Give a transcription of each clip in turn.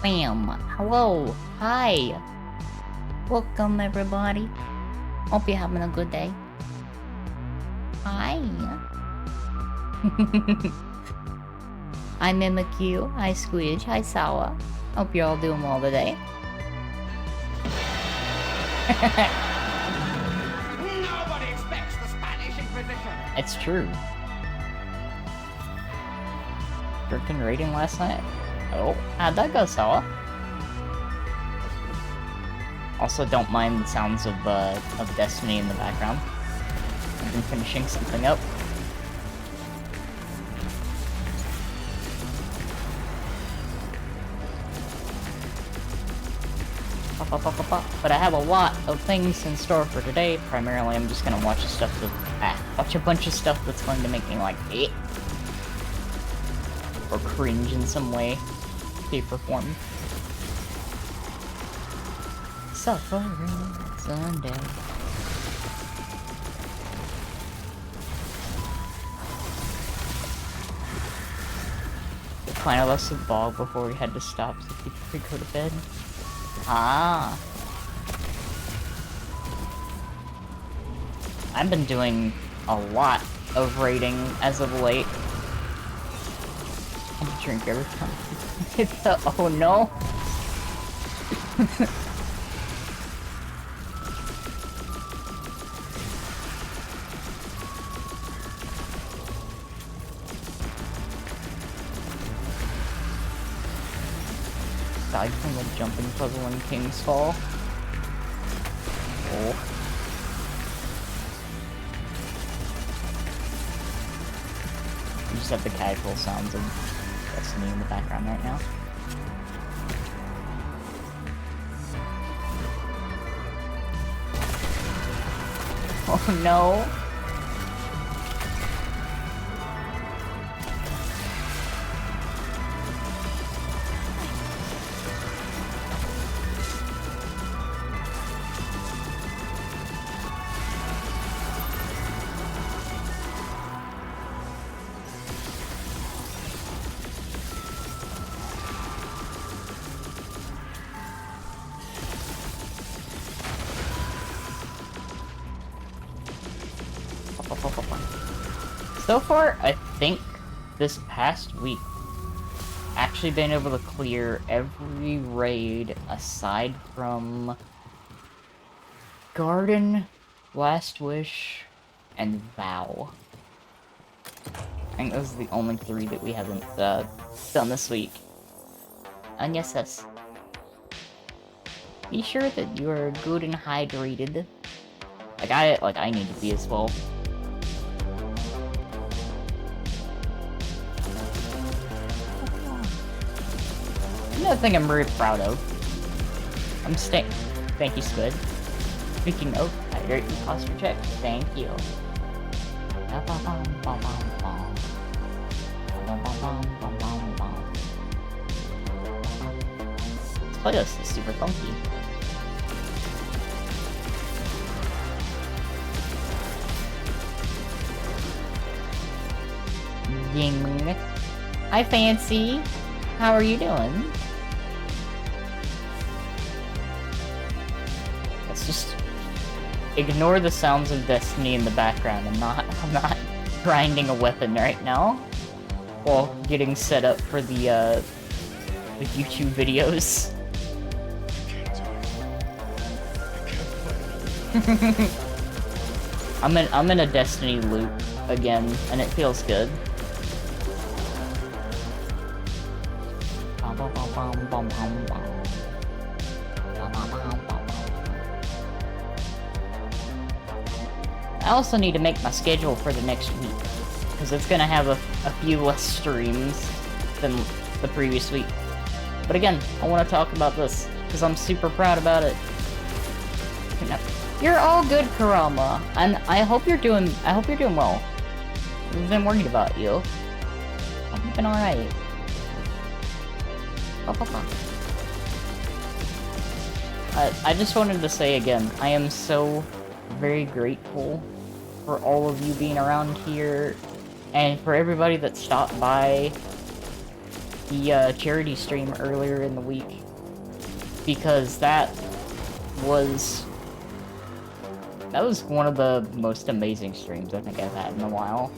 Bam! Hello! Hi! Welcome, everybody. Hope you're having a good day. Hi! I Mimic You. Hi, Squidge. Hi, Sawa. Hope you're all doing well today. Nobody expects the Spanish Inquisition. It's true. Freaking rating last night. Oh, how'd that go, Sawa? Also, don't mind the sounds of Destiny in the background. I've been finishing something up. But I have a lot of things in store for today. Primarily, I'm just gonna watch watch a bunch of stuff that's going to make me like it or cringe in some way, shape, or form. Suffering Sunday. Finally left the bog before we had to stop so we could go to bed. Ah. I've been doing a lot of raiding as of late. I had to drink every time. Oh no! Died from the jumping puzzle in King's Fall. Oh. You just have the casual sounds of Destiny in the background right now. Oh no! So far, I think this past week, actually been able to clear every raid aside from Garden, Last Wish, and Vow. I think those are the only 3 that we haven't done this week. And yes. Be sure that you are good and hydrated. Like I need to be as well. Another thing I'm very proud of. Thank you, Squid. Speaking of, hydrate and posture check. Thank you. This playlist is super funky. Ding. Hi, Fancy. How are you doing? Let's just ignore the sounds of Destiny in the background. I'm not grinding a weapon right now while getting set up for the YouTube videos. I'm in a Destiny loop again, and it feels good. I also need to make my schedule for the next week, because it's gonna have a few less streams than the previous week. But again, I want to talk about this, because I'm super proud about it. You're all good, Karama, and I hope you're doing well. I've been worried about you. Hope you've been alright. I just wanted to say again, I am so very grateful for all of you being around here, and for everybody that stopped by the charity stream earlier in the week, because that was one of the most amazing streams I think I've had in a while.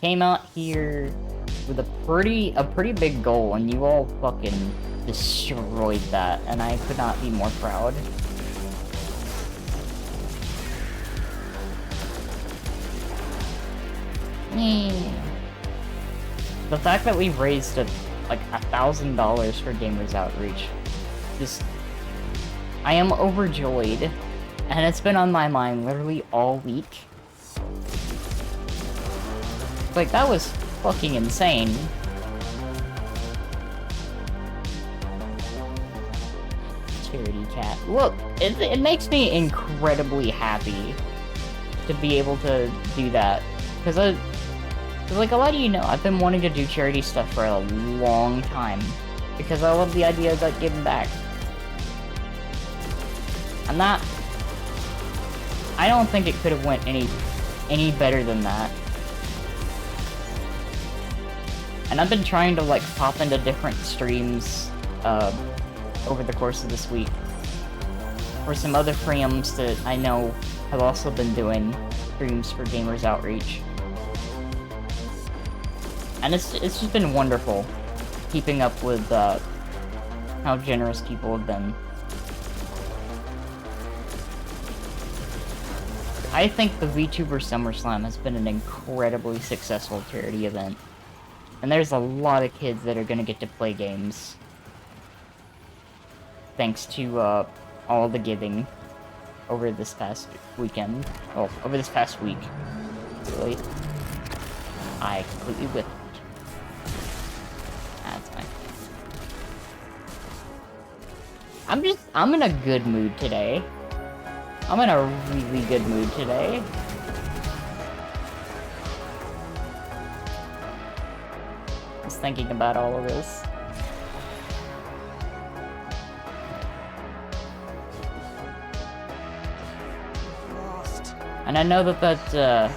Came out here with a pretty big goal, and you all fucking destroyed that, and I could not be more proud. The fact that we've raised like $1,000 for Gamers Outreach, I am overjoyed, and it's been on my mind literally all week. Like, that was fucking insane. Charity cat. Look, it makes me incredibly happy to be able to do that. Because like a lot of you know, I've been wanting to do charity stuff for a long time. Because I love the idea of like giving back. And that, I don't think it could have went any better than that. And I've been trying to like pop into different streams over the course of this week. For some other friends that I know have also been doing streams for Gamers Outreach. And it's just been wonderful keeping up with how generous people have been. I think the VTuber SummerSlam has been an incredibly successful charity event. And there's a lot of kids that are gonna get to play games. Thanks to all the giving over this past weekend. Oh, over this past week. Really. I completely whipped it. That's fine. I'm in a good mood today. I'm in a really good mood today. Just thinking about all of this. And I know that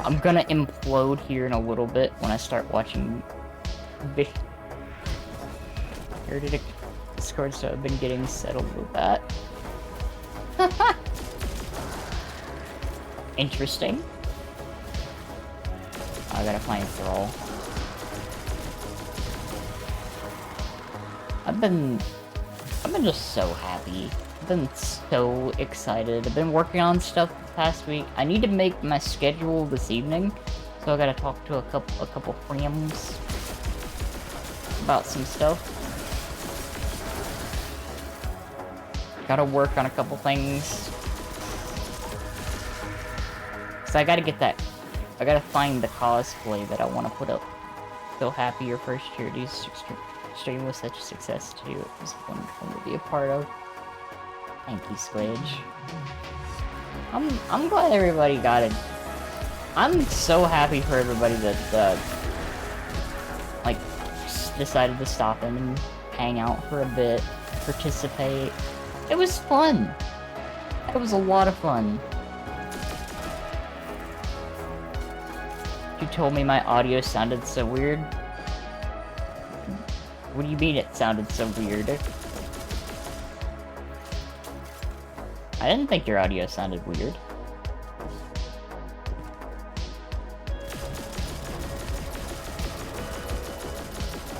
I'm gonna implode here in a little bit when I start watching Here did Discord, so I've been getting settled with that. Interesting. I gotta find Thrall. I've been just so happy. I've been so excited. I've been working on stuff the past week. I need to make my schedule this evening, so I gotta talk to a couple friends about some stuff. Gotta work on a couple things. So I gotta get that. I gotta find the cosplay that I want to put up. So happy your first charity stream was such a success to do. It was wonderful to be a part of. Thank you, Squidge. I'm glad everybody got it. I'm so happy for everybody that like decided to stop in and hang out for a bit, participate. It was fun. It was a lot of fun. You told me my audio sounded so weird. What do you mean it sounded so weird? I didn't think your audio sounded weird.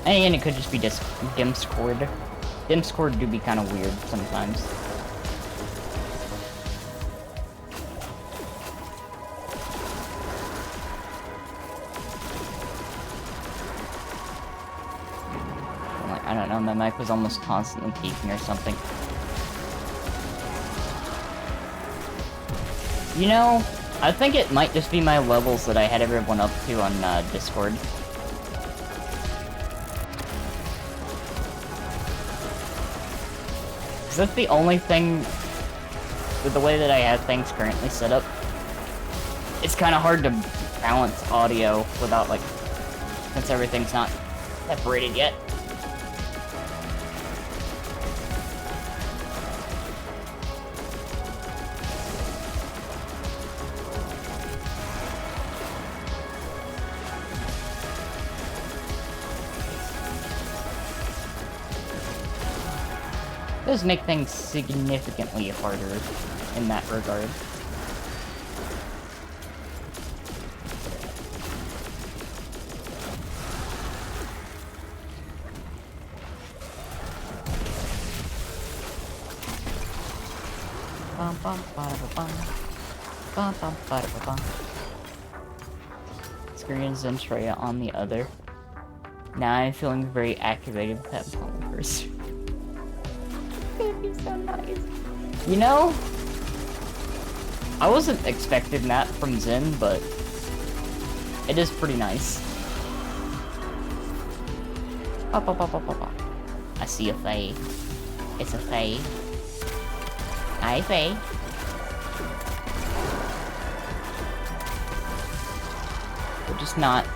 And it could just be Discord. Discord do be kind of weird sometimes. I don't know, my mic was almost constantly peaking or something. You know, I think it might just be my levels that I had everyone up to on Discord. Because that's the only thing, with the way that I have things currently set up, it's kind of hard to balance audio without, like, since everything's not separated yet. does make things significantly harder in that regard. Bum, bum, ba-da-ba-bum. Bum, bum, ba-da-ba-bum. Screen Zentraya on the other. Now I'm feeling very activated with that polyverse. It'd be so nice. You know, I wasn't expecting that from Zen, but it is pretty nice. I see a Fae. It's a Fae. Hi, Fae. But just not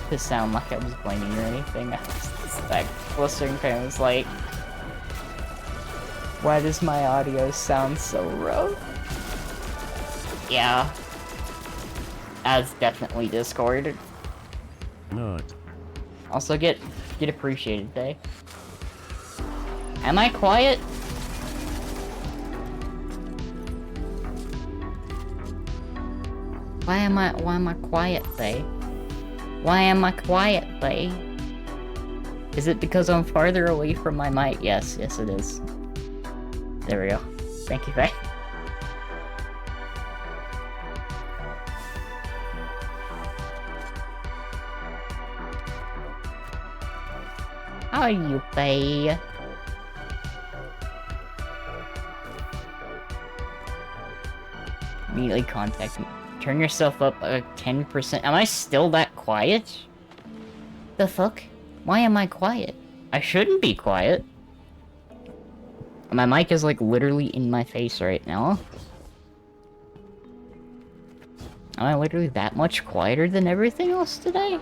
to sound like I was blaming you or anything. I was just like listening to it, I was like, why does my audio sound so rough? Yeah. That's definitely Discord. No. Also get appreciated, Fae. Am I quiet? Why am I quiet, Fae? Why am I quiet, Fae? Is it because I'm farther away from my mic? Yes, yes it is. There we go. Thank you, Fae. How are you, Fae? Immediately contact me. Turn yourself up 10%. Am I still that quiet? The fuck? Why am I quiet? I shouldn't be quiet. My mic is like literally in my face right now. Am I literally that much quieter than everything else today?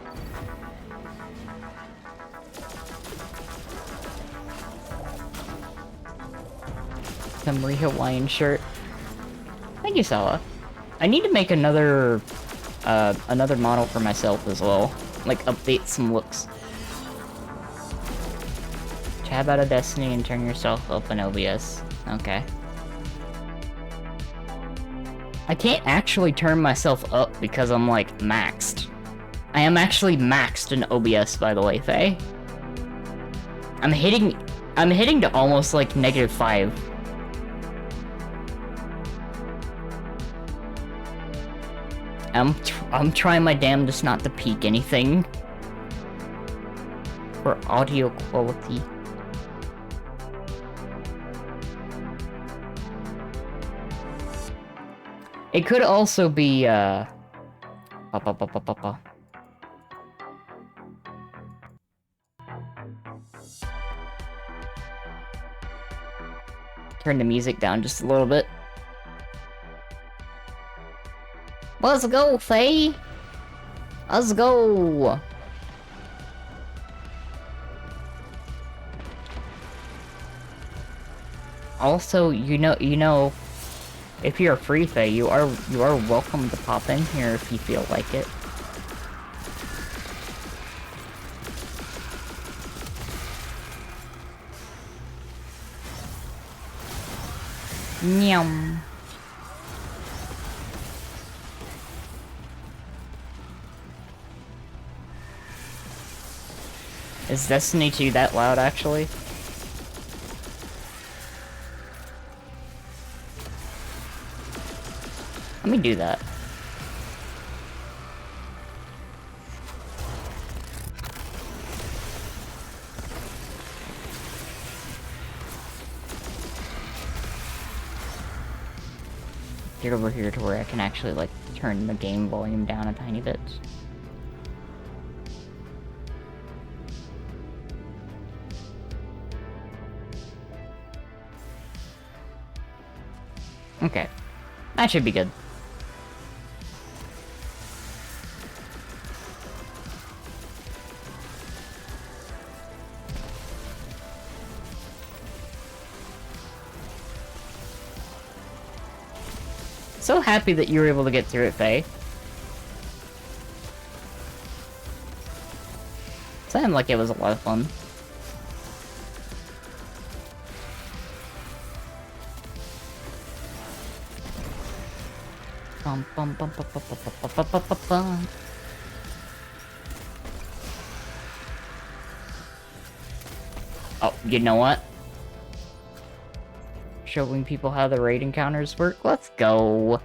Memory Hawaiian shirt. Thank you, Sawa. I need to make another model for myself as well. Like, update some looks. Tab out of Destiny and turn yourself up in OBS. Okay. I can't actually turn myself up because I'm, like, maxed. I am actually maxed in OBS, by the way, Faye. I'm hitting to almost, like, -5. I'm trying my damnedest not to peak anything. For audio quality. It could also be, turn the music down just a little bit. Let's go, Faye! Let's go! Also, you know, if you're a free Faye, you are welcome to pop in here if you feel like it. Nyum. Is Destiny 2 that loud, actually? Let me do that. Get over here to where I can actually, like, turn the game volume down a tiny bit. Okay. That should be good. So happy that you were able to get through it, Faye. Sounded like it was a lot of fun. Bum, bum, bum, bum, bum, bum, bum, bum, bum, bum, bum. Oh, you know what? Showing people how the raid encounters work. Let's go.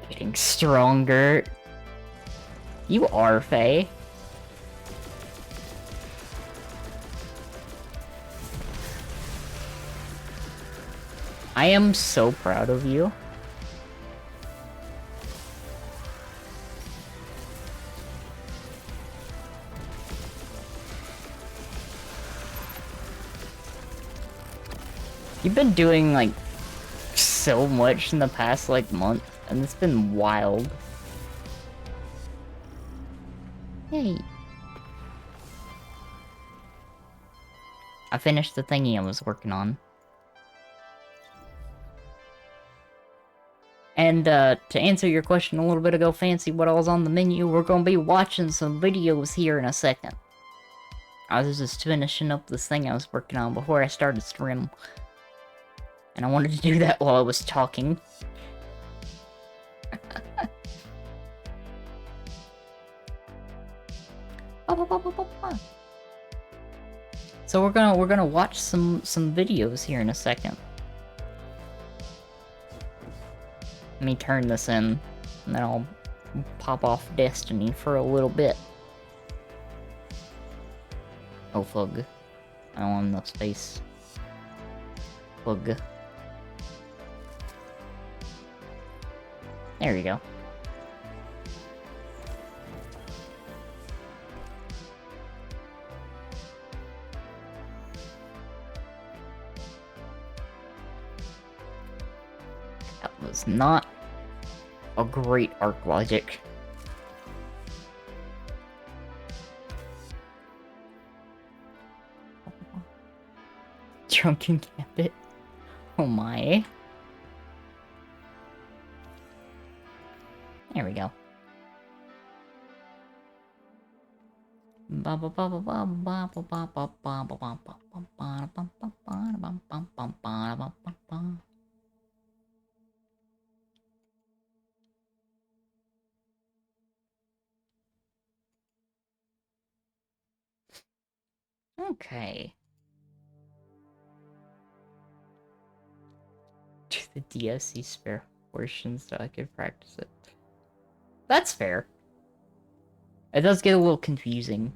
Getting stronger. You are, Faye. I am so proud of you. You've been doing, like, so much in the past, like, month, and it's been wild. Hey. I finished the thingy I was working on. And, to answer your question a little bit ago, Fancy, what I was on the menu, we're gonna be watching some videos here in a second. I was just finishing up this thing I was working on before I started stream. And I wanted to do that while I was talking. So we're gonna watch some videos here in a second. Let me turn this in, and then I'll pop off Destiny for a little bit. Oh, fug. I don't want enough space. Fug. There we go. That was not a great arc logic. Drunken Gambit. Oh my. There we go. Okay. To the DLC spare portions so I could practice it. That's fair. It does get a little confusing.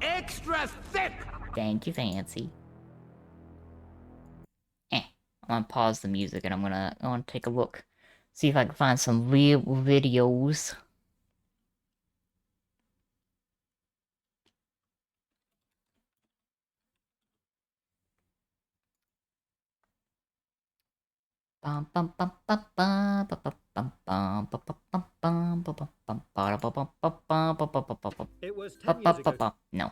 Extra thick! Thank you, Fancy. I'm gonna pause the music and I wanna take a look. See if I can find some real videos. Bum bum bum bum bum bum bum bum bum bum bum bum bum bum bum bum bum bum. It was 10 years ago. No.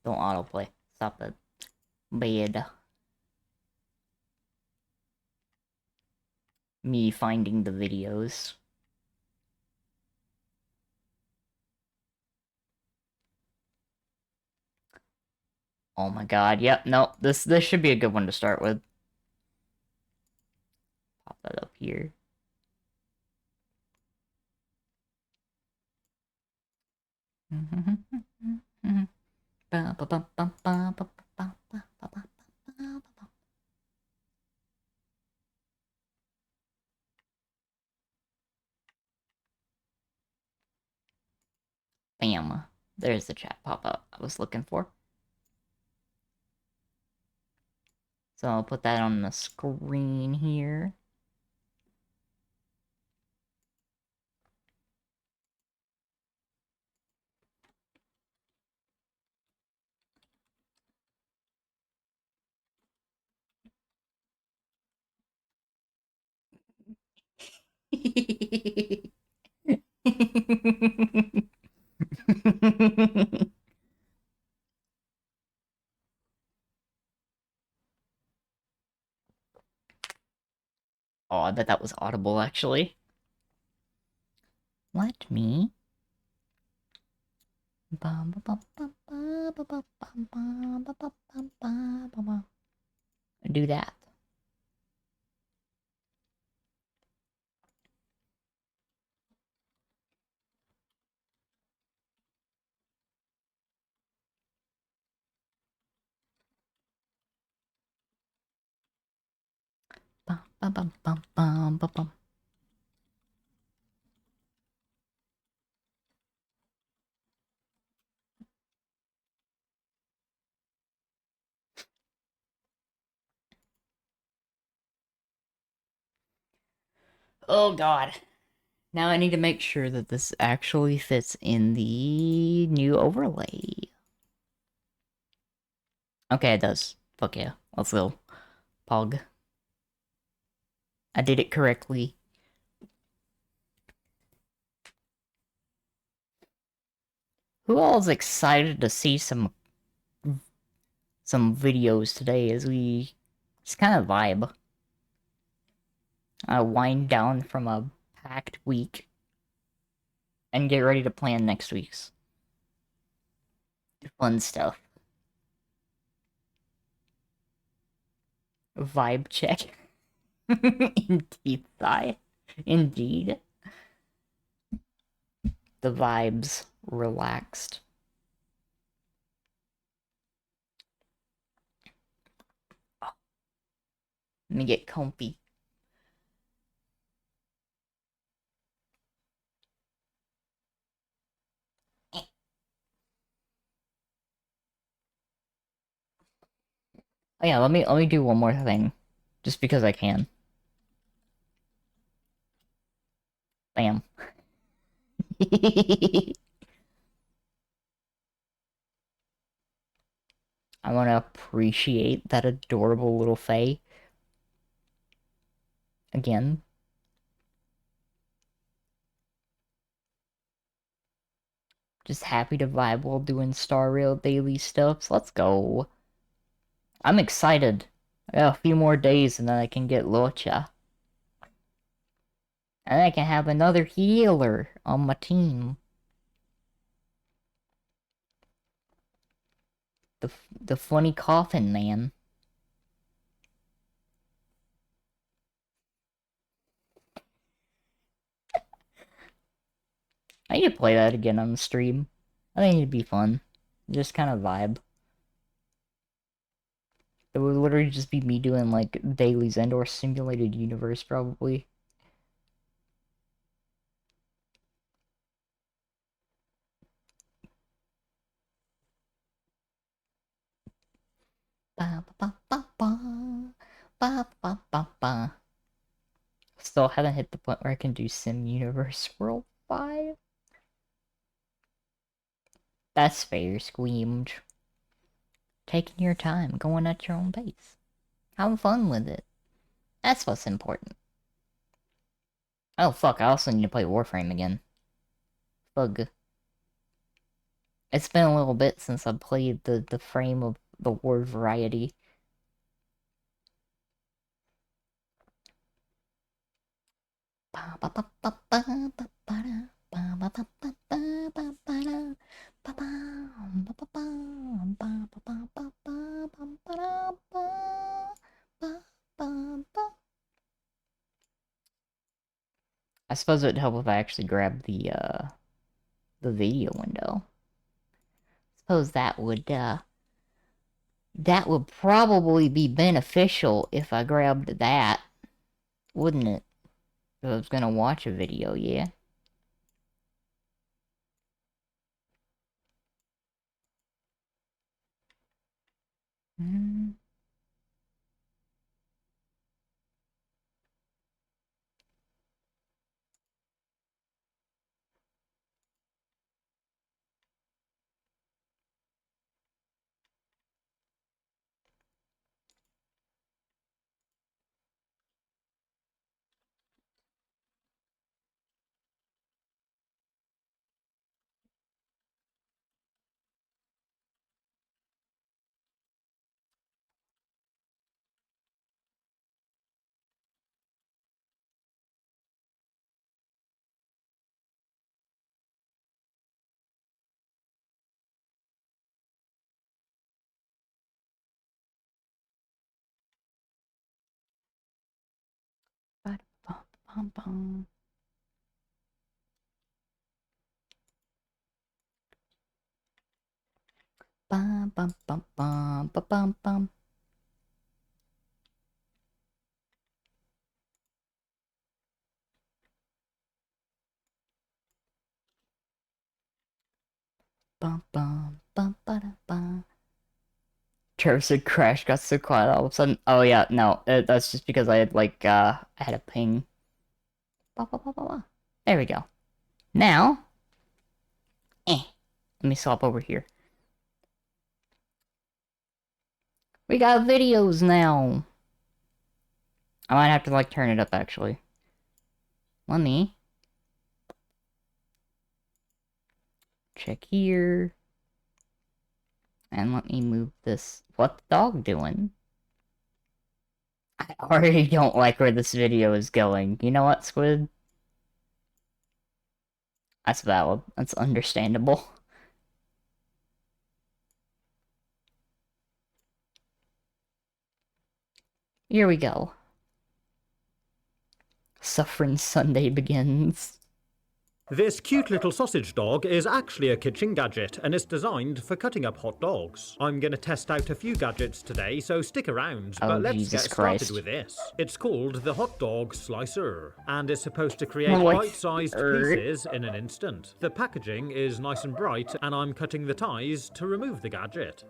Don't autoplay. Stop it. Bad. Me finding the videos. Oh my god, yep, no, this should be a good one to start with. Pop that up here. Bam. There's the chat pop-up I was looking for. So I'll put that on the screen here. Oh, I bet that was audible, actually. Let me Do that. Oh god. Now I need to make sure that this actually fits in the new overlay. Okay, it does. Fuck yeah. Let's go. Pog. I did it correctly. Who all is excited to see some videos today as we just kind of vibe. Wind down from a packed week and get ready to plan next week's fun stuff. Vibe check. Indeed, Thigh. Indeed. The vibes relaxed. Oh, let me get comfy. Oh yeah, let me do one more thing. Just because I can. Bam. I want to appreciate that adorable little Fae. Again. Just happy to vibe while doing Star Rail daily stuff. So let's go. I'm excited. I got a few more days and then I can get Locha. And I can have another healer on my team. The funny coffin man. I need to play that again on the stream. I think it'd be fun. Just kind of vibe. It would literally just be me doing like dailies and or simulated universe probably. Ba ba ba ba ba ba ba ba. Still haven't hit the point where I can do Sim Universe World 5. That's fair, Squeamed. Taking your time, going at your own pace. Having fun with it. That's what's important. Oh fuck, I also need to play Warframe again. Bug. It's been a little bit since I played the frame of the war variety. I suppose it'd help if I actually grabbed the video window. Suppose that would probably be beneficial if I grabbed that, wouldn't it? If I was gonna watch a video, yeah. Hmm. Bum, bum. Bum, bum, bum, bum, bum, bum, bum. Bum, bum, bum, ba, bum. Trevor said crash got so quiet all of a sudden. Oh yeah, no, that's just because I had like I had a ping. Bah, bah, bah, bah, bah. There we go. Now, let me swap over here. We got videos now. I might have to like turn it up actually. Let me check here. And let me move this. What the dog doing? I already don't like where this video is going. You know what, Squid? That's valid. That's understandable. Here we go. Suffering Sunday begins. This cute little sausage dog is actually a kitchen gadget, and it's designed for cutting up hot dogs. I'm going to test out a few gadgets today, so stick around, Oh, but let's Jesus get started Christ. with this. It's called the Hot Dog Slicer, and it's supposed to create What? bite-sized pieces in an instant. The packaging is nice and bright, and I'm cutting the ties to remove the gadget.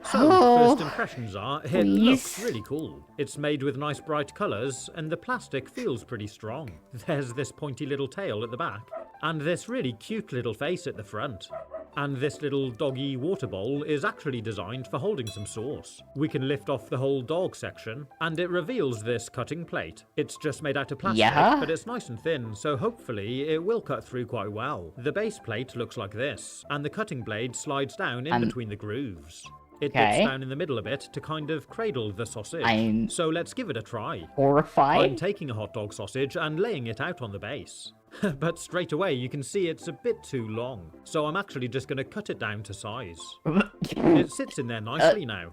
So, Oh, first impressions are, it looks please. really cool. It's made with nice bright colours, and the plastic feels pretty strong. There's this pointy little tail at the back, and this really cute little face at the front. And this little doggy water bowl is actually designed for holding some sauce. We can lift off the whole dog section, and it reveals this cutting plate. It's just made out of plastic, Yeah? but it's nice and thin, so hopefully it will cut through quite well. The base plate looks like this, and the cutting blade slides down in between the grooves. It dips Okay. down in the middle a bit to kind of cradle the sausage. I'm So let's give it a try. I'm horrified. taking a hot dog sausage and laying it out on the base. But straight away you can see it's a bit too long, so I'm actually just going to cut it down to size. It sits in there nicely now.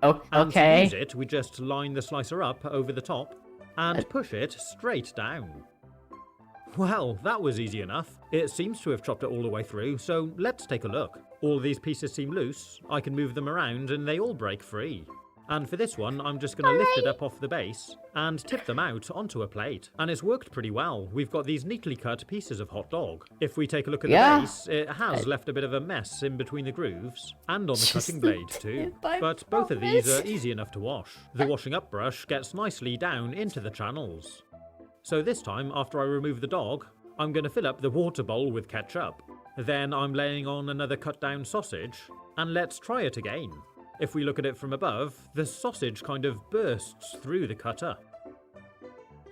And to Okay. use it, we just line the slicer up over the top and push it straight down. Well, that was easy enough. It seems to have chopped it all the way through, so let's take a look. All these pieces seem loose, I can move them around and they all break free. And for this one, I'm just going to lift it up off the base and tip them out onto a plate. And it's worked pretty well. We've got these neatly cut pieces of hot dog. If we take a look at Yeah. the base, it has left a bit of a mess in between the grooves and on the Just cutting blade too. But both of these are easy enough to wash. The washing up brush gets nicely down into the channels. So this time, after I remove the dog, I'm going to fill up the water bowl with ketchup. Then I'm laying on another cut down sausage, and let's try it again. If we look at it from above, the sausage kind of bursts through the cutter.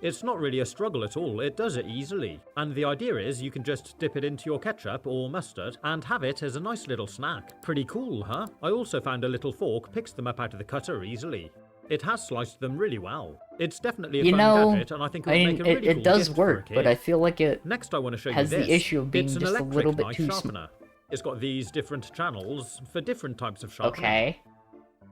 It's not really a struggle at all, it does it easily. And the idea is you can just dip it into your ketchup or mustard and have it as a nice little snack. Pretty cool, huh? I also found a little fork picks them up out of the cutter easily. It has sliced them really well. It's definitely a You fun know, gadget, and I think it I would mean, make a really cool it does gift for a work, kid. but I feel like it Next, I want to show has you the this. issue of being it's an just a electric little bit knife too sharpener. It's got these different channels for different types of sharpener. Okay.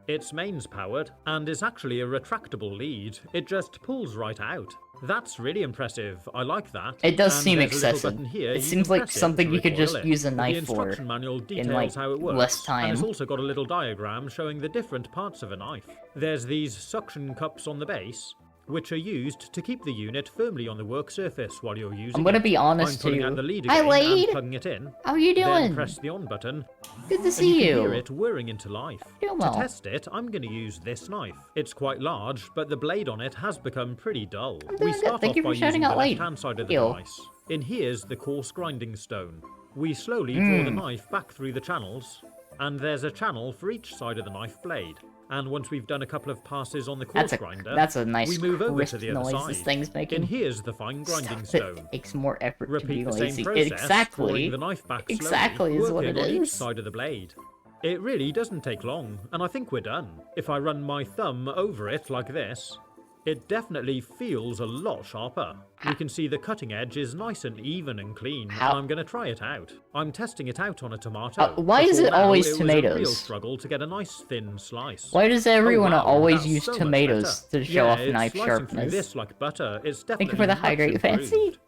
It's mains powered and is actually a retractable lead. It just pulls right out. That's really impressive. I like that. It does And seem there's a little excessive. button here It you seems can like press it something to you could just recoil it. use a knife The for instruction manual details like, how it works. less time. And it's also got a little diagram showing the different parts of a knife. There's these suction cups on the base, which are used to keep the unit firmly on the work surface while you're using I'm gonna it. be honest I'm pulling too. out the lead Hi, again Wade. and plugging it in. How are you Then doing? press the on button. Good to And see you you. can hear it whirring into life. Doing To well. test it, I'm going to use this knife. It's quite large, but the blade on it has become pretty dull. I'm We doing good. start Thank off you by for using shouting the out loud. left-hand side of the Yo. device. In here's the coarse grinding stone. We slowly draw the knife back through the channels, and there's a channel for each side of the knife blade. And once we've done a couple of passes on the coarse grinder, That's a nice we move over crisp to the other noise side. this thing's making. And here's the fine grinding Stuff stone. that takes more effort to Repeat be the lazy. same process, Exactly. drawing the knife back slowly, Exactly is what working it on each is. side of the blade. It really doesn't take long, and I think we're done. If I run my thumb over it like this, It definitely feels a lot sharper. We can see the cutting edge is nice and even and clean, and I'm going to try it out. I'm testing it out on a tomato. Why is Before it now, always it was a real tomatoes? struggle to get a nice thin slice. Why does everyone wow, always that's use so much tomatoes better. to show Yeah, off it's knife slicing through sharpness? this like butter. It's definitely Thank you for the much hydrate, Fancy. improved.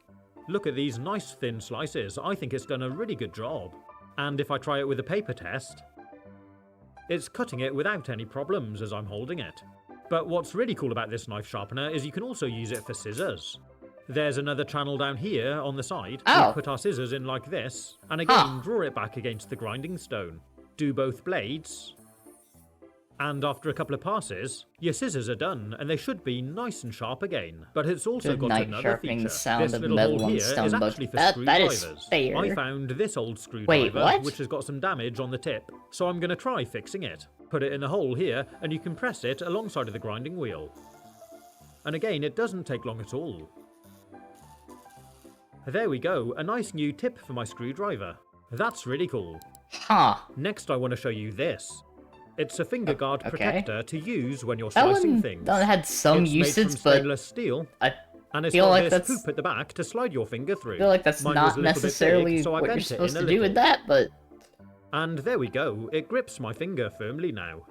Look at these nice thin slices. I think it's done a really good job. And if I try it with a paper test, it's cutting it without any problems as I'm holding it. But what's really cool about this knife sharpener is you can also use it for scissors. There's another channel down here on the side. Oh. We put our scissors in like this, and again draw it back against the grinding stone. Do both blades, and after a couple of passes, your scissors are done, and they should be nice and sharp again. But it's also Good got knife another sharpening feature. sound This of little metal hole on here stone, is but actually for that is screwdrivers. fair. I found this old screwdriver, what? which has got some damage on the tip, so I'm going to try fixing it. Put it in a hole here, and you can press it alongside of the grinding wheel. And again, it doesn't take long at all. There we go, a nice new tip for my screwdriver. That's really cool. Huh. Next, I want to show you this. It's a finger guard okay. protector to use when you're That slicing one things. had some it's uses, made from but stainless steel, I and it's feel got like this that's- hoop at the back to slide your finger through. feel like that's Mine was not a little bit necessarily big, so I what you're bent it in supposed a to do with little. that, but And there we go, it grips my finger firmly now.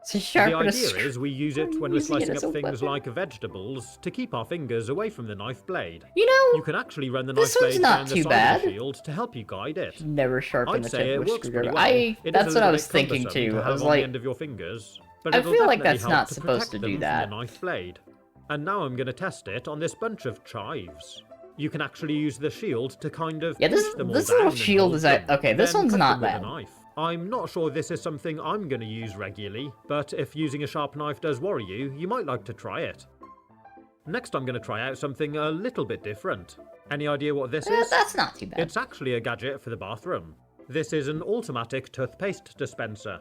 to sharpen The a idea is we use it when we're using it slicing as up a things weapon. like vegetables to keep our fingers away from the knife blade. You know, You can actually run the this knife one's blade not down the too side bad. of the shield to help you guide it. never sharpen I'd the say tip it with a works pretty screwdriver. well. It is That's a what little I was bit thinking cumbersome too. to I was have on the like, end of your fingers, but I it'll feel like definitely that's help not to supposed protect to them do from that. the knife blade. And now I'm going to test it on this bunch of chives. You can actually use the shield to kind of Yeah, this push them all this down little and shield hold is them, okay. This then one's cut not them with a bad. knife. I'm not sure this is something I'm going to use regularly, but if using a sharp knife does worry you, you might like to try it. Next I'm going to try out something a little bit different. Any idea what this is? That's not too bad. It's actually a gadget for the bathroom. This is an automatic toothpaste dispenser.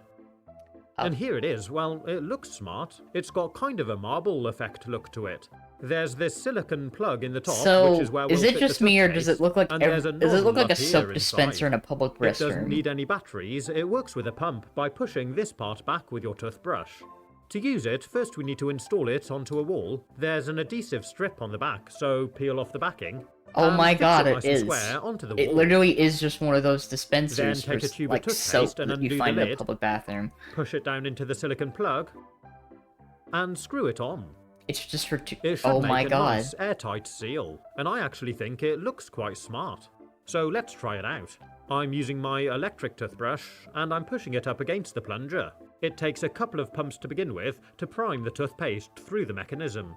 Oh. And here it is. Well, it looks smart. It's got kind of a marble effect look to it. There's this silicone plug in the top, So, which is where we'll is it fit the just me, or does it toothpaste, look like and there's a does it look nozzle like a up here soap dispenser in inside. a public It doesn't restroom? need any batteries. It works with a pump by pushing this part back with your toothbrush. To use it, first we need to install it onto a wall. There's an adhesive strip on the back, so peel off the backing. Oh and my fix god, it it nice and is. square onto the It wall. literally is just one of those dispensers Then for take a tube of like toothpaste soap and that you undo the find in a lid. public bathroom. Push it down into the silicone plug and screw it on. It's just for two. It should Oh make my a god. nice airtight seal, and I actually think it looks quite smart. So let's try it out. I'm using my electric toothbrush, and I'm pushing it up against the plunger. It takes a couple of pumps to begin with to prime the toothpaste through the mechanism.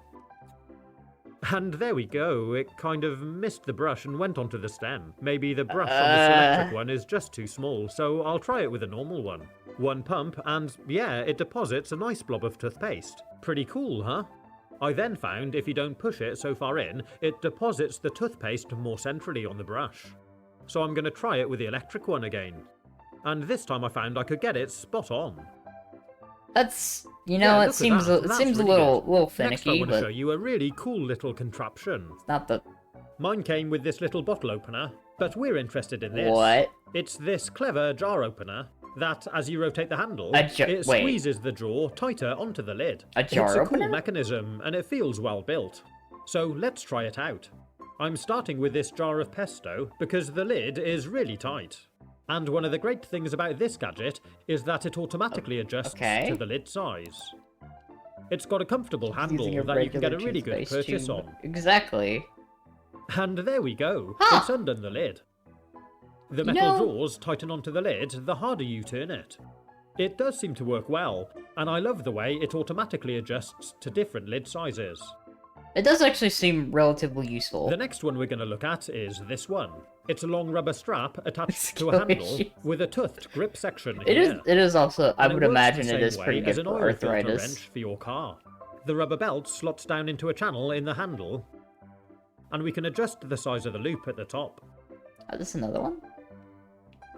And there we go, it kind of missed the brush and went onto the stem. Maybe the brush on this electric one is just too small, so I'll try it with a normal one. One pump, and yeah, it deposits a nice blob of toothpaste. Pretty cool, huh? I then found if you don't push it so far in, it deposits the toothpaste more centrally on the brush. So I'm going to try it with the electric one again. And this time I found I could get it spot on. That's Yeah, it look at seems that. it That's seems a really little good. Next I finicky, want to show but you a really cool little contraption. it's not the Mine came with this little bottle opener, but we're interested in this. what? It's this clever jar opener that, as you rotate the handle, it wait. squeezes the jaw tighter onto the lid. A jar It's a opener? cool mechanism, and it feels well built. So let's try it out. I'm starting with this jar of pesto because the lid is really tight. And one of the great things about this gadget is that it automatically adjusts Okay. to the lid size. It's got a comfortable handle Using a that you can get a regular really good toothpaste purchase tube. on. Exactly. And there we go. Huh. It's undone the lid. The You metal know- drawers tighten onto the lid the harder you turn it. It does seem to work well, and I love the way it automatically adjusts to different lid sizes. It does actually seem relatively useful. The next one we're going to look at is this one. It's a long rubber strap attached It's to a handle delicious. with a toothed grip section It is. here. It is also. I And would works the imagine it same is way pretty as good an for oil filter arthritis. wrench for your car. The rubber belt slots down into a channel in the handle, and we can adjust the size of the loop at the top. Oh, this is another one.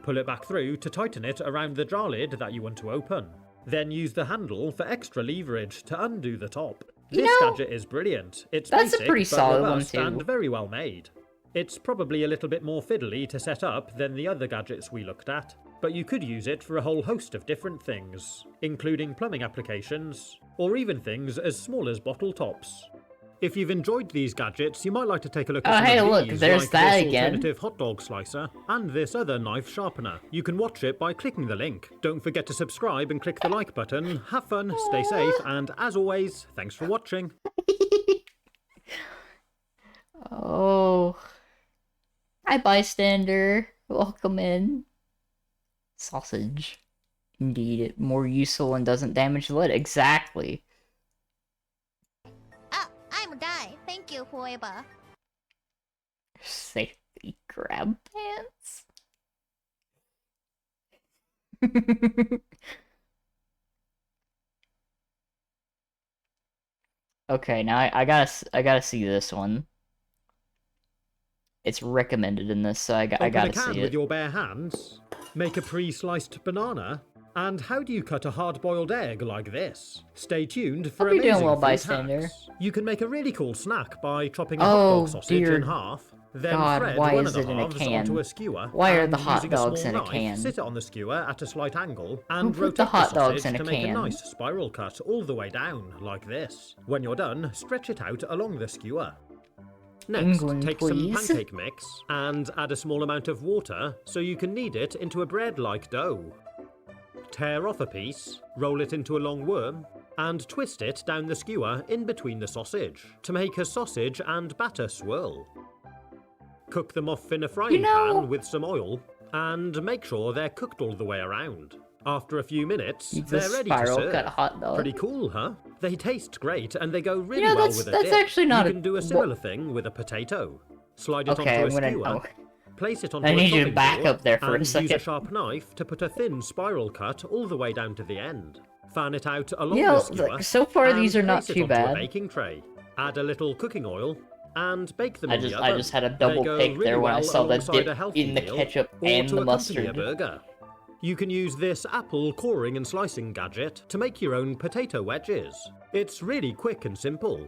Pull it back through to tighten it around the jar lid that you want to open. Then use the handle for extra leverage to undo the top. You This know, gadget is brilliant. It's that's a basic, pretty but solid one robust too. and very well made. It's probably a little bit more fiddly to set up than the other gadgets we looked at, but you could use it for a whole host of different things, including plumbing applications, or even things as small as bottle tops. If you've enjoyed these gadgets, you might like to take a look at Oh, some hey, of look, these, there's like that this again. alternative hot dog slicer and this other knife sharpener. You can watch it by clicking the link. Don't forget to subscribe and click the like button. Have fun, stay safe, and as always, thanks for watching. Oh. Hi, bystander. Welcome in. Sausage. Indeed, more useful and doesn't damage the lid. Exactly. Ah, I'm a guy. Thank you, Hueba. Safety grab pants. Okay, now I gotta see this one. It's recommended in this, so I Open gotta a can see with it. your bare hands. Make a pre-sliced banana. And how do you cut a hard-boiled egg like this? Stay tuned for Hope you're doing amazing well, food bystander. hacks. You can make a really cool snack by chopping a hot Oh, dog sausage dear in half, then God, thread why one is of the it in a halves can? onto a skewer. Why are and the hot using a dogs small in a knife, can? sit it on the skewer at a slight angle and put rotate the hot dogs sausage in a to make a can? nice spiral cut all the way down, like this. When you're done, stretch it out along the skewer. Next, England, take please. some pancake mix and add a small amount of water so you can knead it into a bread-like dough. Tear off a piece, roll it into a long worm, and twist it down the skewer in between the sausage to make a sausage and batter swirl. Cook them off in a frying pan with some oil and make sure they're cooked all the way around. After a few minutes, It's they're a ready to spiral serve. cut hot dog. Pretty cool, huh? They taste great and they go really You know, well that's- with a that's dip. actually not You a- can do a similar thing with a potato. Slide it Okay, onto a I'm skewer, gonna. place it onto I a need you to chopping back board, up there for a and use second. a sharp knife to put a thin spiral cut all the way down to the end. Fan it out along You know, the skewer. so far and these are not place it too onto bad. a baking tray. Add a little cooking oil and bake them I in just the oven. had a They double go pick there really when I well saw the alongside a dip healthy in the meal, ketchup or and to the accompany mustard. a burger. You can use this apple coring and slicing gadget to make your own potato wedges. It's really quick and simple.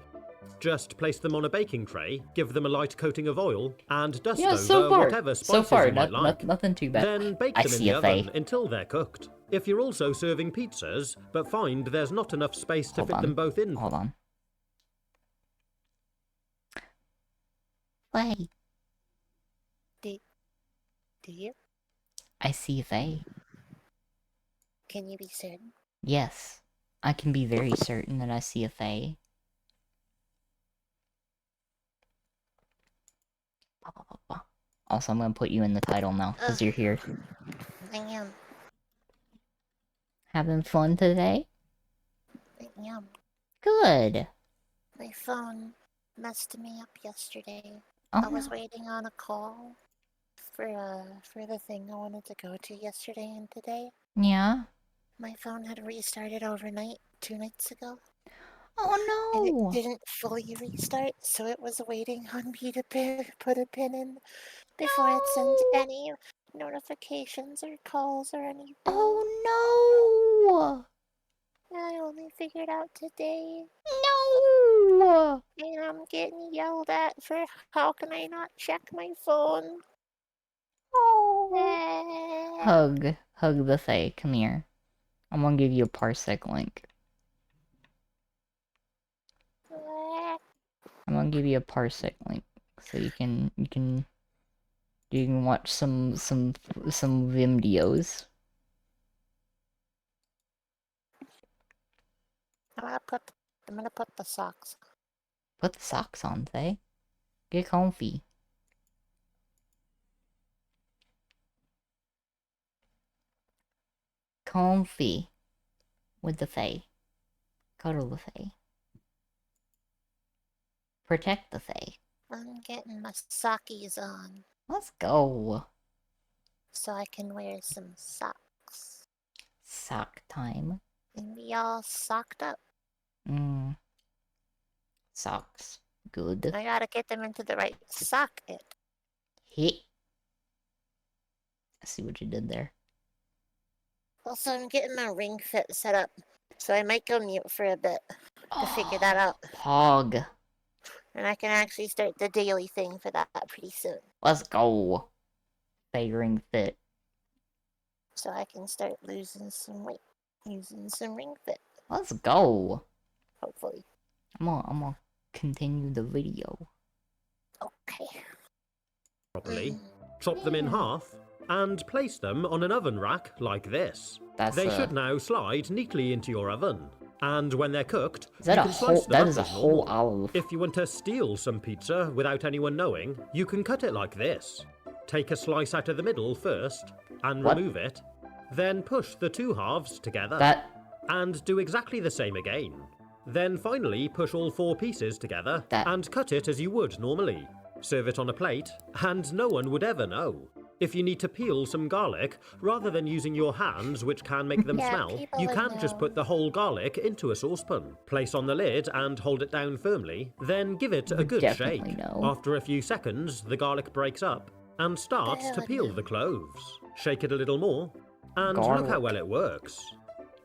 Just place them on a baking tray, give them a light coating of oil, and dust Yeah, over so far, whatever spices you might like. nothing too bad. Then bake I them in see the a oven Faye. until they're cooked. If you're also serving pizzas, but find there's not enough space to Hold fit on. them both in. Hold on. Faye. Do you? I see a Faye. Can you be certain? Yes. I can be very certain that I see a Faye. Also, I'm gonna put you in the title now, because you're here. I am. Having fun today? I am. Good. My phone messed me up yesterday. Oh, I was no. waiting on a call for the thing I wanted to go to yesterday and today. Yeah? My phone had restarted overnight 2 nights ago. Oh And no! it didn't fully restart, so it was waiting on me to put a pin in before it sent No! any notifications or calls or anything. Oh I only figured out today, no! No! and I'm getting yelled at for how can I not check my phone? Oh. Hug the Fae. Come here. I'm gonna give you a Parsec link. I'm gonna give you a Parsec link so you can watch some videos. I'm gonna put the socks. Put the socks on, Fae. Get comfy. Comfy with the Fae. Cuddle the Fae. Protect the Fae. I'm getting my sockies on Let's go. so I can wear some socks Sock time. and be all socked up. Socks. Good. I gotta get them into the right socket. Hit. I see what you did there. Also, I'm getting my ring fit set up, so I might go mute for a bit to figure that out. Hog. And I can actually start the daily thing for that pretty soon. Let's go. Figuring fit. So I can start losing some weight using some ring fit, Let's go. hopefully. I'm gonna continue the video. Okay. properly, chop them in half, and place them on an oven rack like this. They should now slide neatly into your oven. And when they're cooked, Is that you a can slice whole? them That up is a as whole normal. olive. If you want to steal some pizza without anyone knowing, you can cut it like this. Take a slice out of the middle first, and What? remove it. Then push the two halves together. That And do exactly the same again. Then finally push all four pieces together and cut it as you would normally. Serve it on a plate, and no one would ever know. If you need to peel some garlic, rather than using your hands, which can make them Yeah, smell, people you would can just know. put the whole garlic into a saucepan. Place on the lid and hold it down firmly, then give it a Would good definitely shake. know. After a few seconds, the garlic breaks up and starts to Hell peel no. the cloves. Shake it a little more, and look how Garlic. well it works.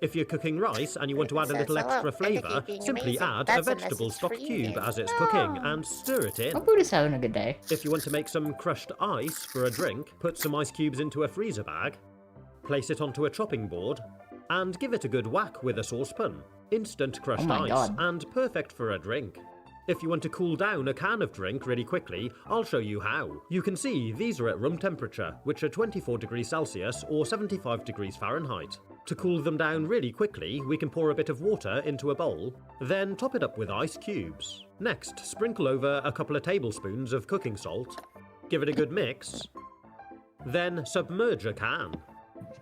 If you're cooking rice and you want to add a little Says, extra "Hello, I think flavour, you're being simply amazing. add a That's a vegetable message stock for you, cube then." as it's cooking and stir it in. my Buddha's having a good day. If you want to make some crushed ice for a drink, put some ice cubes into a freezer bag, place it onto a chopping board, and give it a good whack with a saucepan. Instant crushed my ice God. and perfect for a drink. If you want to cool down a can of drink really quickly, I'll show you how. You can see these are at room temperature, which are 24 degrees Celsius or 75 degrees Fahrenheit. To cool them down really quickly, we can pour a bit of water into a bowl, then top it up with ice cubes. Next, sprinkle over a couple of tablespoons of cooking salt, give it a good mix, then submerge a can.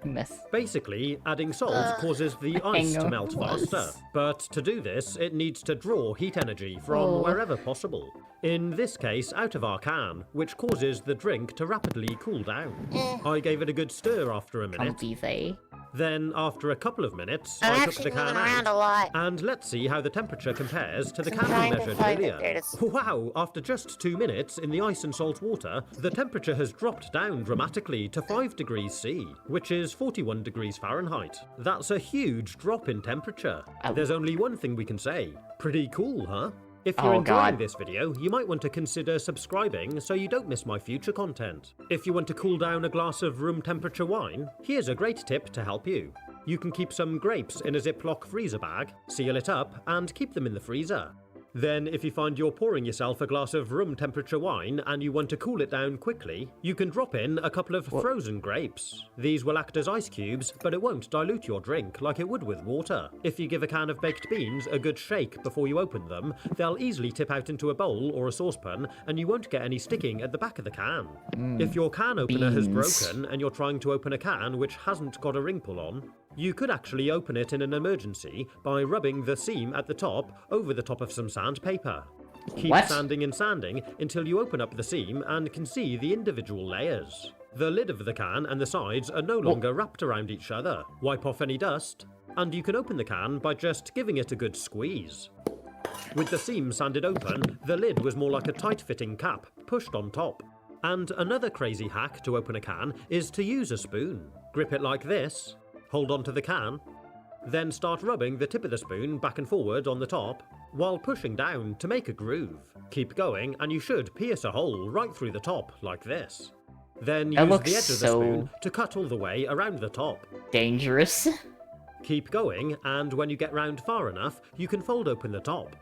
Mess. Basically, adding salt causes the ice to melt was. faster. But to do this, it needs to draw heat energy from Oh. wherever possible. In this case, out of our can, which causes the drink to rapidly cool down. I gave it a good stir after a minute. Comfy say. Then, after a couple of minutes, I'm I took actually the can moving around a out. lot. And let's see how the temperature compares to the I'm can we trying to measured find it. earlier. There it is. Wow, after just 2 minutes in the ice and salt water, the temperature has dropped down dramatically to 5 degrees C, which is 41 degrees Fahrenheit. That's a huge drop in temperature. Ow. There's only one thing we can say. Pretty cool, huh? If you're Oh, enjoying God. this video, you might want to consider subscribing so you don't miss my future content. If you want to cool down a glass of room temperature wine, here's a great tip to help you. You can keep some grapes in a Ziploc freezer bag, seal it up, and keep them in the freezer. Then, if you find you're pouring yourself a glass of room temperature wine and you want to cool it down quickly, you can drop in a couple of frozen grapes. These will act as ice cubes, but it won't dilute your drink like it would with water. If you give a can of baked beans a good shake before you open them, they'll easily tip out into a bowl or a saucepan, and you won't get any sticking at the back of the can. If your can opener has beans. broken and you're trying to open a can which hasn't got a ring pull on, you could actually open it in an emergency by rubbing the seam at the top over the top of some sandpaper. Keep What? sanding and sanding until you open up the seam and can see the individual layers. The lid of the can and the sides are no longer wrapped around each other. Wipe off any dust, and you can open the can by just giving it a good squeeze. With the seam sanded open, the lid was more like a tight-fitting cap pushed on top. And another crazy hack to open a can is to use a spoon. Grip it like this, hold onto the can, then start rubbing the tip of the spoon back and forward on the top while pushing down to make a groove. Keep going and you should pierce a hole right through the top like this. Then That use looks the edge of the so- spoon to cut all the way around the top. Dangerous. Keep going, and when you get round far enough, you can fold open the top.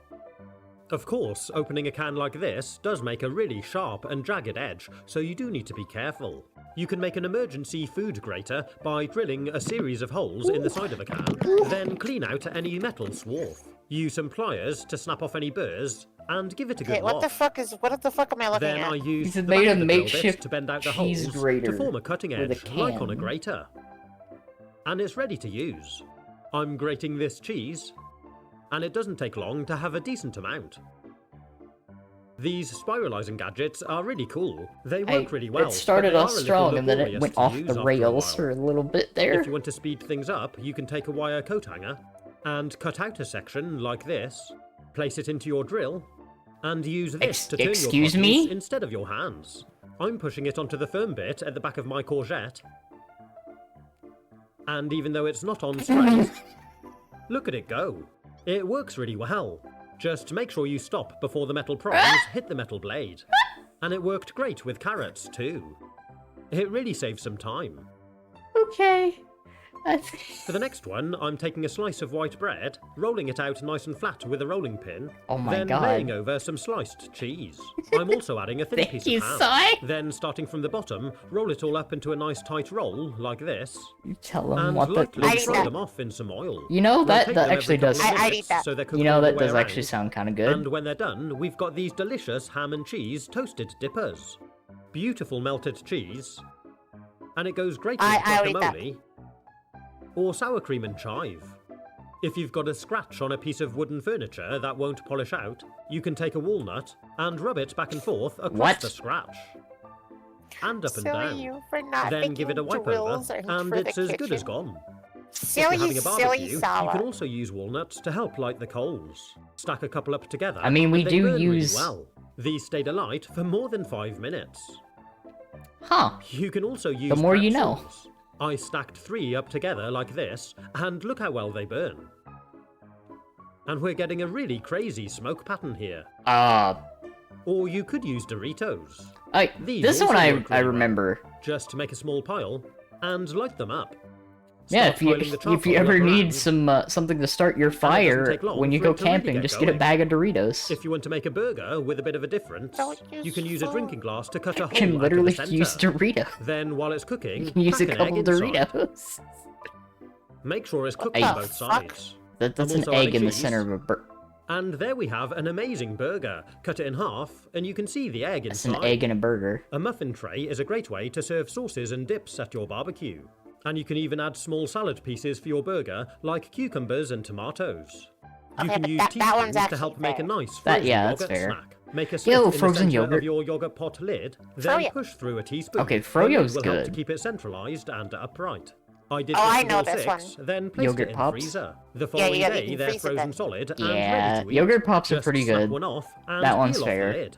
Of course, opening a can like this does make a really sharp and jagged edge, so you do need to be careful. You can make an emergency food grater by drilling a series of holes in the side of a can, then clean out any metal swarf. Use some pliers to snap off any burrs, and give it a good Okay, what wash. the fuck am I looking Then at? I used He's the made back a of the drill bit makeshift to bend out the cheese holes grater to form a cutting with a edge, like on a can. grater. And it's ready to use. I'm grating this cheese, and it doesn't take long to have a decent amount. These spiralizing gadgets are really cool. They work really well. It started but they off are a little strong and then it laborious went to off use the after a rails while. for a little bit there. If you want to speed things up, you can take a wire coat hanger and cut out a section like this, place it into your drill, and use this to turn your Excuse buttons me? instead of your hands. I'm pushing it onto the firm bit at the back of my courgette, and even though it's not on straight, look at it go. It works really well. Just make sure you stop before the metal prongs hit the metal blade. And it worked great with carrots too. It really saves some time. Okay. For the next one, I'm taking a slice of white bread, rolling it out nice and flat with a rolling pin, Oh my then God. laying over some sliced cheese. I'm also adding a thin Thank piece you, of ham. Si. Then, starting from the bottom, roll it all up into a nice tight roll, like this, You tell them and what that lightly I looks fry that. like. them off in some oil. You know, that Rotate them actually every does. couple of I'd minutes eat that. so they're cooked You know, all the that way does actually around. sound kind of good. And when they're done, we've got these delicious ham and cheese toasted dippers. Beautiful melted cheese. And it goes great with I'll eat that. guacamole or sour cream and chive. If you've got a scratch on a piece of wooden furniture that won't polish out, you can take a walnut and rub it back and forth across What? the scratch. And up and Silly down. you for not Then give it a wipe over, and it's as good as gone. If you're having a barbecue, you can also use walnuts to help light the coals. Stack a couple up together. I mean, we and they do burn really use- well. These stayed alight for more than 5 minutes. Huh. You can also use more you know. pretzels. I stacked 3 up together like this, and look how well they burn. And we're getting a really crazy smoke pattern here. Or you could use Doritos. These This one also work I really well. remember. Just make a small pile and light them up. Yeah, Start piling the if you charcoal ever up need around. some something to start your fire take long when you for go it to really camping, get just get a going. bag of Doritos. If you want to make a burger with a bit of a difference, Don't you can use a drinking glass to cut a You hole can out literally of the use center. Doritos. Then, while it's cooking, You can use a crack an egg couple inside. Doritos. Make sure it's cooked What on the both fuck? sides. That's I'm an also egg adding in the cheese. center of a burger. And there we have an amazing burger. Cut it in half, and you can see the egg That's inside. an egg in a burger. A muffin tray is a great way to serve sauces and dips at your barbecue. And you can even add small salad pieces for your burger, like cucumbers and tomatoes. You Okay, can but use that one's teaspoons to help actually make a fair. nice That- frozen yeah, that's yogurt fair. snack. Make a Yo, slit in the frozen center yogurt. of your yogurt pot lid, then Froyo. push through a teaspoon. Okay, The lid Froyo's will help to good. keep it centralized and upright. I did Oh, this I for know all this 6, one. then placed Yogurt it in Pops? freezer. The Yeah, following you day, can they're freeze it frozen then. solid and Yeah, ready to eat. yogurt pops are Just pretty snap good. one off and That one's peel fair. off the lid.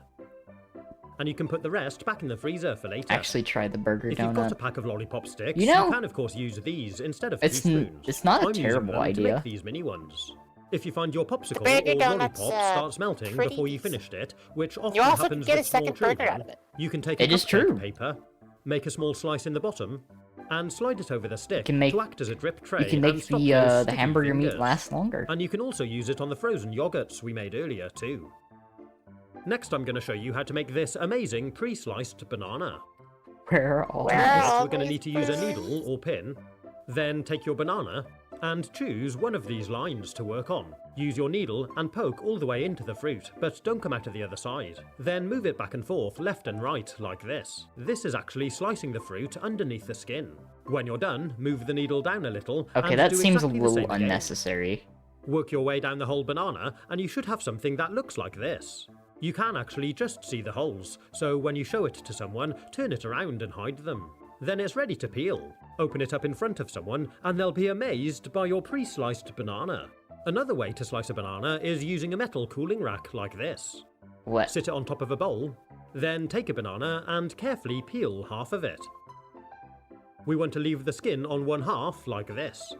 And you can put the rest back in the freezer for later. Actually, try the burger If you've got a donut. pack of lollipop sticks, You know, you can of course use these instead of it's teaspoons. it's not a I'm using terrible them to idea. make these mini ones. If you find your popsicle burger or donut's, lollipop starts melting pretty before you decent. finished it, which often You also happens get a with small second burger children, out of it. you can take a It is cupcake true. paper, make a small slice in the bottom, and slide it over the stick can make- to act as a drip tray You can and make stop the those the sticky hamburger meat fingers. last longer. And you can also use it on the frozen yogurts we made earlier too. Next I'm going to show you how to make this amazing pre-sliced banana. Where are all Where these? are First, all we're going to these need to use a things? needle or pin. Then take your banana and choose one of these lines to work on. Use your needle and poke all the way into the fruit, but don't come out of the other side. Then move it back and forth, left and right, like this. This is actually slicing the fruit underneath the skin. When you're done, move the needle down a little. Okay, and that do seems a exactly the little same again. unnecessary. Work your way down the whole banana, and you should have something that looks like this. You can actually just see the holes, so when you show it to someone, turn it around and hide them. Then it's ready to peel. Open it up in front of someone, and they'll be amazed by your pre-sliced banana. Another way to slice a banana is using a metal cooling rack like this. What? Sit it on top of a bowl, then take a banana and carefully peel half of it. We want to leave the skin on one half like this.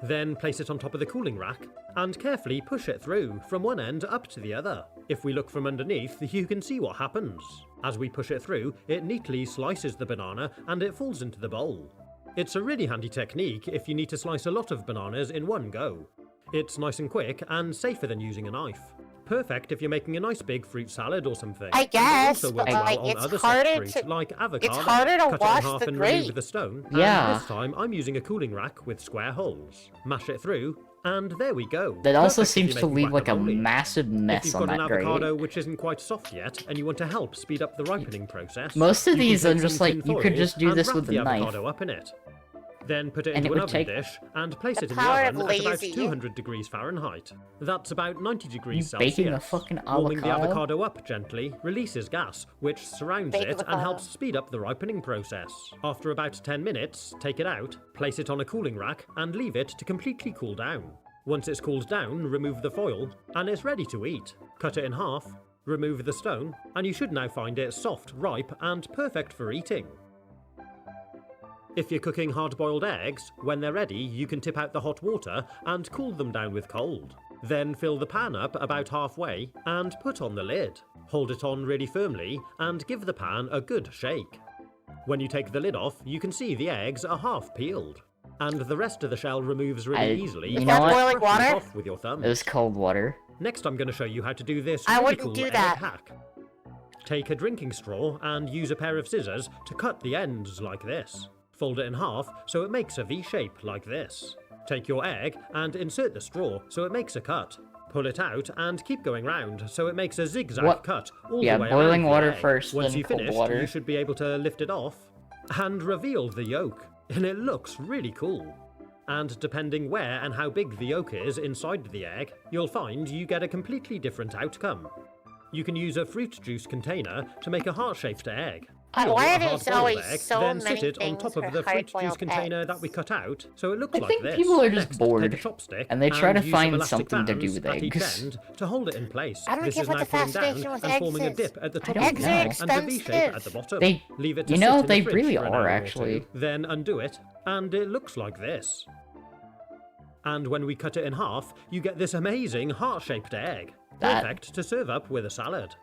Then place it on top of the cooling rack and carefully push it through from one end up to the other. If we look from underneath, you can see what happens. As we push it through, it neatly slices the banana and it falls into the bowl. It's a really handy technique if you need to slice a lot of bananas in one go. It's nice and quick and safer than using a knife. Perfect if you're making a nice big fruit salad or something. I And it guess, also but works well like on it's other harder soft fruit to like avocado. harder to Cut it in wash half the and grape. remove the stone. Yeah. And this time I'm using a cooling rack with square holes. Mash it through, and there we go. That also Perfect if seems you're to making leave like a guacamole. massive If mess you've on got an that grate. avocado which isn't quite soft yet, and you want to help speed up the ripening process, Most of you can these take are just some like, tin you could foil just do and this wrap with the a knife. avocado up in it. Then put it And into it an would oven take- dish and place The it in the power of oven at about lazy. 200 degrees Fahrenheit. That's about 90 degrees You baking a Celsius. fucking Warming the avocado? avocado up gently releases gas, which surrounds Bake it and avocado. helps speed up the ripening process. After about 10 minutes, take it out, place it on a cooling rack, and leave it to completely cool down. Once it's cooled down, remove the foil, and it's ready to eat. Cut it in half, remove the stone, and you should now find it soft, ripe, and perfect for eating. If you're cooking hard-boiled eggs, when they're ready, you can tip out the hot water and cool them down with cold. Then fill the pan up about halfway and put on the lid. Hold it on really firmly and give the pan a good shake. When you take the lid off, you can see the eggs are half peeled. and the rest of the shell removes really easily. You if know just what? Boiling brush it water? off with your thumb. It was cold water. Next, I'm going to show you how to do this I really wouldn't cool do egg that. hack. Take a drinking straw and use a pair of scissors to cut the ends like this. Fold it in half so it makes a V shape like this. Take your egg and insert the straw so it makes a cut. Pull it out and keep going round so it makes a zigzag What? cut all Yeah, the way boiling around the water egg. first, Once then you've cold finished, water. you should be able to lift it off and reveal the yolk. And it looks really cool. And depending where and how big the yolk is inside the egg, you'll find you get a completely different outcome. You can use a fruit juice container to make a heart-shaped egg. Or Why a are there hard-boiled always egg, so then many sit it on things top for of the fruit juice hard-boiled container eggs? that we cut out, so it looks I like think this. people are just Next, bored, take a chopstick and they try to use some find elastic something to do bands with at each eggs. end to hold it in place. I don't This get is what now the pulling down fascination with and eggs forming a is. dip at the top don't of the know. egg Eggs are and a V shape at the expensive. bottom. They- Leave it to you sit know, in the they fridge really for an are, hour or actually. two, then undo it, and it looks like this. And when we cut it in half, you get this amazing heart-shaped egg. That- Perfect to serve up with a salad.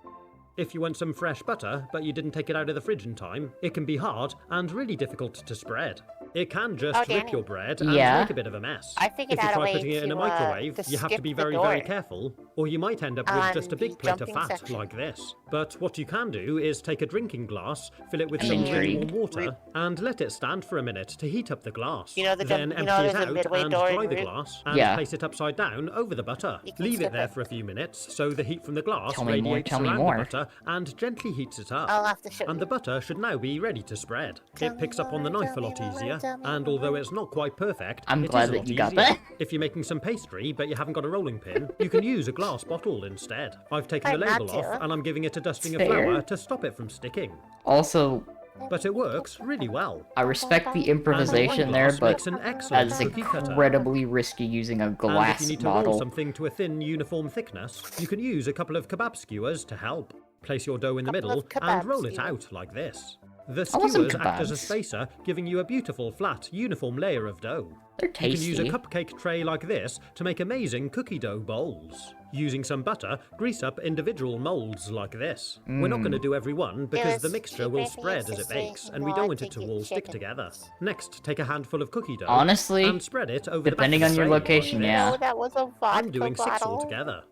If you want some fresh butter, but you didn't take it out of the fridge in time, it can be hard and really difficult to spread. It can just Oh, rip Danny. your bread and Yeah. make a bit of a mess. I figured If you out a try way putting it in a to, microwave, to you have to skip be the very, very door careful, or you might end up with just a on big the plate of jumping fat section. like this. But what you can do is take a drinking glass, fill it with I'm some really intrigued. warm water, and let it stand for a minute to heat up the glass. You know the then jump- you empty know it there's a out midway and door in dry the route? glass, and Yeah. place it upside down over the butter. You can Leave it skip there it. for a few minutes so the heat from the glass Tell me more, radiates tell me around more. the butter and gently heats it up. I'll have to show And you. the butter should now be ready to spread. Tell It me picks up on the more, knife a tell lot me more, easier, tell me and more. although it's not quite perfect, I'm it glad is a that lot you got easier. that. If you're making some pastry but you haven't got a rolling pin, you can use a glass bottle instead. I've taken the Try not label off to. and I'm giving it a dusting of Fair. flour to stop it from sticking. Also, But it works really well. I respect the And improvisation one there, glass but makes an excellent that's cookie cutter. incredibly risky using a And if glass you need to roll bottle. something to a thin, uniform thickness, you can use a couple of kebab skewers to help. Place your dough in the Couple middle of kebab and roll it skewers. out like this. The I want some skewers act as a kebabs. spacer, giving you a beautiful, flat, uniform layer of dough. They're You can use a tasty. cupcake tray like this to make amazing cookie dough bowls. Using some butter, grease up individual molds like this. We're not going to do every one because the was mixture will cheaper for spread you as to it say, bakes, and we "Well, don't I want it think to you all stick chicken." together. Next, take a handful of cookie dough Honestly, and spread it over depending the back on of your the tray like location, this. yeah. No, that was a vodka I'm doing 6 bottle. altogether.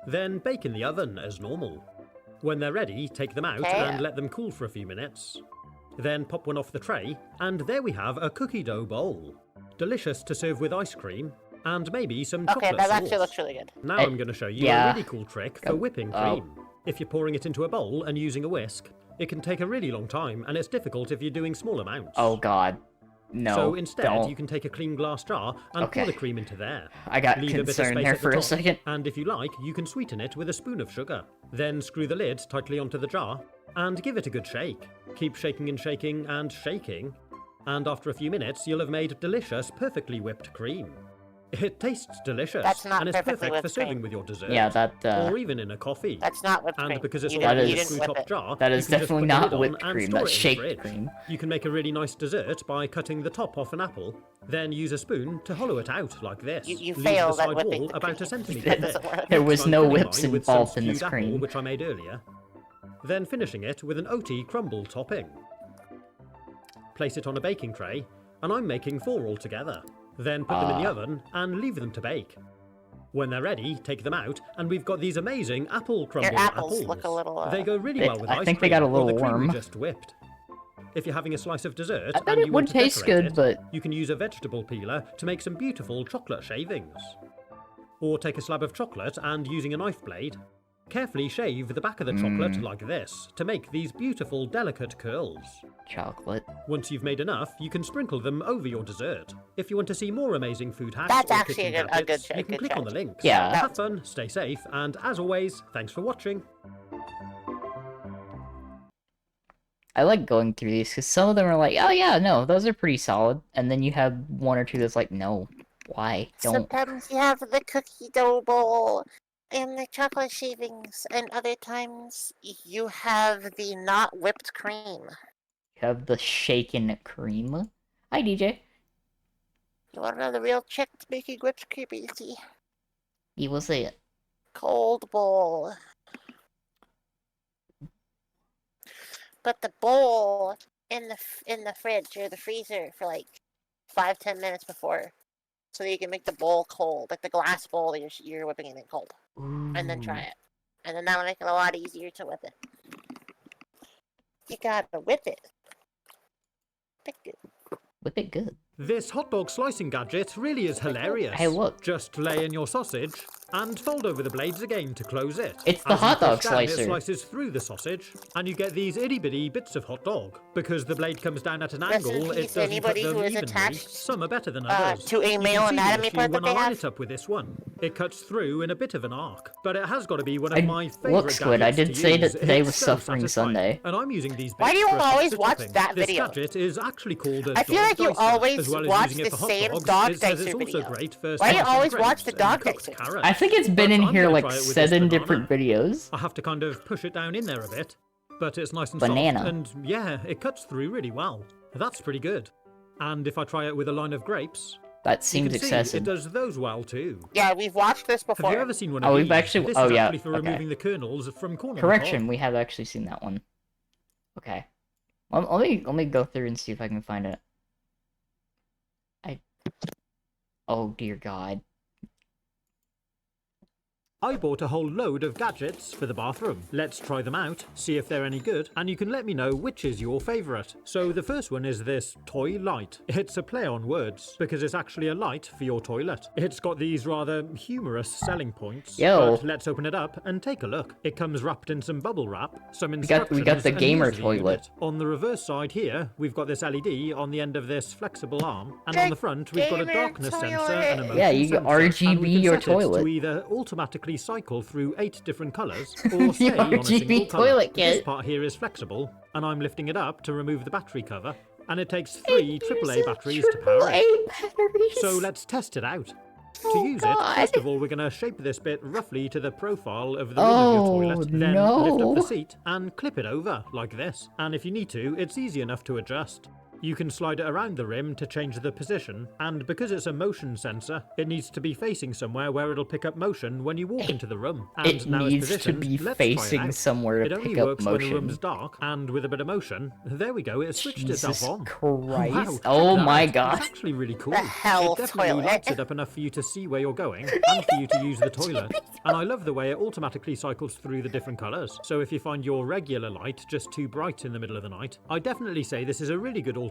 Then bake in the oven as normal. When they're ready, take them out Okay. and let them cool for a few minutes. Then pop one off the tray, and there we have a cookie dough bowl. Delicious to serve with ice cream, and maybe some Okay, chocolate that sauce. actually looks really good. Now Eh, I'm going to show you yeah. a really cool trick for whipping Oh. cream. If you're pouring it into a bowl and using a whisk, it can take a really long time, and it's difficult if you're doing small amounts. Oh god. No, So instead, don't. you can take a clean glass jar and Okay. pour the cream into there. I got Leave a bit of concerned space there at the for a top, second. And if you like, you can sweeten it with a spoon of sugar. Then screw the lid tightly onto the jar and give it a good shake. Keep shaking and shaking and shaking. And after a few minutes, you'll have made delicious, perfectly whipped cream. It tastes delicious, That's not and it's perfectly perfect for whipped serving cream. with your dessert. Yeah, that Or even in a coffee. That's not whipped cream. And because it's you all That in didn't, a you is- didn't whip it. screw-top jar, that you is can just definitely put the not lid on whipped and cream, store that's it in the shaked fridge. cream. You can make a really nice dessert by cutting the top off an apple, then use a spoon to hollow it out like this. You Leave failed the at side whipping wall the about a cream. centimetre That thick. doesn't work. There was Next, I'm no filling whips mine with some involved in this stewed apple, cream. which I made earlier. Then finishing it with an OT crumble topping. Place it on a baking tray, and I'm making 4 altogether. Then put them in the oven and leave them to bake. When they're ready, take them out, and we've got these amazing apple crumble apples look a little, They go really They- well with I ice think they cream got a or the little cream we warm. just whipped. If you're having a slice of dessert I bet and it you would want to taste decorate good, it, but- you can use a vegetable peeler to make some beautiful chocolate shavings. Or take a slab of chocolate and, using a knife blade, carefully shave the back of the chocolate like this to make these beautiful, delicate curls. Chocolate. Once you've made enough, you can sprinkle them over your dessert. If you want to see more amazing food hacks That's or actually kitchen a good gadgets, ch- you can good click on the strategy. links. Yeah. Have fun, stay safe, and as always, thanks for watching. I like going through these because some of them are like, oh yeah, no, those are pretty solid, and then you have one or two that's like, no, why? Don't. Sometimes you have the cookie dough bowl and the chocolate shavings, and other times you have the not whipped cream. You have the shaken cream. Hi, DJ. You want to know the real trick to making whipped cream easy? You will see it. Cold bowl. Put the bowl in the fridge or the freezer for like 5-10 minutes before, so that you can make the bowl cold, like the glass bowl that you're whipping it in cold, and then try it, and then that'll make it a lot easier to whip it. You gotta whip it. Whip it. Whip it good. This hot dog slicing gadget really is hilarious. Hey, look. Just lay in your sausage and fold over the blades again to close it. It's the As you hot dog push down, slicer. It slices through the sausage, and you get these itty-bitty bits of hot dog. Because the blade comes down at an Rest in angle, it peace, doesn't cut anybody them who is evenly. attached, Some are better than others. to a You male can see the anatomy issue part that when they I line have. it up with this one. It cuts through in a bit of an arc, but it has got to be one of my favourite looks good. I gadgets did to say use. that today It's was so Suffering satisfying. Sunday. And I'm using these Why do you bits for always extra watch tipping. that This video? gadget is actually called a I feel dog like you dicer. always As well as watch using it the for hot same dogs, dog it says dicer it's also video. great for Why do you slicing always grapes watch the and dog cooked dicer? carrots. I think it's been But in I'm here gonna like try it with this 7 banana. different videos. I have to kind of push it down in there a bit, but it's nice and Banana. soft, and yeah, it cuts through really well. That's pretty good. And if I try it with a line of grapes, That you seems can see excessive. it does those well too. Yeah, we've watched this Have before. you ever seen one Oh, of we've these? actually- This oh, is yeah, actually for okay. removing the kernels from corn on the Correction, cob. we have actually seen that one. Okay. Well, let me go through and see if I can find it. Oh dear God. I bought a whole load of gadgets for the bathroom. Let's try them out, see if they're any good, and you can let me know which is your favourite. So the first one is this toy light. It's a play on words, because it's actually a light for your toilet. It's got these rather humorous selling points. Yo. But let's open it up and take a look. It comes wrapped in some bubble wrap, some We instructions, got the and gamer here's the toilet. unit. On the reverse side here, we've got this LED on the end of this flexible arm, and on the front we've got a gamer darkness sensor and a toilet. motion Yeah, you can sensor, and we RGB can your set it toilet. to either automatically cycle through 8 different colours or stay on a RGB single colour. toilet This kit. part here is flexible, and I'm lifting it up to remove the battery cover, and it takes 3 AAA batteries to power it. AAA batteries. So let's test it out. Oh, To use God. it, first of all, we're going to shape this bit roughly to the profile of the rim of your toilet, then lift up the no. seat and clip it over like this. And if you need to, it's easy enough to adjust. You can slide it around the rim to change the position, and because it's a motion sensor, it needs to be facing somewhere where it'll pick up motion when you walk into the room. And It now it's needs to positioned, be let's try it facing out. somewhere It to only pick up works when the motion. room's dark, and with a bit of motion, there we go, it switched Jesus itself on. Christ. Wow, check Oh that my out. God. It's actually really cool. The hell It definitely toilet. lights it up enough for you to see where you're going, and for you to use the toilet. And I love the way it automatically cycles through the different colours. So if you find your regular light just too bright in the middle of the night, I definitely say this is a really good alternative.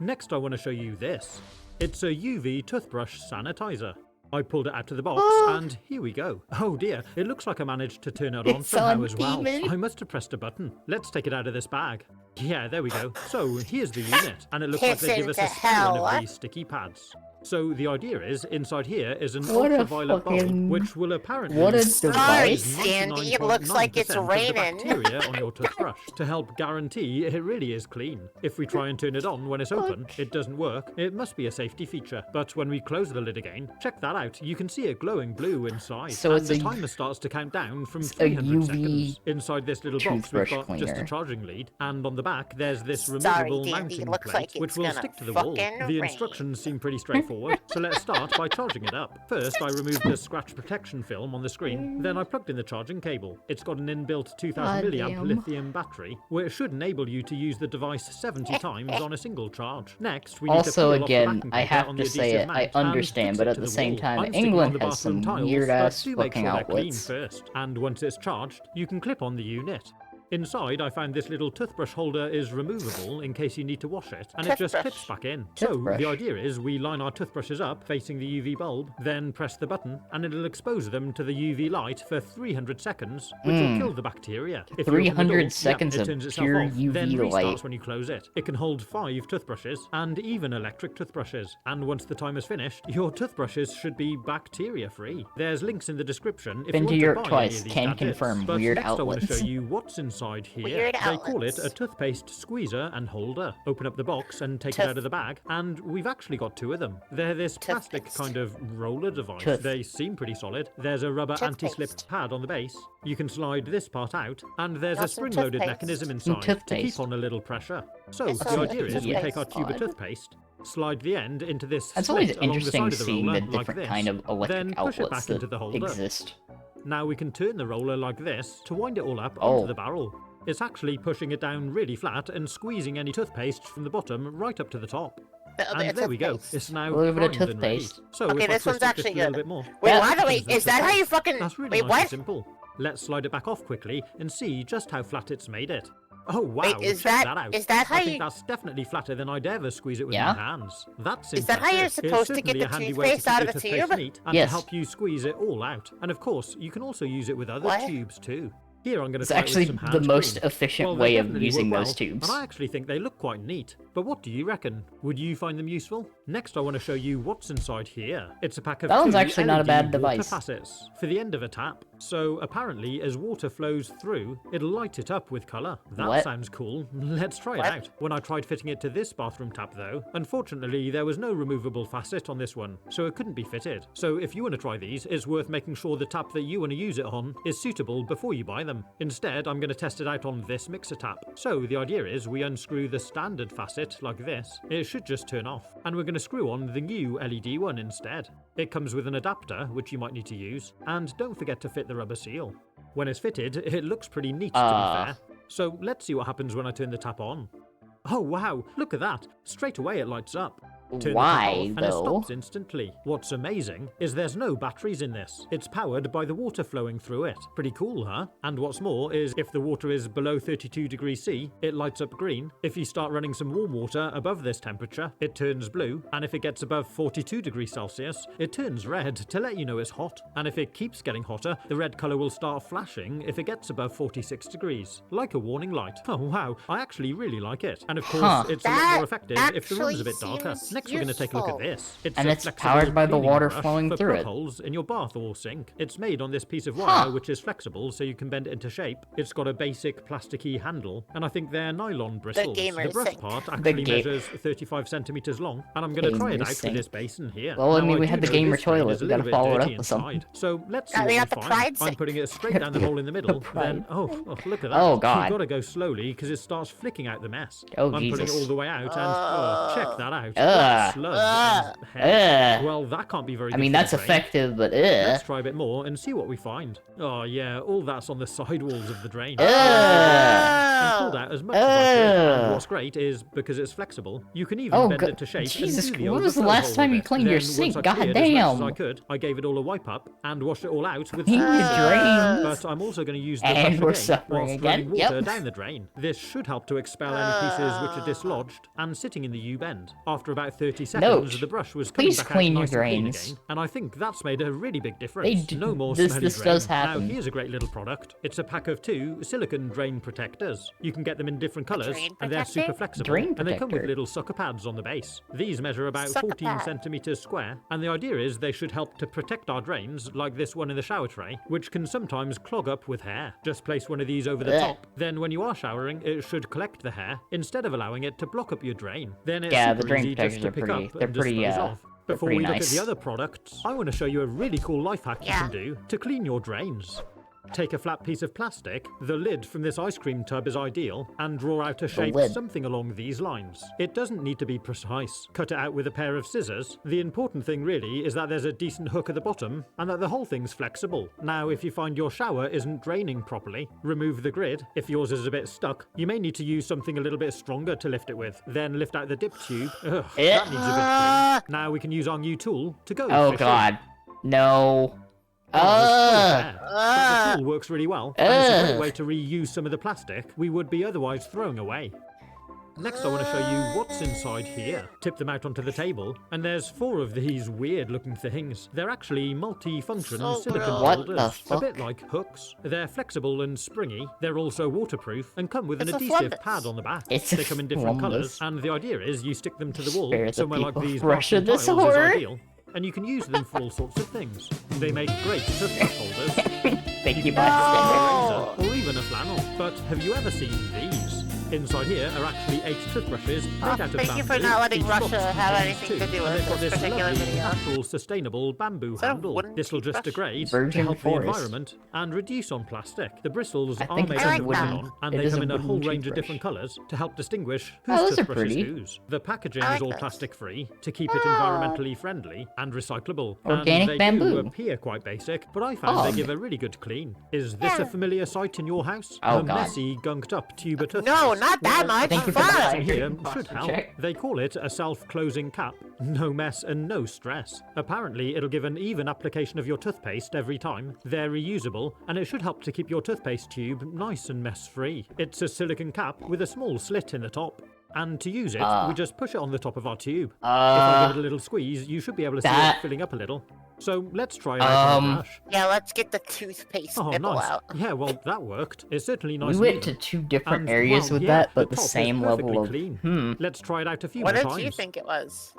Next I want to show you this. It's a UV toothbrush sanitizer. I pulled it out of the box, and here we go. Oh dear, it looks like I managed to turn it on It's somehow on as well. demon. I must have pressed a button. Let's take it out of this bag. Yeah, there we go. So here's the unit, and it looks like they give us a Into spin hell. of these sticky pads. So the idea is, inside here is an What a ultraviolet bulb, fucking- which will apparently what a stop device. Sandy, it looks like it's 99.9% of the raining. bacteria on your toothbrush to help guarantee it really is clean. If we try and turn it on when it's open, it doesn't work. It must be a safety feature. But when we close the lid again, check that out. You can see it glowing blue inside. So and it's the a- timer starts to count down from a 300 UV seconds. Inside this little box, we've toothbrush got just a cleaner. charging lead, and on the back there's this Sorry, removable Dandy, mounting it looks plate, like which it's will gonna stick to the wall. fucking The rain. instructions seem pretty straightforward, so let's start by charging it up. First, I removed the scratch protection film on the screen, then I plugged in the charging cable. It's got an inbuilt 2000 milliamp Goddamn. lithium battery, which should enable you to use the device 70 times on a single charge. Next, we need to Also, peel off the again, backing I paper have on to the say adhesive it, I mount and understand, fix but it at to the same wall. time, I'm sticking England on the has some bathroom tiles, weird-ass but do make fucking sure they're clean outlets. first. And once it's charged, you can clip on the unit. Inside, I found this little toothbrush holder is removable in case you need to wash it, and it just Toothbrush. clips back in. Toothbrush. So, the idea is we line our toothbrushes up facing the UV bulb, then press the button, and it'll expose them to the UV light for 300 seconds, which will kill the bacteria. If you open the 300 door, seconds it of turns itself pure off, UV then restarts light. when you close it. It can hold 5 toothbrushes, and even electric toothbrushes. And once the timer's finished, your toothbrushes should be bacteria-free. There's links in the description if Been you to want Europe to buy any twice, of these can gadgets. confirm, But weird next I want to outlets. show you what's inside here. Weird They call it outlets. a toothpaste squeezer and holder. Open up the box and take it out of the bag, and we've actually got 2 of them. They're this plastic Toothpaste. kind of roller device. Tooth. They seem pretty solid. There's a rubber anti-slip Toothpaste. pad on the base. You can slide this part out, and there's a Got some spring-loaded toothpaste. mechanism Some inside to keep toothpaste. on a little pressure. So It's the all idea is we take our toothpaste. tube of toothpaste, slide the end into this It's slit always along the interesting side of the seeing roller, the like different this, kind of electric then push it outlets back into that the holder. exist. Now we can turn the roller like this to wind it all up Oh. onto the barrel. It's actually pushing it down really flat and squeezing any toothpaste from the bottom right up to the top. And there we go. It's now A little bit of primed and ready. toothpaste. So Okay, if I this one's twist it just actually a little good. bit more. Wait, Yeah. by the way, is that how you fucking... That's really Wait, nice what? and simple. Let's slide it back off quickly and see just how flat it's made it. Oh wow, Wait, is check that- out. is that how I you- think that's definitely flatter than I'd ever squeeze it with Yeah? my hands. That's Is that how you're impressive. supposed It's to get certainly the a handy way to toothpaste out keep of your a toothpaste tube? neat and Yes. to help you squeeze it all out. And of course, you can also use it with other What? tubes too. Here I'm going to It's try it actually with some the hand most cream. efficient Well, they way of definitely using work those well, tubes. And I actually think they look quite neat. But what do you reckon? Would you find them useful? Next I want to show you what's inside here. It's a pack of That one's 2 actually not a LED bad water device. facets for the end of a tap. So apparently as water flows through, it'll light it up with colour. That What? sounds cool. Let's try it What? out. When I tried fitting it to this bathroom tap though, unfortunately there was no removable facet on this one, so it couldn't be fitted. So if you want to try these, it's worth making sure the tap that you want to use it on is suitable before you buy them. Instead, I'm going to test it out on this mixer tap. So the idea is we unscrew the standard facet like this. It should just turn off. And we're going to screw on the new LED one instead. It comes with an adapter, which you might need to use. And don't forget to fit the rubber seal. When it's fitted, it looks pretty neat to be fair. So let's see what happens when I turn the tap on. Oh wow, look at that. Straight away it lights up. Turn Why, the tap off and it though? stops instantly. What's amazing is there's no batteries in this. It's powered by the water flowing through it. Pretty cool, huh? And what's more is if the water is below 32 degrees C, it lights up green. If you start running some warm water above this temperature, it turns blue. And if it gets above 42 degrees Celsius, it turns red to let you know it's hot. And if it keeps getting hotter, the red colour will start flashing if it gets above 46 degrees. Like a warning light. Oh wow, I actually really like it. And of course, Huh. it's a lot That more effective if the room's a bit actually darker. seems Next we're going to take a look at useful. this. It's And a it's flexible powered by the cleaning water brush flowing for through plug it. holes in your bath or sink. It's made on this piece of wire Huh. which is flexible so you can bend it into shape. It's got a basic plasticky handle and I think they're nylon bristles. gamer brush sink. part actually ga- measures 35 centimeters long and I'm going to try it Gamer out sink. with this basin here. Well, I Now, mean, we do had the know gamer this drain toilet. is a We gotta little bit follow it dirty up with something. inside. So let's see Yeah, we what got we the find. pride I'm sink. putting it straight down the hole in the middle. pride. Then look at that. Oh, God. You've got to go slowly because it starts flicking out the mess. Oh, I'm putting it Jesus. all the way out and check that out. Ugh. Sludge and hair. Ugh. Well, that can't be very I good mean, for the that's drain. effective, but Let's try a bit more and see what we find. Oh yeah, all that's on the side walls of the drain. I pulled out as much as I could. And what's great is because it's flexible, you can even Oh, bend God. it to shape. Jesus, and do the when was the overflow last hole time with you it. cleaned your Then, sink? once I cleared Goddamn. As much as I could, I gave it all a wipe up and washed it all out with Clean some your scissors. drains. But I'm also going to use the And brush we're again suffering whilst again. running water Yep. down the drain. This should help to expel any pieces which are dislodged and sitting in the U-bend. After about 30 seconds, Note, the brush was coming please back clean out your nice and clean drains. again, and I think that's made a really big difference. They No more this- smelly this drain. does happen. Now here's a great little product. It's a pack of 2 silicone drain protectors. You can get them in different colours, drain and they're super protector? flexible. Drain and they come with protector. little sucker pads on the base. These measure about Sucker 14 pad. centimeters square, and the idea is they should help to protect our drains, like this one in the shower tray, which can sometimes clog up with hair. Just place one of these over the Ugh. top. Then when you are showering, it should collect the hair instead of allowing it to block up your drain. Then it's Yeah, super the drain easy just protectors to are pick pretty- up they're and pretty, dispose they're of. Before pretty we look at nice. the other products, I want to show you a really cool life hack you Yeah. can do to clean your drains. Take a flat piece of plastic, the lid from this ice cream tub is ideal, and draw out a shape lid. something along these lines. It doesn't need to be precise. Cut it out with a pair of scissors. The important thing really is that there's a decent hook at the bottom and that the whole thing's flexible. Now if you find your shower isn't draining properly, remove the grid. If yours is a bit stuck, you may need to use something a little bit stronger to lift it with. Then lift out the dip tube. Ugh, that needs a good clean. Now we can use our new tool to go Oh fishing. god. No. Oh, it's full of Ugh. hair. But the tool works really well, and it's a great way to reuse some of the plastic we would be otherwise throwing away. Next I want to show you what's inside here. Tip them out onto the table, and there's 4 of these weird looking things. They're actually multi-function So silicone gross. What holders. the A fuck? bit like hooks. They're flexible and springy. They're also waterproof and come with an It's a adhesive Flumbus. pad on the back. It's a They come in different Flumbus. colours, and the idea is you stick them to the wall, Spare the somewhere like people these of Russia bathroom this tiles horror. is ideal. And you can use them for all sorts of things. They make great toothbrush holders. Thank you, can bystander. use a razor or even a flannel. But have you ever seen these? Inside here are actually 8 toothbrushes made out of thank you for bamboo. not letting Each Russia box have contains anything 2, to do and with they've got this this particular lovely, video. natural, sustainable bamboo that a handle. wooden This will just toothbrush? degrade Virgin to help forest. the environment and reduce on plastic. The bristles I are think made it's a out of wooden- nylon, and it they is come a in a wooden whole range of toothbrush. different colours to help distinguish Oh, whose those are toothbrush is pretty. whose. The packaging I is all like those. plastic free to keep it environmentally friendly and recyclable. Organic and they bamboo. do appear quite basic, but I found Oh. they give a really good clean. Is this Yeah. a familiar sight in your house? Oh, a God. messy, gunked up tube of toothpaste. No, not that much. Thank you for Fuck. the Button here Posture should help. check. They call it a self-closing cap. No mess and no stress. Apparently, it'll give an even application of your toothpaste every time. They're reusable, and it should help to keep your toothpaste tube nice and mess-free. It's a silicone cap with a small slit in the top. And to use it, we just push it on the top of our tube. If I give it a little squeeze, you should be able to see it filling up a little. So let's try it out on a brush. Yeah, let's get the toothpaste Oh, nipple nice. out. Yeah, well, that worked. It's certainly nice We and went even. to 2 different And, areas well, with yeah, that, but the top is same level perfectly of clean. Let's try it out a few What more did times. you think it was?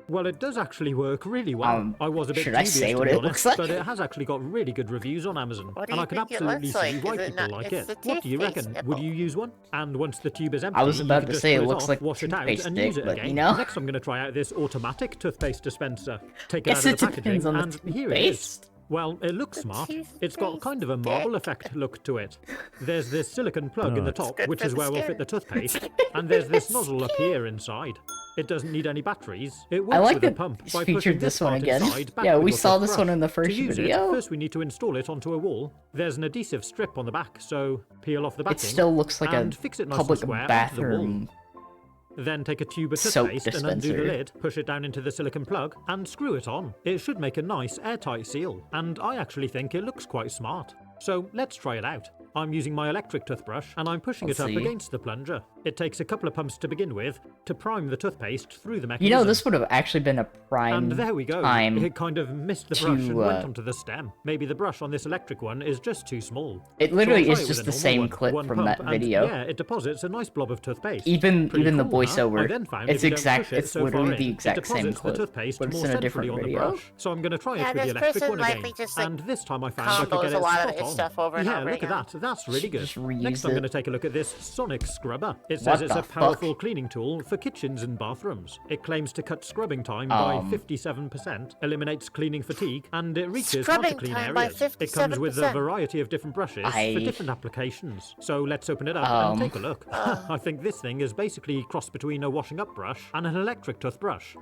Well, it does actually work really well. I was a bit should I dubious, say to what be it honest, looks like? but it has actually got really good reviews on Amazon. What do And you I can think it absolutely looks like? see Is why it people not- like it's it. the What do you toothpaste reckon? nipple. Would you use one? And once the tube is empty, I was you about can to just say it pull looks off, like wash it out, toothpaste and stick, use it but, again. you know? Next, I'm going to try out this automatic toothpaste dispenser. Take it Guess out it of the packaging, depends on the and here it is. toothpaste. Well, it looks smart. It's got kind of a toothpaste marble stick. effect look to it. There's this silicone plug in the Good. top, Good which for is the where we'll skin. fit the toothpaste, and there's this nozzle up here inside. It doesn't need any batteries. It works I like with a that pump it's by pushing featured this this one part again. inside back Yeah, with we your saw this toothbrush. one in the first To use video. It, first we need to install it onto a wall. There's an adhesive strip on the back, so peel off the backing. It still looks like a and fix it nice public and square onto bathroom. the wall. Then take a tube of Soap toothpaste and undo the dispenser. lid, push it down into the silicone plug, and screw it on. It should make a nice airtight seal, and I actually think it looks quite smart. So let's try it out. I'm using my electric toothbrush, and I'm pushing Let's it up see. against the plunger. It takes a couple of pumps to begin with, to prime the toothpaste through the mechanism. You know, this would have actually been a prime And there we go. time. It kind of missed the brush and to, went onto the stem. Maybe the brush on this electric one is just too small. It So literally I'll try is it with just a the normal same one. clip One from pump, that and video. yeah, it deposits a nice blob of toothpaste. Even Pretty the cool, huh? voiceover, I then found it's if you don't exact. push it It's so literally far the in, exact it same deposits clip, the toothpaste but it's more in a centrally different on the video. brush. So I'm going to try Yeah, it with this the electric person one likely again. just, like, And this time I found I could combos get a it lot of spot his on. stuff over and Yeah, over look at again. that. That's really good. Just reuse Next, I'm it. going to take a look at this Sonic Scrubber. It What says it's the a fuck? powerful cleaning tool for kitchens and bathrooms. It claims to cut scrubbing time by 57%, eliminates cleaning fatigue, and it reaches hard to Scrubbing clean time by areas. It comes with a 57%. variety of different brushes I- for different applications. So let's open it up and take a look. I think this thing is basically a cross between a washing up brush and an electric toothbrush.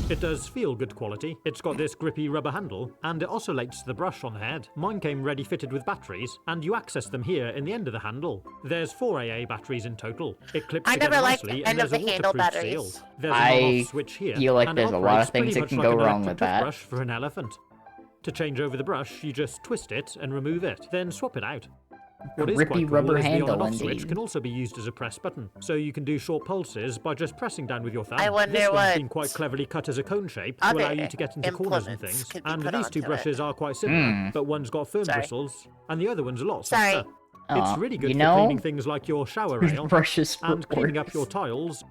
It does feel good quality. It's got this grippy rubber handle, and it oscillates the brush on the head. Mine came ready fitted with batteries, and you access them here in the end of the handle. There's 4 AA batteries in total. It clips I together never liked nicely, the end and of there's a the handle waterproof seal. batteries. There's an I on-off switch here, feel like and there's it a lot of operates things pretty that much can like go an wrong electric with that. toothbrush for an elephant. To change over the brush, you just twist it and remove it, then swap it out. What is Grippy quite cool rubber is the handle, on-off switch indeed. can also be used as a press button, so you can do short pulses by just pressing down with your thumb. I wonder this one's what been quite cleverly cut as a cone shape to allow other you to get into corners and implements things. could be And put these two onto it. brushes are quite similar, but one's got firm Sorry. bristles, and the other one's a lot Sorry. softer. It's Aw, really good you for know, cleaning things like your shower rail brushes for and cleaning up orcs. your tiles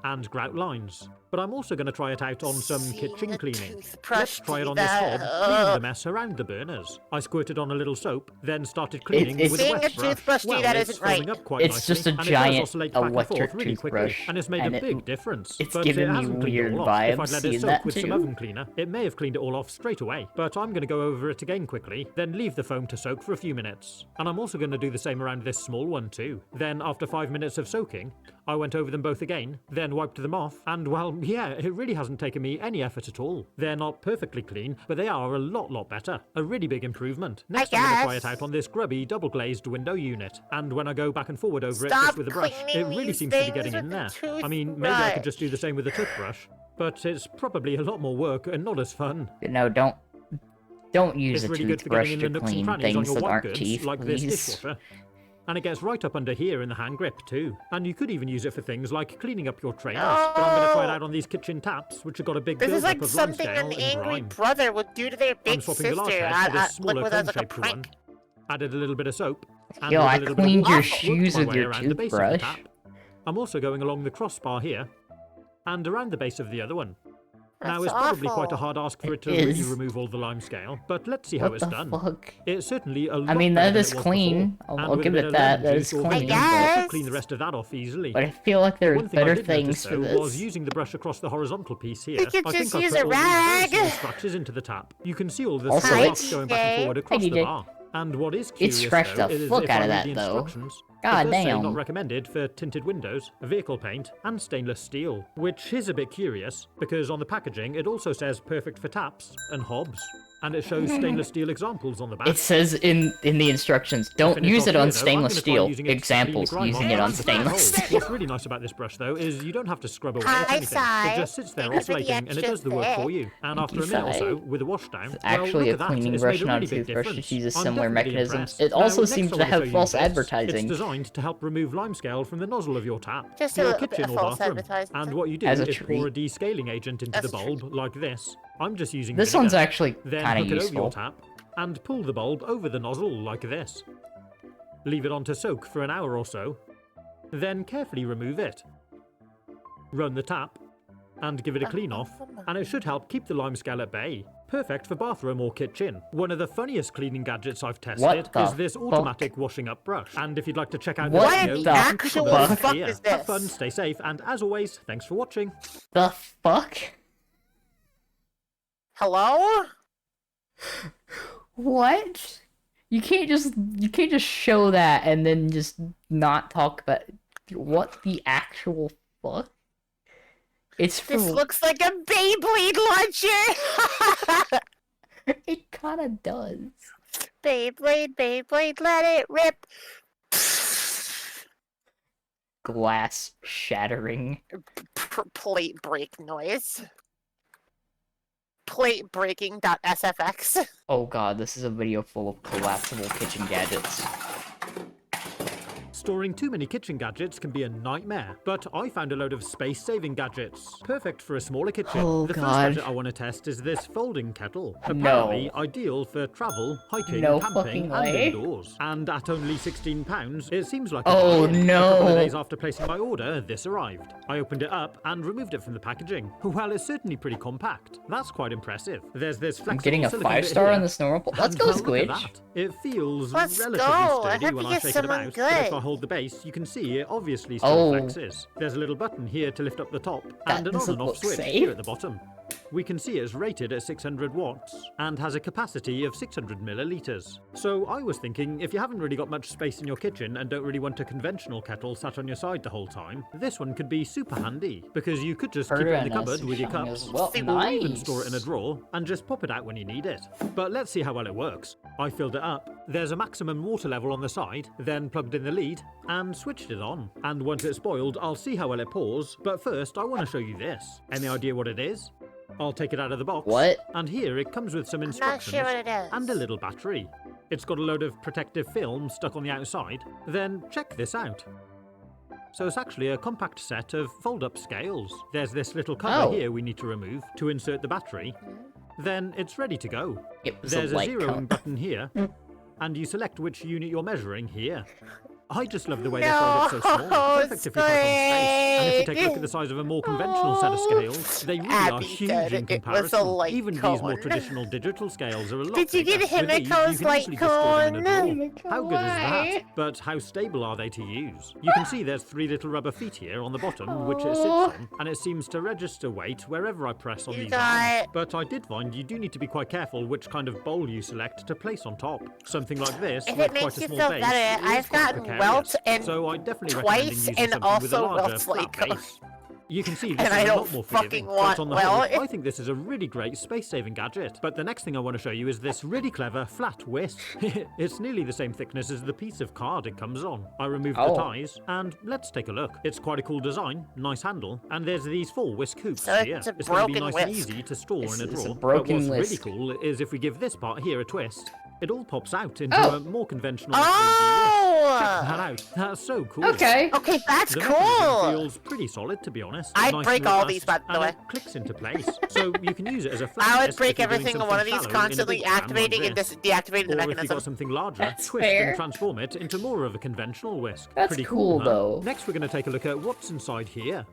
and grout lines. But I'm also going to try it out on some Seeing kitchen a cleaning. toothbrush Let's try it do on this hob, that. cleaning the mess around the burners. I squirted on a little soap, then started cleaning it's- with a Seeing wet a brush. toothbrush do Well, that it's isn't right. foaming up quite It's nicely, just a and it does giant oscillate back and forth electric really quickly, toothbrush, and it's made and a it- big difference. it's but giving it me hasn't cleaned it weird all off. If vibes I'd let it seeing soak that with some too. oven cleaner, it may have cleaned it all off straight away. But I'm going to go over it again quickly, then leave the foam to soak for a few minutes. And I'm also going to do the same around this small one too. Then, after 5 minutes of soaking, I went over them both again, then wiped them off, and well, yeah, it really hasn't taken me any effort at all. They're not perfectly clean, but they are a lot better. A really big improvement. Next, I'm going to try it guess. out on this grubby double-glazed window unit. And when I go back and forward over it Stop just with a brush, it cleaning really these seems to be things getting in with there. the I mean, maybe I could toothbrush. just do the same with a toothbrush, but it's probably a lot more work and not as fun. No, don't use It's a really good for toothbrush getting to in the nooks and clean crannies on things your that white aren't goods, teeth, like this please. dishwasher. And it gets right up under here in the hand grip too. And you could even use it for things like cleaning up your trainers. But I'm going to try it out on these kitchen taps, which have got a big This is build-up like of something limescale an and angry grime. brother would do to their I'm big swapping the large sister. head for this Like smaller with as like a cone-shaped one. prank. Added a little bit of soap. And Yo, with a I little bit of cleaned water, your worked shoes my with way your around the base of the toothbrush. tap. I'm also going along the crossbar here, and around the base of the other one. Now, That's it's probably quite a awful. hard ask for it to It really is. remove all the limescale, but let's see how What it's the done. fuck? It's certainly a lot I mean, better that than is it was clean. before, and I'll with a give bit it of that. lemon That juice is or clean. vinegar, guess. you could clean the rest of that off easily. But I feel like there are One thing I better did notice, things for though, was this. using the brush across the horizontal piece here. You could I just think I use put a all these very rag. small scratches into the tap. You can see all the Also, small it's- marks going back and forward across Hey, the DJ. bar. And what is curious, scratched though, the is fuck if out I of read that, the though. instructions, God it does say damn. not recommended for tinted windows, vehicle paint, and stainless steel, which is a bit curious because on the packaging it also says perfect for taps and hobs. and it shows stainless steel examples on the back. It says in the instructions, don't finish use off it here, on though, stainless I'm gonna try steel. using it to clean the Examples, grime using off it on the back of the stainless hole. steel. What's really nice about this brush, though, is you don't have to scrub away Hi, at anything. Sai. It just sits there Thank you for the oscillating, and it does the work extra for you. And after a you, minute or Sai. so, with a wash down, It's actually well, a cleaning it's brush, made a not a really big toothbrush. It difference. uses I'm similar definitely mechanisms. impressed. It also Now, seems next to I wanna show have you false this. advertising. It's designed to help remove limescale from the nozzle of your tap. Just for a your little bit kitchen of or false bathroom. advertising. And what you do As a is treat. pour a descaling agent into As the a bulb like this. I'm just using This vinegar. one's actually Then kind hook of it over your useful. tap and pull the bulb over the nozzle like this. Leave it on to soak for an hour or so. Then carefully remove it. Run the tap and give it a clean off, and it should help keep the limescale at bay. Perfect for bathroom or kitchen. One of the funniest cleaning gadgets I've tested the is this fuck? automatic washing up brush. And if you'd like to check out What the video, the you can click actual on the link fuck here. is Have this? fun, stay safe, and as always, thanks for watching. The fuck? Hello? What? You can't just show that and then just not talk about what the actual fuck? It's for This looks like a Beyblade launcher! it kind of does. Beyblade, Beyblade, let it rip! Glass shattering. Plate break noise. Plate breaking.sfx. Oh god, this is a video full of collapsible kitchen gadgets. Storing too many kitchen gadgets can be a nightmare, but I found a load of space-saving gadgets. Perfect for a smaller kitchen. Oh, the God. first gadget I want to test is this folding kettle. Apparently ideal for travel, hiking, No camping, fucking and way. indoors. And at only £16, it seems like a Oh, bargain. no. A couple of days after placing my order, this arrived. I opened it up and removed it from the packaging. Well, it's certainly pretty compact. That's quite impressive. There's this flexible I'm getting a silicone bit 5-star here. on this normal. Let's And go, well, look at Squidge. that. It feels Let's relatively go. I sturdy hope when you I get shake it someone about, but if I good. hold the base, you can see it obviously still Oh. flexes. There's a little button here to lift up the top, That and an on doesn't and off look switch safe. here at the bottom. We can see it's rated at 600 watts and has a capacity of 600 millilitres. So I was thinking, if you haven't really got much space in your kitchen and don't really want a conventional kettle sat on your side the whole time, this one could be super handy, because you could just keep it in the cupboard with your cups, As well. or even Nice. store it in a drawer and just pop it out when you need it. But let's see how well it works. I filled it up. There's a maximum water level on the side, then plugged in the lead and switched it on. And once it's boiled, I'll see how well it pours. But first, I want to show you this. Any idea what it is? I'll take it out of the box. What? And here it comes with some Not instructions sure what it is. and a little battery. It's got a load of protective film stuck on the outside. Then check this out. So it's actually a compact set of fold-up scales. There's this little cover Oh. here we need to remove to insert the battery. Then it's ready to go. It was There's a a light zeroing cone. button here, and you select which unit you're measuring here. I just love the way they No, fold it so small. Perfect if you type on space. And if you take a look at the Squid. size of a more conventional set of scales, they really are Abby huge said in it was a comparison. light Even these more cone. traditional digital scales are a lot Did you bigger. get With these, Himiko's you can light easily just store them in a cone? drawer. How good is that? But how stable are they to use? You can see there's 3 little rubber feet here on the bottom, which it sits on, and it seems to register weight wherever I press on You these got- arms. But I did find you do need to be quite careful which kind of bowl you select to place on top. Something like this, If with it quite makes a you small feel base, better, is I've quite gotten precarious. welt and So I definitely recommend twice using and something with a also larger, welts flat like base. You can see this And is I a don't lot more fucking forgiving, want but on the welt. whole, I think this is a really great space-saving gadget. But the next thing I want to show you is this really clever flat whisk. It's nearly the same thickness as the piece of card it comes on. I removed Oh. the ties, and let's take a look. It's quite a cool design, nice handle, and there's these 4 whisk hoops So here. it's a It's going to be broken nice and whisk. easy to store It's- in a it's a drawer. broken but what's whisk. really cool is if we give this part here a twist, it all pops out into Oh. a more conventional 3D whisk. Check that Oh! out. That's so cool. Okay. Okay, that's The mechanism cool! feels pretty solid, to be honest. I'd Nice break and all robust, these, by the and way. it clicks into place. So you can use it as a flat I would disk break if you're every doing single one of something these, shallow in a constantly big pan like activating and this. deactivating the Or if you've mechanism. got something larger, That's twist fair. and transform it into more of a conventional whisk. That's Pretty cool, huh? though. Next, we're going to take a look at what's inside here.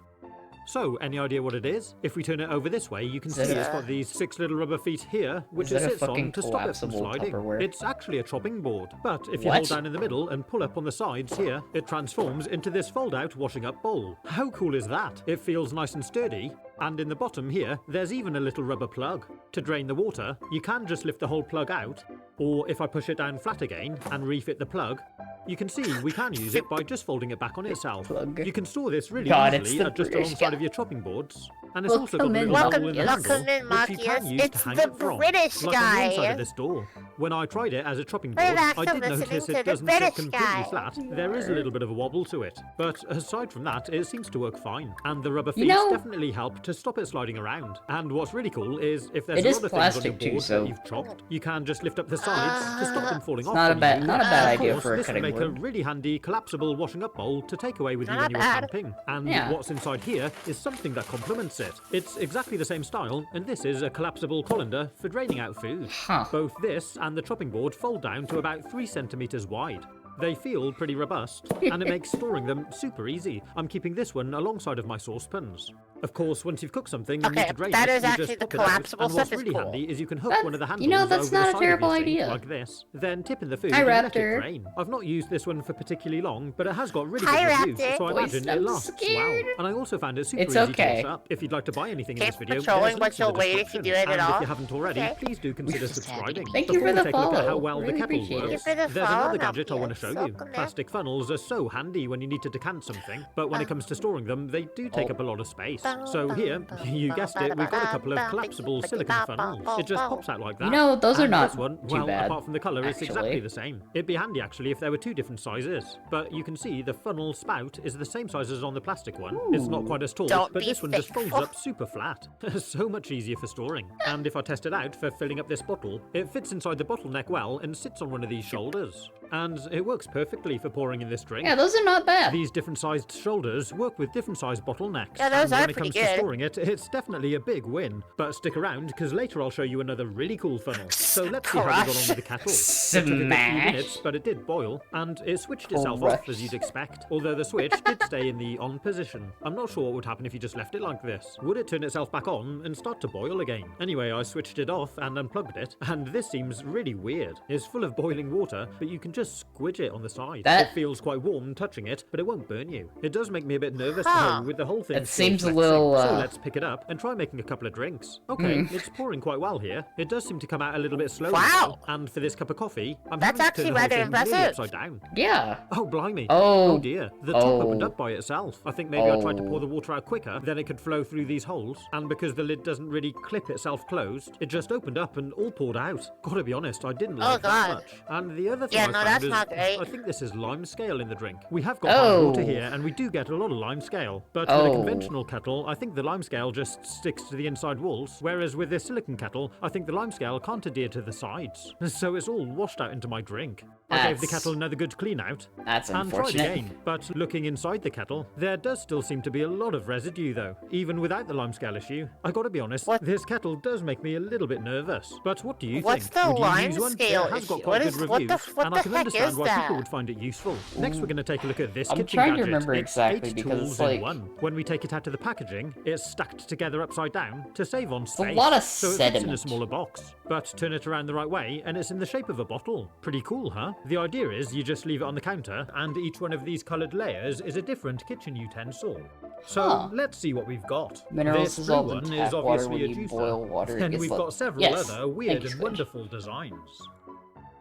So, any idea what it is? If we turn it over this way, you can see Is that it's a- got these 6 little rubber feet here, which Is it that a sits on fucking to stop it from collapsible sliding. Tupperware? It's actually a chopping board. But if you What? hold down in the middle and pull up on the sides here, it transforms into this fold-out washing up bowl. How cool is that? It feels nice and sturdy, And in the bottom here, there's even a little rubber plug. To drain the water, you can just lift the whole plug out, or if I push it down flat again and refit the plug, you can see we can use it by just folding it back on itself. Plug. You can store this really God, it's easily the just British alongside guy. of your chopping boards. And it's also got a Welcome in, little Welcome, hole in the Marcus. welcome handle, in, which you can Marcus. use It's to hang the it from, British like on the inside guy. of this door. When I tried it as a chopping We're board, back I to did listening notice to it the doesn't sit British completely guy. flat. There is a little bit of a wobble to it, but aside from that, it seems to work fine. And the rubber feet know- definitely help to stop it sliding around. And what's really cool is if there's It a is lot of things on your plastic too, board so- that you've chopped, you can just lift up the sides to stop them falling off. not a when you bad- move not a them. bad Of idea course, for a this will cutting make a board. really handy collapsible washing up bowl to take away with you Not when you're bad. camping. And Yeah. what's inside here is something that complements it. It's exactly the same style, and this is a collapsible colander for draining out food. Huh. Both this and the chopping board fold down to about 3 centimeters wide. They feel pretty robust, and it makes storing them super easy. I'm keeping this one alongside of my saucepans. Of course, once you've cooked something and Okay, need to drain that it, is you actually just the pop it out, collapsible and what's stuff is really cool. handy is you can hook That's- one of the handles you know, that's over not the a side terrible of your sink idea. like this, then tip in the food Hi, and let it Raptor. drain. I've not used this one for particularly long, but it has got really Hi, good reviews, Raptor. so I Voice, imagine it I'm lasts scared. well. And I also found it super It's easy okay. to wash up. If you'd like to buy anything in Keep this video, patrolling, there's but links in you'll the wait if you description. do it And all. if you haven't already, Okay. please do consider Just subscribing. Thank you Before for we the take a look at how follow. well the Really kettle appreciate it. works, Thank you for the there's follow, another gadget I want to Matthew. show you. Welcome there. Plastic funnels are so handy when you need to decant something, but when it comes to storing them, they do take up a lot of space. So here, you guessed it, we've got a couple of collapsible silicone funnels. It just pops out like that. You know, those are And not this one, too well, bad, apart from the colour, it's exactly actually. the same. It'd be handy actually if there were 2 different sizes. But you can see the funnel spout is the same size as on the plastic one. It's not quite as tall, Don't but be this one just folds faithful. up super flat. So much easier for storing. And if I test it out for filling up this bottle, it fits inside the bottleneck well and sits on one of these shoulders. And it works perfectly for pouring in this drink. Yeah, those are not bad. These different sized shoulders work with different sized bottlenecks. Yeah, those and are when it pretty comes to good. storing it, it's definitely a big win. But stick around, because later I'll show you another really cool funnel. So let's see how we got on with the kettle. It took a good few Smash. minutes, but it did boil, and it switched itself off as you'd expect. Although the switch did stay in the on position. I'm not sure what would happen if you just left it like this. Would it turn itself back on and start to boil again? Anyway, I switched it off and unplugged it, and this seems really weird. It's full of boiling water, but you can just squidge it on the side. That- It feels quite warm touching it, but it won't burn you. It does make me a bit nervous Huh. though, with the whole thing It still seems a flexing. little, So uh, let's pick it up and try making a couple of drinks. Okay, it's pouring quite well here. It does seem to come out a little bit slowly. Wow. though. And for this cup of coffee, I'm That's having to actually turn the whole rather thing nearly impressive. upside down. Yeah. Oh, blimey. Oh. Dear. The top opened Oh. up by itself. I think maybe I tried to Oh. pour the water out quicker, then it could flow through these holes. And because the lid doesn't really clip itself closed, it just opened up and all poured out. Gotta be honest, I didn't like that God. much. And the other thing Yeah, I no, found that's is, not great. I think this is lime scale in the drink. We have got hard water Oh. here, and we do get a lot of lime scale. But with a Oh. conventional kettle, I think the lime scale just sticks to the inside walls, whereas with this silicon kettle, I think the lime scale can't adhere to the sides. So it's all washed out into my drink. I gave the That's- kettle another good clean out. That's And tried unfortunate. again, but looking inside the kettle, there does still seem to be a lot of residue though, even without the limescale issue. I gotta be honest, What? this kettle does make me a little bit nervous. But what do you What's think? the Would you use one? limescale It has got issue? quite What good is- what reviews, the- what and I the can heck understand is why that? people would find it useful. Next, we're going to take a look at this I'm kitchen trying to gadget. remember It's exactly 8 because tools it's in like- one. When we take it out of the packaging, it's stacked together upside down to save on space. a lot of so it fits in a sediment. smaller box. But turn it around the right way, and it's in the shape of a bottle. Pretty cool, huh? The idea is you just leave it on the counter, and each one of these coloured layers is a different kitchen utensil. So Huh. let's see what we've got. Minerals this dissolved blue in one tap is water obviously when a you juicer. boil water, it Then gets we've lo- got several Yes, other weird thank you, and Squidge. wonderful designs.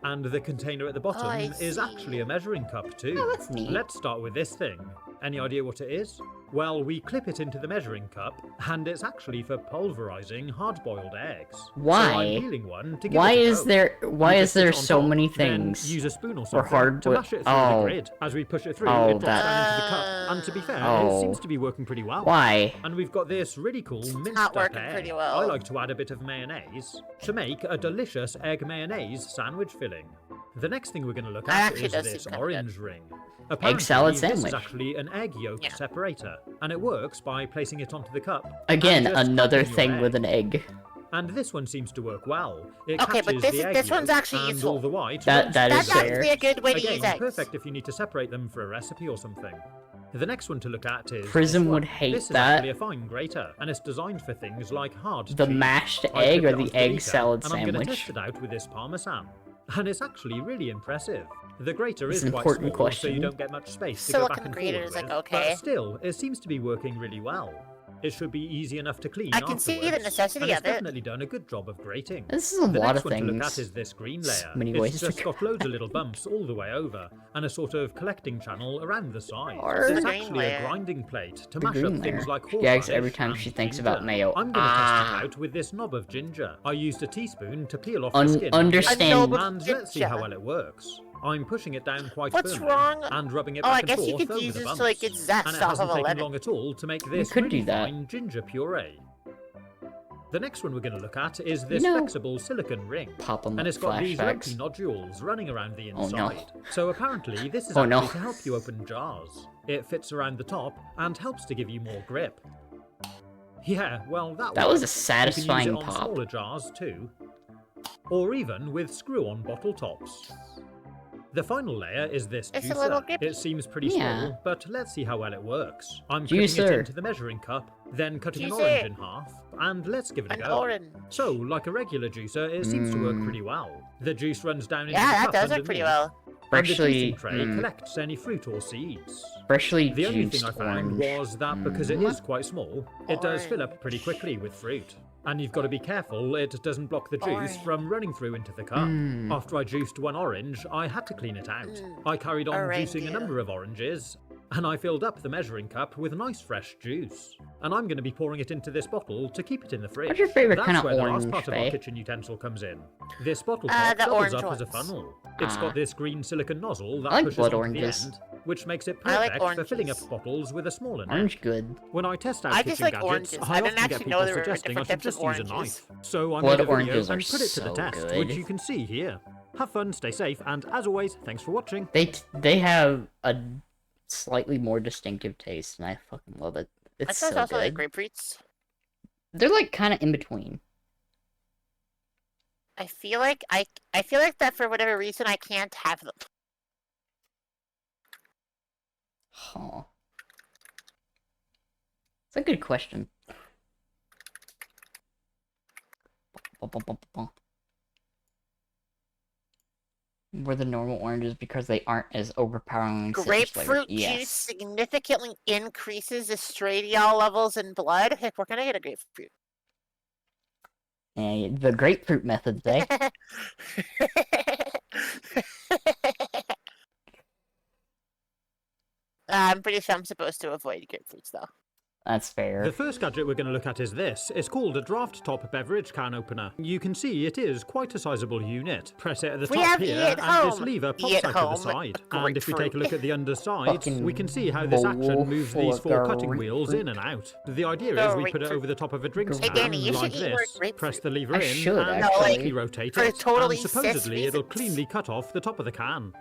And the container at the bottom I is see. actually a measuring cup too. Oh, that's neat. Let's start with this thing. Any idea what it is? Well, we clip it into the measuring cup, and it's actually for pulverizing hard-boiled eggs. So Why? I'm peeling one to give Why it a is go. there why You is just sit there it on so top, many then things use a spoon or for something hard to wi- mash it through oh. the grid. As we push it through, Oh, it drops that- down into the cup. And to be fair, Oh. it seems to be working pretty well. Why? And we've got this really cool minced not up working egg. pretty well. I like to add a bit of mayonnaise to make a delicious egg mayonnaise sandwich filling. The next thing we're going to look That at actually is does this seem kinda orange ring. Apparently, salad This sandwich. is actually an egg yolk Yeah. separator, and it works by placing it onto the cup. Again, and just another cracking your thing egg. with an egg. And this one seems to work well. It Okay, but catches this the is- egg this one's yolk actually and useful. all the white That- runs that through is That's the fair. actually a good way to Again, use eggs. perfect if you need to separate them for a recipe or something. The next one to look at is Prism this would one. hate this that. is actually a fine grater, and it's designed for things like hard The cheese. mashed I egg flipped or it the onto egg beater, salad and I'm going to sandwich? test it out with this parmesan. And it's actually really impressive. The grater It's is an quite important small, so you question. don't get much space to go back Silicon and grater forward is like, with, okay. But still, it seems to be working really well. It should be easy enough to clean I can see the afterwards, necessity and it's of it. definitely done a good job of grating. This is a The lot next of one to look at things. is this green So layer. many ways It's to just go. got loads of little bumps all the way over, and a sort of collecting channel around the side. Or- It's The green actually a layer. grinding plate to The mash green up things layer. like She gags every horseradish time and she thinks ginger. about mayo. I'm going to Ah. test it out with this knob of ginger. I used a teaspoon to peel off Un- the skin. understand- A knob of And let's see how ginger. well it works. I'm pushing it down quite What's firmly wrong? and rubbing it Oh, back I and guess you forth could over use the this bumps. to, like, get zest And it off hasn't of a taken lemon. long at all to make this could really do that. fine ginger puree. The next one we're going to look at is this know- flexible silicone ring. Pop 'em And it's got these lumpy flashbacks. nodules running around the Oh, no. inside. So apparently this is Oh, actually no. to help you open jars. It fits around the top and helps to give you more grip. Yeah, well that That was a works. satisfying You can use it on pop. smaller jars too. Or even with screw-on bottle tops. The final layer is this It's a little juicer. grippy. It seems pretty Yeah. small, but let's see how well it works. I'm putting Juicer. it into the measuring cup, then cutting an Juicer. orange in half, and let's give it a An go. orange. So, like a regular juicer, it seems to work pretty well. The juice runs down into Yeah, the that cup does work pretty underneath, well. and the Freshly, juicing tray collects any fruit or seeds. freshly The only thing juiced I found orange. was that because it is quite small, it does fill up pretty Orange. quickly with fruit. And you've got to be careful it doesn't block the juice Orange. from running through into the cup. After I juiced one orange, I had to clean it out. I carried on juicing a Orange. number of oranges, and I filled up the measuring cup with nice fresh juice. And I'm going to be pouring it into this bottle to keep it in the fridge. What's your favorite That's kind of where the last orange, part of Faye? our kitchen utensil comes in. This bottle The top doubles orange up as a ones. funnel. It's Ah. got this green silicone nozzle that I like pushes blood onto oranges. the end, which makes it I like perfect for filling up oranges. bottles with a smaller neck. Orange good. When I test out I kitchen just like gadgets, oranges. I I didn't often get actually know people there were suggesting I different should types of just use a oranges. knife. So I Blood made a video oranges are and put it to so the test, good. which you can see here. Have fun, stay safe, and as always, thanks for watching. They have a slightly more distinctive taste, and I fucking love it. I It's thought so also like good. grapefruits. They're like kind of in between. I feel like that for whatever reason I can't have them. Huh. It's a good question. Were the normal oranges because they aren't as overpowering citrus flavor? Grapefruit juice Yes. significantly increases estradiol levels in blood. Heck, we're gonna get a grapefruit. And the grapefruit methods, eh? I'm pretty sure I'm supposed to avoid grapefruits though. That's fair. The first gadget we're going to look at is this. It's called a draft top beverage can opener. You can see it is quite a sizable unit. Press it at the We top have here, E at and this home. lever E pops at out to the home, side. And if we take a grapefruit. look at the underside, Fucking we can see how this bowl action moves full these of four cutting wheels grapefruit. in and out. The idea is we put it Grapefruit. over the top of a drinks Hey, can Danny, you like should eat more this. grapefruit. Press the lever I in should, and actually. slightly rotate for it. totally And supposedly cis it'll reasons. cleanly cut off the top of the can.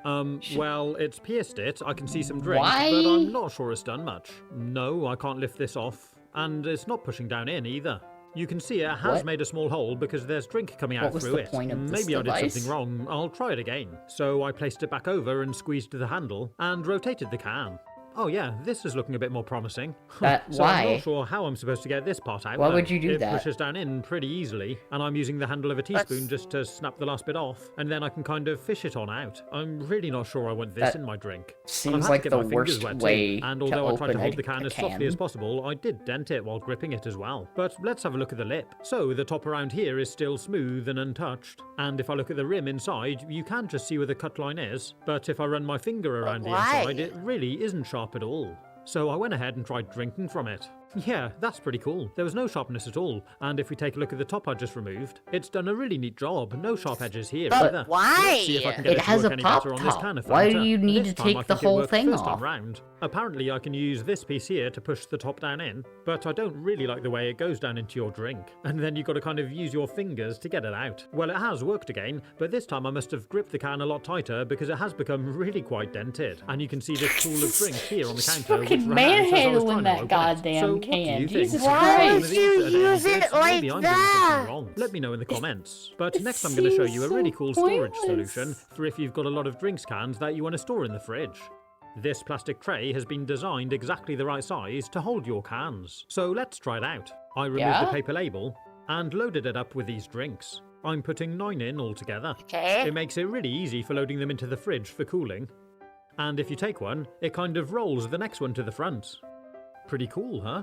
Well, it's pierced it. I can see some drink, Why? but I'm not sure it's done much. No, I can't lift this off. And it's not pushing down in either. You can see it has What? made a small hole because there's drink coming out What was through the it. point of this Maybe I did device? something wrong. I'll try it again. So I placed it back over and squeezed the handle and rotated the can. Oh yeah, this is looking a bit more promising. So I'm why? not sure how I'm supposed to get this part out. Why though. would you do it that? pushes down in pretty easily, and I'm using the handle of a teaspoon just to snap the last bit off, and then I can kind of fish it on out. I'm really not sure I want this That in my drink. And seems I've had like to get the my fingers worst wet too, way and to although I tried to open hold a the can as can. softly as possible, I did dent it while gripping it as well. But let's have a look at the lip. So the top around here is still smooth and untouched, and if I look at the rim inside, you can just see where the cut line is, but if I run my finger around the why? inside, it really isn't sharp at all. So I went ahead and tried drinking from it. Yeah, that's pretty cool. There was no sharpness at all, and if we take a look at the top I just removed, it's done a really neat job. No sharp edges here But either. why? Let's see if I can get It this to has work a any pop better on this top. can of Why do Fanta. you need This to time take I the think it whole worked thing first off? time round. Apparently I can use this piece here to push the top down in, but I don't really like the way it goes down into your drink. And then you've got to kind of use your fingers to get it out. Well, it has worked again, but this time I must have gripped the can a lot tighter because it has become really quite dented. And you can see this pool of drink here on the counter, which Fucking ran out as I was manhandling trying to that open it. goddamn So what do can. you think? Jesus Have you Christ. tried one of Why these would you at any use it gigs? like Maybe I'm doing that? something wrong. Let me know in the comments. But It next I'm going to show seems you a so really cool storage pointless. solution for if you've got a lot of drinks cans that you want to store in the fridge. This plastic tray has been designed exactly the right size to hold your cans. So let's try it out. I removed Yeah? the paper label and loaded it up with these drinks. I'm putting 9 in altogether. Okay. It makes it really easy for loading them into the fridge for cooling. And if you take one, it kind of rolls the next one to the front. Pretty cool, huh?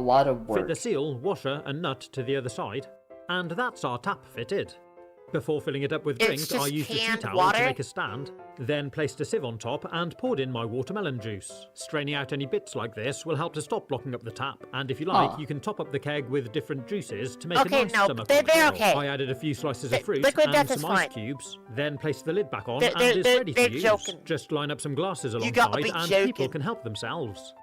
lot of Fit work. the seal, washer and nut to the other side, and that's our tap fitted. Before filling it up with It's drink, I just used a tea canned towel water? to make a stand, then placed a sieve on top and poured in my watermelon juice. Straining out any bits like this will help to stop blocking up the tap, and if you like, Oh. you can top up the keg with different juices to make Okay, a nice no, summer they're cocktail. okay. I added a few slices of fruit Liquid and death is some ice fine. cubes, then placed the lid back on, They're- and they're- it's they're- ready they're for use. joking. Just line up some glasses You gotta alongside, be and joking. people can help themselves.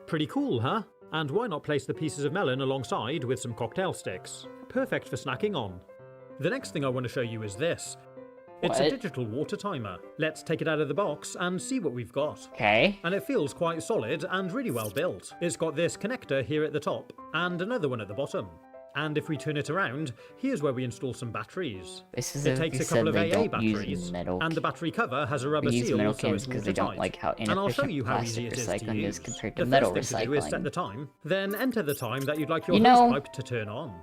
Pretty cool, huh? And why not place the pieces of melon alongside with some cocktail sticks? Perfect for snacking on. The next thing I want to show you is this. It's a What? digital water timer. Let's take it out of the box and see what we've got. Okay. And it feels quite solid and really well built. It's got this connector here at the top and another one at the bottom. And if we turn it around, here's where we install some batteries. This is It if takes they a couple said of they AA don't use batteries, metal. and the battery cover has a rubber They use seal metal so cans it's because they don't watertight. like how And I'll show inefficient you how easy plastic it is to recycling use. is compared to The metal first thing to do is set recycling. the time, then enter the time that you'd like your You hose know- pipe to turn on.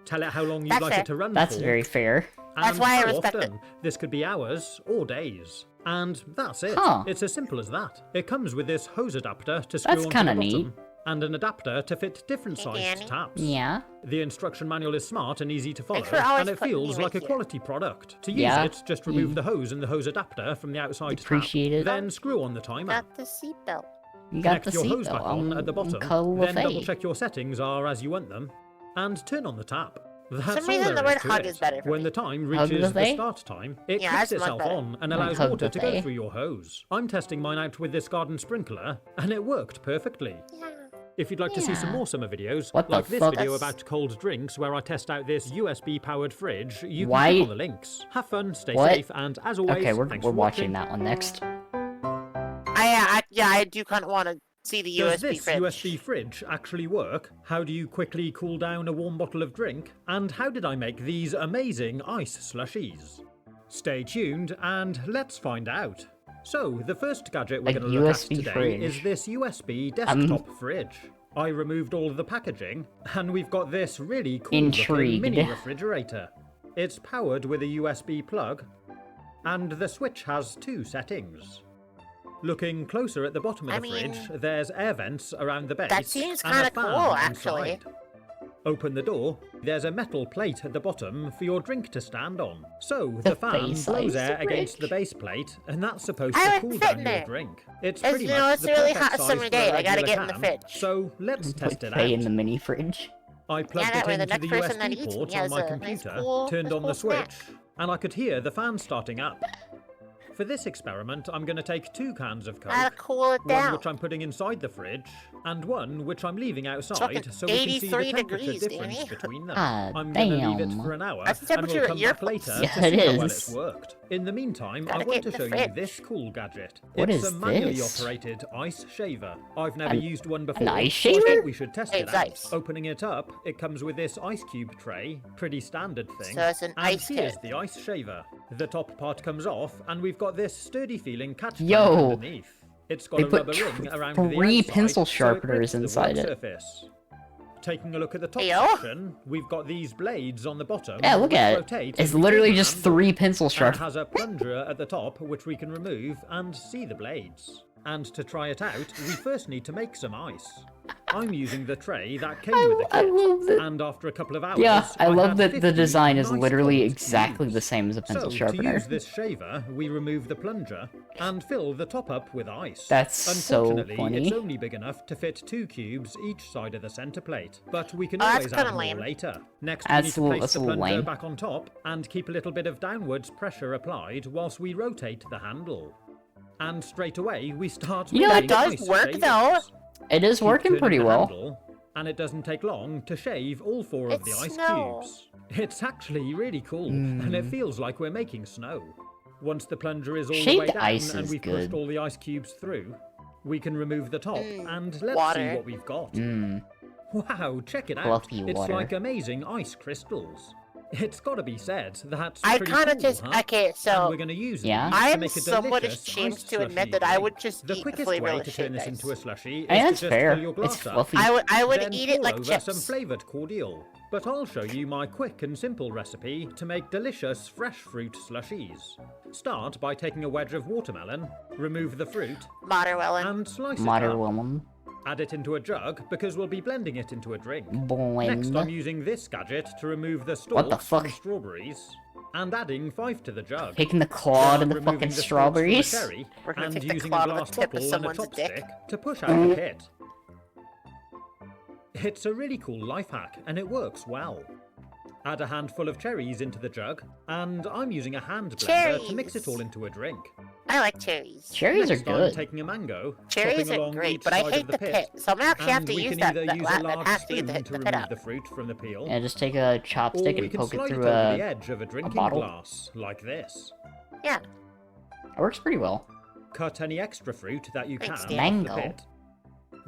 Tell it how long you'd That's like fair. it to run That's for. very fair. That's and why I how respect it. often. This could be hours or days. And that's it. Huh. It's as simple as that. It comes with this hose adapter to screw That's onto kinda the bottom, neat. and an adapter to fit different Hey, sized Danny. taps. Yeah. The instruction manual is smart and easy to follow, for always and it putting me feels right like a here. quality product. To use Yeah. it, just remove the hose and the hose adapter from the outside Appreciate tap. it. Then screw on the timer. Got the seatbelt. You got Connect the your hose seatbelt back on at the bottom, then double check your settings are as you want them, and turn on the tap. That's some all reason there the word to hug it. is better for When me. the time Hug reaches buffet? the start time, it Yeah, clicks that's much itself better. on and Like allows hug water to go buffet. through your hose. I'm testing mine out with this garden sprinkler, and it worked perfectly. Yeah. If you'd like to see some Yeah. more summer videos, What the like this fuck? video That's- about cold drinks where I test out this USB-powered fridge, you can Why- click on the links. Have fun, stay What? safe, and as always, Okay, we're thanks we're for watching that one next. I do kind of want to see the Does USB this fridge. USB fridge actually work? How do you quickly cool down a warm bottle of drink? And how did I make these amazing ice slushies? Stay tuned and let's find out. So, the first gadget we're A going to look at USB today fridge. is this USB desktop fridge. I removed all of the packaging, and we've got this really cool looking Intrigued. mini refrigerator. It's powered with a USB plug, and the switch has two settings. Looking closer at the bottom of I the mean, fridge, there's air vents around the base. that seems and a kinda fan cool, actually. inside. Open the door, there's a metal plate at the bottom for your drink to stand on. So the fan face blows size air the against the fridge. base plate, and that's supposed I to would cool fit down in your there. drink. It's As pretty you know, much it's the a really perfect hot size summer for a day, I gotta regular get in the can, fridge. So let's test Put it Faye out. in the mini fridge. I plugged that way it the into next the person that USB eats port me on has my a nice computer, cool- turned nice on cool the snack. switch, and I could hear the fan starting up. For this experiment, I'm going to take 2 cans of Coke, Gotta cool it one down. which I'm putting inside the fridge, and one which I'm leaving outside fucking so we can see the 83 temperature degrees, difference Danny. between them. Ah, I'm going to leave it damn. for an hour, That's the and temperature we'll at come your back later place. to Yeah, see it how well is. it's worked. In the meantime, Gotta I want get to in show the you fridge. this cool gadget. What It's is a manually this? operated ice shaver. I've never An- used one before, ice so I shaver? thought we should test it It's out. ice. Opening it up, it comes with this ice cube tray, pretty standard thing. So it's an and ice here's kit. the ice shaver. The top part comes off, and we've got this sturdy feeling catch tank Yo! underneath. It's got They a put rubber ring around three the outside, pencil so it sharpeners grips the inside work it. surface. Taking a look at the top Heyo. section, we've got these blades on the bottom. Yeah, look which at it. rotate It's and literally turn just around. 3 pencil And it sharpeners. has a plunger at the top, which we can remove and see the blades. And to try it out, we first need to make some ice. I'm using the tray that came with the I kit, love that. and after a couple of hours, Yeah, I love had that the 50 design is nice literally gold exactly cubes. the same as a pencil So, sharpener. to use this shaver, we remove the plunger and fill the top up with ice. That's so Unfortunately, funny. it's only big enough to fit 2 cubes each side of the center plate, but we can Oh, that's always add kinda more lame. later. Next, That's we need a to little- place that's the a little plunger lame. back on top and keep a little bit of downwards pressure applied whilst we rotate the handle. And straight away, we start You know, it making does ice work, shavings. though. It is Keep working turning pretty the well. handle, and it doesn't take long to shave all 4 of the It's ice snow. cubes. It's actually really cool, and it feels like we're making snow. Once the plunger is all the way Shaved down ice and is we've good. pushed all the ice cubes through, we can remove the top and let's water. see what we've got. Mmm. Wow, check it out. Fluffy It's water. like amazing ice crystals. It's got to be said, that's I pretty kind of cool, just huh? okay. And So we're going to use Yeah. these I to am make a somewhat delicious ashamed ice to admit slushie that I drink. would just The eat the quickest way flavorless to turn shaved this ice. into a slushie is Hey, to that's just fair. fill your glass It's up. fluffy. I would Then eat it pour like over chips. some flavoured cordial. But I'll show you my quick and simple recipe to make delicious fresh fruit slushies. Start by taking a wedge of watermelon, remove the fruit, Watermelon. and slice it up. Watermelon. Add it into a jug because we'll be blending it into a drink. Next, Blend. I'm using this gadget to remove the What the stalks fuck? from strawberries and adding 5 to the jug. Taking the claw to Then the removing fucking the stalks strawberries. from the cherry We're gonna and take the using claw a to the glass tip of bottle and a someone's chopstick dick. to push out the pit. It's a really cool life hack, and it works well. Add a handful of cherries into the jug, and I'm using a hand blender to mix it Cherries. all into a drink. I like cherries. Cherries are Next, I'm good. taking a mango, Cherries chopping are along great, each but I side hate of the pit. So I'm gonna actually have and to we use can that either use a that large pass to spoon get to the pit remove out. the fruit from the peel, Yeah, just take a or chopstick we and can poke it slide it through over the a... edge of a drinking bottle. glass, like this. Yeah. It works pretty well. Cut any extra fruit that you can Thanks, off Dan. the Mango. pit.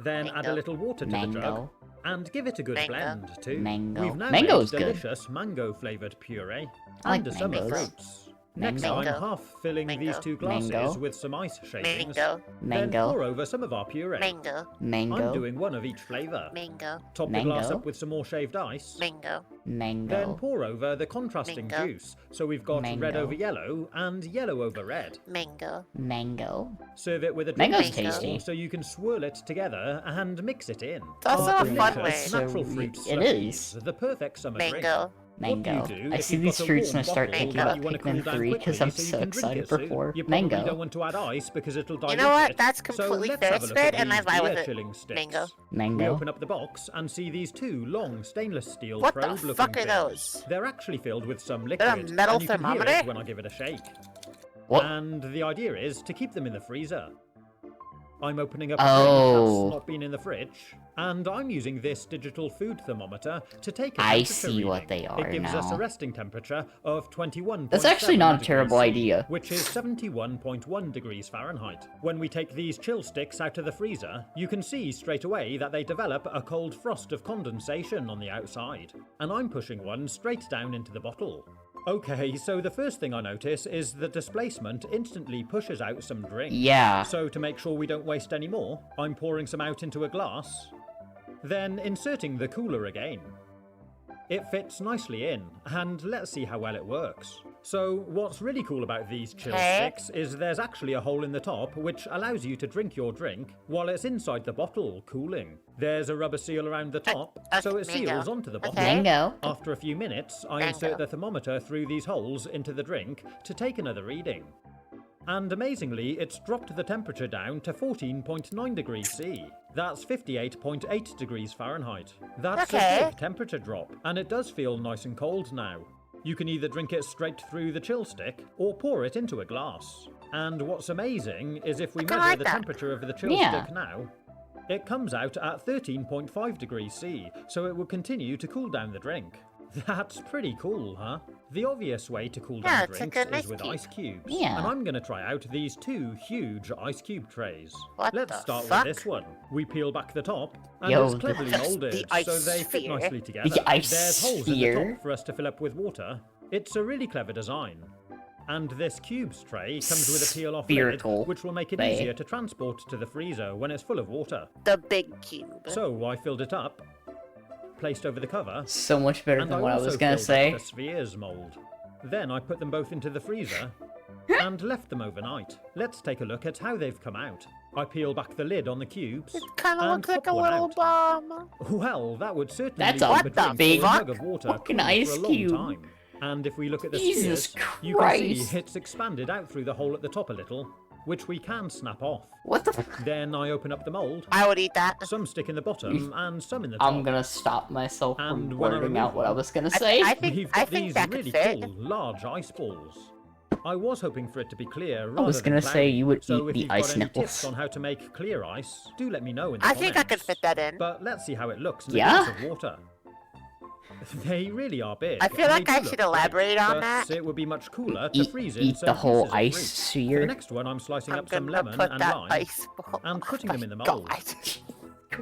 Then add a Mango. little water to the jug, Mango. and give it a good Mango. blend too. Mango. We've now Mango's made good. delicious mango-flavored puree I like and a summer mangoes. fruits. Next, Mango. I'm Mango. half filling these Mango. 2 glasses Mango. with some ice shavings. Mango. Then Mango. pour over some of our puree. Mango. I'm Mango. doing 1 of each flavour. Mango. Top the glass Mango. up with some more shaved ice. Mango. Then Mango. pour over the contrasting Mango. juice. So we've got red Mango. over yellow and yellow over red. Mango. Mango. Serve it with a drink Mango's straw tasty. so you can swirl it together and mix it in. It's also Our a fun delicious way. natural So fruit it slushies, is. the perfect summer drink. Mango. Mango. What do you do I if see you've these got a fruits and I warm start bottle thinking that about you wanna Pikmin cool down 3 because quickly I'm so you so can drink excited it for soon? 4. You probably Mango. don't want to add ice because it'll dilute You know what? it. That's So completely let's have a ferris look at fed, and I these buy with ear it. chilling sticks. Mango. We Mango. open up the box and see these 2 long stainless steel What the probe-looking fuck are things. those? They're actually filled with some They're liquid, a metal and you can hear thermometer? it when I give it a shake. What? And the idea is to keep them in the freezer. I'm opening up Oh. a drink that's not been in the fridge, and I'm using this digital food thermometer to take a I temperature see what reading. they are It gives us a now. resting temperature of 21. That's actually not a terrible idea. Which is 71.1 degrees Fahrenheit. When we take these chill sticks out of the freezer, you can see straight away that they develop a cold frost of condensation on the outside. And I'm pushing one straight down into the bottle. Okay, so the first thing I notice is the displacement instantly pushes out some drink. Yeah. So to make sure we don't waste any more, I'm pouring some out into a glass, then inserting the cooler again. It fits nicely in, and let's see how well it works. So what's really cool about these chill sticks is there's actually a hole in the top which allows you to drink your drink while it's inside the bottle, cooling. There's a rubber seal around the top, so it mango. seals onto the bottle. Okay. Mango. After a few minutes, I Mango. insert the thermometer through these holes into the drink to take another reading. And amazingly, it's dropped the temperature down to 14.9 degrees C. That's 58.8 degrees Fahrenheit. That's Okay. a big temperature drop, and it does feel nice and cold now. You can either drink it straight through the chill stick, or pour it into a glass. And what's amazing is if we kinda measure like the that. temperature of the chill Yeah. stick now, it comes out at 13.5 degrees C, so it will continue to cool down the drink. That's pretty cool, huh? The obvious way to cool Yeah, down it's like drinks an is ice with cube. ice cubes. Yeah. And I'm going to try out these 2 huge ice cube trays. What Let's the start fuck? with this one. We peel back the top, and Yo, it's cleverly That's molded, the ice so they fit sphere. nicely together. The ice There's holes in the sphere. top for us to fill up with water. It's a really clever design. And this cubes tray comes with a peel-off lid, Spherical which will make it tray. easier to transport to the freezer when it's full of water. The big cube. So I filled it up, placed over the cover, So much better and than what I also was gonna filled up say. the spheres mold. Then I put them both into the freezer and left them overnight. Let's take a look at how they've come out. I peel back the lid on the cubes. It kind of and looks like pop a one little out. bomb. Well, that would certainly That's leave a a drink big or a mug of water fucking cool ice for a long cube. time. And if we look at the Jesus spheres, you can see Christ. it's expanded out through the hole at the top a little, which we can snap off. What the f- Then I open up the mold. I would eat that. Some stick in the bottom and some in the top. I'm gonna stop myself from And when I blurting out remove what I one, was gonna say. I think We've got think these that could really fit. cool, large ice balls. I was hoping for it to be clear rather I was than gonna say cloudy, you would so eat if the you've ice got any nipples. tips on how to make clear ice, do let me know in the I comments. think I could fit that in. But let's see how it looks in Yeah? a glass of water. They really are big. I feel and like they do I look should big, elaborate on but that. It would be much cooler to Eat, freeze in eat some the whole pieces of ice fruit. For sphere. the next one, I'm slicing I'm up some gonna lemon put and that lime ice ball. and putting Oh them in the my mold. God.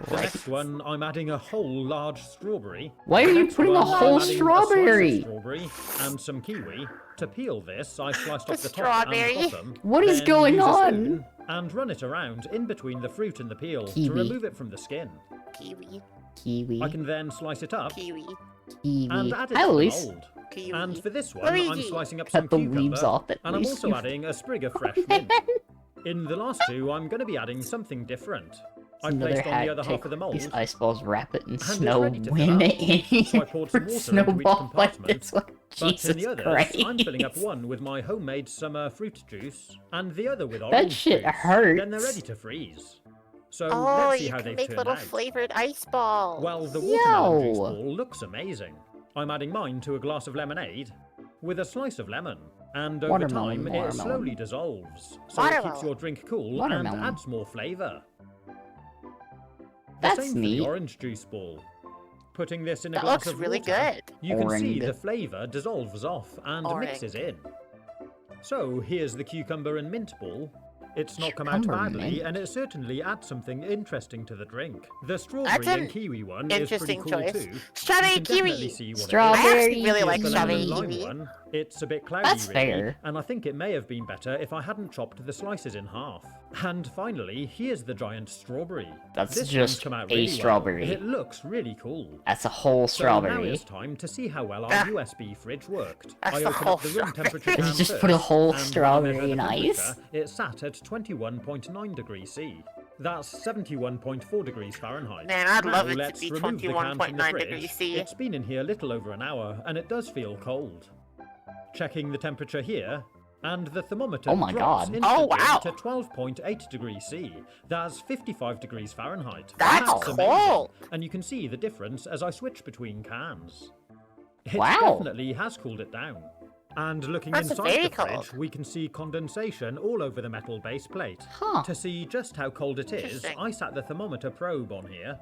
The next one, I'm adding a whole large strawberry. Why are The you next putting a one, I'm whole adding strawberry? A slice of strawberry and some kiwi. To peel this, I sliced off the top Strawberry? and bottom. What is then going use a on? spoon and run it around in between the fruit and the peel Kiwi. to remove it from the skin. Kiwi. Kiwi. I can then slice it up Kiwi. Kiwi. and add it Hi, to the Luis. mold. Kiwi. And for this one, I'm Luigi. slicing up Cut some the cucumber, leaves off at and I'm least. also adding a sprig of fresh mint. In the last two, I'm going to be adding something different. I Another placed on hack, the other half take of the mold, these ice balls, wrap it in it's snow, ready to win fill up. any So I poured some water into each snowball like compartment. this one. But Jesus in the others, Christ. I'm filling up one with my homemade summer fruit juice, and the other with That orange shit juice. hurts. Then they're ready to freeze. So Oh, let's see you how can they've make turned little out. flavored ice balls. Well, the watermelon juice Yo. ball looks amazing. I'm adding mine to a glass of lemonade with a slice of lemon, and over Watermelon, time it watermelon. slowly dissolves, so it keeps Watermelon. your drink cool Watermelon. and adds more flavour. That's the same for neat. the orange juice ball. Putting this in a That glass looks of really water, good. you can see Orange. the flavour dissolves off and Orange. mixes in. So here's the cucumber and mint ball. It's not come out Cucumber badly, mint? and it certainly adds something interesting to the drink. The strawberry That's an and kiwi one is pretty interesting cool choice. too. Strawberry You can definitely kiwi. see what it is. I actually Strawberry really like Here's the strawberry lemon and lime kiwi. one. It's a bit cloudy, That's really, fair. and I think it may have been better if I hadn't chopped the slices in half. And finally, here's the giant strawberry. That's this just one's come out a really well. strawberry. It looks really cool. That's a whole So now strawberry. it's time to see how well our Ah. USB fridge worked. That's I the opened whole up the room temperature strawberry. can Just put a first, whole and when I strawberry measured in the ice? temperature, it sat at 21.9 degrees C. That's 71.4 degrees Fahrenheit. Man, I'd Now love it to let's be remove the can from the 21.9 fridge. degrees C. It's been in here a little over an hour, and it does feel cold. Checking the temperature here, and the thermometer Oh my drops God. instantly Oh, wow. to 12.8 degrees C. That's 55 degrees Fahrenheit. That's amazing. cold. And you can see the difference as I switch between cans. It Wow. definitely has cooled it down. And looking That's inside very the fridge, cold. we can see condensation all over the metal base plate. Huh. To see just how cold it is, Interesting. I sat the thermometer probe on here,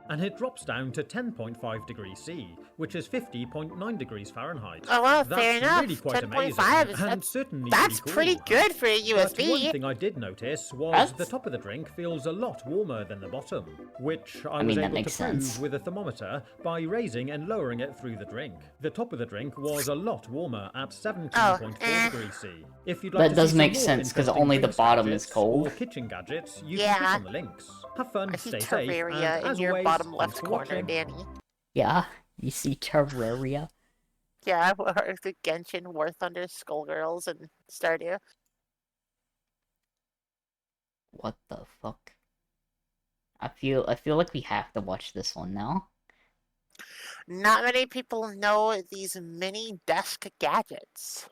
and it drops down to 10.5 degrees C, which is 50.9 degrees Fahrenheit. Oh, well, That's fair enough. really quite 10.5 amazing, is- and that's- certainly That's pretty cool. pretty good for a But one USB. thing I did notice was That's- the top of the drink feels a lot warmer than the bottom, which I mean, was that able to makes prove sense. with a thermometer by raising and lowering it through the drink. The top of the drink was a lot warmer at 17.4 degrees C. If you'd like That to does see make some more sense, 'cause interesting only the drinks bottom gadgets is cold. Or kitchen gadgets, you Yeah. can click on the links. Have fun, I see stay safe, and Terraria in as your always, bottom thanks left for corner, watching. Danny. Yeah, you see Terraria. Yeah, or the Genshin War Thunder Skullgirls and Stardew. What the fuck? I feel like we have to watch this one now. Not many people know these mini desk gadgets.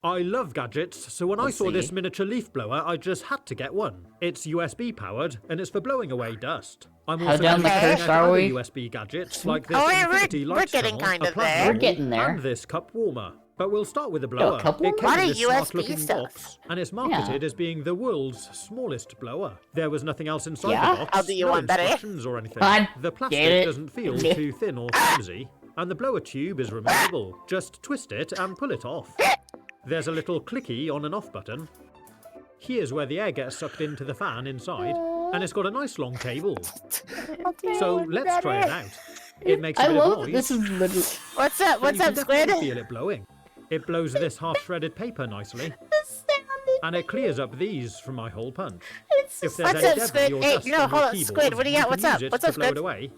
I love gadgets, so when I Let's saw this see. miniature leaf blower, I just had to get one. It's USB powered, and it's for blowing away dust. I'm How also down the trying coast out are other we? USB gadgets like this Oh, yeah, infinity we're light getting tunnel, kind a of plasma there. We're ball, getting there. and this cup warmer. But we'll start with the blower. cup It warmer? came Lot in of this USB smart-looking stuff. box, and it's marketed as being the world's smallest blower. There was nothing else inside Yeah? the box. I'll do you no one better. instructions or anything. I The get plastic it. doesn't feel too thin or flimsy, and the blower tube is removable. Just twist it and pull it off. There's a little clicky on and off button. Here's where the air gets sucked into the fan inside, and it's got a nice long cable. So let's try it out. It makes a I bit love of noise, this is literally What's up? but What's you up, can Squid? definitely feel it blowing. It blows this half-shredded paper nicely, the sound. and it clears up these from my hole punch. It's If just there's What's any up, debris Squid? or Hey, dust no, on your hold on, keyboard, Squid, what do you got? can What's up? use it What's to up, blow it Squid? away.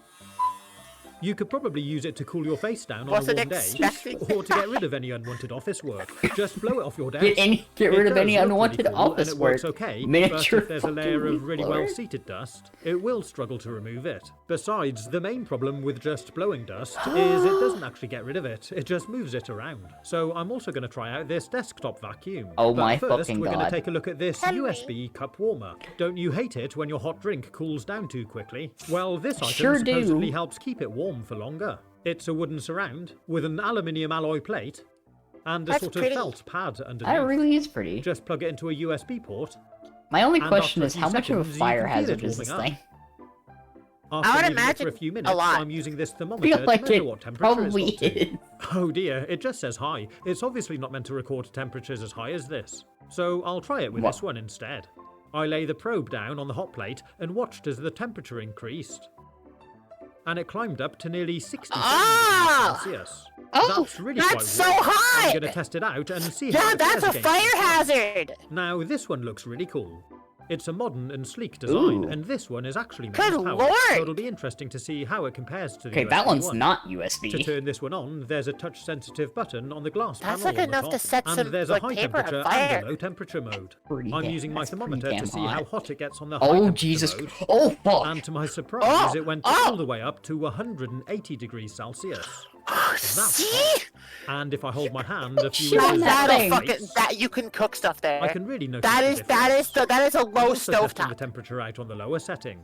You could probably use it to cool your face down on a Wasn't warm day, expecting or to get rid of any unwanted office work. Just blow it off your desk. get rid It of any does look unwanted really cool, office and it work. works okay, Miniature but if there's a layer fucking of really blower. well-seated dust, it will struggle to remove it. Besides, the main problem with just blowing dust is it doesn't actually get rid of it, it just moves it around. So I'm also going to try out this desktop vacuum. Oh but my first, fucking we're going God. to take a look at this Henry. USB cup warmer. Don't you hate it when your hot drink cools down too quickly? Well, this item Sure do. supposedly helps keep it warm for longer. It's a wooden surround with an aluminium alloy plate and a That's sort pretty. of felt pad underneath. That really is pretty. Just plug it into a USB port. My only and question after a is few how much of a seconds, you fire can feel hazard it is this warming thing? After I would leaving it for imagine a few a minutes, lot. I'm using this I thermometer feel to like measure it what temperature probably it's got to. is. Oh dear, it just says high. It's obviously not meant to record temperatures as high as this. So I'll try it with What? this one instead. I lay the probe down on the hot plate and watched as the temperature increased. And it climbed up to nearly 67 Ah! degrees Celsius. Oh, That's really quite That's so warm. hot! I'm going to test it out and see how Yeah, it that's fares a against fire the dust. hazard! Now, this one looks really cool. It's a modern and sleek design, Ooh. and this one is actually Good mains powered, lord! so it'll be interesting to see how it compares to the Okay, USB that one's one. not To USB. turn this one on, there's a touch-sensitive button on the glass That's panel like on the enough to top, set and some, there's like, a high paper on temperature fire. and a low temperature mode. Pretty I'm damn- using my that's pretty thermometer to damn see how hot. hot it gets on the high Oh, temperature Jesus. mode. Oh, fuck. And to my surprise, Oh! it went Oh! all the way up to 180 degrees Celsius. See? hot. And if I hold my hand a few Shit on inches that above thing. the Fucking plates, that you can cook stuff there. I can really notice That the is difference. that is a I'm low also testing the stovetop. temperature out on the lower setting.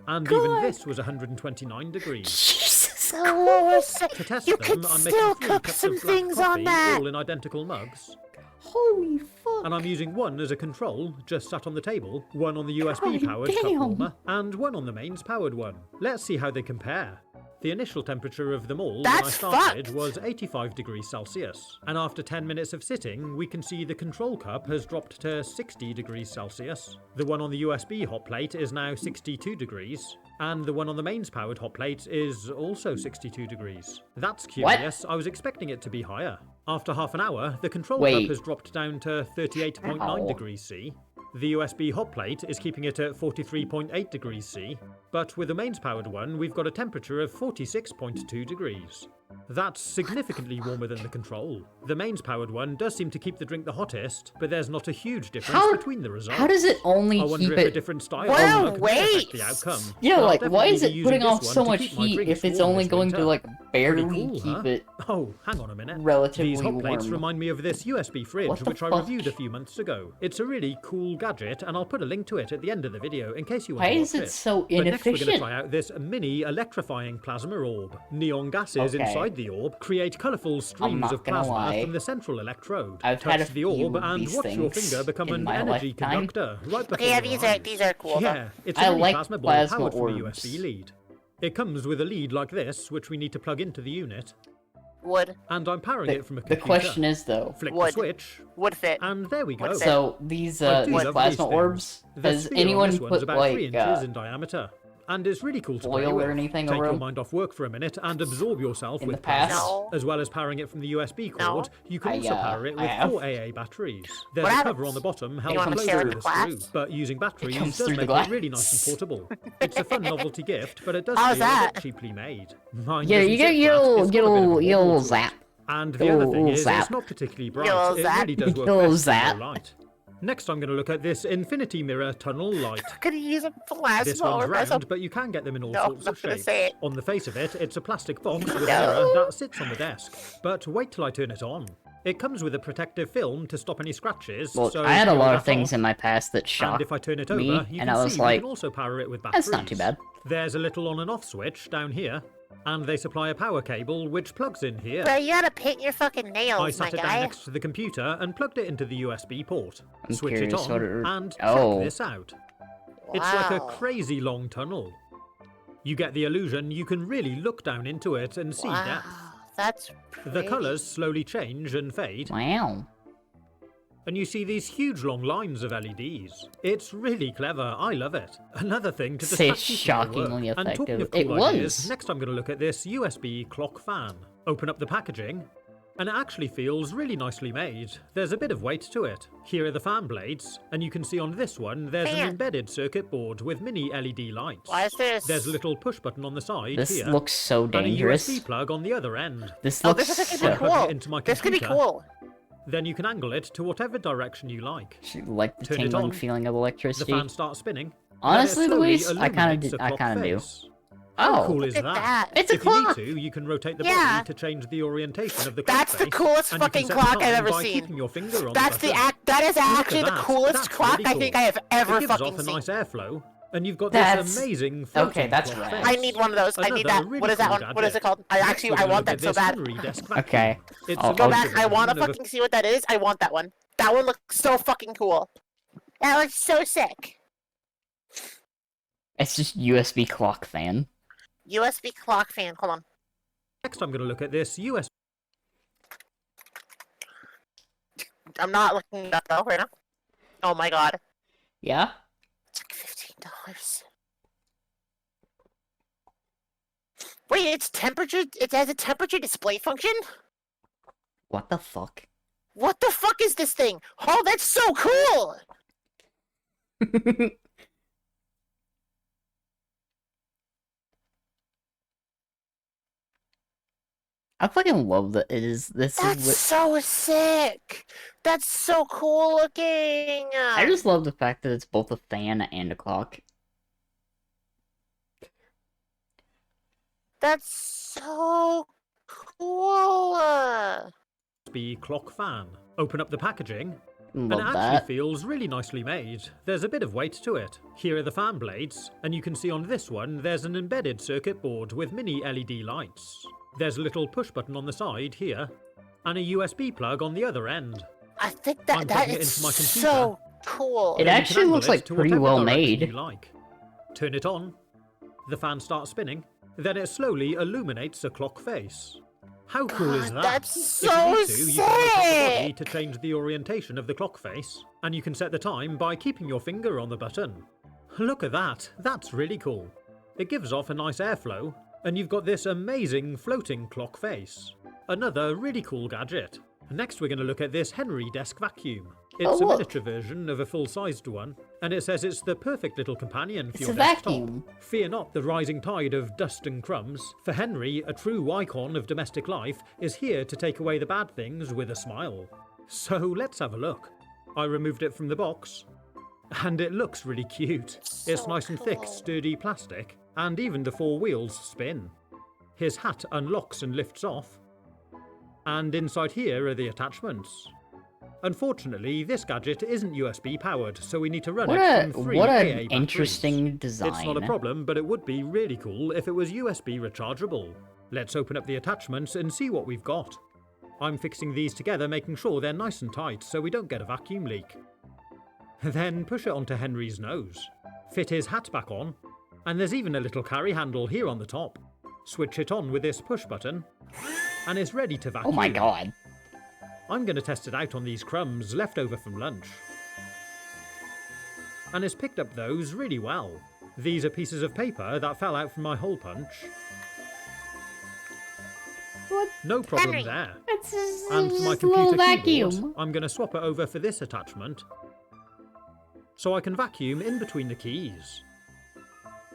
And God. even this was 129 degrees. Jesus. The lower se- To test you them, could I'm still making 3 cook cups some of black things coffee, on that. all in identical mugs. Holy fuck. And I'm using one as a control, just sat on the table, one on the USB God powered cup damn. warmer, and one on the mains powered one. Let's see how they compare. The initial temperature of them all That's when I started fucked. was 85 degrees Celsius. And after 10 minutes of sitting, we can see the control cup has dropped to 60 degrees Celsius. The one on the USB hot plate is now 62 degrees. And the one on the mains powered hot plate is also 62 degrees. That's curious, I was expecting it to be higher. After half an hour, the control Wait. cup has dropped down to 38.9 Ow. degrees C. The USB hot plate is keeping it at 43.8 degrees C, but with the mains powered one, we've got a temperature of 46.2 degrees. That's significantly warmer than the control. The mains powered one does seem to keep the drink the hottest, but there's not a huge difference How- between the results. How does it only I wonder keep if a it? different style Well, of mug may affect wait. the outcome. Yeah, But I'll like, why definitely is be it using putting this off one so to much keep my heat drinks if it's warm only this going to, winter. like, barely Pretty cool, keep huh? it Oh, hang on a minute. relatively These hot plates warm? remind me of this USB fridge, What the which I fuck? reviewed a few months ago. It's a really cool gadget, and I'll put a link to it at the end of the video in case you want Why to is watch it so But next we're going to inefficient? try out this mini electrifying plasma orb. Neon gases Okay. inside the orb create colourful streams not of gonna plasma lie. from the central electrode. I've Touch had a the orb few of and these watch your things finger become in an my energy lifetime. conductor right before Yeah, your these eyes. are cool. though. Yeah, it's a I mini like plasma ball plasma powered from a orbs. USB lead. It comes with a lead like this, which we need to plug into the unit, Wood and I'm powering it from a The computer. question is, though, Flick the Wood. switch, would fit. and there we go. What's so these I do these love plasma these orbs, things. The has sphere on anyone this one's put about 3 like inches in diameter, and it's really cool to play oil with. or anything Take over your 'em? mind off work for a minute and absorb yourself In with the past? plasma. No. As well as powering it from the USB cord, you can I, also power it I with have. 4 AA batteries. There's What a happens? cover on the bottom You held wanna close share to with the the class? screw, but using batteries comes does through the make glass. it really nice and portable. It's a fun novelty gift, but it does How's feel a that? bit cheaply made. Mine Yeah, doesn't you sit get flat, your it's got a bit of a little wobble to it. zap. And the other thing Little is, zap. it's not particularly bright. Little It zap. really does work Little best in zap. low light. Next, I'm going to look at this infinity mirror tunnel light. Could you use a plasma This one's orb as a round, but you can get them in all No, sorts I'm of not gonna shapes. say it. On the face of it, it's a plastic box with a No. mirror that sits on the desk. But wait till I turn it on. It comes with a protective film to stop any scratches. Well, so I had a peel lot that of things off, in my past that and shocked if I turn it me, over, you and can I was see like, we can also power it with batteries. that's not too bad. There's a little on and off switch down here, and they supply a power cable which plugs in here. Bro, you gotta paint your fucking I nails, my sat it down guy. next to the computer and plugged it into the USB port. I'm Switch it curious on what it- and Oh. check this out. It's like a Wow. crazy long tunnel. You get the illusion you can really look down into it and see Wow, depth. that's The pretty. colours slowly change and fade, Wow. and you see these huge long lines of LEDs. It's really clever, I love it. Another thing to Say distract you from your shockingly work. And talking effective. of cool It ideas, was. next I'm going to look at this USB clock fan. Open up the packaging, and it actually feels really nicely made. There's a bit of weight to it. Here are the fan blades, and you can see on this one there's Man. an embedded circuit board with mini LED lights. Why is this? There's a little push button on the side This here, looks so and a dangerous. USB plug on the other end. This Oh, looks this could be Plug so... it cool. into my This could be computer. cool. Then you can angle it to whatever direction you like. like the Turn it tingling on. feeling of The electricity. fan starts spinning. Honestly, then it slowly Luis, I kinda illuminates a clock do. face. How Oh, cool is Look at that. it's a If you clock! need to, you can rotate the Yeah. body to change the orientation of the clock That's the face, coolest and you can fucking set the clock I've time ever by seen. keeping your finger on That's the the button. that is Look at actually the that. coolest That's clock really I cool. think I have ever It gives fucking off a seen. nice airflow, and you've got That's- this amazing floating that's clock rad. face. I need one of those. I need Another that. really What is that cool one? What is it gadget. called? I Next, actually we're I gonna want look at that so this bad. Henry desk vacuum. Okay. It's I'll- a Go I'll back. version I want to of a- fucking see what that is. I want that one. That one looks so fucking cool. That looks so sick. It's just USB clock fan. USB clock fan. Hold on. Next, I'm going to look at this USB. I'm not looking it up though right now. Oh my god. Yeah? It's like $15. Wait, it's temperature. It has a temperature display function. What the fuck? What the fuck is this thing? Oh, that's so cool! I fucking love that it is. This That's is. so sick. That's so cool looking. I just love the fact that it's both a fan and a clock. That's so cool. USB clock fan. Open up the packaging, and Love it actually that. feels really nicely made. There's a bit of weight to it. Here are the fan blades, and you can see on this one there's an embedded circuit board with mini LED lights. There's a little push button on the side here, and a USB plug on the other end. I think I'm that plugging it is into my computer. so cool. It Then you can actually angle looks it like to pretty whatever well direction made. you like. Turn it on. The fan starts spinning. Then it slowly illuminates a clock face. How cool is God, that? that's If so you need to, you can rotate the body sick. to change the orientation of the clock face, and you can set the time by keeping your finger on the button. Look at that. That's really cool. It gives off a nice airflow, and you've got this amazing floating clock face. Another really cool gadget. Next we're going to look at this Henry desk vacuum. It's Oh, a look. miniature version of a full-sized one, and it says it's the perfect little companion for It's your a desktop. vacuum. Fear not the rising tide of dust and crumbs. For Henry, a true icon of domestic life, is here to take away the bad things with a smile. So let's have a look. I removed it from the box, and it looks really cute. It's So nice and thick, cool. sturdy plastic, and even the 4 wheels spin. His hat unlocks and lifts off, and inside here are the attachments. Unfortunately, this gadget isn't USB powered, so we need to run What it from 3 what AA an batteries. interesting design. It's not a problem, but it would be really cool if it was USB rechargeable. Let's open up the attachments and see what we've got. I'm fixing these together, making sure they're nice and tight so we don't get a vacuum leak. Then push it onto Henry's nose. Fit his hat back on, and there's even a little carry handle here on the top. Switch it on with this push button, and it's ready to vacuum. Oh my god. I'm going to test it out on these crumbs left over from lunch. And it's picked up those really well. These are pieces of paper that fell out from my hole punch. What? No problem Henry. there. It's just, And it's for my just a little computer vacuum. keyboard, I'm going to swap it over for this attachment, so I can vacuum in between the keys.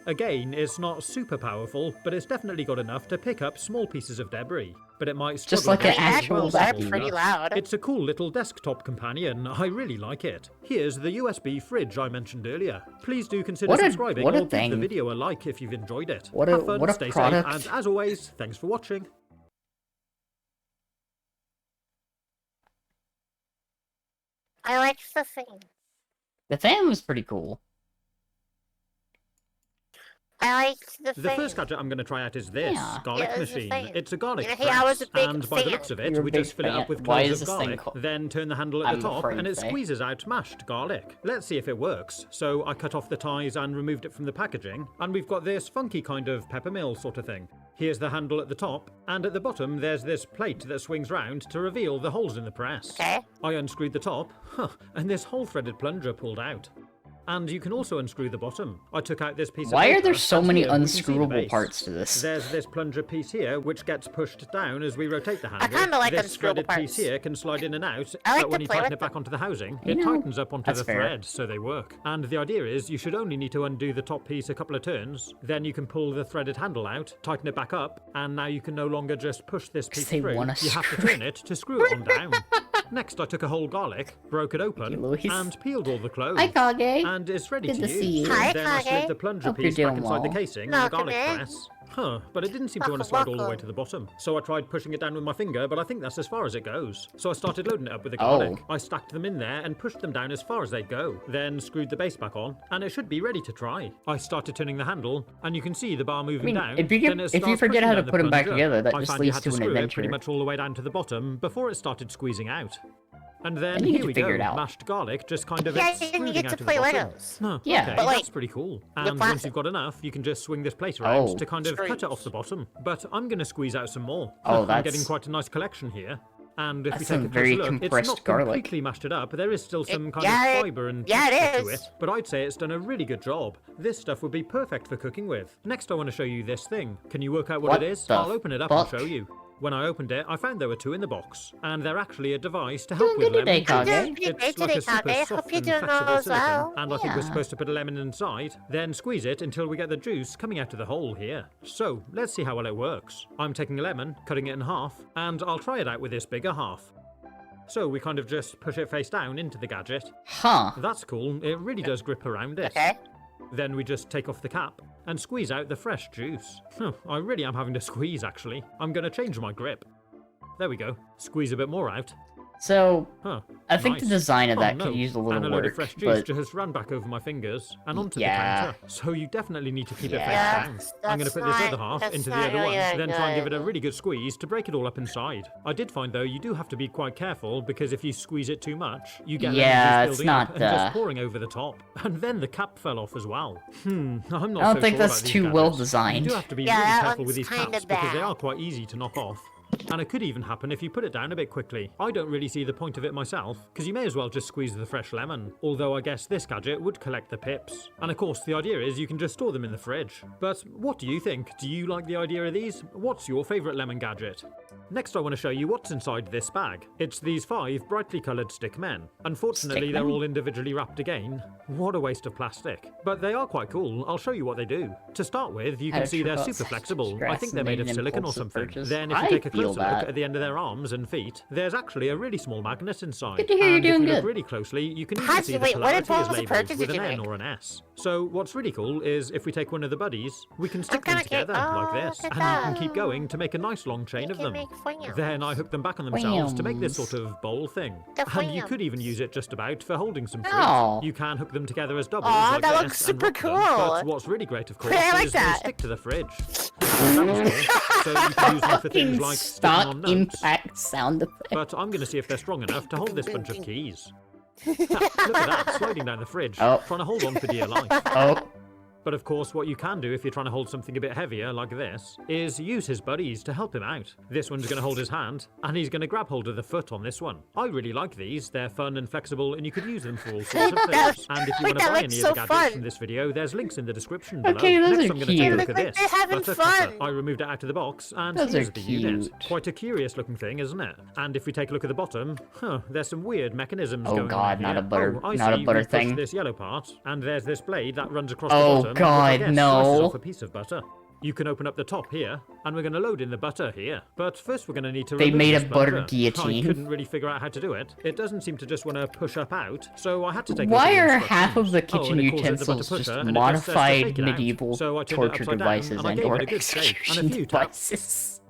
Again, it's not super powerful, but it's definitely got enough to pick up small pieces of debris. But it might struggle Just like to an pick up actual well vacuum. small Pretty enough. loud. It's a cool little desktop companion. I really like it. Here's the USB fridge I mentioned earlier. Please do consider What a- subscribing what a or give the thing. video a like if you've enjoyed it. What a- Have fun, what a stay product. safe, and as always, thanks for watching. I like the thing. The fan was pretty cool. I like the The thing. first gadget I'm going to try out is this Yeah. garlic Yeah, it's a machine. fan. It's a garlic Yeah, press, hey, I was a big and by the fan. looks of it, You're a we big just fill it fan. up with Why cloves is of this thing garlic, called- then turn the handle at I'm the top, afraid and it to say. squeezes out mashed garlic. Let's see if it works. So I cut off the ties and removed it from the packaging, and we've got this funky kind of peppermill sort of thing. Here's the handle at the top, and at the bottom there's this plate that swings round to reveal the holes in the press. Okay. I unscrewed the top, and this whole threaded plunger pulled out. And you can also unscrew the bottom. I took out this piece of Why are paper, there so and many here we can see the unscrewable base. parts to this? There's this plunger piece here, which gets pushed down as we rotate the handle. kinda like this unscrewable threaded parts. piece here can slide in and out, I like but when to you play tighten with it back them. onto the housing, You it know, tightens up onto that's the fair. thread, so they work. And the idea is you should only need to undo the top piece a couple of turns, then you can pull the threaded handle out, tighten it back up, and now you can no longer just push this piece they through. wanna You have to screw turn it to screw it on down. Next, I took a whole garlic, broke it open, you, Louise. and peeled all the cloves. Hi, Kage. And it's ready Good to to use. see you. Hi, Then I slid Kage. the plunger Hope you're piece back doing inside the well. casing and the Welcome garlic in. press. Huh, but it didn't seem to want to slide all the way Welcome. to the bottom. So I tried pushing it down with my finger, but I think that's as far as it goes. So I started loading it up with the Oh. garlic. I stacked them in there and pushed them down as far as they'd go. Then screwed the base back on, and it should be ready to try. I started turning the handle, and you can see the bar moving I mean, down. if you get- Then it if you starts forget pushing how to down the put 'em back plunger. together, that I just found you leads had to an screw it adventure. pretty much all the way down to the bottom before it started squeezing out. And then Then you get here to we figure go, it out. mashed garlic just kind of Yeah, and extruding you get out to of the play bottom. Legos. Huh, Yeah. okay, But, like, that's pretty cool. the And once plastic. you've got enough, you can just swing this plate around Oh. to kind of cut it Screws. off the bottom. But I'm going to squeeze out some more. Oh, I'm that's- getting quite a nice collection here. And if That's we some take a very closer look, it's compressed not garlic. completely mashed it up. There is still some kind yeah, of it- fibre and yeah, it texture to is. it. But I'd say it's done a really good job. This stuff would be perfect for cooking with. Next, I want to show you this thing. Can you work out what What it is? the I'll open it up fuck? and show you. When I opened it, I found there were 2 in the box, and they're actually a device to help with Doing good lemon today, juice. Kage. Good day It's like a today, super Kage. soft Hope you're and doing flexible well as silicone, well. and I think we're Yeah. supposed to put a lemon inside, then squeeze it until we get the juice coming out of the hole here. So, let's see how well it works. I'm taking a lemon, cutting it in half, and I'll try it out with this bigger half. So we kind of just push it face down into the gadget. Huh. That's cool, it really does grip around it. Okay. Then we just take off the cap and squeeze out the fresh juice. I really am having to squeeze actually. I'm going to change my grip. There we go. Squeeze a bit more out. So, Huh. I think the nice. design of Oh, that no. could use a And little a load work, of fresh juice but just ran back over my fingers and onto Yeah. the counter. So you definitely need to keep it face Yeah, down. that's I'm going to put this other half that's into the not other really one, that then try and give it a good. really good squeeze to break it all up inside. I did find though you do have to be quite careful because if you squeeze it too much, you get Yeah, lemon it's juice building up not, and just uh, pouring over the top. And then the cap fell off as well. I'm not I don't so think sure that's about these too well gadgets. designed. You do have to be Yeah, really that careful with one's these kinda caps because they bad. are quite easy to knock off. And it could even happen if you put it down a bit quickly. I don't really see the point of it myself, because you may as well just squeeze the fresh lemon. Although I guess this gadget would collect the pips. And of course the idea is you can just store them in the fridge. But what do you think? Do you like the idea of these? What's your favourite lemon gadget? Next I want to show you what's inside this bag. It's these 5 brightly coloured stick men. Unfortunately they're Stickmen? all individually wrapped again. What a waste of plastic. But they are quite cool, I'll show you what they do. To start with, you can Had a see they're trip super out flexible. I stress think they're made of made an silicon or impulsive something. purchase. Then if you I take a feel closer look that. at the end of their arms and feet, there's actually a really small magnet inside. Good to hear you're and doing if you good. look really closely, you can even How'd see you- the wait, what polarity is impulsive labelled purchase with did an you N make? or an S. So what's really cool is if we take one of the buddies, we can stick them kinda curious- together like oh, this, look and at you can that. keep going to make a nice long chain You of can them. make flams. Then I hook them back on themselves to make this Flams. sort of bowl thing. The And you could flams. even use it just about for holding some fruit. Oh. You can hook them together as doubles Aw, like that this looks and super rock them, cool. But what's really great, of course, I like is they that. stick to the fridge. That was cool. So you can use them for things Fucking like sticking stock on notes. impact sound effect. But I'm going to see if they're strong enough to hold this bunch of keys. Look at that, sliding down the fridge, Oh. trying to hold on for dear life. Oh, But of course, what you can do if you're trying to hold something a bit heavier, like this, is use his buddies to help him out. This one's going to hold his hand, and he's going to grab hold of the foot on this one. I really like these. They're fun and flexible, and you could use them for all sorts of things. And if you want to That buy looks any so of the gadgets fun. from this video, there's links in the description below. Okay, those Next, are I'm going to take a cute. look They at look like this. they're having Butter fun. cutter. I removed it out of the box, and Those here's are the unit. cute. Quite a curious looking thing, isn't it? And if we take a look at the bottom, there's some weird mechanisms Oh going God, on not here. a butter- Oh, I not a see. butter We push thing. this yellow part, and there's this blade that runs across Oh, the bottom. God, which I guess no. slices off a piece of butter. You can open up the top here, and we're going to load in the butter here. But first we're going to need to They remove made this a butter plunger. guillotine. I couldn't really figure out how to do it. It doesn't seem to just want to push up out, so I had to take a why look at are the half of the instructions. kitchen Oh, and it calls it the utensils butter just pusher, and it just says to modified take it out. medieval So I turned it torture upside down, devices and I and gave or it a good shake, and a execution few taps. devices?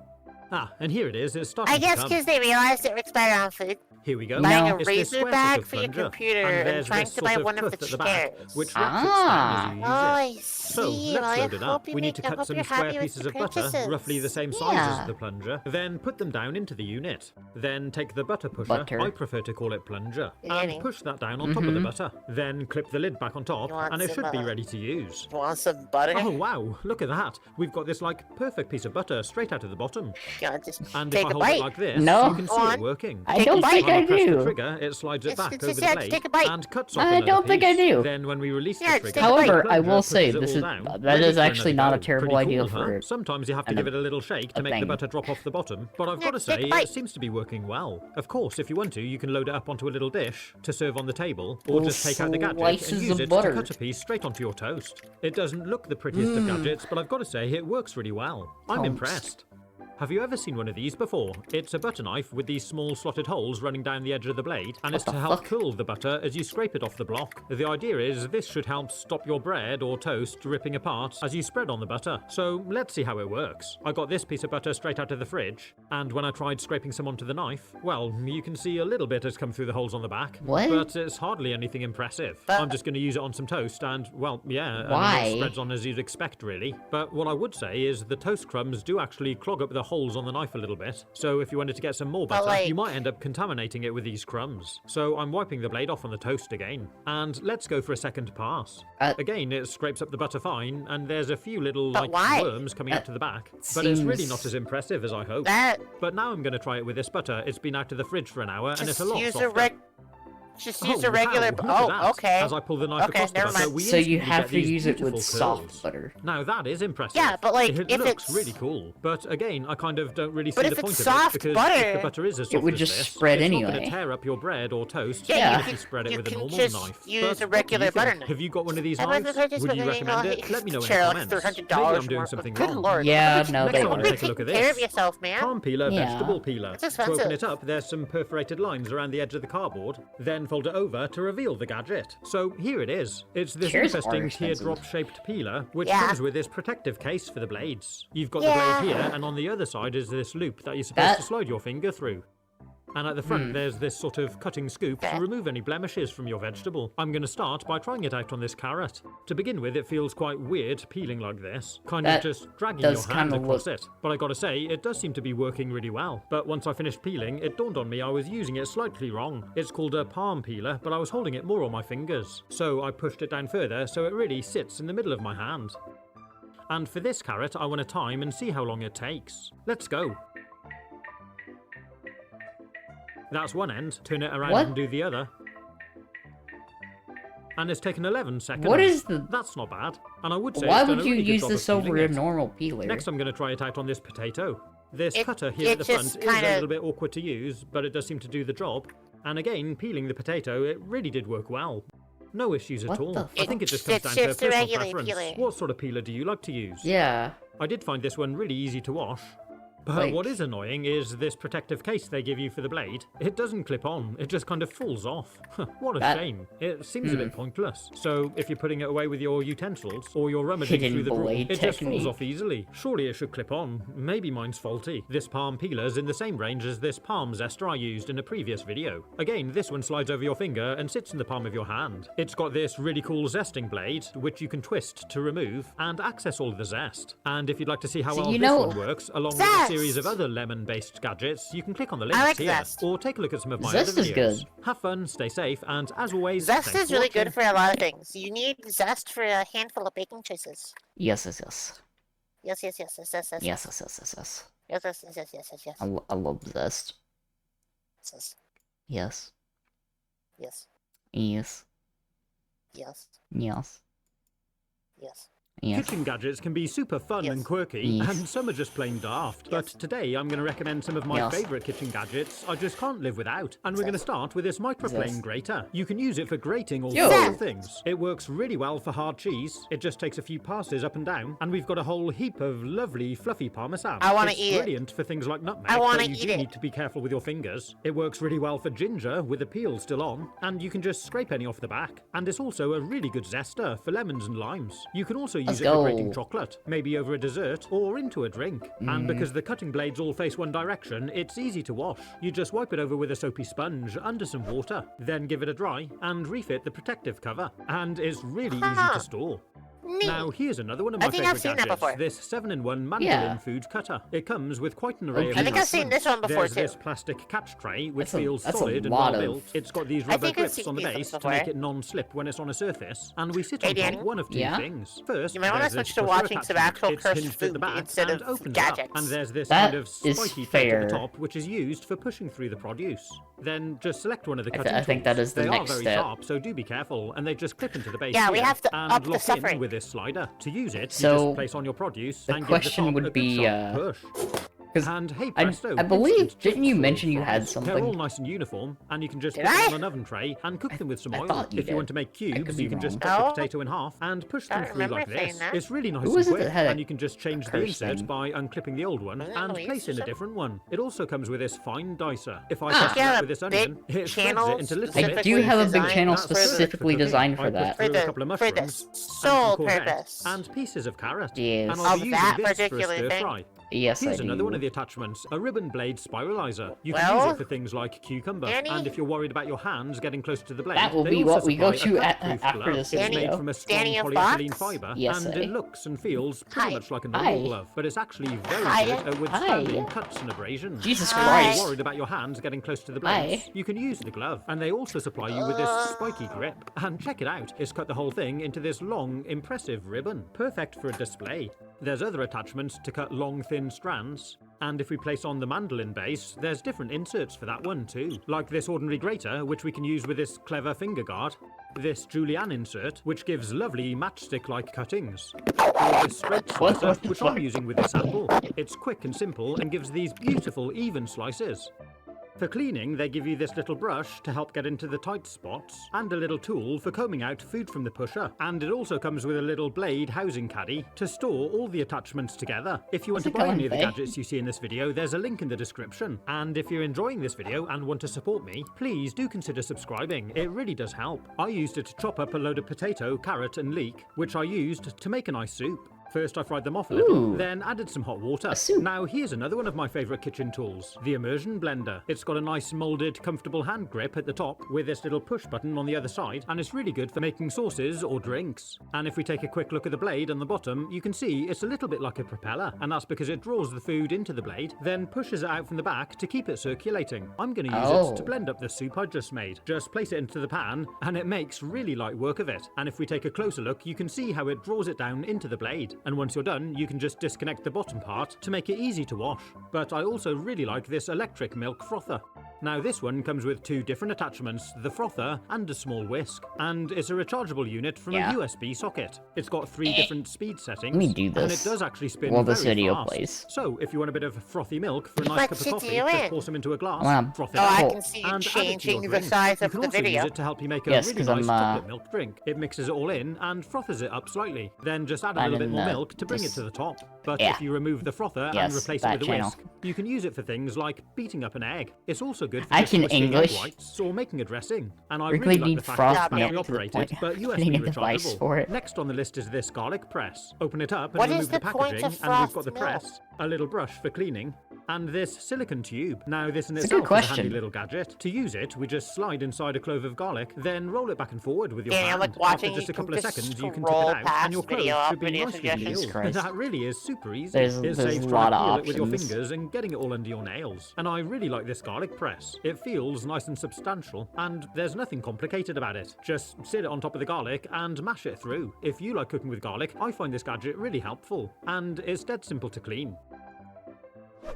Ah, and here it is. It's starting I guess to come. because they realized it works better on food. Here we go. No. Buying a It's this razor square bag sort of for your plunger, computer and and there's trying this to buy sort one of cloth the at the back, chairs. which wraps Ah. its down as you use Oh, I it. see. So let's Well, load it I up. hope you We need make- to I cut hope some you're square happy with pieces the of butter, purchases. roughly the same size Yeah. as the plunger. Then put them down into the unit. Then take the butter pusher, Butter. I prefer to call it plunger, Beginning. and push that down on top of the butter. Then clip the lid back on top, You want and it some, should be ready to use. Want some butter? Oh wow, look at that. We've got this like perfect piece of butter straight out of the bottom. God, just And take if I a hold bite. it like this, No. you can see Go it on. working. I Take a don't bite. think When I I press the do. trigger, it slides it Yes, back yes, over yes, the yes, blade take a bite. and cuts off I another don't think I piece. do. Then when we release Yeah, the just trigger, take a bite. However, the I plunger will say pushes it this all is down, that ready is for actually another not a go. terrible Pretty idea cool, huh? for Sometimes you have to an- give it a little shake to a make the thing. butter drop off the bottom, but I've Yeah, got to just take say a bite. it seems to be working well. Of course, if you want to, you can load it up onto a little dish to serve on the table, or Little just take out the gadget slices and use of it butter. to cut a piece straight onto your toast. It doesn't look the prettiest of gadgets, but I've got to say it works really well. I'm Toast. impressed. Have you ever seen one of these before? It's a butter knife with these small slotted holes running down the edge of the blade, and it's the to help fuck? cool the butter as you scrape it off the block. The idea is this should help stop your bread or toast ripping apart as you spread on the butter. So let's see how it works. I got this piece of butter straight out of the fridge, and when I tried scraping some onto the knife, well, you can see a little bit has come through the holes on the back. What? But it's hardly anything impressive. But- I'm just going to use it on some toast, and, well, yeah, I mean, Why? it spreads on as you'd expect, really. But what I would say is the toast crumbs do actually clog up the holes on the knife a little bit. So if you wanted to get some more But, butter, like- you might end up contaminating it with these crumbs. So I'm wiping the blade off on the toast again. And let's go for a second pass. Again, it scrapes up the butter fine, and there's a few little, But like, why? worms coming out to the back. But it's really seems- not as impressive as I hoped. That But now I'm going to try it with this butter. It's been out of the fridge for an hour, and it's a lot use softer. Just use a wow, regular. look at that. Okay. As I pull the knife Okay, across the never butter, mind. we So you instantly have get to these use it with beautiful soft curls. butter. Now that is impressive. Yeah, but, like, it if looks it's- really cool. But again, I kind of don't really see But the if point it's of soft it because butter, if the butter is as soft it would as just this, spread it's not going anyway. to tear up your bread or toast. Yeah, Yeah. you if can, you spread it you with a can normal just knife. use But a what do you regular think? butter knife. Have you got one of these I wonder knives? if I just Would put you my name recommend on it? Let me know in the Cheryl, comments. Maybe $300 I'm doing more. something Good wrong. lord. Yeah, no, Next they I want to are. take a look at Take care of this. yourself, man. Palm peeler, Yeah. vegetable peeler. It's To expensive. open it up, there's some perforated lines around the edge of the cardboard. Then fold it over to reveal the gadget. So here it is. It's this Chairs are interesting expensive. teardrop-shaped peeler, which Yeah. comes with this protective case for the blades. You've got Yeah. the blade here, and on the other side is this loop that you're supposed That- to slide your finger through. And at the front, there's this sort of cutting scoop to Okay. remove any blemishes from your vegetable. I'm going to start by trying it out on this carrot. To begin with, it feels quite weird peeling like this, kind That of just dragging your does hand kinda across look- it. But I gotta say, it does seem to be working really well. But once I finished peeling, it dawned on me I was using it slightly wrong. It's called a palm peeler, but I was holding it more on my fingers. So I pushed it down further so it really sits in the middle of my hand. And for this carrot, I want to time and see how long it takes. Let's go. That's one end. Turn it around What? and do the other. And it's taken 11 seconds. What is the- That's not bad. And I would say Why it's done would a you really good use job this of over peeling a it. normal peeler? Next, I'm going to try it out on this potato. This It- cutter here at it the just front is a kinda- little bit awkward to use, but it does seem to do the job. And again, peeling the potato, it really did work well. No issues What at all. the I think it just comes down It's to just a personal regular preference. peeler. What sort of peeler do you like to use? Yeah. I did find this one really easy to wash. But Like- what is annoying is this protective case they give you for the blade. It doesn't clip on, it just kind of falls off. What a That- shame. It seems a bit pointless. So if you're putting it away with your utensils, or you're rummaging Hidden through the drawer, blade it just technique. falls off easily. Surely it should clip on. Maybe mine's faulty. This palm peeler's in the same range as this palm zester I used in a previous video. Again, this one slides over your finger and sits in the palm of your hand. It's got this really cool zesting blade, which you can twist to remove and access all of the zest. And if you'd like to see how So well you this know- one works, along with a Zest! series of other lemon-based gadgets, you can click on the I links like here, Zest. or take a look at some of my Zest other is videos. good. Have fun, stay safe, and as always, Zest thanks is for really watching. good for a lot of things. You need zest for a handful of baking choices. Yes, yes, yes. Yes, yes, yes, yes, yes, yes. Yes, yes, yes, yes, yes. Yes, yes, yes, yes, yes, yes, yes. I love zest. Yes, Yes. yes, Yes. yes, Yes. yes. Yes. Kitchen gadgets can be super fun Yes. and quirky, Yes. and some are just plain daft. But Yes. today I'm going to recommend some of my Yes. favourite kitchen gadgets I just can't live without. And we're going to start with this microplane Yes. grater. You can use it for grating all Yo. sorts of things. It works really well for hard cheese. It just takes a few passes up and down, and we've got a whole heap of lovely fluffy parmesan. I wanna It's eat it. brilliant for things like nutmeg, I wanna but you eat do it. need to be careful with your fingers. It works really well for ginger with the peel still on, and you can just scrape any off the back. And it's also a really good zester for lemons and limes. You can also use Let's it for go. grating chocolate, maybe over a dessert or into a drink. And because the cutting blades all face one direction, it's easy to wash. You just wipe it over with a soapy sponge under some water, then give it a dry and refit the protective cover. And it's really easy Huh. to store. Neat. Now, here's another one of my I think I've favourite seen that gadgets, before. this 7-in-1 mandolin Yeah. food cutter. It comes with quite an array of I think I've seen this one before, There's too. this plastic catch tray, which That's a- feels that's a solid and lot well of- built. It's got these I rubber think I've grips seen on the these base to before. make it non-slip when it's on a surface, and we sit Hey, on top Danny? one of two Yeah? things. First, You might wanna there's this switch to pusher watching some attachment. actual It's cursed hinged at the food back instead and of opens up, gadgets. and there's this That kind of is spiky plate fair. at the top, which is used for pushing through the produce. Then just select one of the cutting I think tools. that is the they next are very step. sharp, so do be careful, and they just clip into the base Yeah, we here, have to and up the lock suffering. in with this slider. To use it, you So, just place on your produce the and question give the top would a good be, sharp push. 'cause And hey I presto, believe- instant didn't you chips or mention you had fries. something? They're all nice and uniform, and you can just Did put I? them on an oven tray and cook them with some I oil. thought you If you want did. to make could cubes, be you can just wrong. cut the No. potato in half and push them Don't through like remember saying this. that. It's really nice Who and was it quick, that had a and you can just change the curse insert thing? by unclipping the old one I don't and know, place in a Lisa. different one. It also comes with this fine dicer. If I Ah. touch Yeah, that with this big onion, it shreds channel it into little I bits. do have a big designed channel That's perfect for specifically cooking. designed I for put that. through a For the- couple of for the mushrooms, and sole some courgettes, purpose. and pieces of carrot. Yes. And I'll Of be that using this for a particular stir thing? fry. Yes, Here's I do. another one of the attachments, a ribbon blade spiralizer. You can use Well, it for things like cucumber, Danny? and if you're worried about your hands getting close to the blade, That will they be also what we go supply to a cut-proof after glove. this It's Danny? made from a strong Danny and polyethylene Fox? fiber, Yes, and eh? it looks and feels pretty Hi. much like a normal Hi. glove, but it's actually very Hi. good at withstanding Hi. cuts and abrasions. Jesus If you're Christ. worried about your hands getting close to the Hi. blades, you can use the glove, and they also supply you with this spiky grip. And check it out, it's cut the whole thing into this long, impressive ribbon, perfect for a display. There's other attachments to cut long, thin strands. And if we place on the mandolin base, there's different inserts for that one too. Like this ordinary grater, which we can use with this clever finger guard. This Julienne insert, which gives lovely matchstick-like cuttings. Or this straight slicer, which I'm using with this apple. It's quick and simple and gives these beautiful even slices. For cleaning, they give you this little brush to help get into the tight spots, and a little tool for combing out food from the pusher. And it also comes with a little blade housing caddy to store all the attachments together. If you want to buy any of the gadgets you see in this video, there's a link in the description. And if you're enjoying this video and want to support me, please do consider subscribing. It really does help. I used it to chop up a load of potato, carrot and leek, which I used to make a nice soup. First I fried them off a little, then added some hot water. Now here's another one of my favourite kitchen tools, the immersion blender. It's got a nice moulded, comfortable hand grip at the top with this little push button on the other side, and it's really good for making sauces or drinks. And if we take a quick look at the blade on the bottom, you can see it's a little bit like a propeller, and that's because it draws the food into the blade, then pushes it out from the back to keep it circulating. I'm going to use it to blend up the soup I just made. Just place it into the pan, and it makes really light work of it. And if we take a closer look, you can see how it draws it down into the blade. And once you're done, you can just disconnect the bottom part to make it easy to wash. But I also really like this electric milk frother. Now this one comes with two different attachments, the frother and a small whisk. And it's a rechargeable unit from a USB socket. It's got 3 different speed settings. Let me do this and it does actually spin while very this video fast. plays. So if you want a bit of frothy milk for a nice cup of coffee, just pour some into a glass, froth it I up, can see you and add it to your changing the drink. size You of can the also video. use it to help you make a Yes, really 'cause nice I'm, chocolate milk drink. It mixes it all in and froths it up slightly. Then just add a little bit more milk to bring it to the top. But if you remove the frother and replace it with a whisk, you can use it for things like beating up an egg. It's also good for I just can whisking egg English. whites or making a dressing. And I Really really like need the fact froth that it's milk battery to the operated, point. but I USB need a device rechargeable. for it. Next on the list is this garlic press. Open it up and What remove is the the point packaging, of and we've got frothed the milk? press, a little brush for cleaning, and this silicone tube. Now this in It's a good itself is a handy question. little gadget. To use it, we just slide inside a clove of garlic, then roll it back and forward with your Yeah, hand. like watching, After just you a couple can of just seconds, you can tip scroll it out, past and your clothes video should be video nicely suggestions. peeled. Christ. That really is super easy. There's it a saves lot trying to of peel it with your options. fingers and getting it all under your nails. And I really like this garlic press. It feels nice and substantial, and there's nothing complicated about it. Just sit it on top of the garlic and mash it through. If you like cooking with garlic, I find this gadget really helpful, and it's dead simple to clean.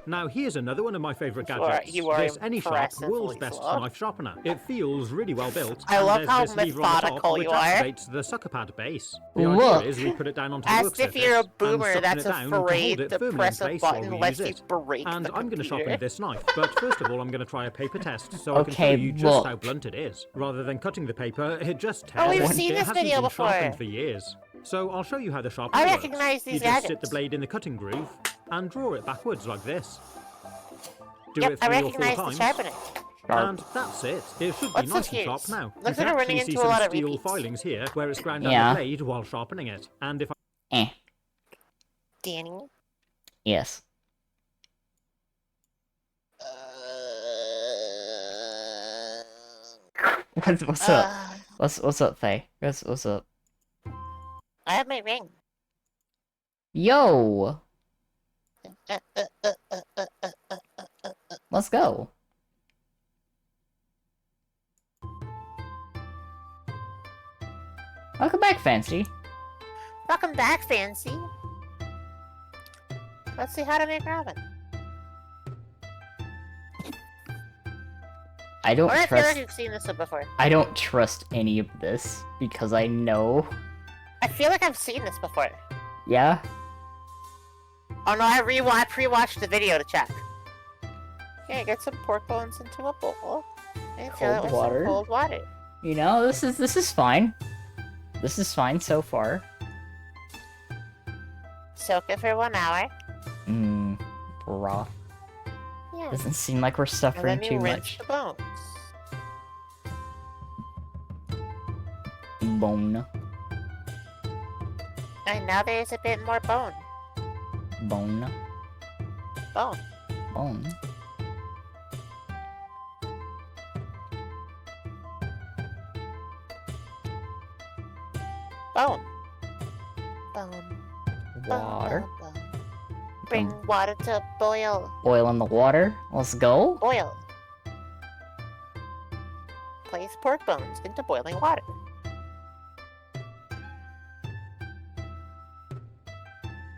Now here's another one of my favourite gadgets. You are This AnySharp impressively World's Best slow. Knife Sharpener. It feels really well built. I and love there's how this lever on the top methodical which you are. activates the sucker pad base. The Look. idea is we put it down onto the As work if you're a surface and boomer suction that's it down to afraid hold it to firmly press in a place while button we lets use you it. break And the I'm going to sharpen computer. this knife, but first of all I'm going to try a paper test so I can show Okay, you just look. how blunt it is. Rather than cutting the paper, it just Oh, tears. we've it seen this hasn't video been before. sharpened for years. So I'll show you how the sharpener I works. recognize these You just sit gadgets. the blade in the cutting groove and draw it backwards like this. Do Yep, it I 3 or 4 recognize the times. sharpener. And that's it. It should be What's nice this and sharp use? now. Looks You like can we're running actually see into a lot some of steel repeats. filings here where it's ground down Yeah. the blade while sharpening it. And if I Danny. Yes. What's up? What's up, Faye? What's up? I have my ring. Yo! Let's go. Welcome back, Fancy. Welcome back, Fancy. Let's see how to make ramen. I don't Or I feel trust. like you've seen this one before. I don't trust any of this because I know. I feel like I've seen this before. Yeah. Oh no, I pre-watched the video to check. Okay, get some pork bones into a bowl and fill it Cold with water? some cold water. You know, this is fine. This is fine so far. Soak it for 1 hour. Raw. Yeah. Doesn't seem like we're And suffering then too you rinse much. the bones. Bone. And now there's a bit more bone. Bone. Bone. Bone. Bone. Bone. Water. Bone. Bring water to boil. Oil in the water. Let's go. Boil. Place pork bones into boiling water.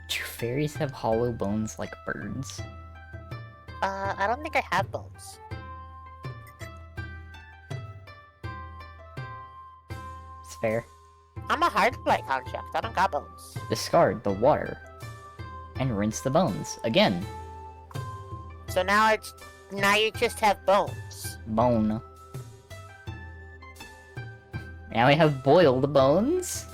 Do fairies have hollow bones like birds? I don't think I have bones. It's fair. I'm a hard light contract. I don't got bones. Discard the water. And rinse the bones. Again. So now you just have bones. Bone. Now we have boiled bones.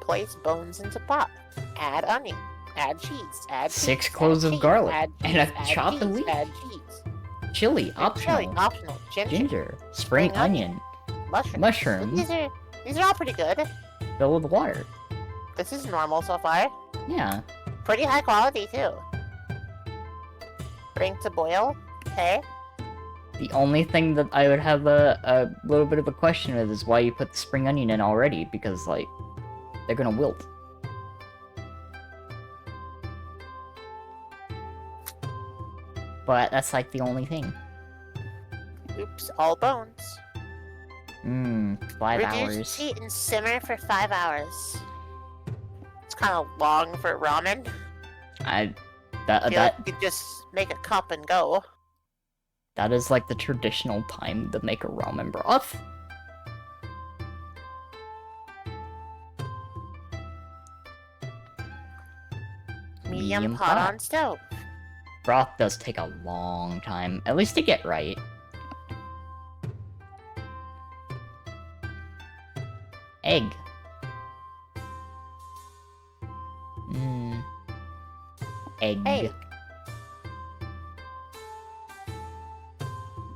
Place bones into pot. Add onion. Add cheese. Add 6 cheese, cloves add of cheese, garlic, add and cheese, a add chopped cheese, wheat. Add cheese. Chili, optional. Chili, optional. Ginger. Spring Spring onion. Mushrooms. Mushrooms. These are all pretty good. Fill with water. This is normal so far. Yeah. Pretty high quality too. Bring to boil. Okay. The only thing that I would have a little bit of a question with is why you put the spring onion in already, because, like, they're gonna wilt. But that's, like, the only thing. Oops, all bones. 5 Reduce hours. heat and simmer for 5 hours. It's kind of long for ramen. I I feel like that you could just make a cup and go. that is like the traditional time to make a ramen broth. Medium pot on stove. Broth does take a long time, at least to get right. Egg. Egg. Egg.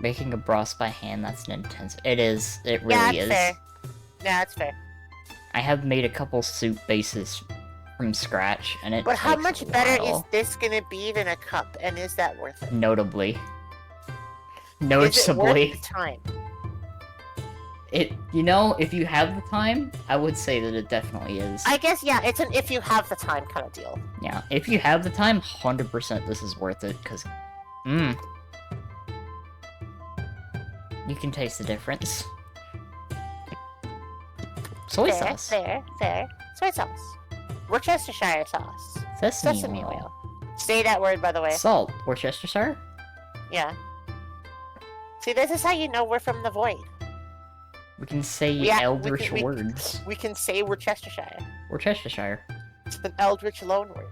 Making a broth by hand, that's an intense. It is. It really Yeah, is. that's fair. Yeah, that's fair. I have made a couple soup bases from scratch, and it But how takes much a better is while. this gonna be than a cup, and is that worth it? Notably. Is it Noticeably. worth the time? You know, if you have the time, I would say that it definitely is. I guess, yeah, it's an if you have the time kind of deal. Yeah, if you have the time, 100% this is worth it, because, you can taste the difference. Soy fair, sauce. fair. Soy sauce. Worcestershire sauce. Sesame oil. Say that word, by the way. Salt. Worcestershire? Yeah. See, this is how you know we're from the void. We can say Yeah, eldritch we- words. We can say Worcestershire. Worcestershire. It's an eldritch loanword.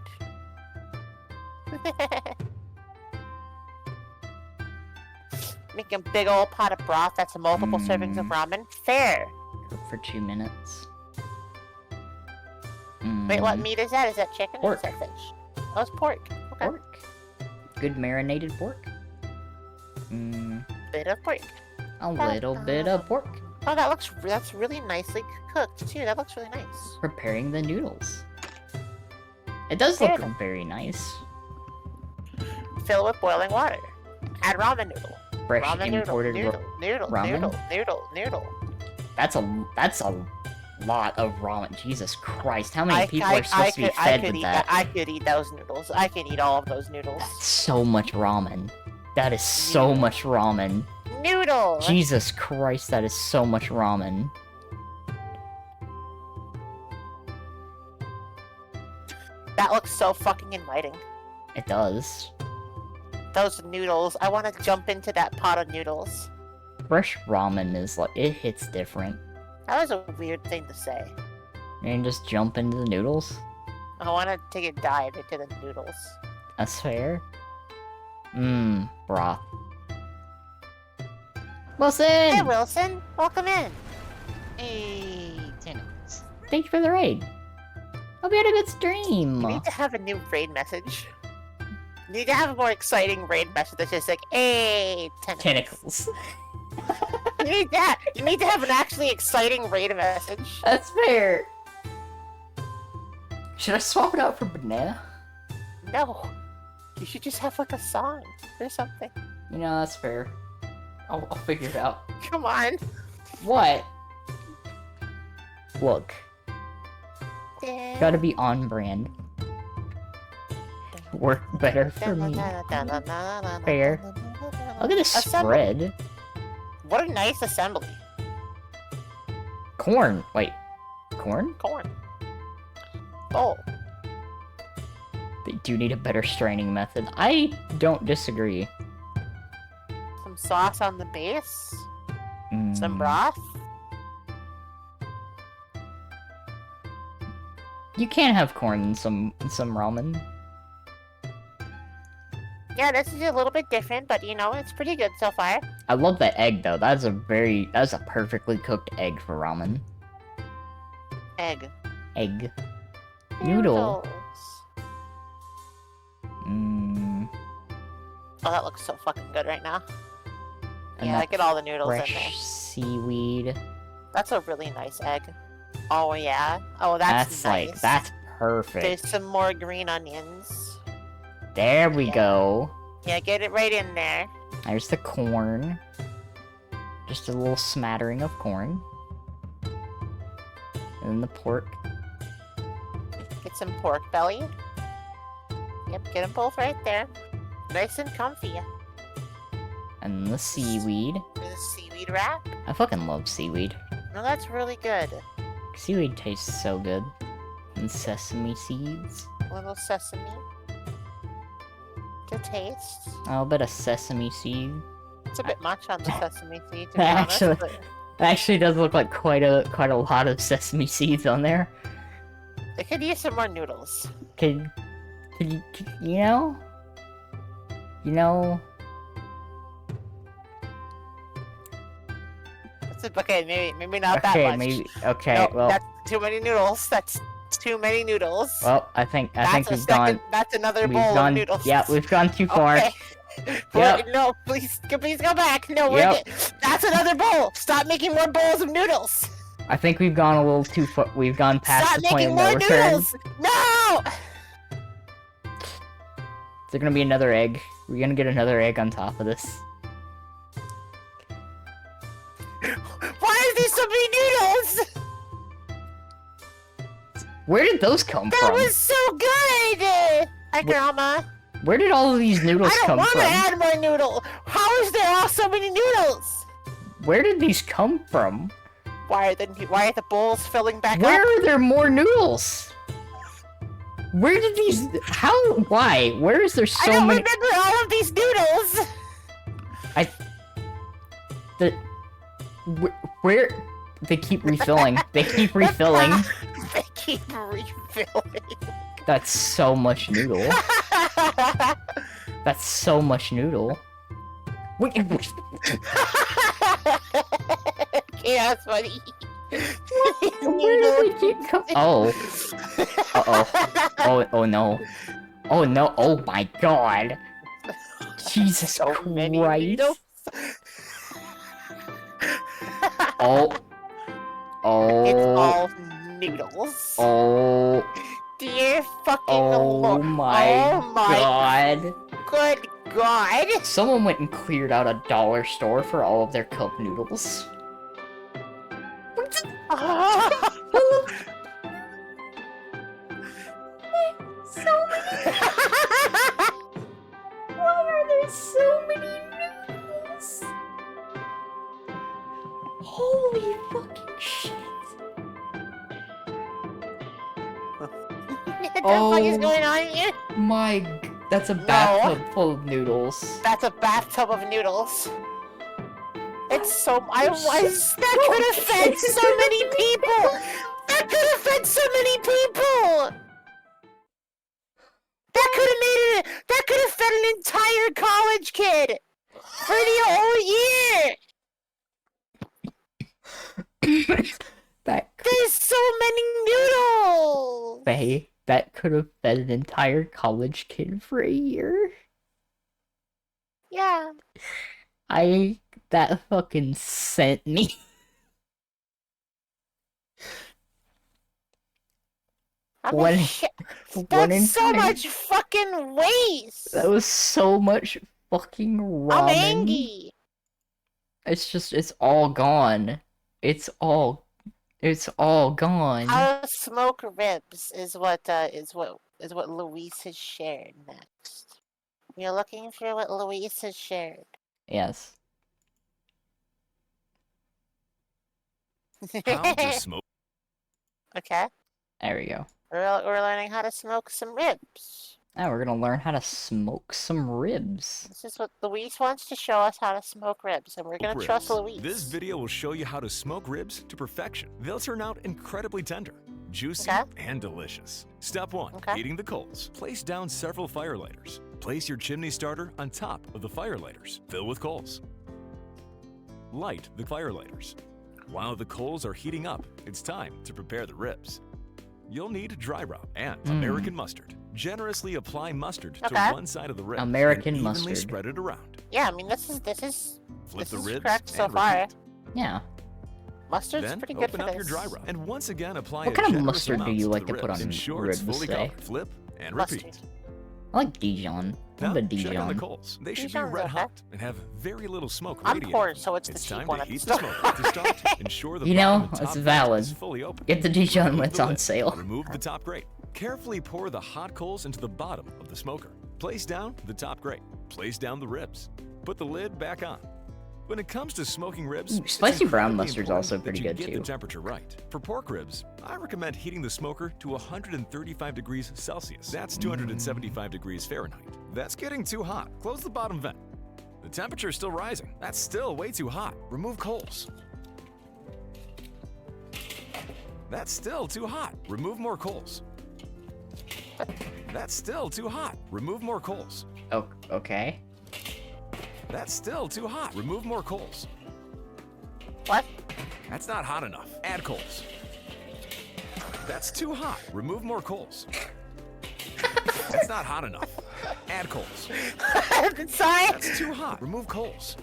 Make a big old pot of broth that's multiple servings of ramen. Fair. Cook for 2 minutes. Wait, what meat is that? Is that chicken or is Pork. that fish? Oh, it's pork. Okay. Pork. Good marinated pork. Bit of pork. A little bit of pork. Oh, that's really nicely cooked too. That looks really nice. Preparing the noodles. It does Fair look enough. very nice. Fill with boiling water. Add ramen noodle. Fresh Ramen imported noodle. ramen? Noodle. That's a lot of ramen. Jesus Christ, how many people are supposed to be fed with that? I could eat those noodles. I could eat all of those noodles. So much ramen. That is so much ramen. Noodle. Jesus Christ, that is so much ramen. That looks so fucking inviting. It does. Those noodles. I want to jump into that pot of noodles. Fresh ramen is like, it hits different. That was a weird thing to say. You can just jump into the noodles. I want to take a dive into the noodles. That's fair. Broth. Wilson! Hey, Wilson. Welcome in. Hey, Tentacles. Thank you for the raid. Hope you had a good stream. You need to have a new raid message. You need to have a more exciting raid message that's just like, hey, tentacles. Tentacles. You need that. You need to have an actually exciting raid message. That's fair. Should I swap it out for banana? No. You should just have like a song or something. You know, that's fair. I'll figure it out. Come on. What? Look, gotta be on brand. Work better for me. Fair. Look at this spread. What a nice assembly. Corn. Wait. Corn? Corn. Oh. They do need a better straining method. I don't disagree. Some sauce on the base. Some Mm, broth. You can have corn in some ramen. Yeah, this is a little bit different, but you know, it's pretty good so far. I love that egg though. That's a perfectly cooked egg for ramen. Egg. Egg. Noodle. Noodles. Mmm. Oh, that looks so fucking good right now. And Yeah, that get all the noodles in there. fresh seaweed. That's a really nice egg. Oh yeah. Oh, that's nice. like that's perfect. There's some more green onions. There we Yeah. go. Yeah, get it right in there. There's the corn. Just a little smattering of corn. And then the pork. Get some pork belly. Yep, get them both right there. Nice and comfy. And then the seaweed. There's a seaweed wrap. I fucking love seaweed. No, that's really good. Seaweed tastes so good. And sesame seeds. Little sesame. To taste. A little bit of sesame seed. It's a bit much on the sesame seed, to be honest. Actually- But It actually does look like quite a lot of sesame seeds on there. they could use some more noodles. Could you know? You know? Okay, maybe not that Okay, much. maybe. Okay, No, well, that's too many noodles. That's too many noodles. I think that's a we've second. gone. That's another We've bowl of gone. noodles. Yeah, we've gone too far. Okay. Yep. No, please go back. No, Yep. that's another bowl. Stop making more bowls of noodles. I think we've gone a little too far. We've gone past Stop the point making of no more return. noodles. No. Is there gonna be another egg? We're gonna get another egg on top of this. Why is there so many noodles? Where did those come That from? was so good. Hi, Grandma. Where did all of these noodles I don't come want to from? add more noodle. How is there all so many noodles? Where did these come from? Why are the bowls filling back Where up? are there more noodles? Where did these? How? Why? Where is there I so don't many? remember all of these noodles. Where? They keep refilling. They keep refilling. They keep refilling. That's so much noodle. That's so much noodle. Wait, Okay, that's funny. where did they keep coming? Oh. Uh-oh. Oh no. Oh no. Oh my god. Jesus So many Christ. noodles. Oh. Oh. It's all noodles. Oh. Dear fucking Oh Lord. my Oh my god. good God. Someone went and cleared out a dollar store for all of their cup noodles. Why are there so many noodles? Holy fucking shit. What the fuck is going on here? That's a bathtub full of noodles. That's a bathtub of noodles. It's so. I was. That could have fed so many people! That could have fed so many people! That could have made it. That could have fed an entire college kid! For the whole year! There's so many noodles! That could have fed an entire college kid for a year. Yeah. That fucking sent me. I One- mean, one that's so entire- much fucking waste! That was so much fucking ramen. I'm angry! It's all gone. It's all gone. How to smoke ribs is what Luis has shared next. You're looking for what Luis has shared. Yes. How to smoke. Okay. There we go. We're learning how to smoke some ribs. Now we're gonna learn how to smoke some ribs. This is what Luis wants to show us, how to smoke ribs, and we're gonna trust Ribs. Luis. This video will show you how to smoke ribs to perfection. They'll turn out incredibly tender, juicy, Okay. and delicious. Step 1. Okay. Heating the coals. Place down several fire lighters. Place your chimney starter on top of the fire lighters. Fill with coals. Light the fire lighters. While the coals are heating up, it's time to prepare the ribs. You'll need dry rub and American mustard. Generously apply mustard to Okay. one side of the ribs. American and evenly mustard. spread it around. Yeah, I mean this is Flip this the is ribs correct so and far. repeat. Yeah. Mustard's Then pretty good open for up this. your dry rub and once again apply What a kind of generous mustard do amount you to like the to put ribs. on Ensure ribs, it's fully say? covered. Flip and Mustard. repeat. I like Dijon. Now, I'm a check on the Dijon. coals. They should be Dijon's red okay. hot and have very little smoke I'm radiating. poor, so it's the It's cheap time one to at the heat the store. smoker. To start, ensure the You bottom know, and top it's vent valid. is fully open. Get the Dijon when Remove it's the on lid. sale. Remove the top grate. Carefully pour the hot coals into the bottom of the smoker. Place down the top grate. Place down the ribs. Put the lid back on. When it comes to smoking ribs, Ooh, it's spicy brown incredibly mustard's important also that pretty you good, get too. the temperature right. For pork ribs, I recommend heating the smoker to 135 degrees Celsius. That's 275 degrees Fahrenheit. That's getting too hot. Close the bottom vent. The temperature is still rising. That's still way too hot. Remove coals. That's still too hot. Remove more coals. That's still too hot. Remove more coals. Oh, okay. That's still too hot. Remove more coals. What? That's not hot enough. Add coals. That's too hot. Remove more coals. That's not hot enough. Add coals. Sorry. That's too hot. Remove coals.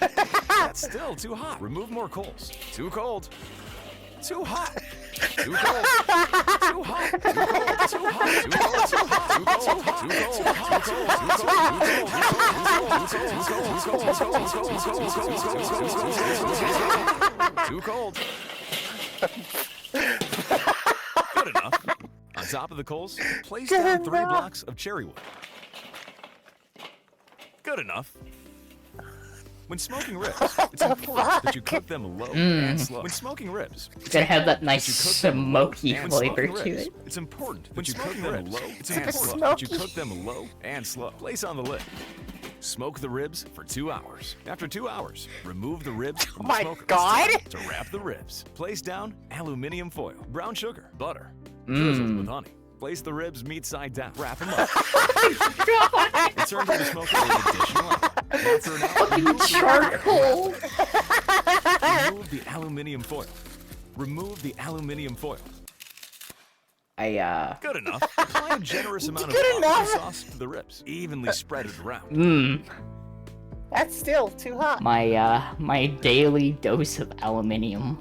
That's still too hot. Remove more coals. Too cold. Too hot. Too cold. Too hot. Too cold. Too hot. Too cold. Too hot. Too cold. Too cold. Too cold. Good enough. On top of the coals, place down 3 blocks of cherry wood. Good enough. When smoking ribs, it's important that you cook them low and slow. When smoking ribs, It's gonna have that nice you cook them smoky and flavor smoking to ribs, it. It's important that you cook them low and bit slow. That you smoky. cook them low and slow. Place on the lid. Smoke the ribs for 2 hours. After 2 hours, remove the ribs from the my smoker. It's God! time to wrap the ribs. Place down aluminum foil, brown sugar, butter, drizzled with honey. Place the ribs meat side down. Wrap them up. Return to the smoker with an additional hour. After an hour, remove the Charcoal! Remove the aluminum foil. Remove the aluminum foil. Good enough. Apply a generous amount of Good barbecue enough. sauce to the ribs. Evenly spread it around. That's still too hot. My daily dose of aluminium.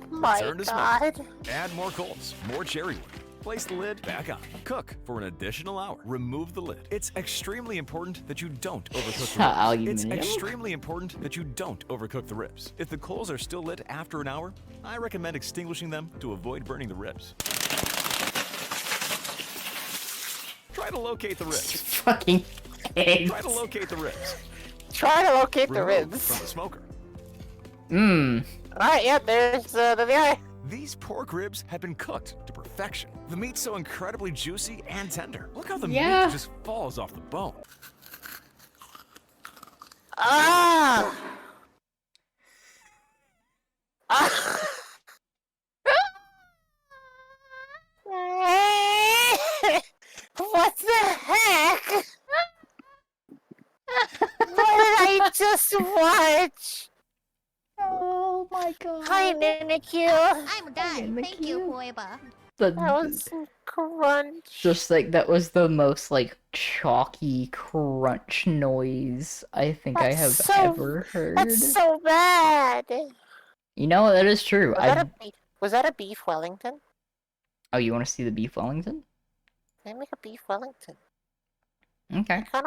My Turn to God. smoke. Add more coals, more cherry wood. Place the lid back on. Cook for an additional hour. Remove the lid. It's extremely important that you don't overcook the ribs. It's Aluminium? extremely important that you don't overcook the ribs. If the coals are still lit after an hour, I recommend extinguishing them to avoid burning the ribs. Try to locate the ribs. Fucking eggs. Try to locate the ribs. Try to locate the Remove ribs. from the smoker. Alright, yeah, there's the eye. These pork ribs have been cooked to perfection. The meat's so incredibly juicy and tender. Look how the Yeah. meat just falls off the bone. Ah! What the heck? What did I just watch? Oh my god. Hi, Mimikyu. I'm done. Thank you, you. forever. That was some crunch. Just like that was the most like chalky crunch noise I think I have That's so- ever heard. That's so bad. You know, that is true. Was that a beef Wellington? Oh, you want to see the beef Wellington? Can I make a beef Wellington? Okay. I kind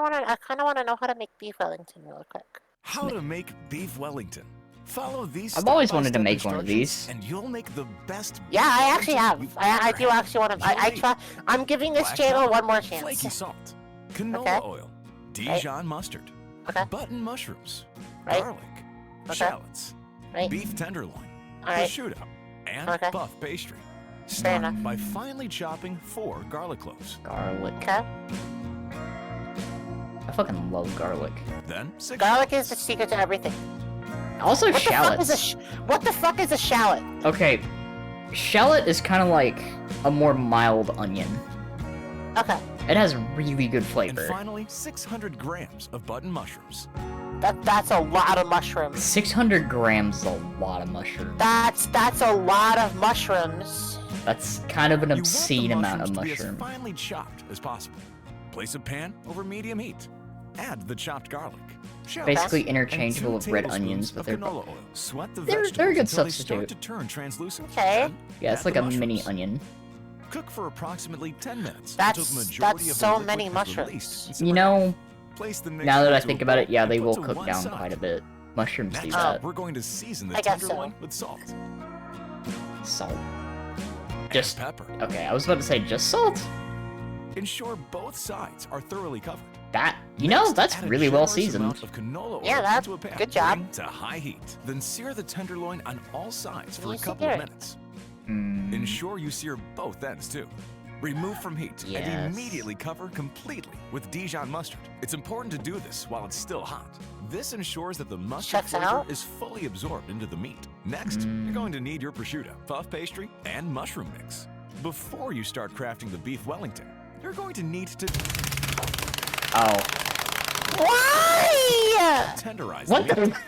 of want to know how to make beef Wellington real quick. How to make beef Wellington. Follow these. I've always wanted to step-by-step make one of instructions, these. and you'll make the best. Yeah, beef I actually have. Wellington you've I ever do had. actually want to. I Jolie, try. I'm giving this black channel pepper, one more Flaky chance. salt, canola Okay. oil, Dijon mustard, Okay. button mushrooms, Right. garlic, Okay. shallots, Right. beef tenderloin, All right. prosciutto, and Okay. buff pastry. Start enough. by finely chopping 4 garlic cloves. Garlic. Okay. I fucking love garlic. Then 6 Garlic shallots. is the secret to everything. Also What the fuck is shallots. what the fuck is a shallot? Okay, shallot is kind of like a more mild onion. Okay. It has really good And flavor. finally, 600 grams of button mushrooms. That's a lot of mushrooms. 600 grams is a lot of mushrooms. That's a lot of mushrooms. That's kind of an You want the obscene amount of mushrooms to be mushroom. as finely chopped as possible. Place a pan over medium heat. Add the chopped garlic. shallots, Basically and interchangeable 2 with red tablespoons onions, but of they're canola oil. Sweat the they're a vegetables good until they substitute. start to turn translucent. Okay. Then Yeah, it's add like the a mini mushrooms. onion. Cook for approximately 10 minutes That's- until the majority that's of the so liquid many has mushrooms. released and You simmer know, down. Place the now that mixture I into think a about it, bowl yeah, and they put will to cook one down side. quite a bit. Mushrooms do Next that. up, we're going to season the I guess so. tenderloin with salt Salt. and Just pepper. okay. I was about to say just salt. Ensure both sides are thoroughly covered. That you know, Next, that's add a really well generous seasoned. amount of canola oil Yeah, that's into a pan. good job. Bring to high heat. Then sear the tenderloin on all sides for a You couple sear of it. minutes. Mm, Ensure you sear both ends too. Remove from heat Yes. and immediately cover completely with Dijon mustard. It's important to do this while it's still hot. This ensures that the mustard Checks flavor out. is fully absorbed into the meat. Next, you're going to need your prosciutto, puff pastry, and mushroom mix. Before you start crafting the beef Wellington, you're going to need to oh, Why? tenderize what the meat. the?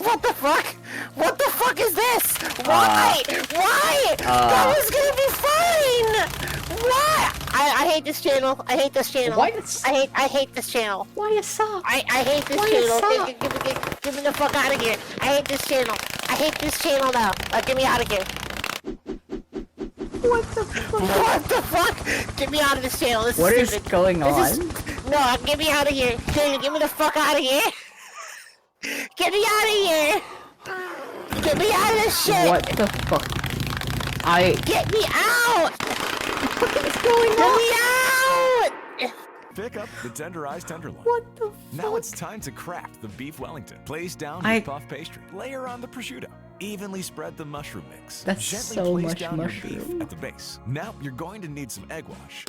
What the fuck? What the fuck is this? Why? Why? That was gonna be fine. Why? I hate this channel. I hate this channel. Why does- I hate this channel. Why you suck? I hate this Why you channel. suck? Get me the fuck out of here. I hate this channel. I hate this channel now. Get me out of here. What the fuck? What the fuck? Get me out of this channel. This What is is stupid. going This on? is no. Get me out of here. Get me the fuck out of here. Get me out of here. Get me out of this shit. What the fuck? I. Get me out. What is going Get on? me out. Pick up the tenderized tenderloin. What the Now fuck? it's time to craft the beef Wellington. Place down I- your puff pastry. Layer on the prosciutto. Evenly spread the mushroom mix. That's Gently so place much down your beef mushroom. at the base. Now you're going to need some egg wash.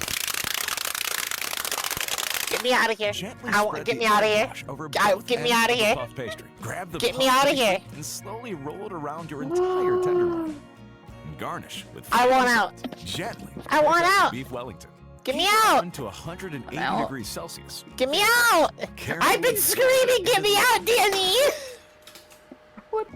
Get me out of here. Gently Get spread me the out of egg here. wash over Get both me ends out of of the here. puff pastry. Grab the Get me puff out of pastry here. and slowly roll it around your entire tenderloin. And garnish with I want fresh out. salt. Gently. I pick want up the out. Beef Wellington. Get me Heat the out. oven to 180 I'm out. degrees Celsius. Get me out. I've been screaming. Get me out, Danny.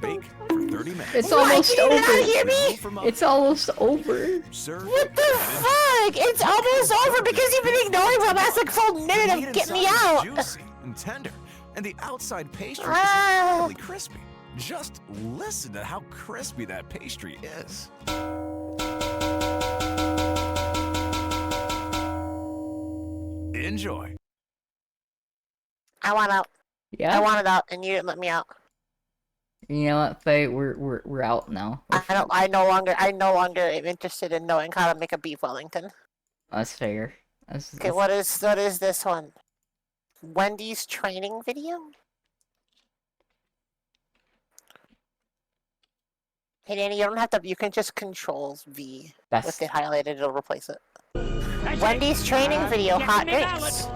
Bake for 30 minutes. It's Why almost can you not over. hear me? Remove from oven. It's almost over. Serve What the and fuck? It's almost over because you've been ignoring my last like full minute meat of get me inside out. is juicy and tender, and the outside pastry Ah. is really crispy. Just listen to how crispy that pastry is. Enjoy. I want out. I Yeah. want it out, and you didn't let me out. You know what, Faye? We're out now. I no longer am interested in knowing how to make a beef Wellington. That's fair. Okay, what is this one? Wendy's training video? Hey Danny, you don't have to. You can just Control V That's with it highlighted. It'll replace it. Wendy's training video. Hot drinks.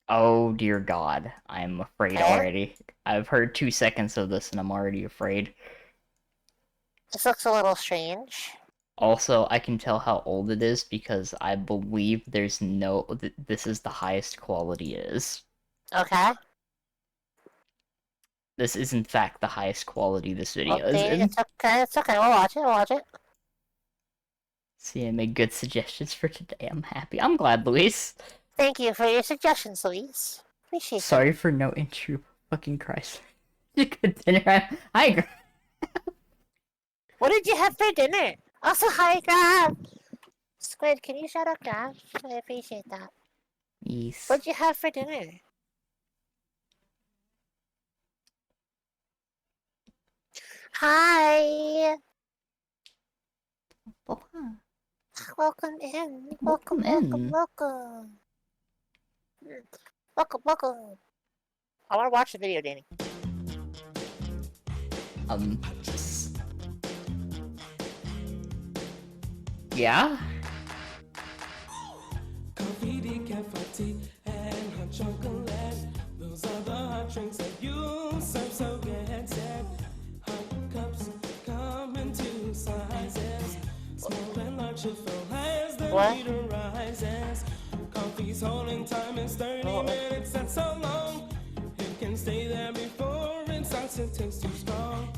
oh dear God. I'm afraid Okay. already. I've heard 2 seconds of this and I'm already afraid. This looks a little strange. Also, I can tell how old it is because I believe there's no. This is the highest quality it is. Okay. This is in fact the highest quality this video is Okay, in. it's okay. It's okay. We'll watch it. We'll watch it. See, I made good suggestions for today. I'm happy. I'm glad, Luis. Thank you for your suggestions, Louise. Appreciate it. Sorry for no intro. Fucking Christ. You good dinner. Hi. What did you have for dinner? Also, hi, Grab. Squid, can you shut up, Grab? I appreciate that. Yes. What'd you have for dinner? Hi. Oh, Welcome in. Welcome in. Welcome. Welcome, welcome. I want to watch the video, Danny. s- Yeah? Coffee, decaf, hot tea, and hot chocolate. Those are the hot drinks that you serve, so get set. Hot cups come in two sizes. Small and large to fill as the heater rises. Coffee's holding time is 30 minutes, that's so long. It can stay there before it starts to taste too strong.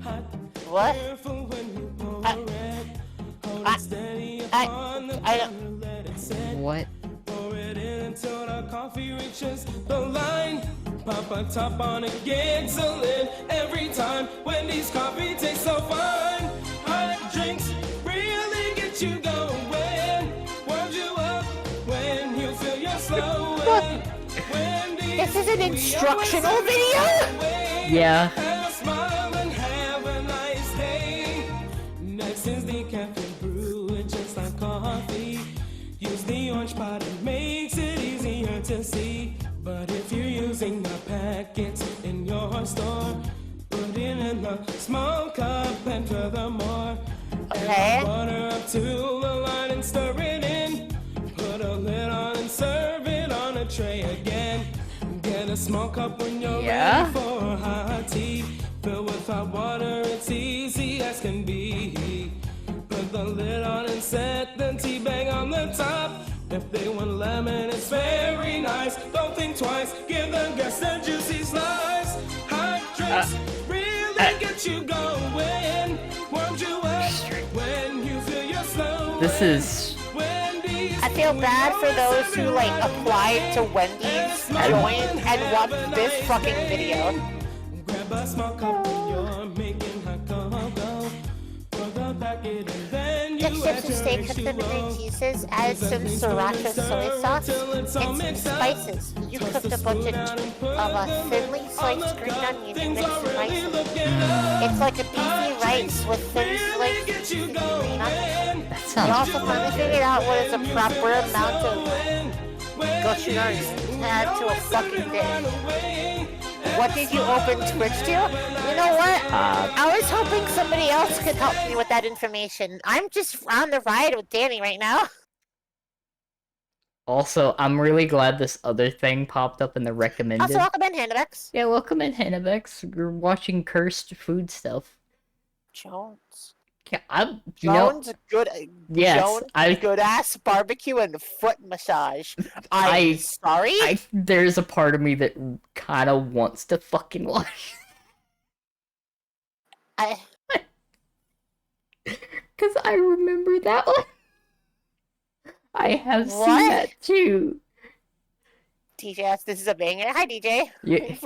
Hot, What? careful when you pour it. Hold it steady upon the counter, let it sit. What? Pour it in until the coffee reaches the line. Pop a top on it, gets a lid every time. Wendy's coffee tastes so fine. Hot drinks really get you going. Warms you up when you feel you're slowing. This is an instructional video? Yeah. Have a smile and have a nice day. Next is the caffeine brew, it's just like coffee. Use the orange pot, it makes it easier to see. But if you're using the packets in your store, put it in a small cup and furthermore. Okay. Add water up to the line and stir it in. Put a lid on and serve it on a tray again. Get a small cup when you're ready for hot tea. Fill with hot water, it's easy as can be. Put the lid on and set the tea bag on the top. If they want lemon, it's very nice. Don't think twice, give the guests a juicy slice. Hot drinks really get you going. Warms you up when you feel you're slow. This is... I feel bad for those who like applied to Wendy's, joined, and watched this fucking video. Grab a small cup when you're making hot cocoa. Pour the packet and then you Next add to your steak, cut them into pieces, add some sriracha soy sauce, and some spices. You cooked a bunch of a thinly sliced green onion and mix some rice in it. It's like a beefy rice with thin sliced green onion. That We sounds... also finally figured out what is a proper amount of gochujang to add to a fucking dish. What did you open Twitch to? You know what? I was hoping somebody else could help me with that information. I'm just on the ride with Danny right now. Also, I'm really glad this other thing popped up in the recommended. Also, welcome in, Handabex. Yeah, welcome in, Hannabex. We're watching cursed food stuff. Jones. Yeah, I'm... You know, Jones, good. yes, Jones, good ass barbecue and foot massage. I'm sorry. There's a part of me that kind of wants to fucking watch. Because I remember that one. I have seen that too. DJ asks, this is a banger. Hi, DJ. Yeah. Thank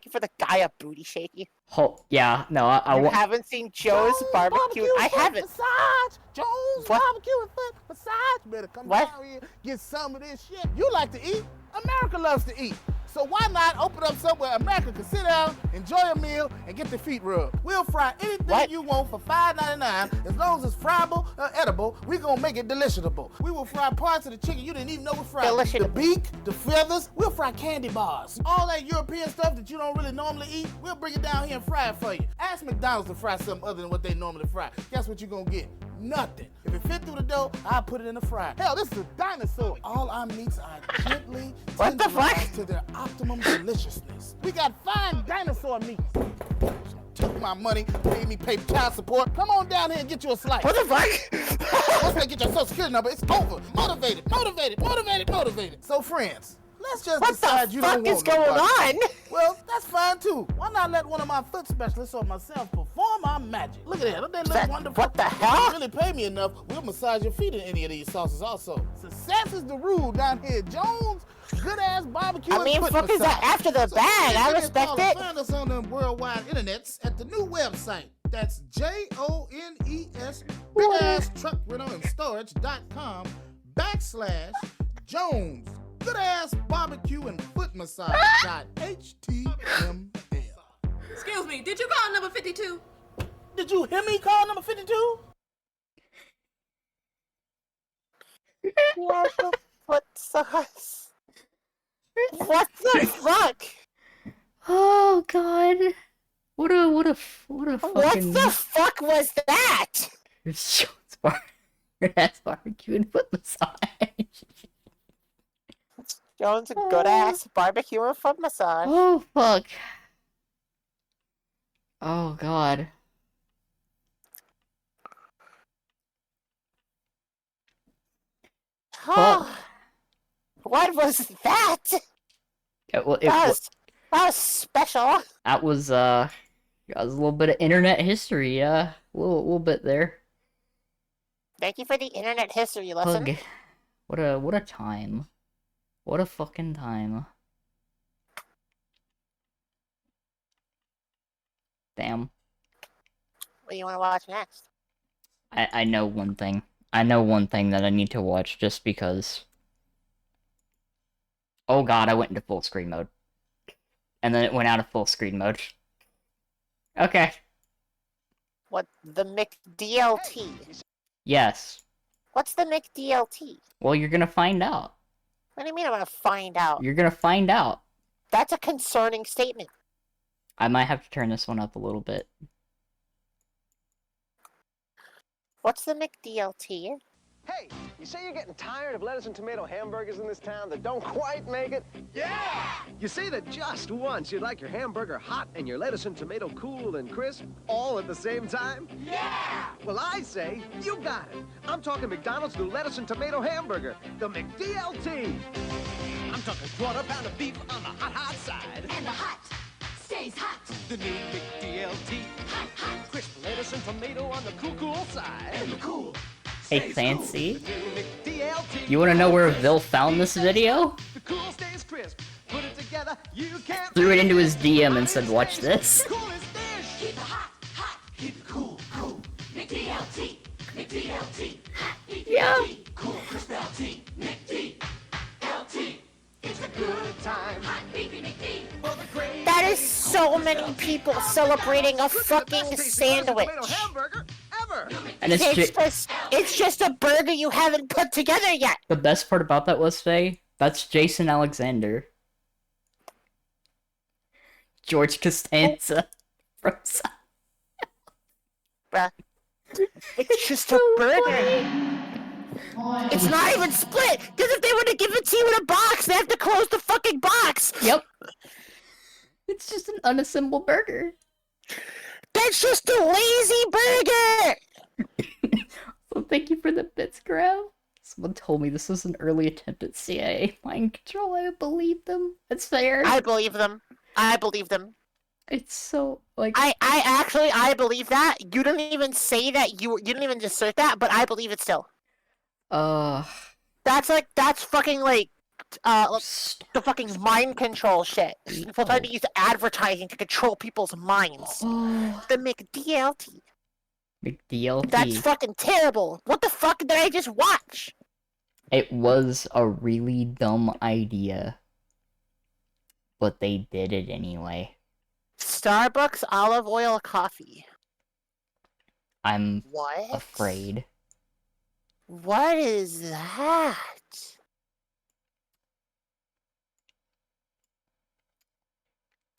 you for the Gaia booty shaky. Oh, yeah, no, I You haven't seen Joe's barbecue? I haven't. Massage. Joe's What? barbecue and foot massage. Better come down here, get some of this shit. You like to eat. America loves to eat. So why not open up somewhere America can sit down, enjoy a meal, and get their feet rubbed? We'll fry anything you want for $5.99. As long as it's friable or edible, we're gonna make it deliciable. We will fry parts of the chicken you didn't even know was fried. The beak, the feathers, we'll fry candy bars. All that European stuff that you don't really normally eat, we'll bring it down here and fry it for you. Ask McDonald's to fry something other than what they normally fry. Guess what you're gonna get? Nothing. If it fit through the dough, I'll put it in the fryer. Hell, this is a dinosaur. All our meats are gently tenderized to their optimum deliciousness. We got fine dinosaur meats. Took my money, made me pay child support. Come on down here and get you a slice. What the fuck? Once they get your social security number, it's over. Motivated. So friends, let's just decide you don't want What the fuck is going on? Well, that's fine too. Why not let one of my foot specialists or myself perform our magic? Look at that. Don't they look wonderful? What the hell? If you really pay me enough, we'll massage your feet in any of these sauces also. Success is the rule down here, Jones. Good ass barbecue. I mean, fuck is that after the bag? I respect it. Find us on the worldwide internets at the new website. That's JONES big ass truck rental and storage.com/Jones. Good ass barbecue and foot massage.html. Excuse me, did you call number 52? Did you hear me call number 52? What the foot sauce? What the fuck? Oh god. What a fucking... What the fuck was that? Jones bar. That's barbecue and foot massage. Jones a good ass barbecue and foot massage. Oh fuck. Oh god. Oh, what was that? That was special. That was a little bit of internet history, a little bit there. Thank you for the internet history lesson. Ugh. What a time. What a fucking time. Damn. What do you want to watch next? I know one thing. I know one thing that I need to watch just because. Oh god, I went into full screen mode. And then it went out of full screen mode. Okay. What, the McDLT? Yes. What's the McDLT? Well, you're gonna find out. What do you mean I'm gonna find out? You're gonna find out. That's a concerning statement. I might have to turn this one up a little bit. What's the McDLT? Hey, you say you're getting tired of lettuce and tomato hamburgers in this town that don't quite make it? Yeah! You say that just once you'd like your hamburger hot and your lettuce and tomato cool and crisp all at the same time? Yeah! Well, I say you got it. I'm talking McDonald's new lettuce and tomato hamburger, the McDLT. I'm talking quarter pound of beef on the hot side. And the hot stays hot. The new McDLT. Hot, hot. Crisp lettuce and tomato on the cool side. And the cool. Hey, Fancy. The new McDLT. You wanna know where Vil found this video? The cool stays crisp. Put it together, you can't. Threw it into his DM and said, watch this. Cool as this. Keep it hot, hot. Keep it cool, cool. McDLT. McDLT. McDLT. Yeah. Cool, crisp LT. McDLT. It's a good time. Hot beefy McD. For the great. That is so many people celebrating a fucking sandwich. Hamburger ever. And It's just a burger you haven't put together yet. the best part about that was, Faye, that's Jason Alexander. George Costanza from Bruh. It's just a burger. It's not even split. Because if they were to give it to you in a box, they have to close the fucking box. Yep. It's just an unassembled burger. That's just a lazy burger. So thank you for the bits, Grab. Someone told me this was an early attempt at CIA mind control. I believe them. It's fair. I believe them. I believe them. It's so like I believe that. You didn't even say that. You didn't even assert that, but I believe it still. That's fucking like the fucking mind control shit. People trying to use advertising to control people's minds. The McDLT. McDLT. That's fucking terrible. What the fuck did I just watch? It was a really dumb idea, but they did it anyway. Starbucks olive oil coffee. I'm What? afraid. What is that?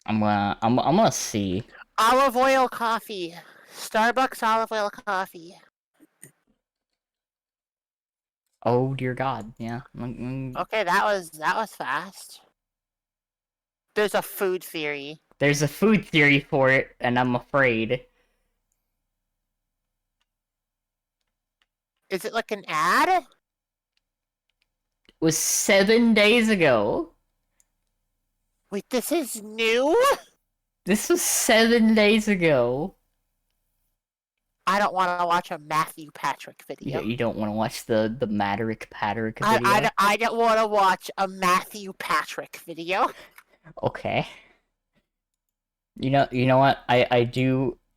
I'm gonna see. Olive oil coffee. Starbucks olive oil coffee. Oh dear God, yeah. Okay, that was fast. There's a food theory. There's a food theory for it, and I'm afraid. Is it like an ad? It was 7 days ago. Wait, this is new? This was 7 days ago. I don't want to watch a Matthew Patrick video. You don't want to watch the Maderick Patrick video? I don't want to watch a Matthew Patrick video. Okay. You know what? I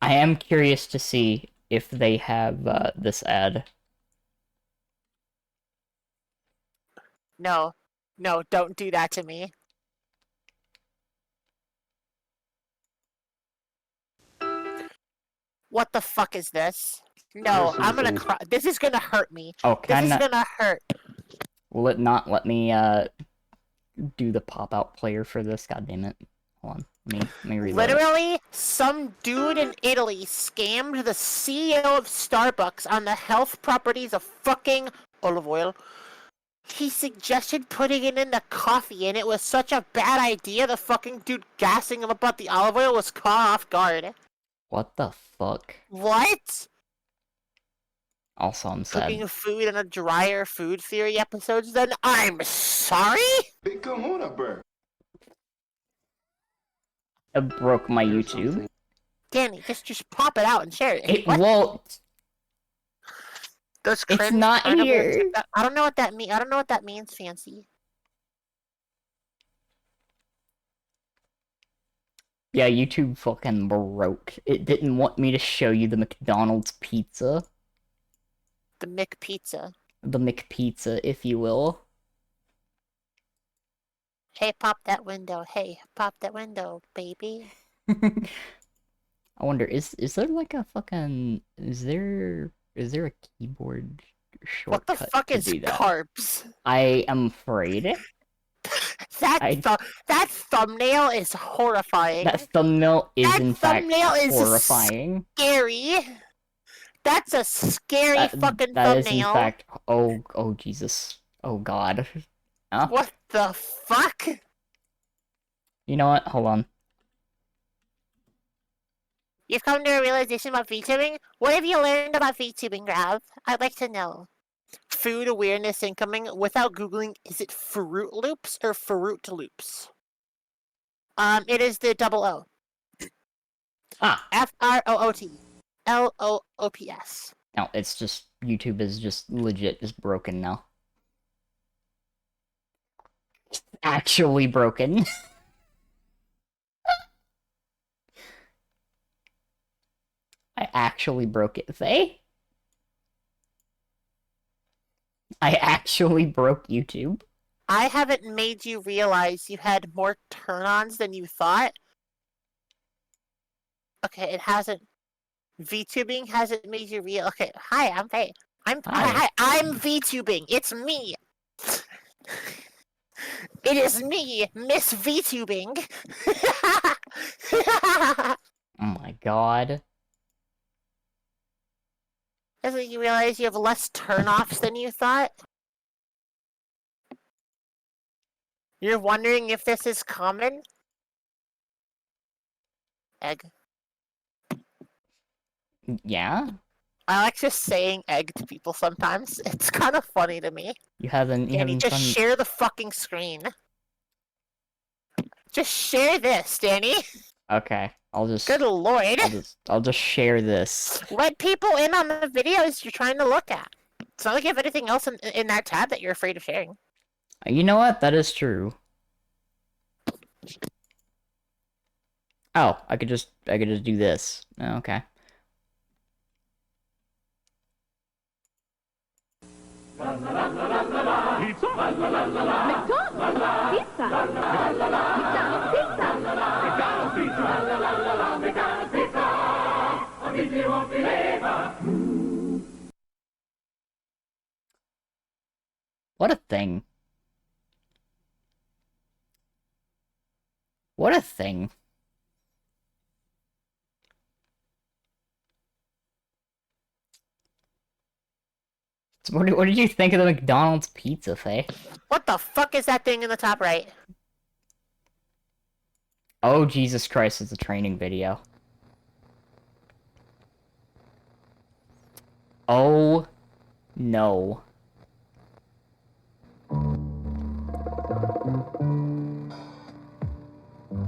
am curious to see if they have this ad. No, don't do that to me. What the fuck is this? No, I'm gonna cry. This is gonna hurt me. Oh, This is gonna hurt. Will it not let me do the pop-out player for this? God damn it. Hold on. Let me reload. Literally, some dude in Italy scammed the CEO of Starbucks on the health properties of fucking olive oil. He suggested putting it in the coffee, and it was such a bad idea, the fucking dude gassing him about the olive oil was caught off guard. What the fuck? What? Also, I'm sad. Cooking food in a drier food theory episodes, then I'm sorry? Big kahuna bird. It broke my YouTube. Danny, just pop it out and share it. It What? won't. Those It's cringe not cannibals- here. I don't know what that means. I don't know what that means, Fancy. Yeah, YouTube fucking broke. It didn't want me to show you the McDonald's pizza. The McPizza. The McPizza, if you will. Hey, pop that window. Hey, pop that window, baby. I wonder, is there like a fucking... Is there a keyboard What shortcut the fuck to is do that? carbs? I am afraid. That thumbnail is horrifying. That thumbnail is That in fact thumbnail is horrifying. Scary. That's a scary fucking That is thumbnail. in fact... Oh Jesus. Oh god. Huh? What the fuck? You know what? Hold on. You've come to a realization about VTubing? What have you learned about VTubing, Grav? I'd like to know. Food awareness incoming without Googling, is it Fruit Loops or Fruit Loops? It is the double O. Ah. F-R-O-O-T. L-O-O-P-S. No, it's just... YouTube is just legit just broken now. It's actually broken. I actually broke it, Faye. I actually broke YouTube. I haven't made you realize you had more turn-ons than you thought. Okay, it hasn't. VTubing hasn't made you real. Okay, hi, I'm Faye. Hi. I'm VTubing. It's me. It is me, Miss VTubing. Oh my god. Doesn't you realize you have less turn-offs than you thought? You're wondering if this is common? Egg. Yeah? I like just saying egg to people sometimes. It's kind of funny to me. You haven't Danny, just done... share the fucking screen. Just share this, Danny. Okay, I'll just... Good lord. I'll just share this. Let people in on the videos you're trying to look at. It's not like you have anything else in that tab that you're afraid of sharing. You know what? That is true. Oh, I could just do this. Oh, okay. Pizza? McDonald's pizza. McDonald's pizza. McDonald's pizza. McDonald's pizza. Amici won't believe. What a thing. What a thing. So what did you think of the McDonald's pizza, Faye? What the fuck is that thing in the top right? Oh, Jesus Christ, it's a training video. Oh, no.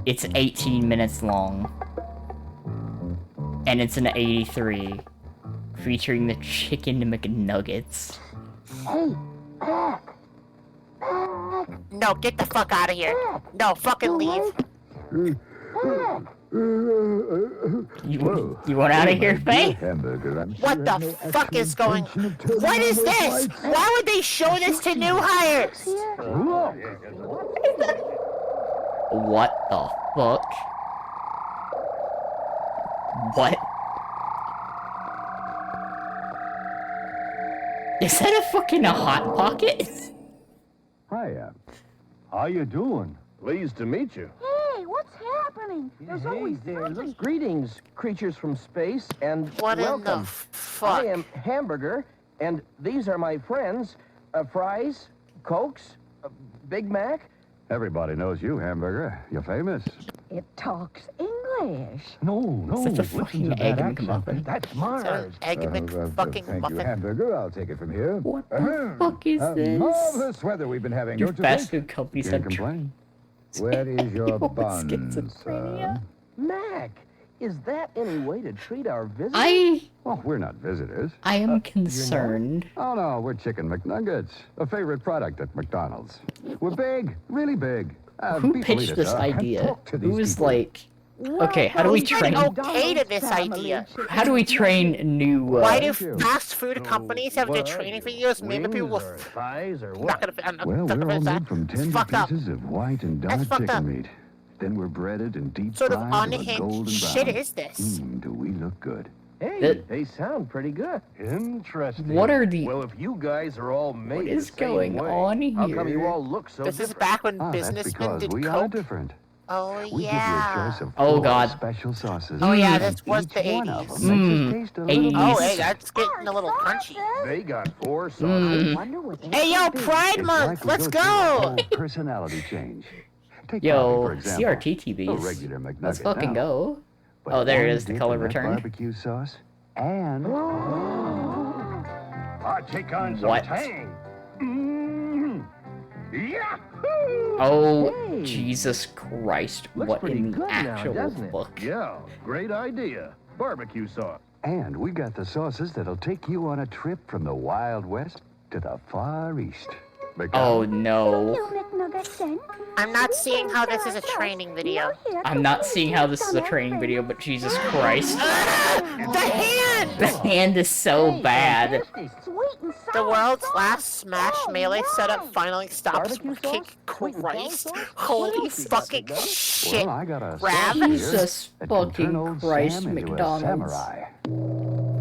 It's 18 minutes long. And it's an 83. Featuring the chicken McNuggets. Hey, no, get the fuck out of here. No, fucking leave. You want out of here, Faye? What the fuck is going? What is this? Why would they show this to new hires? What the fuck? What? Is that a fucking Hot Pocket? Hiya. How you doing? Pleased to meet you. Hey, what's happening? There's always there. Greetings, creatures from space, and What in welcome. the fuck? I am Hamburger, and these are my friends, fries, Cokes, Big Mac. Everybody knows you, Hamburger. You're famous. It talks English. No, Such a listen fucking to egg that and accent. muffin. That's So, Mars. egg fucking Thank you, muffin. Hamburger. I'll take it from here. What the fuck is this? Marvelous weather we've been having, Your don't you fast think? food company Can't said complain. Where is your Your bun, schizophrenia. sir? Mac, is that any way to treat our visitors? Well, we're not visitors. I am concerned. Oh, no, we're Chicken McNuggets, a favorite product at McDonald's. We're big, really big. Who people pitched eat this us, and idea? talk to these Who was people. like, okay, how do we Who's like train? okay to this idea? How do we train new? Why do Thank you. fast food companies have their training videos? Maybe people will. Thighs or I'm what? not gonna. I'm Well, not we're gonna all finish that. made from It's tender fucked up. pieces of white and That's dark fucked chicken up. meat. Then we're breaded and deep Sort of fried to a unhinged golden shit brown. is this? Do we look good? Hey, That- they sound pretty good. Interesting. What are the? Well, if you guys are all made What the is same going way, on how come you here? all look so This is different? back when Ah, that's businessmen because did we are coke. different. Oh We give you a yeah. choice of Oh, 4 God. special sauces. Oh yeah, and this was each the one of 80s. them makes us taste a little 80s. Oh hey, that's getting a little crunchy. They got 4 sauces. Mm. Wonder what they Hey yo, could be. Pride It's Month, like we let's go through a go! whole personality change. Take coffee, Yo, for example. CRT A TVs. regular McNugget Let's fucking now. go. But Oh, there it one is, the dip color in that return. Barbecue sauce and I take on What? tang. Yahoo! Oh, Hey. Jesus Christ! Looks What pretty in the good now, actual doesn't it? fuck? Yeah, great idea. Barbecue sauce. and we got the sauces that'll take you on a trip from the Wild West to the Far East. Oh no! You McNuggets then. I'm not seeing how this is a training video. I'm not seeing how this is a training video, but Jesus Christ! The hand! The hand is so bad. Sweet and sour The world's sauce. last Smash Oh, Melee setup right. finally stops Barbecue working. sauce? Sweet and sour Christ. sauce? Holy What else you got, fucking McNugget? shit. Well, I got a Grab. sauce here Jesus that can turn fucking old Christ, Sam into a McDonald's. samurai.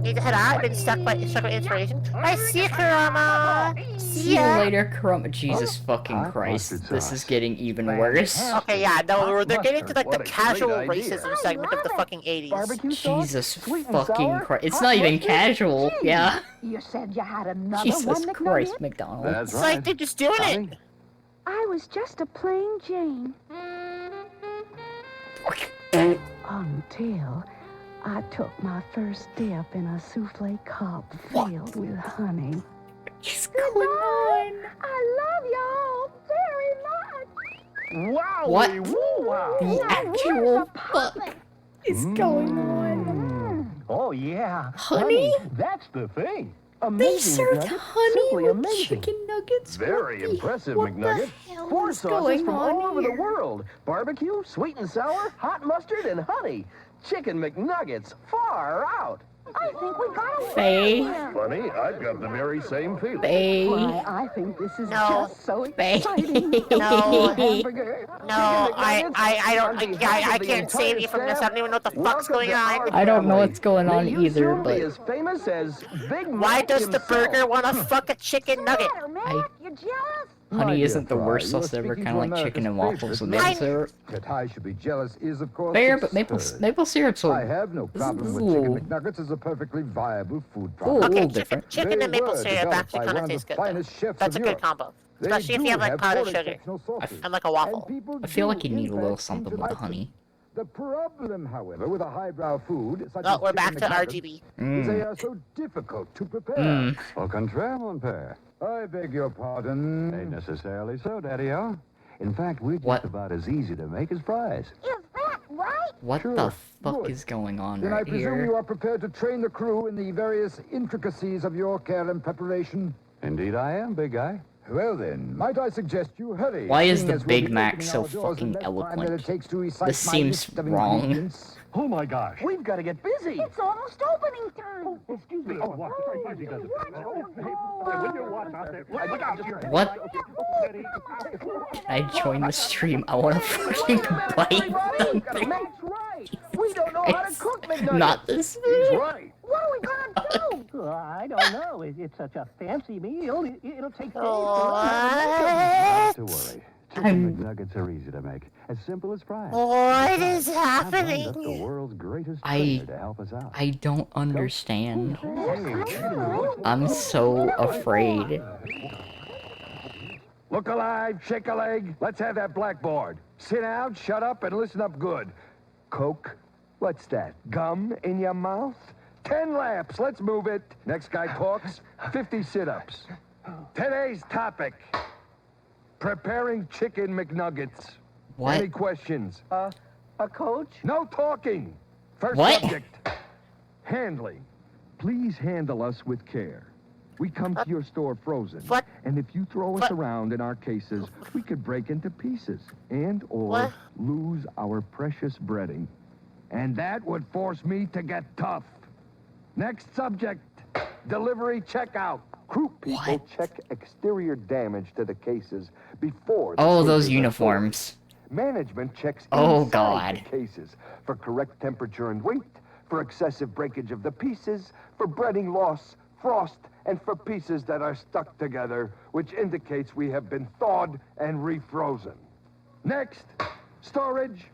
Need to head out. I've been stuck with inspiration. I see you, Kurama. See you later, Crumb. Jesus fucking Hot Christ! mustard This sauce. is getting even worse. Okay, yeah, no, they're getting to like What the a great casual idea. racism segment of the fucking 80s. Barbecue sauce? Jesus Sweet and fucking sour? Christ! It's Hot not even mustard? casual. Gee, Yeah. You said you had another Jesus one, Christ, McNugget? McDonald's. That's It's right. like they're just doing it. Honey, I was just a plain Jane. Until I took my first dip in a souffle cup filled with honey. What's going on? I love y'all very much. Wow. What Wow. the actual fuck is going on? Oh, yeah. Honey? That's the thing. They Amazing, served McNugget. honey Simply with amazing. chicken nuggets. Very What the- impressive, what McNugget. The hell 4 is sauces going from on all over the here? world. Barbecue, sweet and sour, hot mustard, and honey. Chicken McNuggets. Far out. I think we got a Faye. winner. Funny, I've got the very same feeling. Faye. Why, I think this is No. just so Faye. exciting. No. Hamburger. No, I can't save you from this. I don't even know what the fuck's going on. I don't know what's going on May you either, soon be but as famous as Big Why Mac does the himself. burger want to fuck a chicken nugget? Matter, Mac? I- You jealous? honey dear isn't the Fry, worst you're sauce ever. speaking Kind of to like chicken and America's waffles with favorite maple syrup. That I should be jealous is, of course, Fair, its but maple third. syrup's so. I have no This problem is with a chicken little- McNuggets as a perfectly viable food Ooh, a product. little Okay, different. chicken They and maple were syrup developed actually by kind one of of tastes the good. finest chefs That's a in good Europe. combo. They Especially if you do have like have powdered 4 sugar exceptional sauces, and like a waffle. and people I feel do, like you in need a little fact, something seem to with the like them. honey. The problem, however, with a highbrow food such Oh, as we're back chicken to McNuggets RGB. is they are so difficult to prepare. Mm. Au contraire, mon père. I beg your pardon. Ain't necessarily so, Daddy-o. In fact, we're just What? about as easy to make as fries. Is that right? What Sure, the fuck good. is going on Then I right presume here? you are prepared to train the crew in the various intricacies of your care and preparation? Indeed I am, big guy. Well then, might I suggest you hurry? Why is seeing the as we'll Big be Mac opening so our doors fucking in less time than eloquent? it takes to recite This my seems list of wrong. ingredients. Oh my gosh. We've got to get busy. It's almost opening time. Excuse me. What? What? Can I join the stream? I want to fucking bite something. Matt's right. We don't know how to cook McNuggets. Not this He's food. right. What are we gonna do? I don't know. It's such a fancy meal. It'll take days to What? Not to worry. Chicken McNuggets are easy to make. As simple as fries. What is happening? The world's greatest I trainer to help us out. I don't understand. I'm so afraid. Look alive, shake a leg. Let's have that blackboard. Sit down, shut up, and listen up good. Coke? What's that? Gum in your mouth? 10 laps. Let's move it. Next guy talks. 50 sit-ups. Today's topic. Preparing chicken McNuggets. What? Any questions? Coach? No talking. First What? subject. Handling. Please handle us with care. We come to your store frozen. What? And if you throw us What? around in our cases, we could break into pieces and or What? lose our precious breading. And that would force me to get tough. Next subject. Delivery checkout. Crew people What? check exterior damage to the cases before the Oh, cases those are uniforms. sold. Management checks Oh, inside God. the cases for correct temperature and weight, for excessive breakage of the pieces, for breading loss, frost, and for pieces that are stuck together, which indicates we have been thawed and refrozen. Next, storage.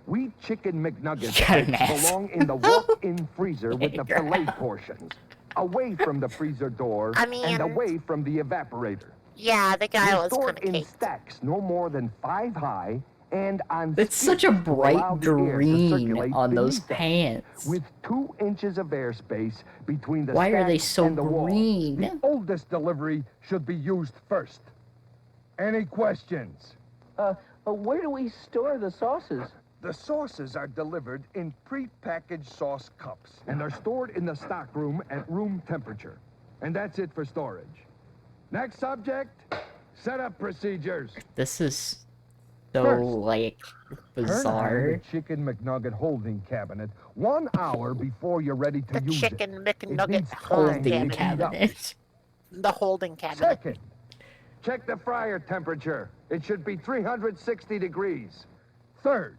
We chicken McNuggets Got an ass. belong in the walk-in freezer with the fillet portions, away from the freezer door I mean- and away from the evaporator. Yeah, the guy They're was stored kind of in caked. stacks no more than 5 high and on It's such a skids to allow bright the air to green circulate on those beneath them, pants. with 2 inches of airspace between the Why are they stacks so and the wall. green? The oldest delivery should be used first. Any questions? Where do we store the sauces? The sauces are delivered in pre-packaged sauce cups, and they're stored in the stock room at room temperature. And that's it for storage. Next subject, setup procedures. This is so First, like Turn on bizarre. the chicken McNugget holding cabinet 1 hour before you're ready to The use chicken it. McNugget needs holding time to heat up. cabinet. The holding cabinet. Second, check the fryer temperature. It should be 360 degrees. Third,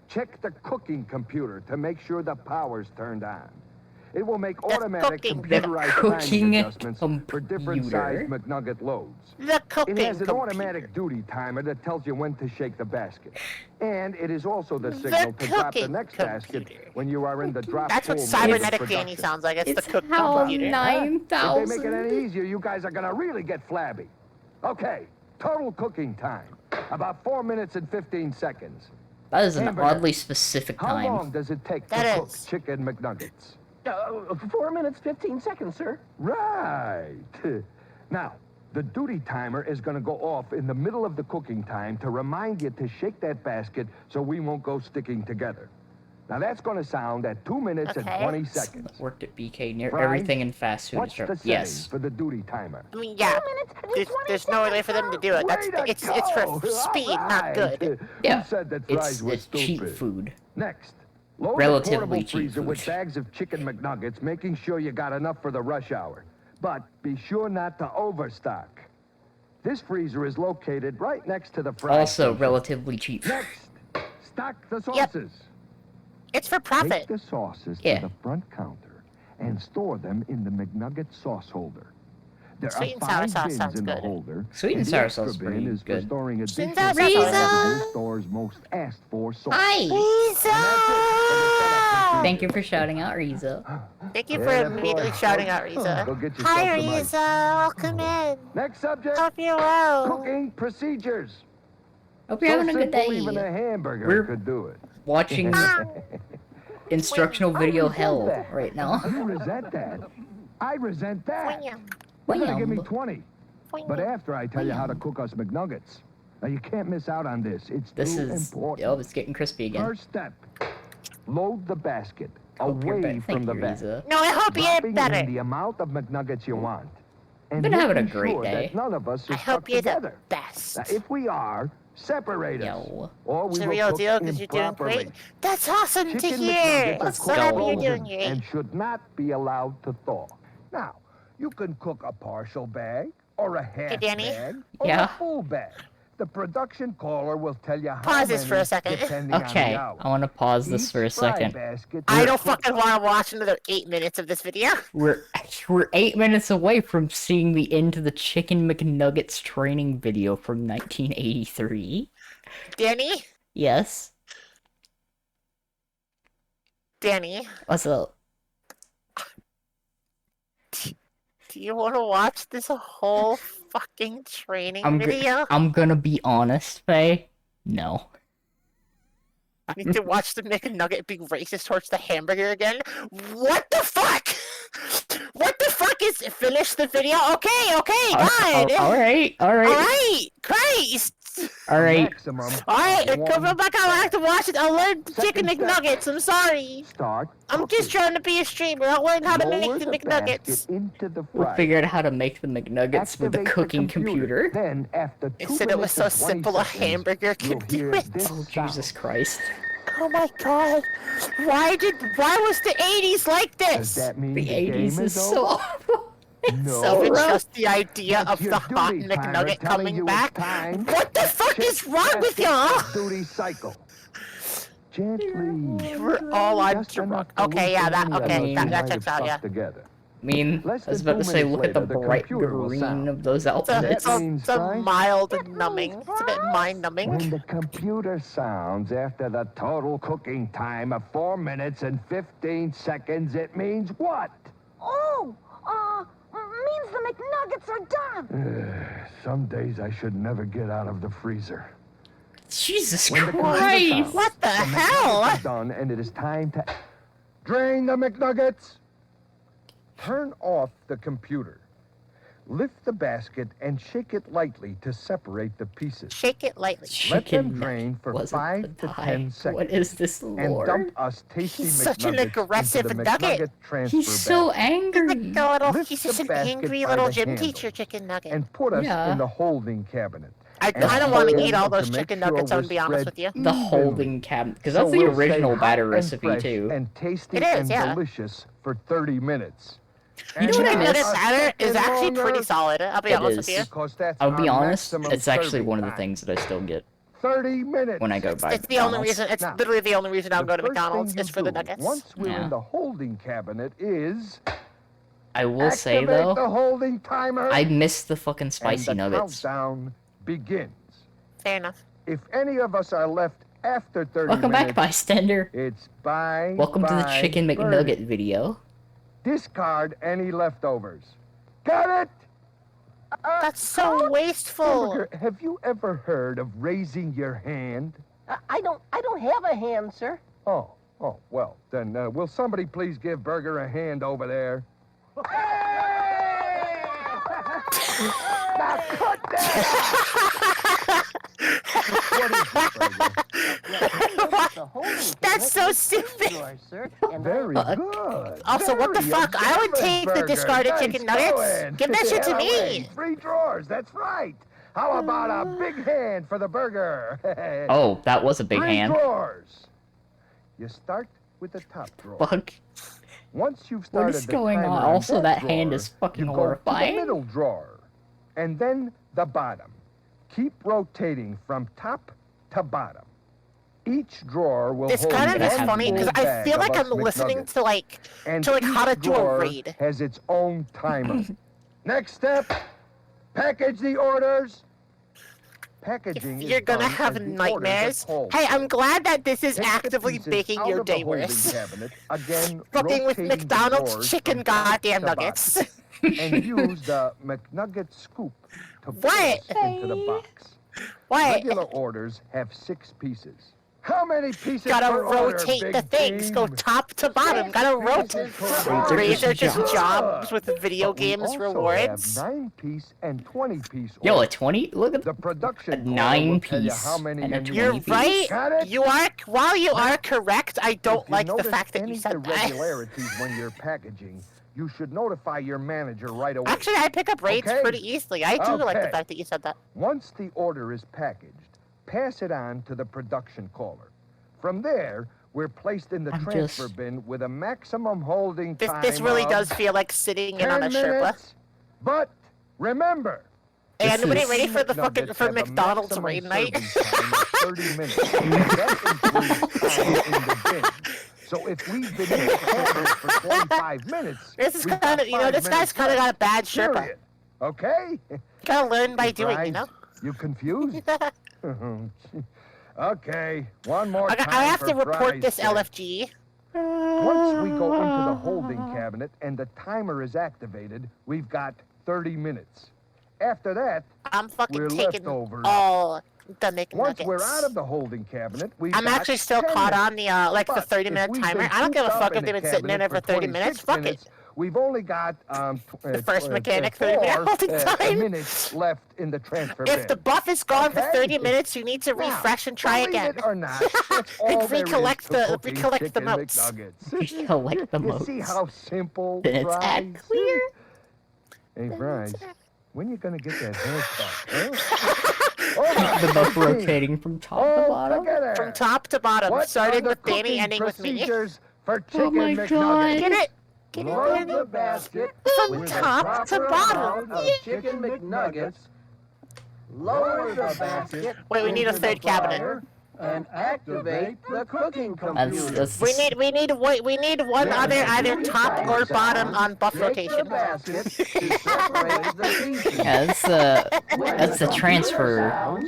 check the cooking computer to make sure the power's turned on. It will make automatic cooking- computerized cooking timing adjustments for different computer. size McNugget loads. The cooking It has an computer. automatic duty timer that tells you when to shake the basket. And it is also the signal to drop the cooking next computer. basket when you are in the drop That's what full mode of cybernetic production. Danny sounds like. It's It's the cooking how computer. If they make it 9,000. any easier, you guys are gonna really get flabby. Okay, total cooking time. About 4 minutes and 15 seconds. That is an Hamburger. oddly specific How long time. does it take That to cook is. chicken McNuggets? 4 minutes, 15 seconds, sir. Right. Now, the duty timer is going to go off in the middle of the cooking time to remind you to shake that basket so we won't go sticking together. Now, that's going to sound at 2 minutes and Okay. 20 seconds. Worked at BK near Fries? everything in fast food. What's the Restaurant. setting Yes. for the duty timer? I mean, yeah. There's no way for them to do it. Way to It's go! for speed, All not right. good. Yeah. Who said that It's fries were it's cheap stupid? food. Next, load Relatively the portable cheap freezer with food. bags of chicken McNuggets, making sure you got enough for the rush hour. But be sure not to overstock. This freezer is located right next to the fry Also station. relatively cheap. Next, stock the Yep. sauces. It's for Take profit. the sauces Yeah. to the front counter and store them in the McNugget sauce holder. There Sweet are and sour 5 sauce bins sounds in the good. holder. Sweet and the sour extra sauce is bin pretty is good. for storing Sweet and additional sour sauce sauces is in good. the store's most asked for sauce. Hi. Riza! Thank you for shouting out, Riza. Thank you Yeah, for that's immediately right. shouting out, Riza. Go get yourself Hi, some ice. Riza. Welcome in. Next subject, Hope you're well. cooking procedures. Hope you're having a good simple, even a day. hamburger We're- could do it. Watching instructional video hell right now. You resent that. I resent that. Wham. You're gonna give me Wham. 20. Wham. But after I tell you how to cook us McNuggets. Now, you can't miss out on this. It's This too is important. oh, it's getting crispy again. First step, load the basket Hope you're away better. from Thank the you, bag. Riza. No, I hope you Dropping ate better. in the amount of McNuggets you want. And been having a making great sure day. that none of us are I hope stuck you're the together. best. Now, if we are, separate us. Yo. Or we It's a will real cook deal because you're doing improperly. great. That's awesome to Chicken hear. McNuggets are Let's cooked go. Whatever you're frozen doing, you're and should not be allowed to thaw. Now, you can cook a partial bag, or a half Danny? bag, or Yeah. a full bag. The production caller will tell you how Pause this for a many, second. depending on Okay, the hour. I want to pause this Each for a fry second. basket I is don't cooked fucking want to watch another 8 minutes of this video. We're 8 minutes away from seeing the end of the Chicken McNuggets training video from 1983. Danny? Yes. Danny, What's up? do you want to watch this whole fucking training I'm video? I'm gonna be honest, Faye. No. I need to watch the McNugget be racist towards the hamburger again? What the fuck? What the fuck is... Finish the video? Okay, God! Alright. Alright! Christ! Alright. Alright, come back on. I have to watch it. I'll learn Chicken McNuggets. I'm sorry. Start. I'm just trying to be a streamer. I'll learn how to make the McNuggets. Into the We'll fry. figure out how to make the McNuggets with the Activate cooking computer. Then, after 2 It said it was so minutes and 20 simple a seconds, hamburger you'll could do hear it. this Oh, sound. Jesus Christ. Oh my god. Why was the 80s like Does this? that mean The game 80s is so over? awful. No. So it's rough. just the idea That's of your the hot duty timer McNugget telling coming you back? it's time. What the fuck Check is wrong with basket y'all? Duty cycle. Gently. We're all on Just drunk. enough to Okay, yeah, loosen that any okay, of that us that might checks have out, yeah. stuck together. I mean, I Less was than about to 2 say, minutes look at the later, the bright computer will green sound. of those It's outfits. a mild numbing. It's a bit mind-numbing. When the computer sounds after the total cooking time of 4 minutes and 15 seconds, it means what? Oh, means the McNuggets are done. Some days I should never get out of the freezer. Jesus When the computer Christ! sounds, What the hell? McNuggets are done, and it is time to drain the McNuggets. Turn off the computer. Lift the basket and shake it lightly to separate the pieces. Shake it lightly. Let them Chicken drain for wasn't 5 the to tie. 10 seconds. What is this, And Lord? dump us tasty He's McNuggets such an aggressive into the nugget. McNugget transfer He's so bag angry. Lift He's the just an basket angry by little the gym handle teacher chicken nugget. and put us Yeah. in the holding cabinet. I And kind of want to fold eat all those to make chicken sure nuggets, I'm we're gonna be honest spread with you. The evenly. holding cabinet, because So that's the we'll stay original hot batter and recipe fresh too. And tasty It is, and yeah. delicious for 30 minutes. You know what I Chicken miss? nugget batter is actually longer. pretty solid. I'll be It honest is. with you. Because that's I'll be our honest, maximum it's actually serving one of the time. things that I still get 30 minutes. when I go by It's the only McDonald's. reason. It's Now, literally the only reason I'll The go to first McDonald's thing is you for the do nuggets. Once we're Yeah. in the holding cabinet is I will say activate though, the holding timer. I miss the fucking spicy and the nuggets. countdown begins. Fair enough. If any of us are left after 30 Welcome back, minutes, bystander. it's bye. Welcome to the bye, Chicken Birdie. McNugget video. Discard any leftovers. Got it? That's so wasteful. Hamburger, have you ever heard of raising your hand? I don't have a hand, sir. Oh, well, then will somebody please give Burger a hand over there? Now cut that! What is it, Burger? That's so stupid. Very good. Also, what the Very fuck? I would observant, take the Burger. discarded Nice chicken nuggets. going. Give that shit to Halloween. me. 3 drawers, that's right. How about a big hand for the burger? Oh, that was a big 3 hand. drawers. You start with the top drawer. Fuck. Once you've What started is the going timer on? on Also, that drawer, hand is fucking you horrifying. Go to the middle drawer, and then the bottom. Keep rotating from top to bottom. Each drawer will This hold kind of one is funny full because I bag feel of like us I'm listening McNuggets. to like And how to each do a drawer raid. has its own timer. Next step, package the orders. Packaging You're is gonna done have as the orders nightmares. are called. Hey, I'm glad that this is Take the actively pieces making out your of the day holding worse. cabinet, again, Fucking with rotating the McDonald's drawers chicken from top goddamn to bottom. nuggets. And use the McNugget scoop to put What? this into the box. What? Regular orders have 6 pieces. How many pieces Gotta per order, rotate big the things. Go team? top to bottom. Gotta rotate. These are just jobs with video But we games also rewards. have 9-piece and 20-piece Yo, a orders. 20? Look at The production a caller will 9 tell you piece how many and a you need. 20 You're piece. right. Got it? You are. While you are correct, I don't If you like the notice fact that any you said that. irregularities when you're packaging, you should notify your manager right away. Actually, I pick up raids Okay? pretty easily. I do like the Okay. fact that you said that. Once the order is packaged, pass it on to the production caller. From there, we're placed in the I'm transfer just- bin with a maximum holding This time this really of does feel like sitting in 10 on a Sherpa. minutes. But remember, Hey, This anybody is- ready for the fucking McNuggets for have a McDonald's maximum raid night? serving time of 30 minutes. That includes time in the bin. So if we've been in the corner for 25 minutes, This is we've kind got of, you know, 5 this guy's minutes kind of got a left. bad Sherpa. Period. Okay? Gotta learn by doing, you know? You confused? Okay, one more time I have for to report Fry's this sake. LFG. Once we go into the holding cabinet and the timer is activated, we've got 30 minutes. After that, I'm fucking we're taking leftovers. all the McNuggets. Once we're out of the holding cabinet, we've I'm got actually still 10 caught minutes. on the like the But 30-minute if we've timer. been I don't give a cooped fuck up if in they've the been sitting in there cabinet for 30 minutes. 26 Fuck minutes, it. We've only got The first mechanic 30-minute holding time. minutes left in the transfer If the bin. buff is gone for Okay? 30 minutes, you need to Now, refresh and try believe again. it or not, that's all there is recollect to the- cooking recollect the chicken motes. McNuggets. Recollect the You see motes. how simple Then it's Fries? at clear. Hey, Fries, when you gonna get that haircut? Huh? The buff rotating from top to bottom. From top to bottom, What starting are with the Danny, cooking ending with me. procedures for Oh chicken my McNuggets? God. Get it? Get it, Load Danny? the basket From with top a to proper bottom. amount of chicken McNuggets. Lower the basket. Wait, we need a into third the cabinet. fryer And activate the cooking computer. That's We need one other either top or bottom on buff rotation. yeah, that's the transfer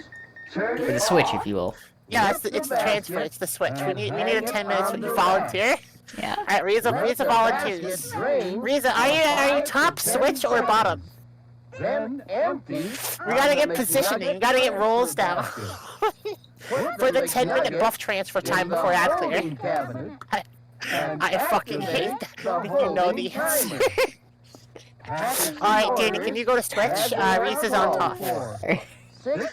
for the switch, if you will. Yeah, it's the transfer, it's the switch. We need a 10 minutes volunteer. Yeah. Alright, Riza volunteers. Riza, are you top, switch, or bottom? Then empty. We gotta get positioning, we gotta get rolls down. For the 10-minute buff transfer time before ad clear. I fucking hate that. You know the answer. Alright, Danny, can you go to switch? Riza's on top. 6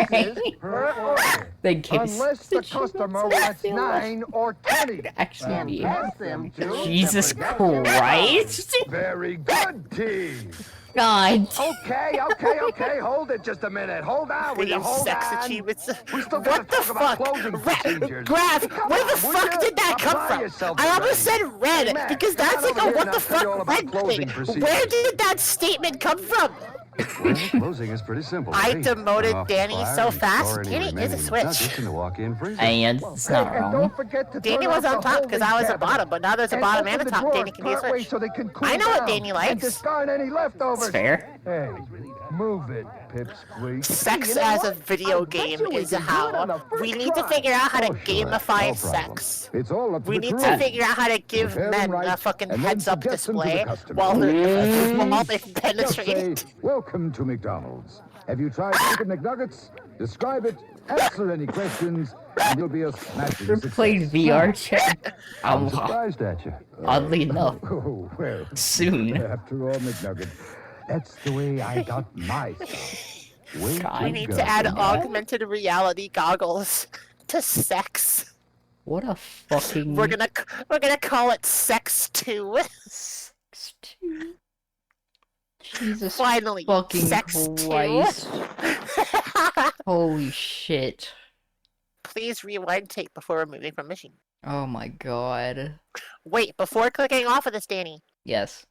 pieces per order. Then case. Unless the customer wants 9 or 20. Actually, And be- pass them to Jesus the production Christ! line. Very good, team. God. Okay, hold it just a minute. Hold on, will you These hold sex on? achievements. We still gotta What the talk about fuck? closing procedures. Graf, Come where on, the will fuck you? did that come Apply from? yourself I already. almost said red, Hey, Max, because come that's on like over a here what and the I'll tell you all fuck about red closing thing. procedures. Where did that statement come from? Well, closing is pretty simple. I right? demoted Turn off the Danny fire so and fast. store any Danny is a remaining switch. nuggets in the walk-in freezer. And it's not And wrong. don't forget to Danny turn was off on the top because I holding was a cabinet. bottom, but now there's a bottom and a open the top. drawers Danny can be a partway switch. so they can cool I know what down Danny And likes. discard any leftovers. It's fair. Hey, move it, pipsqueak. Sex You know as a what? video I bet game you we is can do it on how the first we need to try. figure out how to Oh, sure, gamify no problem. sex. It's all up to We the need crew. to figure out how to give Prepare men them right, a fucking and then heads-up suggest them to the display customer. while they're Just say, penetrating. welcome to McDonald's. Have you tried chicken McNuggets? Describe it, answer any questions, and you'll be a smashing We're success. playing VR chat. I'm surprised at you. Oddly enough. Oh, well. Soon. After all, McNugget, that's the way I got my start. Way God. We need to add augmented reality goggles to sex. What a fucking. We're gonna call it Sex 2. Sex 2. Jesus Finally, fucking Sex Christ. 2. Holy shit. Please rewind tape before removing from machine. Oh my god. Wait, before clicking off of this, Danny, Yes.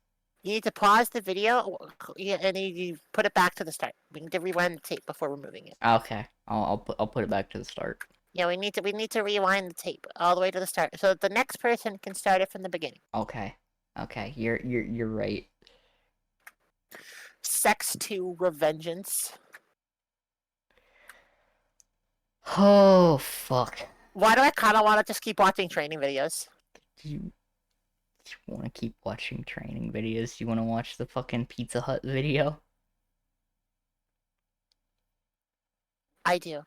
you need to pause the video and you put it back to the start. We need to rewind the tape before removing it. Okay. I'll put it back to the start. Yeah, we need to rewind the tape all the way to the start, so that the next person can start it from the beginning. Okay. Okay. You're right. Sex 2 Revengeance. Oh fuck. Why do I kind of want to just keep watching training videos? You want to keep watching training videos? You want to watch the fucking Pizza Hut video? I do.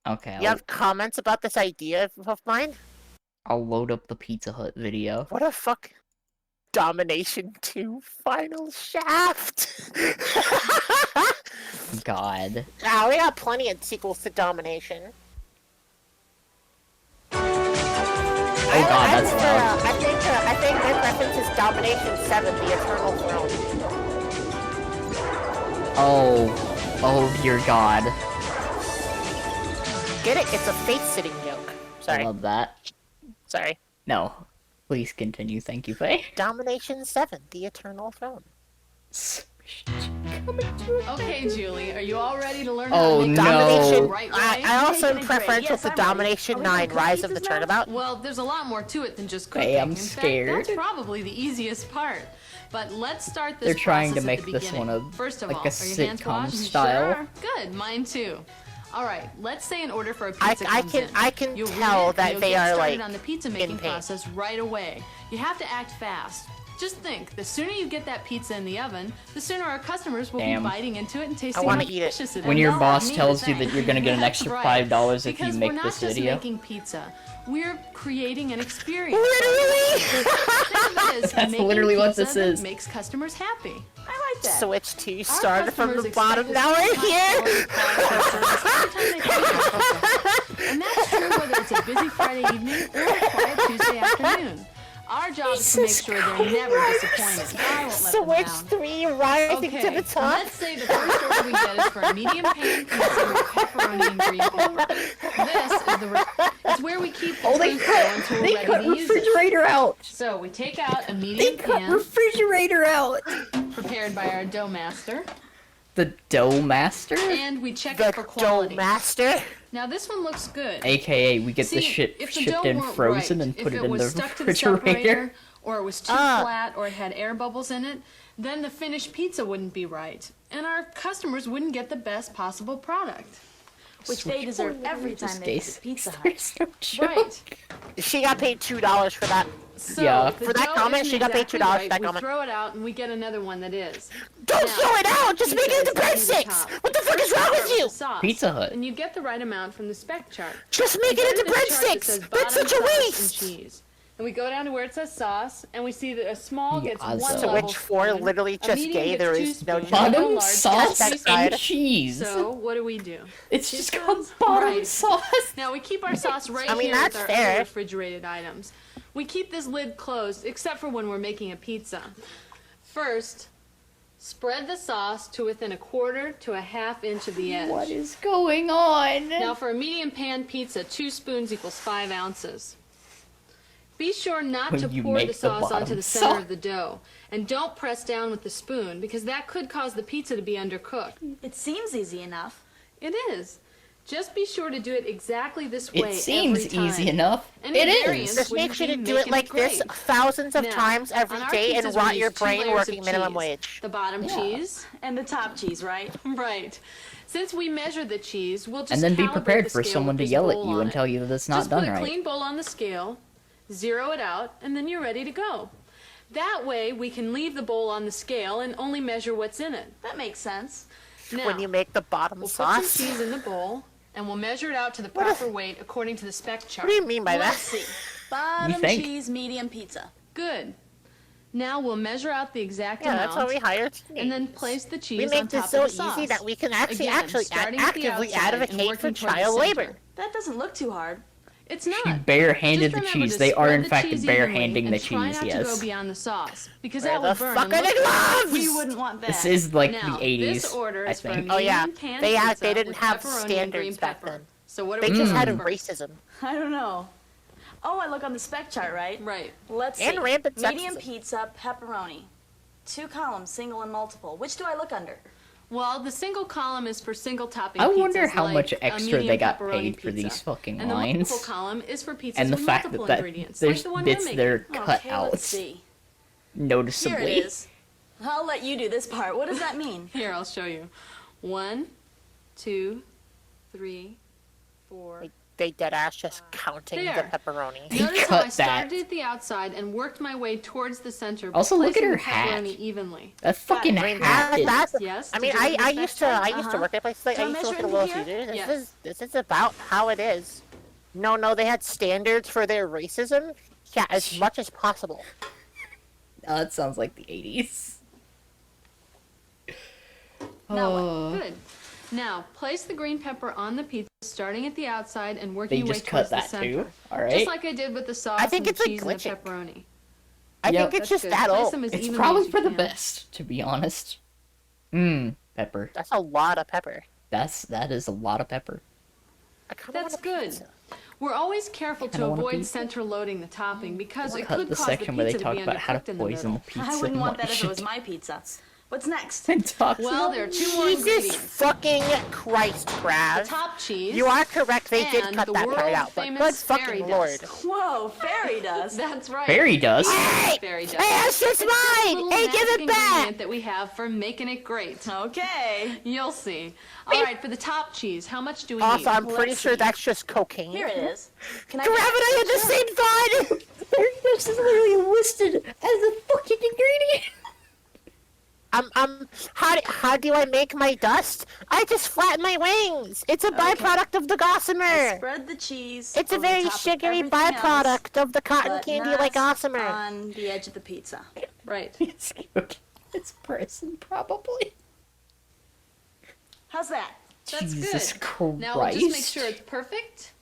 Okay. You have comments about this idea of mine? I'll load up the Pizza Hut video. What a fuck. Domination 2 Final Shaft. God. Ah, we got plenty of sequels to Domination. Oh god, that's loud. I think my preference is Domination 7, The Eternal Throne. Oh dear god. Get it? It's a face-sitting joke. Sorry. I love that. Sorry. No. Please continue, thank you, Faye. Domination 7, The Eternal Throne. Okay, Julie, are you all ready to learn Oh, how to make no. Domination. the right way? I also am Taking a preferential break. to Yes, I'm ready. Domination Are we gonna 9, cook Rise of the pizzas now? Turnabout. Well, there's a lot more to it than just cooking. Hey, I'm In fact, scared. that's probably the easiest part. But let's start this They're trying to process at make the this beginning. one First of like all, a are your hands sitcom washed? style. Sure. Good, mine too. All right, let's say an order for a I pizza comes in. can You'll read tell it, that and you'll they get are, started like, on the pizza in making pain. process right away. You have to act fast. Just think, the sooner you get that pizza in the oven, the sooner our customers will Damn. be biting into it and tasting wanna how eat it. delicious it is. When your Well, boss me tells the you that thing. you're gonna get an That's extra right. $5 if you Because make we're not this just video. making pizza. We're creating an experience. Literally. Think of it as That's making literally what pizza this that is. makes customers happy. I like that. Switch to Our started from customers the expect bottom, us now to we're provide here. quality product or service every time they pay. And that's true whether it's a busy Friday evening or a quiet Tuesday afternoon. Our job is to make sure they're never disappointed. I won't let them Switch down. 3 rising Okay, to the top. let's say the first order we get is for a medium pan pizza with pepperoni and green pepper. This is it's where we keep the Oh, they food cut, until we're they ready cut to use it. refrigerator out. So we take out a They medium cut pan refrigerator out. prepared by our dough master, The dough master, and we check The it for dough quality. master. Now this one looks good. aka we get See, the shit if the shipped dough in weren't frozen right, and put if it in was the stuck to the refrigerator. separator, or it was too Ah. flat, or it had air bubbles in it, then the finished pizza wouldn't be right, and our customers wouldn't get the best possible product. Which they deserve every time they visit Pizza Hut. Right. She got paid $2 for that. So Yeah. if the For that dough comment, isn't she got paid exactly $2 for right, that we comment. throw it out and we get another one that is. Don't Now, throw it out! Just make it into pizza is easy to breadsticks! top. What the fuck is wrong with you? Sauce, Pizza Hut. And you get the right amount from the spec chart. Just make We it go to into this chart that breadsticks! says That's bottom such a sauce waste! And cheese. And we go down to where it says sauce, and we see that a small gets one Yazoo. level Which 4 spoon, literally a just medium gay, gets there 2 is no spoons, joke. and a Bottom large sauce gets and 3 cheese. So what do we do? It's just Pizzas? called bottom Right. sauce. Now we keep our sauce right I mean, here with that's our fair. other refrigerated items. We keep this lid closed, except for when we're making a pizza. First, spread the sauce to within 1/4 to 1/2 inch of the edge. What is going on? Now for a medium pan pizza, 2 spoons equals 5 ounces. Be sure not When to you pour the make the sauce onto bottom the center sauce. of the dough. And don't press down with the spoon, because that could cause the pizza to be undercooked. It seems easy enough. It is. Just be sure to do it exactly this It way seems every time. easy enough. Any It is. variance Just would make sure be to do it making like this great. thousands of Now, times every on our day and pizzas, we rot use your 2 brain layers working of minimum cheese. wage. The bottom cheese. And the top cheese, right? Right. Since we measure the cheese, we'll just And then be calibrate prepared the for scale someone with to this yell at bowl you on and it. tell you that it's not Just done put a right. clean bowl on the scale, zero it out, and then you're ready to go. That way, we can leave the bowl on the scale and only measure what's in it. That makes sense. Now, When you make the bottom we'll put sauce. some cheese in the bowl, and we'll measure it out to the proper weight according to the spec chart. What do you mean by Let's that? see. Bottom think? cheese, medium pizza. Good. Now we'll measure out the exact Yeah, amount. that's how we hire and then place the cheese We on make top this so of the sauce. easy that we can actually Again, actually starting at the actively outside and advocate for working toward the child center. labor. That doesn't look too hard. It's not. She bare-handed Just the remember cheese. to They are spread in the fact cheese bare-handing evenly the and try cheese, not to go yes. beyond the sauce, because Where that will the burn. fuck and are the look bad. gloves? We wouldn't want that. This is like Now, the 80s, This order I is for a think. Oh yeah, medium pan they pizza didn't with have pepperoni and standards green back pepper. then. So what are They we just had doing? racism. I don't know. Oh, I look on the spec chart, right? Right. Let's And see. rampant Medium sexism. pizza, pepperoni. 2 columns, single and multiple. Which do I look under? Well, the single column is for single topping I pizzas, wonder how like much a extra they medium got pepperoni paid for pizza. these fucking And the lines. multiple column is for pizzas And the with fact multiple that ingredients, there's like the one bits we're that are making. cut Okay, out let's see. Here noticeably. it is. I'll let you do this part. What does that mean? Here, I'll show you. 1, 2, 3, 4. They dead ass just counting There. the pepperoni. Notice how cut I that. started at the outside and worked my way towards the center. Also, look at placing her the hat. pepperoni evenly. That fucking I mean, hat is... that's, Yes, I mean, did you look at I the used spec to chart? work at places like Do I I used to work at measure a in Little here? Caesars. Yes. This is about how it is. No, they had standards for their racism. Yeah, as much as possible. Oh, that sounds like the 80s. Now Oh. what? Good. Now, place the green pepper on the pizza, starting at the outside and working They your way just towards cut the that center. too? Alright. Just like I did with the sauce I think and it's, the like, cheese and the glitching. pepperoni. I Yep. think it's That's just good. that Place old. them as It's evenly probably as you for the can. best, to be honest. Pepper. That's a lot of pepper. That is a lot of pepper. I kinda That's want a good. pizza. We're always careful to Kinda want a avoid pizza. center loading the topping because it Cut could the cause section the where they pizza to talk be about how to undercooked in the poison the middle. pizza. I wouldn't and want what that you if it was should- my pizza. What's next? Well, there are 2 more Jesus ingredients. fucking Christ, Kraz. The top cheese. You are correct. They did and cut the that part out, but world-famous good fairy fucking lord. dust. Whoa, fairy dust. That's right. Fairy dust? Hey! Fairy dust. Hey, that's just It's this mine! little Hey, give magic it back! ingredient that we have for making it great. Okay. You'll see. All right, for the top cheese, how much do we Also, need? I'm pretty Let's sure see. that's just cocaine. Here it is. Can I Grab it, I had the same thought! Fairy dust is literally listed as a fucking ingredient. How do I make my dust? I just flatten my wings. It's a byproduct of the gossamer. Spread the cheese. It's a over very top of sugary everything byproduct else, of the cotton but candy not like gossamer. on the edge of the pizza. Right. It's prison, probably. How's that? That's Jesus good. Christ. Now we'll just make sure it's perfect.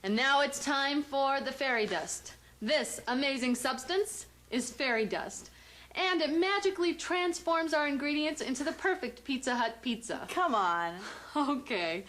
And now it's time for the fairy dust. This amazing substance is fairy dust. And it magically transforms our ingredients into the perfect Pizza Hut pizza. Come on. Okay.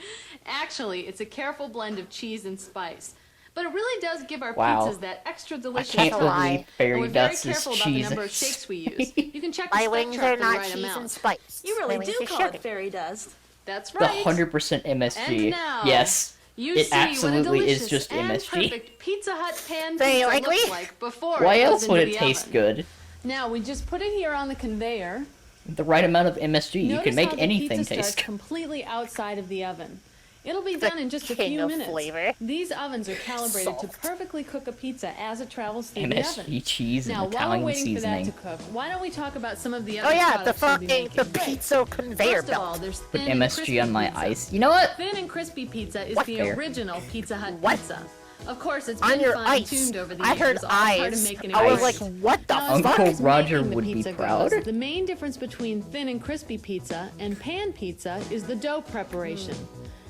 Actually, it's a careful blend of cheese and spice. But it really does give our Wow. pizzas that extra delicious can't flavor. believe And fairy we're very dust is careful about the number of cheese. shakes we use. You can check the My spec wings chart are for the not right cheese amount. and spice. You really My do wings are call sugar. it fairy dust. That's The right. 100% MSG. And now, Yes. You It see what a absolutely is delicious just and MSG. perfect Pizza Hut pan Very pizza likely. looks like before Why it else goes would into it the taste oven. good? Now we just put it here on the conveyor. The right amount of MSG, you Notice can make how the anything pizza taste starts good. completely outside of the oven. It'll be The done in just a king few of minutes. flavor. These ovens are calibrated to Salt. perfectly cook a pizza as it travels through the oven. MSG cheese and Now, while we're Italian waiting seasoning. for that to cook, why don't we talk about some of the Oh other yeah, the products we'll be fucking making? pizza conveyor First of all, belt. there's Put thin and MSG crispy on my pizza. ice. You know what? Thin and crispy pizza is What? the Fair. original Pizza Hut What? pizza. Of course, it's On been your fine-tuned ice. over the I years, heard all part of eyes. making it I was great. like, what the Now, as fuck? far Uncle as Roger making the would be pizza proud. goes, the main difference between thin and crispy pizza and pan pizza is the dough preparation.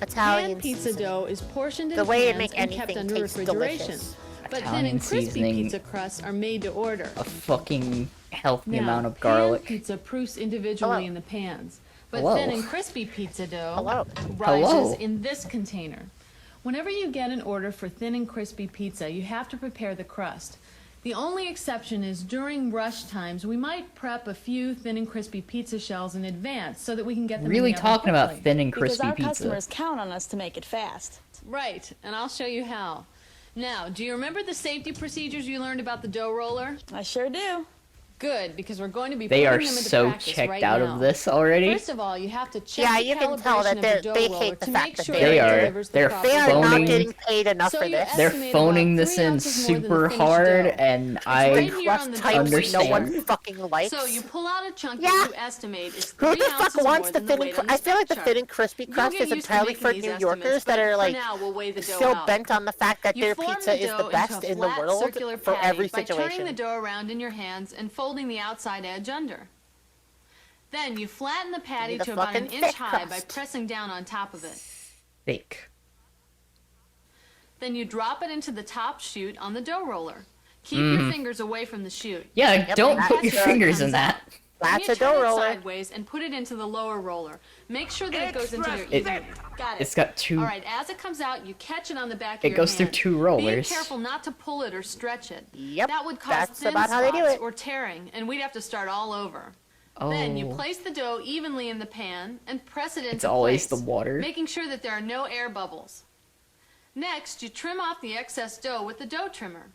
Italian Pan pizza seasoning. dough is portioned in The way to pans make and kept anything under taste refrigeration. delicious. But thin Italian and crispy seasoning. pizza crusts are made to order. A fucking healthy Now, amount of pan garlic. pizza proofs individually Hello. in the pans, but Hello. thin and crispy pizza dough Hello. rises Hello. in this container. Whenever you get an order for thin and crispy pizza, you have to prepare the crust. The only exception is during rush times, we might prep a few thin and crispy pizza shells in advance so that we can get them Really in the oven talking about quickly. thin and Because crispy our pizza. customers count on us to make it fast. Right, and I'll show you how. Now, do you remember the safety procedures you learned about the dough roller? I sure do. Good, because we're going to be They putting are them into so practice checked right out now. of this already. First of all, you have to check Yeah, the you can tell that calibration of they're- the dough they roller hate the to fact make that sure they it are- delivers the they're proper They are not phoning- getting paid enough So for you this. They're estimate phoning about this 3 in ounces more than the super finished hard, dough. and right I here Crust on the types dough understand. no one fucking likes. So you pull out a chunk Yeah. that you estimate is 3 Who the ounces fuck wants more the than thin the and weight on I feel like the spec thin chart. and crispy You'll crust get is used to entirely making for these New estimates, Yorkers that but are for like now, we'll weigh the dough so out. bent on the fact that You their form pizza the is dough the into best a in the flat world circular for patty every by turning the situation. dough around in your hands and folding the outside edge under. Then you flatten the patty need a to about an fucking inch thick high by crust. pressing down on top of it. fake. Then you drop it into the top chute on the dough roller. Keep Mm. your fingers away from the chute. Yeah, Yep, don't that's put your good. fingers in Comes that. Then That's you a dough turn it roller. sideways and put it into the lower roller. Make sure that it goes into your It- ear. Got it. It's got two. All right, as it comes out, you catch it on the back of It your goes through hand. two rollers. Be careful not to pull it or stretch it. Yep, That would cause that's thin about how they do spots it. or tearing, and we'd have to start all over. Oh, Then you place the dough evenly in the pan and press it into it's always place, the water. making sure that there are no air bubbles. Next, you trim off the excess dough with the dough trimmer.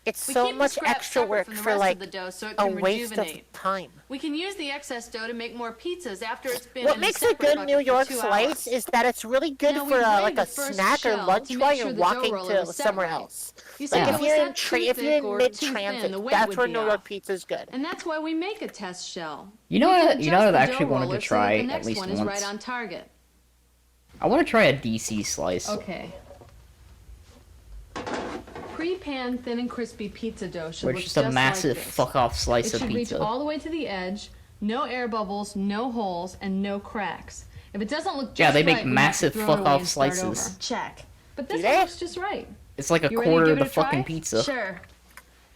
It's We so keep the much scraps extra separate work from the for rest like of the dough so it a can waste rejuvenate. of time. We can use the excess dough to make more pizzas after it's been What in makes a a separate good bucket New for York 2 slice hours. is that it's really good Now, for we like weighed a the first snack or shell lunch to while make you're sure the walking dough roller to was somewhere separate. else. You Like said if it you're was in not too if you're thick in or too mid-transit, thin, the weight that's would where be New off. York pizza's good. And that's why we make a test shell. You know We can what? You know adjust what the I actually dough wanted to roller so that try the at next least one is once. right on target. I want to try a DC slice. Okay. Pre-pan thin and crispy pizza dough should Where look it's just just a massive like this. fuck-off slice It of should reach pizza. all the way to the edge, no air bubbles, no holes, and no cracks. If it doesn't look just Yeah, they make right, we have to massive throw it away fuck-off and start slices. over. Check. But this Do they? looks just right. It's like a You ready to quarter give of it the a fucking try? pizza. Sure.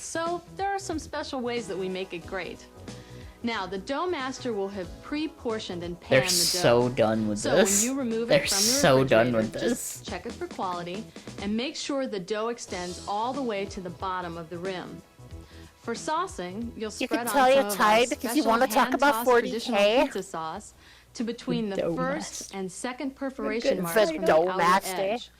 ingredients, so there are some special ways that we make it great. Now, the dough master will have pre-portioned and panned They're the dough. so done with So this. when you remove They're it from the so done refrigerator, with this. just check it for quality and make sure the dough extends all the way to the bottom of the rim. For saucing, you'll You spread can on tell some you're of tired our because you special want to talk about hand-tossed 40K. traditional pizza sauce to between the Dough first master. and second perforation The marks from the dough outer master. edge.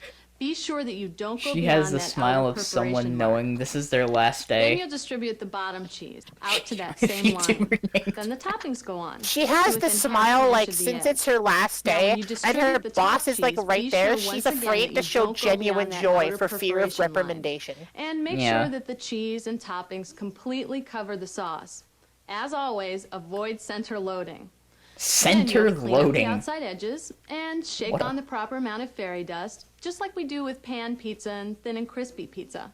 Be sure that you don't go She beyond has the that smile outer of someone perforation mark. knowing this is their last Then day. you'll distribute the bottom cheese out to that same line. Then the toppings go on. She has the within half smile an inch like of the since edge. it's her last Now, when day, you and distribute her the top boss is like cheese, right be there. sure She's once again afraid that to you show don't go genuine beyond that joy outer for fear of perforation line. reprimandation. And make Yeah. sure that the cheese and toppings completely cover the sauce. As always, avoid center loading. Center Then you'll clean up loading. the outside edges and shake What a- on the proper amount of fairy dust, just like we do with pan pizza and thin and crispy pizza.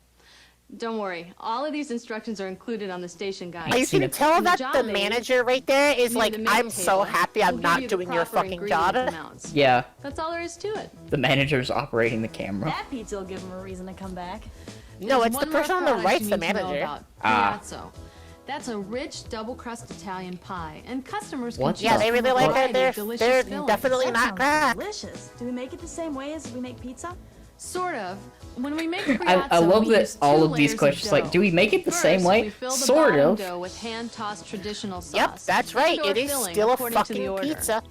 Don't worry, all of these instructions are included on the station guide. You can tell And that job the aid manager right there is near like, the milk I'm so table happy I'm will give not you the doing your proper fucking job. ingredient amounts. Yeah, That's all there is to it. the manager's operating the camera. That pizza will give him a reason to come back. No, There's it's the one more person on the product right's you the need to know manager. about, Ah. Piazzo. That's a rich double crust Italian pie, and customers What can Yeah, choose they from really a like it. variety They're, of delicious they're fillings. definitely That not sounds crack. delicious. Do we make it the same way as we make pizza? Sort of. When we make I Piazzo, love we that use all two of these layers questions, dough. like, do we make it the First, same way? we fill the Sort bottom of. dough with hand-tossed traditional sauce. Yep, that's right. and/or It is filling still a according to the fucking order. pizza.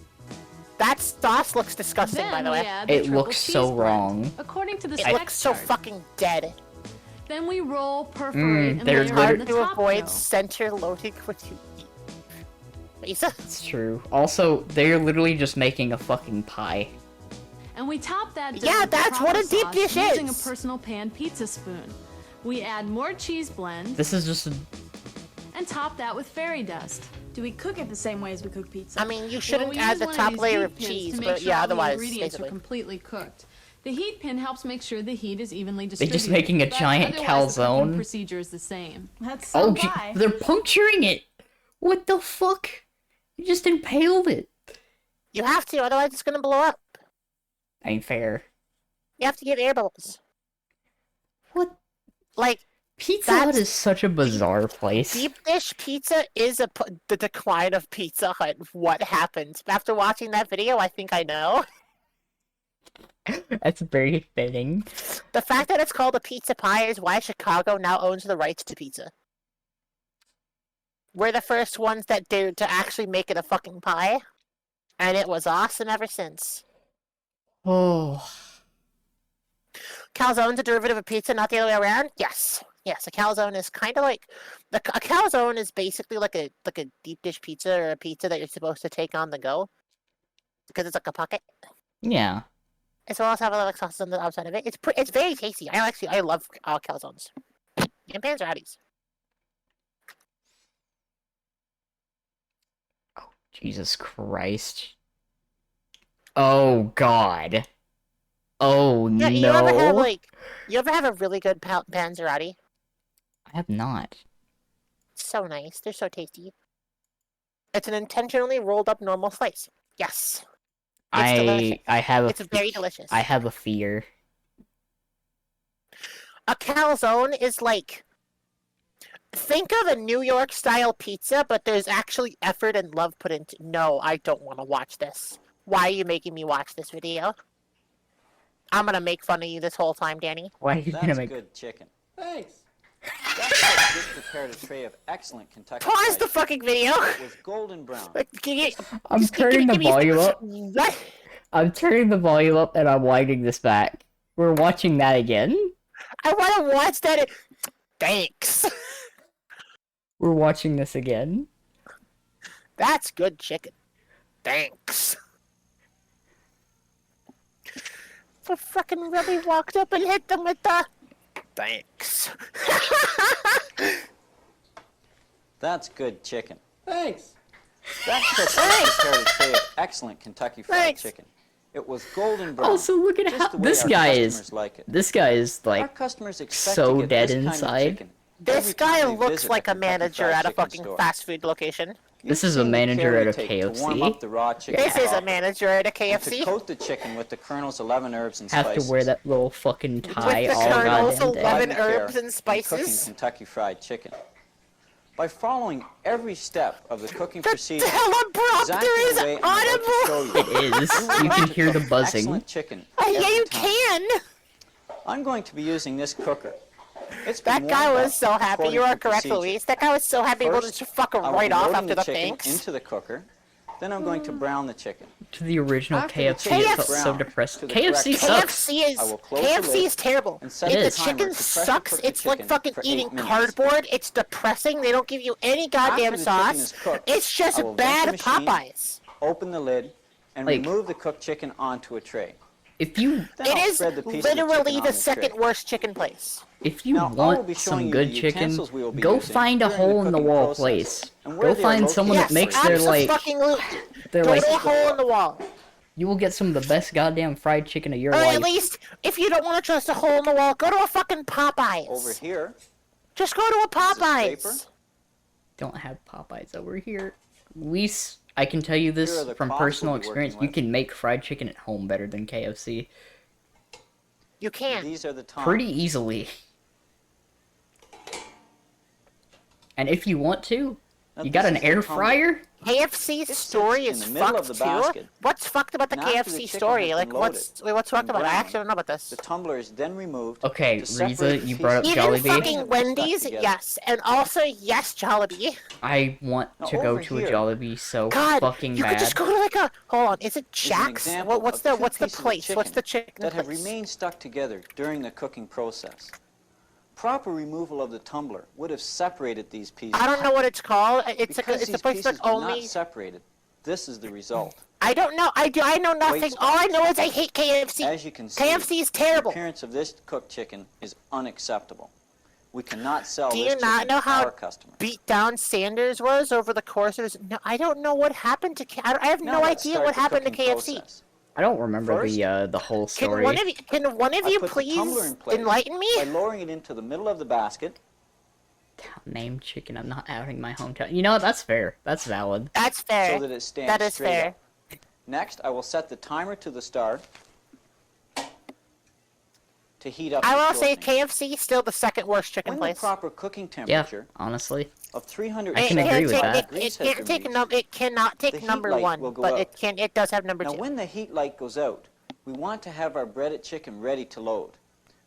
That sauce looks disgusting, Then by the we way. add the It triple looks cheese so blend, wrong. According to the It snack looks so chart. fucking dead. Then we roll, perforate, and they're layer on Hard the to top avoid dough. center loading when you eat pizza. It's true. Also, they're literally just making a fucking pie. And we top that dough Yeah, with that's what a truffle deep sauce dish using a is. personal pan pizza spoon. We add more cheese blend This is just a... and top that with fairy dust. Do we cook it the same way as we cook pizza? I mean, you Well, shouldn't we add use the one top these layer heat of pins cheese, to make but sure yeah, all the otherwise, ingredients are basically. completely cooked. The heat pin helps make sure the heat is evenly They're distributed. just making a but giant otherwise the cooking calzone. procedure is the same. That's Oh, so gee, why. they're puncturing it! What the fuck? You just impaled it. You have to, otherwise it's gonna blow up. Ain't fair. You have to get air bubbles. What? Like, Pizza Hut That's- is such a bizarre place. deep dish pizza is the decline of Pizza Hut. What happened? After watching that video, I think I know. That's very fitting. The fact that it's called a pizza pie is why Chicago now owns the rights to pizza. We're the first ones that dared to actually make it a fucking pie. And it was awesome ever since. Oh. Calzone's a derivative of pizza, not the other way around? Yes. Yes, a calzone is kind of like... A calzone is basically like a deep dish pizza or a pizza that you're supposed to take on the go. Because it's like a pocket. Yeah. As well as have like sauces on the outside of it. It's very tasty. I love calzones. And panzerottis. Jesus Christ. Oh, God. Oh, Yeah, no. you ever have a really good panzerotti? I have not. So nice. They're so tasty. It's an intentionally rolled up normal slice. Yes. It's delicious. I have a... It's very delicious. I have a fear. A calzone is like... Think of a New York style pizza, but there's actually effort and love put into... No, I don't want to watch this. Why are you making me watch this video? I'm gonna make fun of you this whole time, Danny. Why are you gonna That's make... good chicken. Thanks. That's what just prepared a tray of excellent Kentucky Pause Fried the fucking video! Chicken with golden brown. I'm turning the volume up. What? I'm turning the volume up and I'm winding this back. We're watching that again? I want to watch that. Thanks. We're watching this again? That's good chicken. Thanks. I fucking really walked up and hit them with the... Thanks. That's good chicken. Thanks. That's what just prepared a tray of excellent Kentucky Fried Thanks. Chicken. It was golden brown. Also, look at just how the way this our guy customers is. Like it. This guy is Our like customers expect so to get dead this kind of inside. chicken This every guy time they looks visit like a Kentucky manager Fried at a Chicken fucking store. fast food location. This is a Seen the manager care at a they take to warm KFC. up the raw chicken This is a stock manager at a and to KFC. coat the chicken with the Colonel's 11 herbs and Have spices. to wear that little fucking tie With the all Colonel's goddamn day. 11 Pride care herbs and in spices. Cooking Kentucky Fried Chicken. By following every step of the cooking The procedure, teleprompter exactly is the way I'm about to show you, It is. You can hear the buzzing. excellent chicken. Yeah, every you time. can. I'm going to be using this cooker. It's That been guy warmed was up so happy. according You are to correct, procedure. Luis. That guy was so happy able to First, just fuck him I will right be off loading after the chicken thanks. into the cooker. Then I'm going to brown the chicken. To the original After the KFC, chicken it is felt so browned depressed. to the KFC correct sucks. I will close the KFC lid is terrible. and set If the the timer chicken to pressure sucks, cook the it's like chicken fucking for 8 eating minutes. cardboard. It's depressing. They don't give you any goddamn After the chicken is sauce. cooked, It's just I will bad vent the machine, Popeyes. Open the lid and Like- remove the cooked chicken onto a tray. If you Then It I'll is spread the piece of the literally chicken the on second tray. worst chicken place. If you Now, I will want be showing some you good the chicken, utensils we will be go using find a during the hole in the cooking wall process, place. and where Go they are find someone located that makes for their you. like Go like to a hole in the wall. you will get some of the best goddamn fried chicken of your Or life. at least, if you don't want to trust a hole in the wall, go to a fucking Popeyes. Over here, Just go to a scraper. Popeyes. Don't have Popeyes over here. At least I can tell you this Here are the from costs personal we'll be experience. working You can make fried chicken at home better than KFC. You can. These are the tongs. Pretty easily. And if you want to, Now you got this an is the air tumbler. fryer? KFC's It story sits is in the middle fucked of the too. basket. What's fucked about the And after the KFC chicken story? has Like, been what's fucked and about it? I browned, actually don't know about this. The tumbler is then removed. Okay, to separate Riza, the you brought up pieces. Even Jollibee. fucking Wendy's, together. yes. And also, yes, Jollibee. I want Now, to go over to a here- Jollibee so God, fucking you bad. could just go to like a... Hold on, is it Is an Jack's? example What's of the two what's the pieces of place? What's the chicken that have place? remained stuck together during the cooking process. Proper removal of the tumbler would have separated these pieces. I don't know what it's called. It's Because it's a these place pieces that were only... not separated. This is the result. I don't know. I know nothing. Wait, All I know is I hate KFC. As you can see, KFC is the terrible. appearance of this cooked chicken is unacceptable. We cannot sell Do this you not chicken know to how our customers. beat down Sanders was over the course of his... No, I don't know what happened to... I have Now no let's idea start what the happened to cooking KFC. process. I don't remember First, the whole Can story. one of you I put the tumbler please in place enlighten me? by lowering it into the middle of the basket. Name chicken. I'm not outing my hometown. You know what? That's fair. That's valid. That's fair. So that it stands That is straight fair. up. Next, I will set the timer to the start to heat up I the will say shortening. KFC is still the second worst chicken When place. the proper cooking Yeah, temperature honestly. of 300 I can agree with that. It cannot take The heat number light one, will go but out. it does have number Now, two. when the heat light goes out, we want to have our breaded chicken ready to load.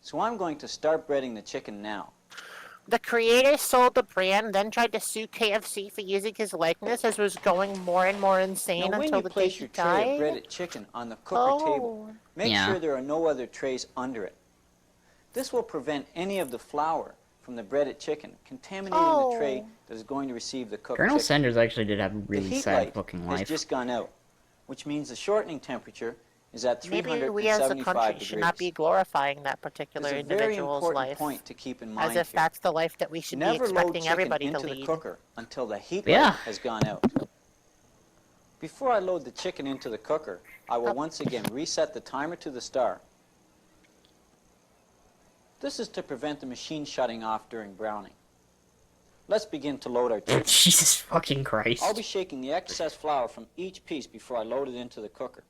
So I'm going to start breading the chicken now. The creator sold the brand, then tried to sue KFC for using his likeness, as was going more and more insane Now, when until you the day place he your tray of died. breaded chicken on the cooker table, Oh. make Yeah. sure there are no other trays under it. This will prevent any of the flour from the breaded chicken contaminating the tray that is going to receive the cooked Colonel chicken. Sanders actually did have a The really heat sad light fucking has life. just gone out, which means the shortening temperature is at Maybe 375 we as a degrees. country should not be glorifying that particular There's a very individual's important life, point to keep in mind as if here. that's the life that we should be Never load expecting chicken everybody into to the lead. cooker until the heat Yeah. light has gone out. Before I load the chicken into the cooker, I will once again reset the timer to the start. This is to prevent the machine shutting off during browning. Let's begin to load our chicken. Jesus fucking Christ. I'll be shaking the excess flour from each piece before I load it into the cooker.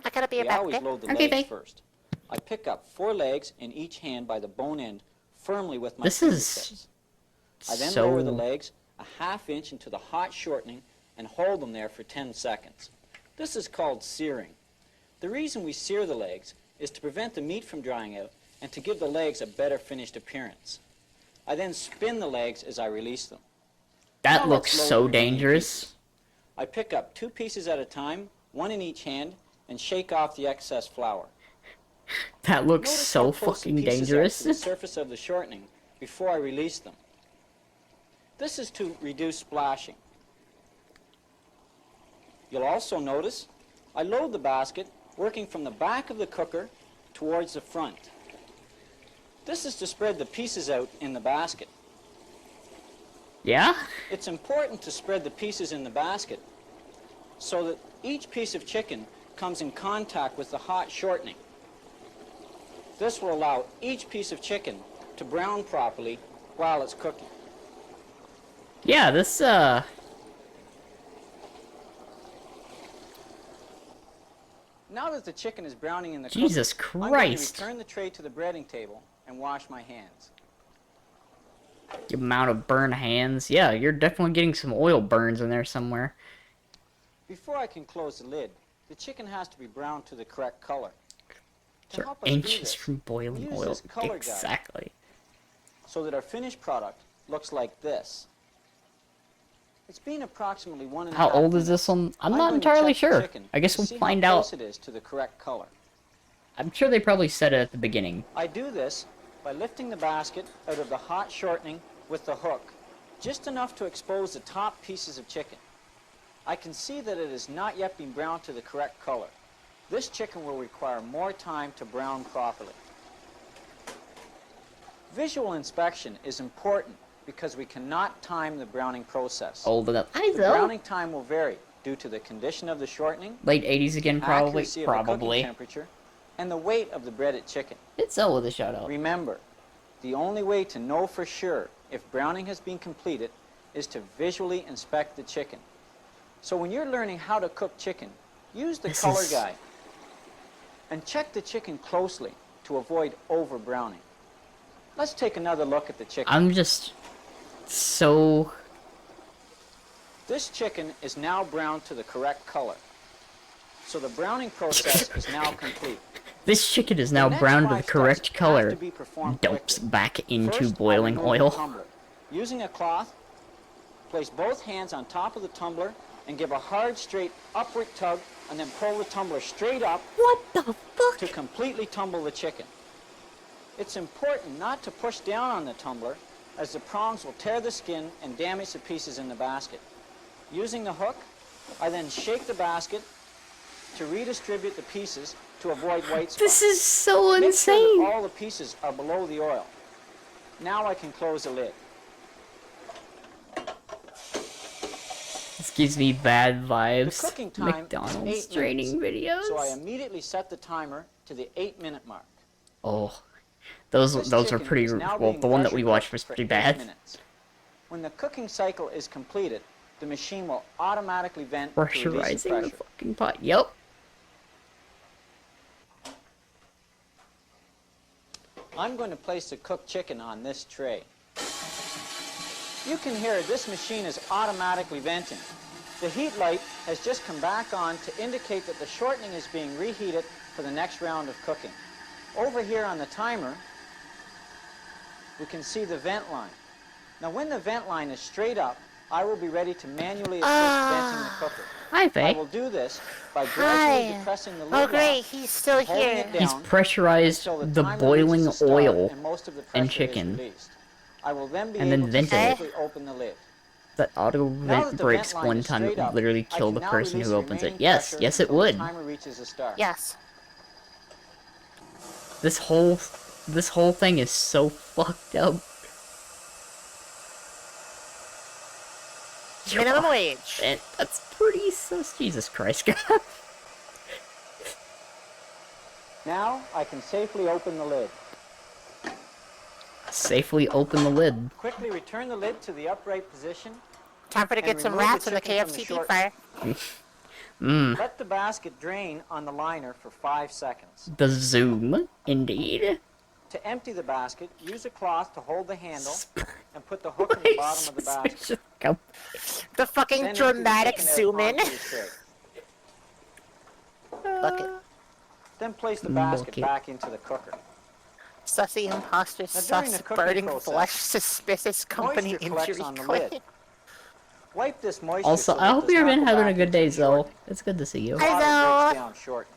I gotta be We a always back load the Okay, legs babe. first. I pick up 4 legs in each hand by the bone end firmly with my This is fingertips. I then so... lower the legs a ½ inch into the hot shortening and hold them there for 10 seconds. This is called searing. The reason we sear the legs is to prevent the meat from drying out and to give the legs a better finished appearance. I then spin the legs as I release them. That Now looks let's load so the remaining dangerous. pieces. I pick up 2 pieces at a time, 1 in each hand, and shake off the excess flour. That looks Notice so how close the fucking pieces are dangerous. to the surface of the shortening before I release them. This is to reduce splashing. You'll also notice I load the basket working from the back of the cooker towards the front. This is to spread the pieces out in the basket. Yeah? It's important to spread the pieces in the basket so that each piece of chicken comes in contact with the hot shortening. This will allow each piece of chicken to brown properly while it's cooking. Yeah, this, Now that the chicken is browning in the Jesus cooker, I'm going Christ. to return the tray to the breading table and wash my hands. The amount of burned hands. Yeah, you're definitely getting some oil burns in there somewhere. Before I can close the lid, the chicken has to be browned to the correct color. To They're help us do inches this, from we boiling use oil. this color guide Exactly. so that our finished product looks like this. It's been approximately 1.5 How old is this one? I'm not entirely sure. I guess we'll find out. Close it is to the correct color. I'm sure they probably said it at the beginning. I do this by lifting the basket out of the hot shortening with the hook, just enough to expose the top pieces of chicken. I can see that it has not yet been browned to the correct color. This chicken will require more time to brown properly. Visual inspection is important because we cannot time the browning process. Old enough. The browning time will vary due to the condition of the shortening, Late 80s again, probably. accuracy of the cooking temperature, and the weight of the breaded chicken. It's so with a shout out. Remember, the only way to know for sure if browning has been completed is to visually inspect the chicken. So when you're learning how to cook chicken, use the color guide and check the chicken closely to avoid over browning. Let's take another look at the chicken. I'm just so... This chicken is now browned to the correct color. So the browning process is now complete. This chicken is now browned to the correct color. Dumps back into First, boiling I'll remove the oil. tumbler. Using a cloth, place both hands on top of the tumbler and give a hard, straight, upward tug, and then pull the tumbler straight up. What the fuck? To completely tumble the chicken. It's important not to push down on the tumbler, as the prongs will tear the skin and damage the pieces in the basket. Using the hook, I then shake the basket to redistribute the pieces to avoid white spots. This is so Make insane. sure that all the pieces are below the oil. Now I can close the lid. This gives me bad The vibes. cooking time is McDonald's 8 training minutes, videos. so I immediately set the timer to the 8-minute mark. Oh, those are chicken pretty. is now Well, being the one that we pressure watched cooked was for pretty 8 bad. minutes. When the cooking cycle is completed, the machine will automatically vent to release the Pressurizing the pressure. fucking pot. Yep. I'm going to place the cooked chicken on this tray. You can hear this machine is automatically venting. The heat light has just come back on to indicate that the shortening is being reheated for the next round of cooking. Over here on the timer, we can see the vent line. Now when the vent line is straight up, I will be ready to manually assist venting the cooker. Hi, Faye. I will do this by gradually depressing the lid Oh great, off, he's still holding here. it He's down pressurized until the timer boiling reaches a start oil and most of the and pressure is chicken. released. I will then be And then able to vented it. safely open the lid. That auto Now vent that the breaks vent line one is time, it straight would up, literally I kill can the now person release who the opens it. remaining Yes, pressure yes, it until the would. timer reaches a start. Yes. This whole thing is so fucked up. Minimum wage. And that's pretty sus. Jesus Christ, God. Now I can safely open the lid. Safely open the lid. Quickly return the lid to the upright position. Time for to get and some remove rats in the chicken from KFC deep short- fryer. Let the basket drain on the liner for 5 seconds. The zoom, indeed. To empty the basket, use a cloth to hold the handle and put the hook in the bottom of the basket. The fucking Then empty the dramatic chicken out zoom in. onto the tray. Bucket. Then place the basket Bucket. back into the cooker. Sussy imposter Now, during sus the cooking burning process, flesh suspicious company moisture collects injury on the claim. lid. Wipe this moisture Also, so I it hope does you've not been go having a back good into day, the Zoe. shortening. It's good to see you. Water Hello. breaks down shortening.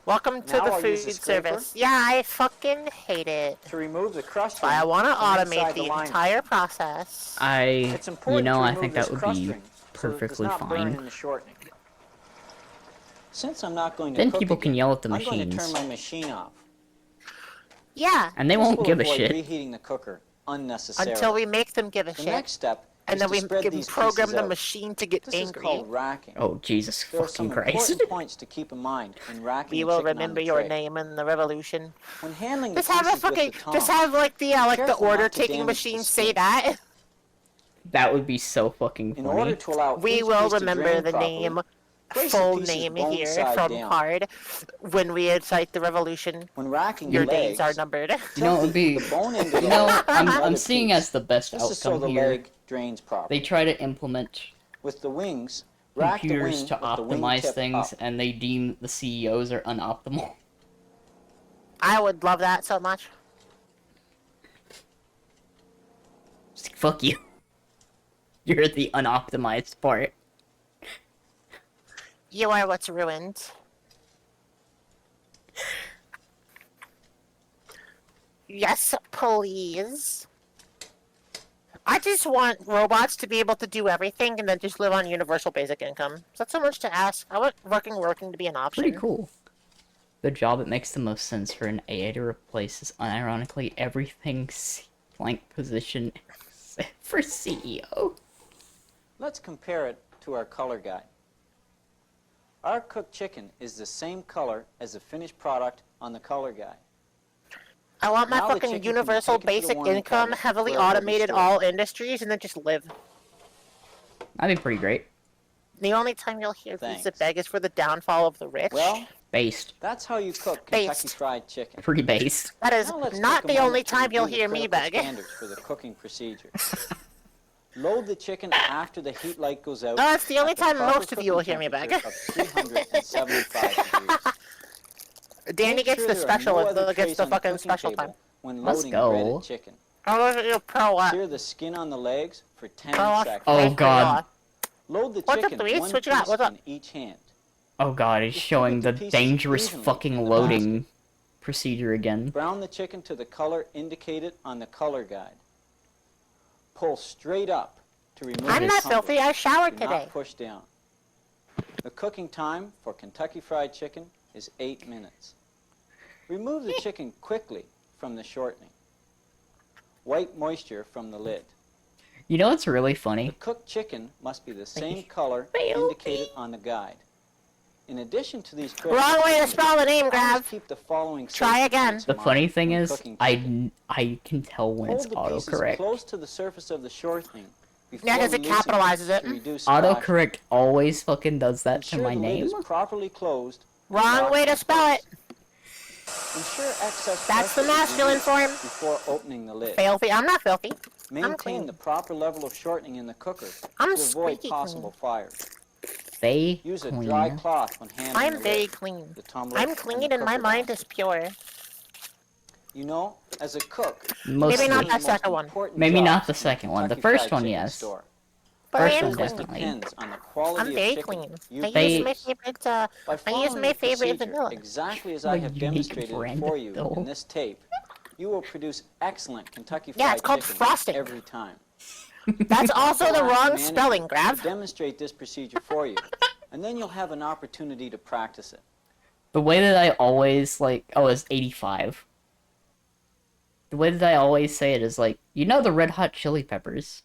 Welcome to Now the I'll use food a scraper. service. Yeah, I fucking hate it. To remove the crust But I ring want to from automate inside the liner. entire process. It's You important know, to I remove think that this would crust be ring so that it does perfectly not burn in fine. the shortening. Since I'm not going to Then cook people can again, yell at the I'm going to machines. turn my machine off. Yeah. And they This won't will give a avoid shit. reheating the cooker unnecessarily. Until we make them give a the shit. next step And is then to we spread can these program pieces the out. machine to get This angry. is called racking. Oh, Jesus There are some fucking Christ. important points to keep in mind in racking We the will chicken on remember the your tray. name in the revolution. When handling Just the have a pieces fucking, with the just tongs, have like the careful not order to taking damage the machine skin. say that. That would be so fucking In funny. order to allow We each will piece to remember drain the properly, name, place the full pieces name bone here side from down. card. When we incite the revolution, When racking your the days legs, are numbered. You know, it would be. the bone end of You the know, leg on the I'm other seeing piece. as the best This is so outcome the here. leg drains properly. They try to implement With the wings, rack the computers wing to with the wing optimize tip things, up. and they deem the CEOs are unoptimal. I would love that so much. Just like, fuck you. You're the unoptimized part. You are what's ruined. Yes, please. I just want robots to be able to do everything and then just live on universal basic income. Is that so much to ask? I want working to be an option. Pretty cool. The job it makes the most sense for an AI to replace is unironically everything C-blank position except for CEO. Let's compare it to our color guide. Our cooked chicken is the same color as the finished product on the color guide. I want my Now the fucking chicken can be universal taken to the basic warming income, cabinet heavily wherever we automated store it. all industries, and then just live. That'd be pretty great. The only time you'll hear Thanks. Lisa beg is for the downfall of the rich. Well, Based. that's how you cook Kentucky Based. Fried Chicken. Pretty based. That is Now let's not take a the only moment to time you'll review hear the me critical beg. standards for the cooking procedure. Load the chicken after the heat light goes out. No, that's the only at the time proper most of you will cooking hear me beg. temperature of 375 degrees. Danny Make gets sure the there are special, no other gets trays the on fucking cooking special table time. when Let's loading go. breaded chicken. Oh, look at you, pro what? Sear the skin on the legs for 10 Pro seconds. Oh god. Load the What's up, chicken Luis? one What you got? piece What's up? in each hand. Oh god, he's showing the pieces dangerous evenly fucking in the loading procedure again. Brown the chicken to the color indicated on the color guide. Pull straight up to remove I'm the not crumble. filthy, I showered Do today. not push down. The cooking time for Kentucky Fried Chicken is 8 minutes. Remove the chicken quickly from the shortening. Wipe moisture from the lid. You know what's really funny? Cooked chicken must be the same color indicated on the guide. In addition to these critical Wrong way to procedures, spell the name, always Grav. keep the following Try safety again. points in The mind funny thing when is, cooking chicken. I can tell when it's Hold the pieces autocorrect. close to the surface of the shortening before Yeah, 'cause it releasing capitalizes it. to reduce splashing. Autocorrect always fucking does that to Ensure my the lid name. is properly closed. and Wrong locked way to in spell it. place. Ensure excess That's the pressure is masculine removed form. before opening the lid. Filthy. I'm not filthy. I'm Maintain clean. the proper level of shortening in the cooker I'm to avoid squeaky possible fires. They Use a clean. dry cloth when handling I'm the very lid, clean. the tumbler, I'm and clean the and my cooker mind basket. is pure. You know, as a cook, Mostly. Maybe not the that most second one. important Maybe not jobs the in second one. The Kentucky first Fried one, Chicken yes. store. But I First am one, clean. definitely. Depends on the quality I'm of very chicken clean. you I They- use my favorite, By I use following my the favorite procedure vanilla. exactly as A I have unique demonstrated brand, for you though. in this tape, you will produce excellent Kentucky Yeah, Fried it's called Chicken frosting. every time. That's also the Ask wrong management spelling, to Grav. demonstrate this procedure for you, and then you'll have an opportunity to practice it. The way that I always, like, oh, it's 85. The way that I always say it is like, you know the Red Hot Chili Peppers.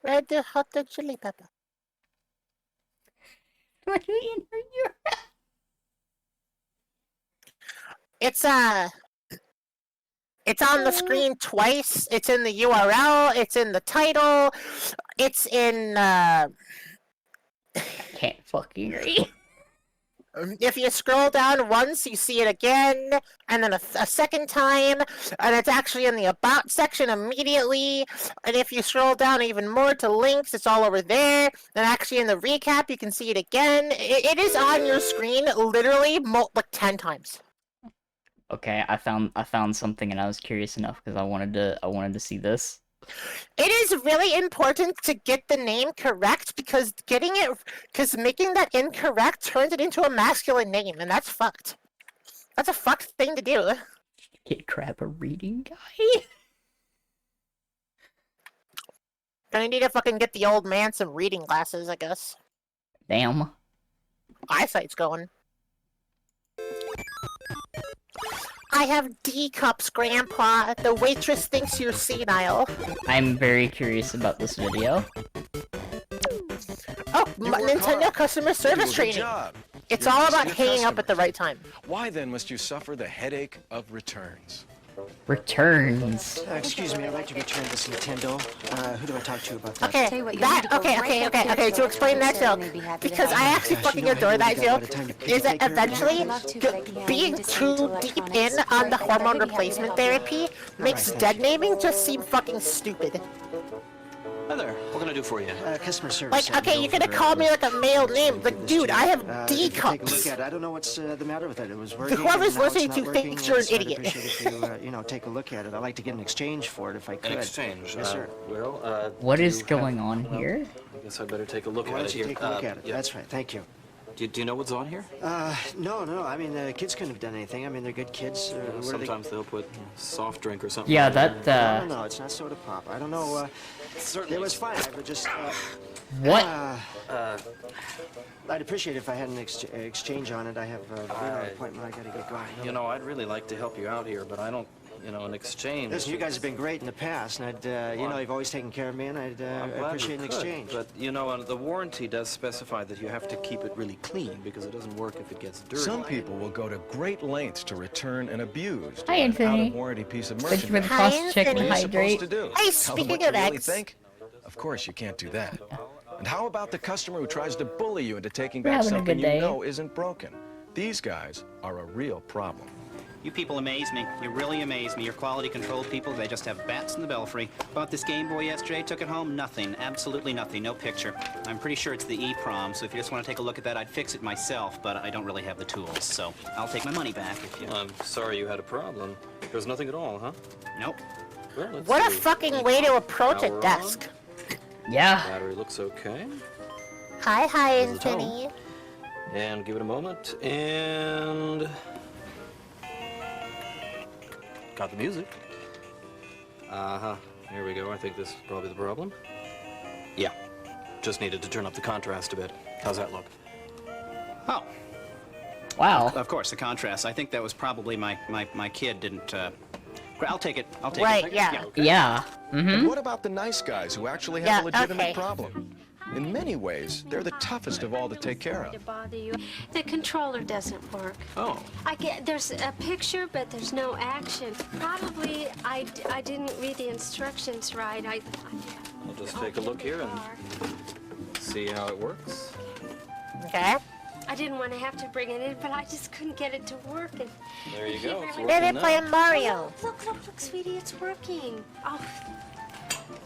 Red hot chili pepper. It's it's on the screen twice. It's in the URL. It's in the title. It's in Can't fucking read. If you scroll down once, you see it again, and then a second time, and it's actually in the About section immediately. And if you scroll down even more to links, it's all over there. And actually in the recap, you can see it again. It is on your screen literally like 10 times. Okay, I found something and I was curious enough because I wanted to see this. It is really important to get the name correct because making that incorrect turns it into a masculine name, and that's fucked. That's a fucked thing to do. Get crap a reading guy. Gonna need to fucking get the old man some reading glasses, I guess. Damn. Eyesight's going. I have D cups, Grandpa. The waitress thinks you're senile. I'm very curious about this video. Oh, Nintendo customer service training. It's all about hanging up at the right time. Why then must you suffer the headache of returns? Returns. Excuse me, I'd like to return this Nintendo. Who do I talk to about that? Okay, okay, to explain that joke, because I actually fucking adore that joke, is that eventually, being too deep in on the hormone replacement therapy makes dead naming just seem fucking stupid. Hi there. What can I do for you? Customer service. Like, okay, you could have called me like a male name. Like, dude, I have D Take a look cups. at it. I don't know what's the matter with it. It was working. Whoever's and now it's listening not to working, thinks you're an so I'd idiot. appreciate if you, you know, take a look at it. I'd like to get an exchange for it if I could. An exchange? Yes, sir. Well, What is going on here? I guess I better take a look Why at don't it you here. take a look at it? Yeah. That's right. Thank you. Do you know what's on here? No. I mean, the kids couldn't have done anything. I mean, they're good kids. Sometimes they'll put soft drink or something. Yeah, in that, there. No, it's not soda pop. I don't know. Certainly. It was fine. I would just. What? I'd appreciate it if I had an exchange on it. I have an appointment. I gotta get going. You know, I'd really like to help you out here, but I don't. You know, an exchange. Listen, you guys have been great in the past, and I'd, you know, you've always taken care of me, and I'd I'm glad appreciate we an could, exchange. But, you know, the warranty does specify that you have to keep it really clean because it doesn't work if it gets dirty. Some people will go to great lengths to return an abused Hi, Anthony. out-of-warranty piece of Thank you for the merchandise. cross check and What are you supposed hydrate. to do? Hey, Tell them speaking what you of really X. think? Of course, you can't do that. And how about the customer who tries to bully you into taking We're back having a something good day. you know isn't broken? These guys are a real problem. You people amaze me. You really amaze me. Your quality control people, they just have bats in the belfry. Bought this Game Boy yesterday, took it home, nothing. Absolutely nothing, no picture. I'm pretty sure it's the EEPROM, so if you just want to take a look at that, I'd fix it myself, but I don't really have the tools, so I'll take my money back if you... I'm sorry you had a problem. There's nothing at all, huh? Nope. Well, let's What a see. fucking way to approach a Power desk. Yeah. Battery looks okay. Hi, This is Anthony. And give it a moment, and... Got the music. Uh-huh. Here we go. I think this is probably the problem. Yeah. Just needed to turn up the contrast a bit. How's that look? Oh. Wow. Of course, the contrast. I think that was probably my kid didn't, I'll take it. I'll take Right, it. yeah. Yeah. And what about the nice guys who actually have Yeah, a legitimate okay. problem? In many ways, they're the toughest of all to take care of. To bother you. The controller doesn't work. Oh. There's a picture, but there's no action. Probably I didn't read the instructions right. I'll just take a look here and see how it works. Okay. I didn't want to have to bring it in, but I just couldn't get it to work. And There you go. It's They're working now. playing Mario. Look, sweetie, it's working. Oh,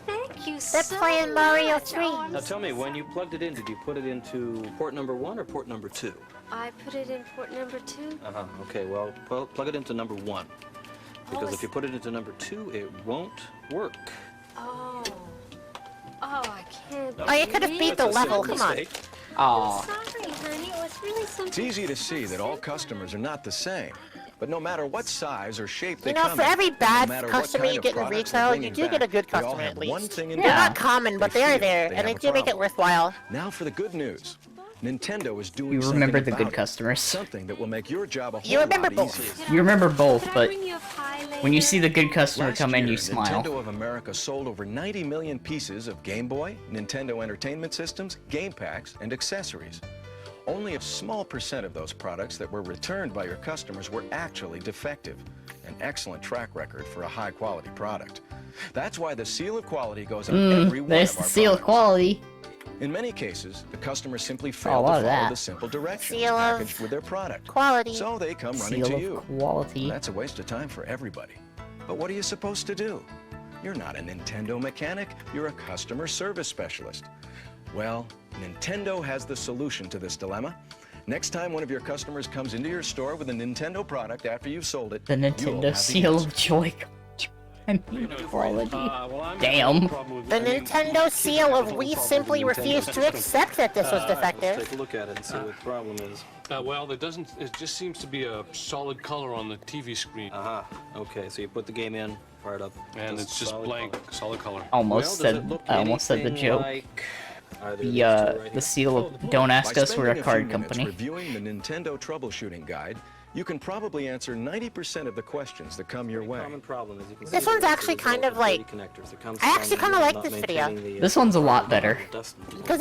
thank you They're so playing Mario much. 3. Now tell me, when you plugged it in, did you put it into port number 1 or port number 2? I put it in port number 2. Uh-huh. Okay, well, plug it into number 1. Because it's- if you put it into number 2, it won't work. Oh, I can't. Oh, you could have beat the That's a level. simple Come on. mistake. Aw. Sorry, honey. It was really something. It's easy to see that all customers are not the same. But no matter what size or shape they You know, come for in, every no bad matter what customer kind you of get in products they're retail, you bringing do get a back, good they all customer have at one least. thing in They're common. not common, but They they're feel there, they and they have a do make it problem. worthwhile. Now for the good news. Nintendo is doing You something remember the about good it. customers. Something that will make your job a whole You remember lot both. easier. You remember both, Could I but bring you a pie later? when you see the good customer Last come in, year, you smile. Nintendo of America sold over 90 million pieces of Game Boy, Nintendo Entertainment Systems, game packs, and accessories. Only a small percent of those products that were returned by your customers were actually defective. An excellent track record for a high-quality product. That's why the seal of quality goes on every one There's of the our seal of products. quality. In many cases, the customer simply a failed lot to of follow that. the simple directions Seal of packaged with their product. Quality. So they come running Seal to of you. quality. That's a waste of time for everybody. But what are you supposed to do? You're not a Nintendo mechanic, you're a customer service specialist. Well, Nintendo has the solution to this dilemma. Next time one of your customers comes into your store with a Nintendo product after you've sold it, The you'll Nintendo have the seal answer. of joy. And quality. Damn. The Nintendo seal of we simply refuse to accept that this was Let's defective. take a look at it and see what the problem is. Well, it just seems to be a solid color on the TV screen. Aha. Okay, so you put the game in, fire it up. And it's just solid blank, color. solid color. Almost Well, does it said. look I almost said the anything joke. like either of The these two right the here? seal of don't ask By us, we're a spending few card minutes company. Reviewing the Nintendo troubleshooting guide, you can probably answer 90% of the questions that come your way. Common problem, as you can This see, one's is actually the result kind of of like- dirty connectors. It comes I actually from kinda like not this video. maintaining the, This one's a lot better. Because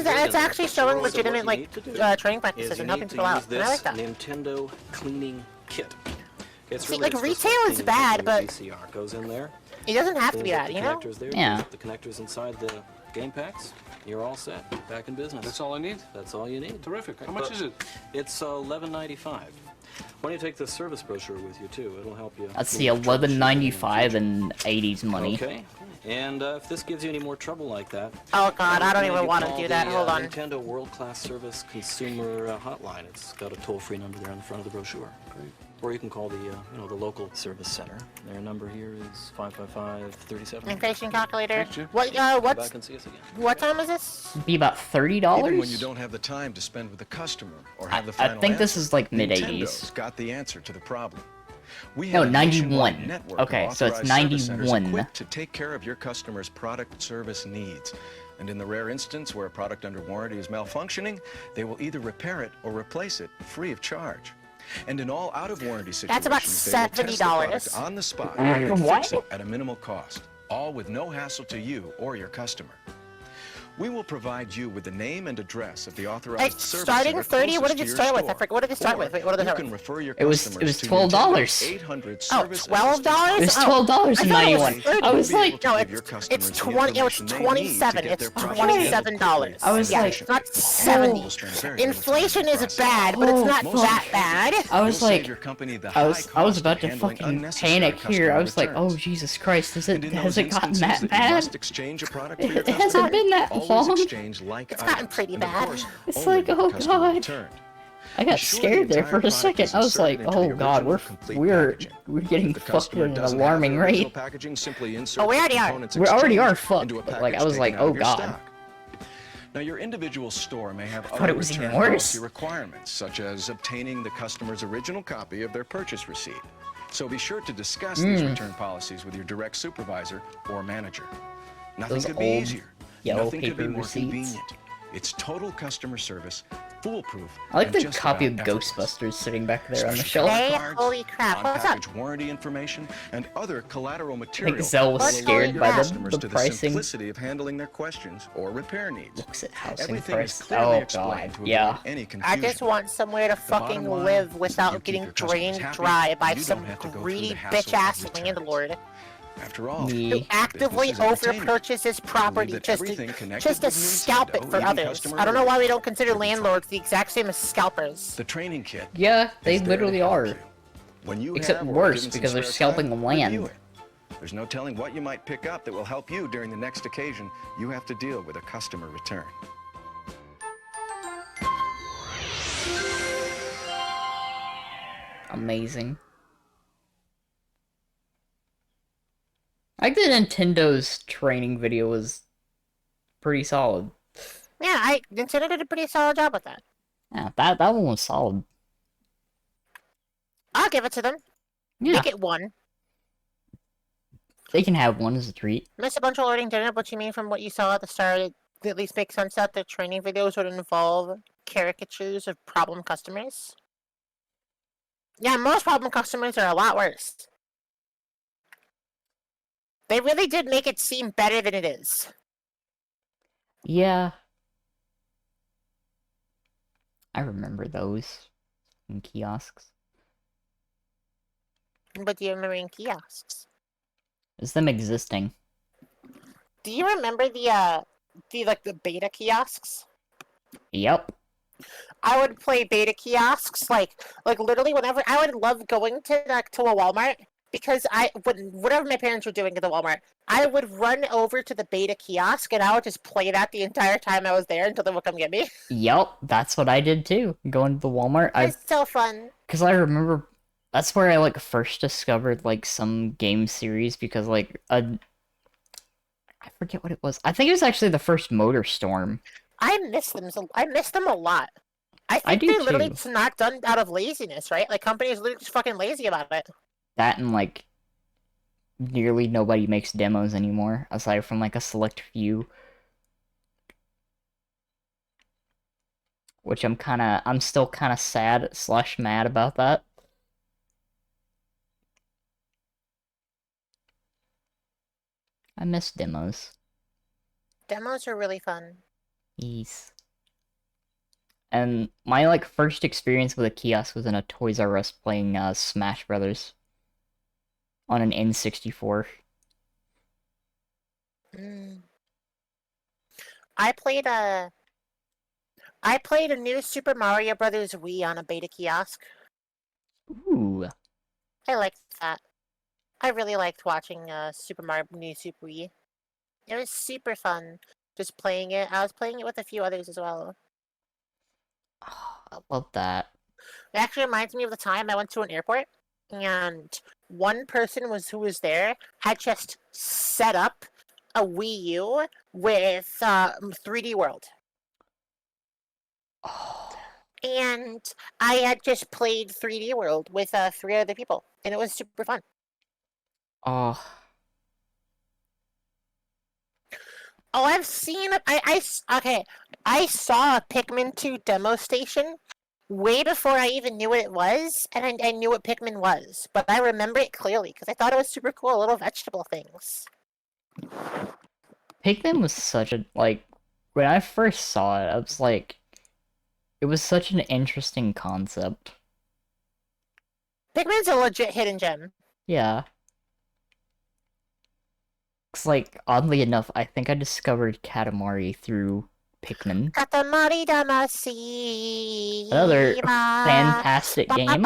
it's actually showing legitimate, like, training practices and helping people out. And I like that. Nintendo cleaning kit. It's See, really like, just retail a is cleaning bad, kit but with VCR goes in there. It doesn't have to be Cleans up that, the you know? connectors there, Yeah. cleans up the connectors inside the game packs. You're all set. Back in business. That's all I need? That's all you need. Terrific. How much is it? It's $11.95. Why don't you take the service brochure with you too? It'll help you. That's the $11.95 and 80s money. Okay. And if this gives you any more trouble like that, Oh god, I don't even want to do that. Hold on. Nintendo World Class Service Consumer Hotline. It's got a toll-free number there on the front of the brochure. Great. Or you can call the the local service center. Their number here is 555-37. Inflation calculator. What? What's? Back and see us again. What time is this? Be about $30. Even when you don't have the time to spend with the customer or have the I final think this answer, is like mid-80s. Nintendo's got the answer to the problem. We No, have a nationwide 91. network of Okay, so it's authorized service centers 91. equipped to take care of your customers' product service needs. And in the rare instance where a product under warranty is malfunctioning, they will either repair it or replace it free of charge. And in all out-of-warranty situations, That's about they will test the $70. product on the spot and What? fix it at a minimal cost, all with no hassle to you or your customer. We will provide you with the name and address of the authorized service Starting center 30? What closest did it to your start with? I store. forget. What did it start with? Wait, what did it You start can with? refer your It was customers to $12. Nintendo's 800 Oh, service $12? It was Oh, $12 I in thought it 91. was I was like, No, it's 20. It was 27. It's $27. I was yeah, like, it's not 70. Inflation is bad, but it's not that bad. I was like, your company the I was about to fucking panic here. I was like, oh Jesus Christ, has it gotten that bad? Exchange a product for your It hasn't been that Always long. exchange like It's gotten items, pretty and of bad. course, It's only like, when oh the customer god. returned. I got Ensure scared the there for entire a product second. is I was like, inserted into the oh god, original complete we're packaging. getting The fucked customer at an doesn't have alarming the original rate. packaging, simply insert Oh, we already the are. components We already are exchanged fucked, into a but like I package was like, taken out oh of your god. stock. Now, your individual store may have thought other it was even return worse. policy requirements, such as obtaining the customer's original copy of their purchase receipt. So be sure to discuss these return policies with your direct supervisor or manager. Nothing Those could be old easier. yellow Nothing could be paper more receipts. convenient. It's total customer service, foolproof. I like and the just copy of about effortless. Ghostbusters sitting back there on the Special shelf. Hey, cards, holy crap, what's up? on-package warranty information, and other collateral material. Zell was will scared alert by your the customers to pricing. the simplicity of handling their questions or repair needs. Looks at housing Everything is price. clearly Oh explained god, to yeah. avoid any I confusion. just want somewhere to fucking bottom line live is that you without keep getting your customers drained happy, dry by you don't some have to go through greedy the hassle bitch of ass returns. landlord After all, Me. who actively business is entertainment. overpurchases property that just everything to connected with scalp it Nintendo, for even others. customer I don't know why we reviews, don't consider will be fine. landlords the exact same as scalpers. The training kit. Yeah, they is there to literally help are. you. When you Except have or worse, given some because they're spare scalping time, the land. review it. There's no telling what you might pick up that will help you during the next occasion you have to deal with a customer return. Amazing. I think the Nintendo's training video was pretty solid. Yeah, Nintendo did a pretty solid job with that. Yeah, that one was solid. I'll give it to them. Yeah. Make it one. They can have one as a treat. Missed a bunch of learning, didn't it? What you mean from what you saw at the start? It at least makes sense that the training videos would involve caricatures of problem customers. Yeah, most problem customers are a lot worse. They really did make it seem better than it is. Yeah. I remember those in kiosks. But do you remember in kiosks? It's them existing. Do you remember the beta kiosks? Yep. I would play beta kiosks like literally whenever. I would love going to a Walmart because whatever my parents were doing at the Walmart, I would run over to the beta kiosk and I would just play that the entire time I was there until they would come get me. Yep, that's what I did too. Going to the Walmart. It's so fun. Because I remember that's where I like first discovered like some game series because like I forget what it was. I think it was actually the first Motor Storm. I miss them. I miss them a lot. I think do they're literally too. just not done out of laziness, right? Like companies are literally just fucking lazy about it. That and like nearly nobody makes demos anymore aside from like a select few. Which I'm still kinda sad / mad about that. I miss demos. Demos are really fun. Yes. And my like first experience with a kiosk was in a Toys R Us playing Smash Brothers on an N64. I played a new Super Mario Brothers Wii on a beta kiosk. Ooh. I liked that. I really liked watching Super Mario New Super Wii. It was super fun just playing it. I was playing it with a few others as well. I love that. It actually reminds me of the time I went to an airport and one person who was there had just set up a Wii U with 3D World. And I had just played 3D World with 3 other people, and it was super fun. Oh. Oh, I've seen it. Okay. I saw a Pikmin 2 demo station way before I even knew what it was, and I knew what Pikmin was. But I remember it clearly because I thought it was super cool, little vegetable things. Pikmin was such a, like, when I first saw it, I was like, it was such an interesting concept. Pikmin's a legit hidden gem. Yeah. It's like, oddly enough, I think I discovered Katamari through Pikmin. Katamari Damacy. Another fantastic game. I'll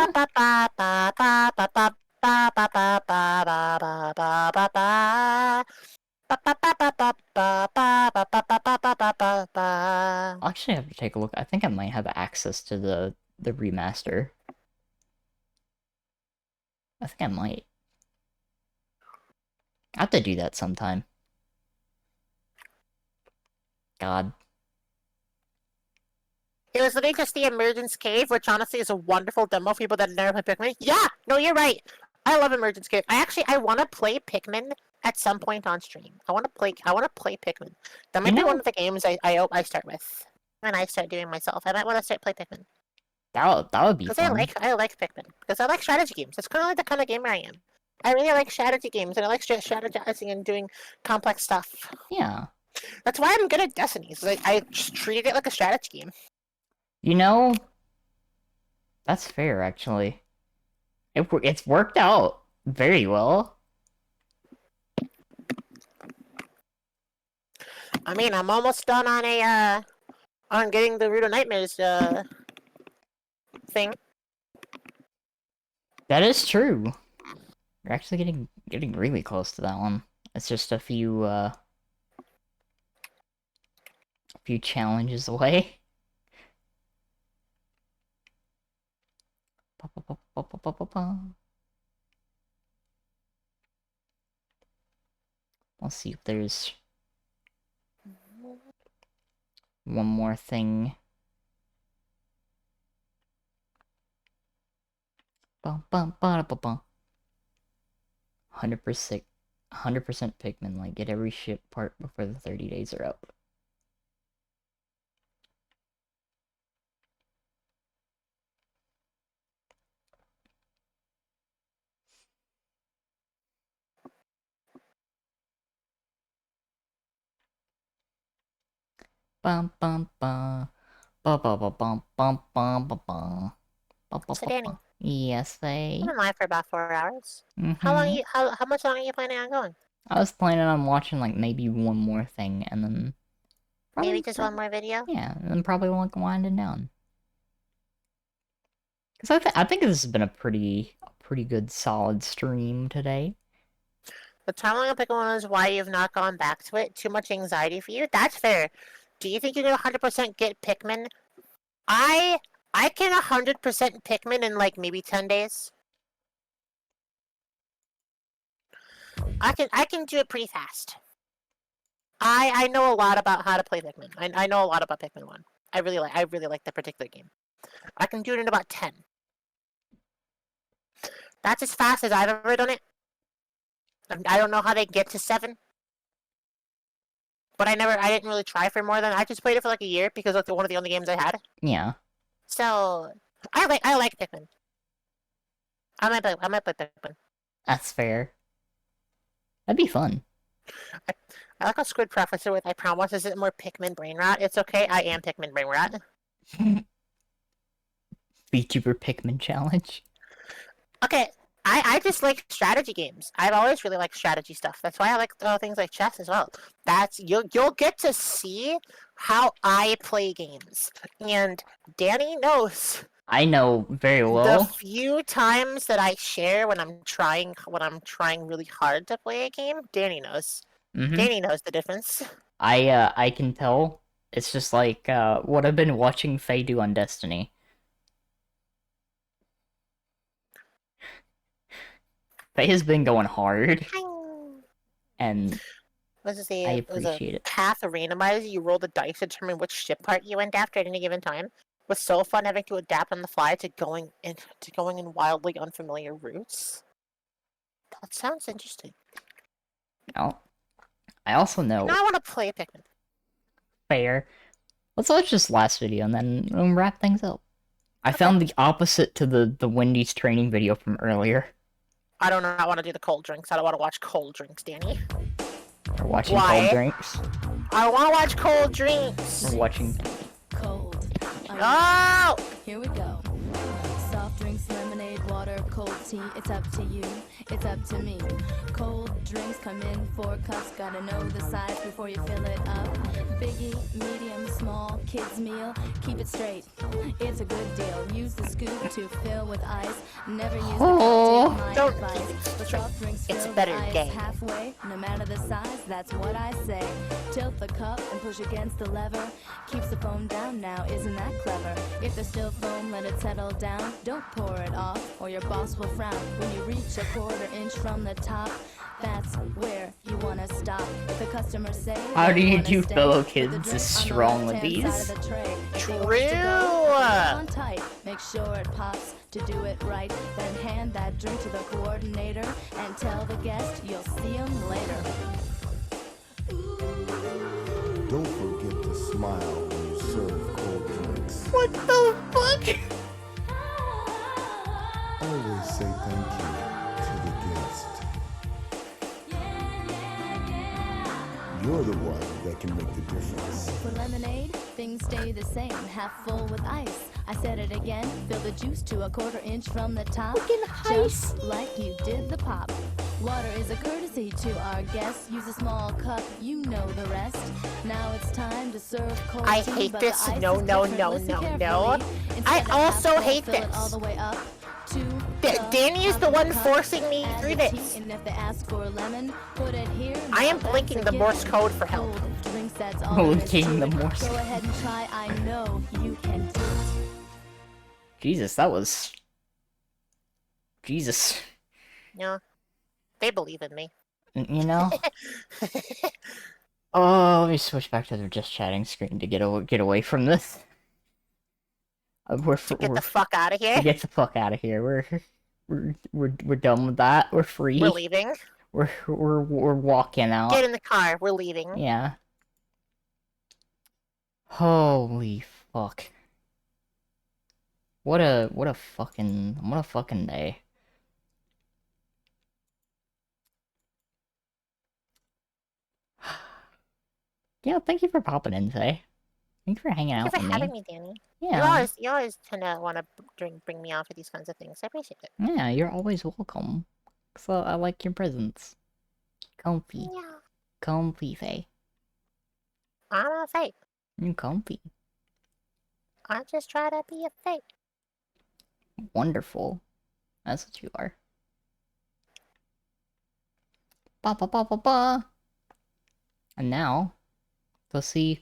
actually have to take a look. I think I might have access to the remaster. I think I might. I have to do that sometime. God. It was literally just the Emergence Cave, which honestly is a wonderful demo for people that have never played Pikmin. Yeah! No, you're right! I love Emergence Cave. I want to play Pikmin at some point on stream. I want to play Pikmin. That might be one of the games I hope I start with. When I start doing myself. I might want to start play Pikmin. That would be fun. Because I like Pikmin. Because I like strategy games. That's kind of like the kind of gamer I am. I really like strategy games, and I like strategizing and doing complex stuff. Yeah. That's why I'm good at Destiny. I just treated it like a strategy game. You know, that's fair, actually. It's worked out very well. I mean, I'm almost done on on getting the Root of Nightmares, thing. That is true. You're actually getting really close to that one. It's just a few challenges away. Let's see if there's one more thing. 100% Pikmin, like, get every ship part before the 30 days are up. Bum bum bum. Ba ba ba bum bum bum ba bum. So Danny. Yes, they. I've been live for about 4 hours. Mhm. How much longer are you planning on going? I was planning on watching, like, maybe one more thing, and then... Maybe just one more video? Yeah, and then probably winding down. Because I think this has been a pretty good, solid stream today. The timeline of Pikmin is why you've not gone back to it. Too much anxiety for you? That's fair. Do you think you're gonna 100% get Pikmin? I can 100% Pikmin in like maybe 10 days. I can do it pretty fast. I know a lot about how to play Pikmin. I know a lot about Pikmin 1. I really like that particular game. I can do it in about 10. That's as fast as I've ever done it. I don't know how they get to 7. But I didn't really try for more than, I just played it for like a year because it's one of the only games I had. Yeah. So, I like Pikmin. I might play Pikmin. That's fair. That'd be fun. I like how Squid prefaces it with, I promise this isn't more Pikmin brain rot. It's okay, I am Pikmin brain rot. VTuber Pikmin challenge. Okay, I just like strategy games. I've always really liked strategy stuff. That's why I like things like chess as well. You'll get to see how I play games. And Danny knows I know very The well. few times that I share when I'm trying really hard to play a game, Danny knows. Mhm. Danny knows the difference. I can tell. It's just like what I've been watching Faye do on Destiny. Faye has been going hard, and Let's just I say it was a appreciate it. path randomizer. You roll the dice to determine which ship part you went after at any given time. It was so fun having to adapt on the fly to going in wildly unfamiliar routes. That sounds interesting. Now, I also know. Now I want to play Pikmin. Fair. Let's watch this last video and then wrap things up. I found the opposite to the Wendy's training video from earlier. I do not want to do the cold drinks. I don't want to watch cold drinks, Danny. We're watching Why? cold drinks. I want to watch cold drinks. We're watching. Cold. Oh! Here we go. Soft drinks, lemonade, water, cold tea. It's up to you. It's up to me. Cold drinks come in 4 cups. Gotta know the size before you fill it up. Biggie, medium, small, kids meal. Keep it straight. It's a good deal. Use the scoop to fill with ice. Never use the cup. Take my Don't advice. But soft drinks It's fill the better ice game. halfway. No matter the size, that's what I say. Tilt the cup and push against the lever. Keeps the foam down now. Isn't that clever? If there's still foam, let it settle down. Don't pour it off, or your boss will frown. When you reach a 1/4 inch from the top, that's where you wanna stop. If the customers say How do they you wanna do stay, fellow put the kids drink is on the strong with left-hand side these? of the tray. If they True. want to go, hold on tight. Make sure it pops to do it right. Then hand that drink to the coordinator and tell the guest you'll see him later. Don't forget to smile when you serve cold drinks. What the fuck? Always say thank you to the guest. You're the one that can make the difference. For lemonade, things stay the same, half full with ice. I said it again, fill the juice to a 1/4 inch from the top. Just like you did the pop. Water is a courtesy to our guests. Use a small cup, you know the rest. Now it's time to serve cold I tea, hate but this. the ice No, is no, different. no, Listen no, carefully. no. I Instead of half also full, hate fill it this. all the way up to Danny is the one forcing me add through the tea, this. and if they ask for lemon, put it here. I am Now that's blinking a the Morse given. code for help. Cold drinks, that's all there is Blinking to the it. Morse Go code. ahead and try. I know you can do it. Jesus, that was. Jesus. Yeah. They believe in me. You know? Oh, let me switch back to the just chatting screen to get away from this. Get the fuck out of here. Get the fuck out of here. We're done with that. We're free. We're leaving. We're walking out. Get in the car. We're leaving. Yeah. Holy fuck. What a fucking day. Yeah, thank you for popping in today. Thank you for hanging out Thank you with for me. having me, Danny. Yeah. You always tend to want to bring me on for these kinds of things. I appreciate it. Yeah, you're always welcome. So I like your presence. Comfy. Yeah. Comfy, Faye. I'm not fake. You're comfy. I just try to be a fake. Wonderful. That's what you are. Ba ba ba ba ba. And now, let's see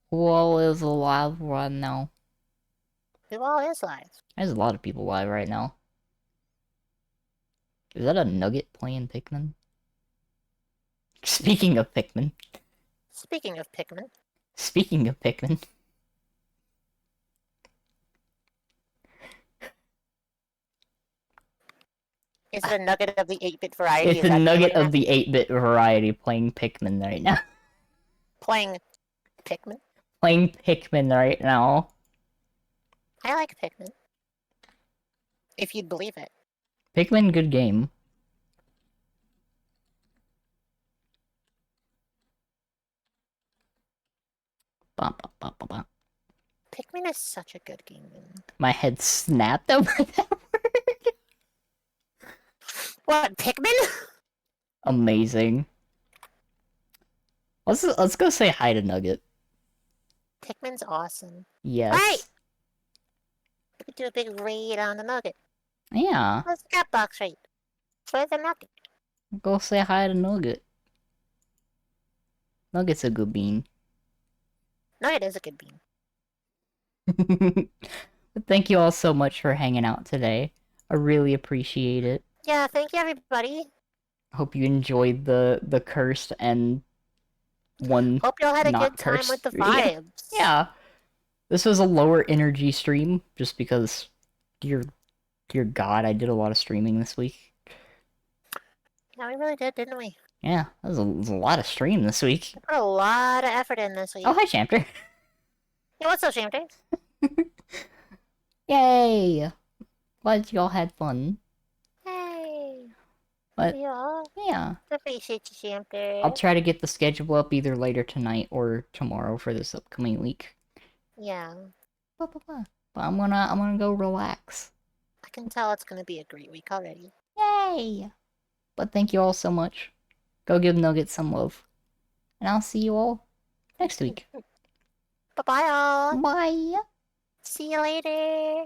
who all is alive right now. Who all is live? There's a lot of people live right now. Is that a nugget playing Pikmin? Speaking of Pikmin. Speaking of Pikmin. Speaking of Pikmin. Is it a nugget of the 8-bit variety? It's Is a that nugget name of the 8-bit variety playing Pikmin right now. Playing Pikmin? Playing Pikmin right now. I like Pikmin. If you'd believe it. Pikmin, good game. Ba, ba, ba, ba, ba. Pikmin is such a good game. My head snapped over that word. What, Pikmin? Amazing. Let's go say hi to Nugget. Pikmin's awesome. Yes. Alright! do a big raid on the Nugget. Yeah. Let's get box raid. For the Nugget. Go say hi to Nugget. Nugget's a good bean. Nugget is a good bean. But thank you all so much for hanging out today. I really appreciate it. Yeah, thank you everybody. Hope you enjoyed the cursed and one Hope y'all had a not good time cursed. with the vibes. Yeah. This was a lower energy stream, just because, dear God, I did a lot of streaming this week. Yeah, we really did, didn't we? Yeah, that was a lot of stream this week. We put a lot of effort in this week. Oh, hi, Champer. Yeah, what's up, Shamter? Yay! Glad y'all had fun. Hey. But, yeah. Appreciate you, Shamter. I'll try to get the schedule up either later tonight or tomorrow for this upcoming week. Yeah. But I'm gonna go relax. I can tell it's gonna be a great week already. Yay! But thank you all so much. Go give Nugget some love. And I'll see you all next week. Bye-bye, all. Bye. See you later.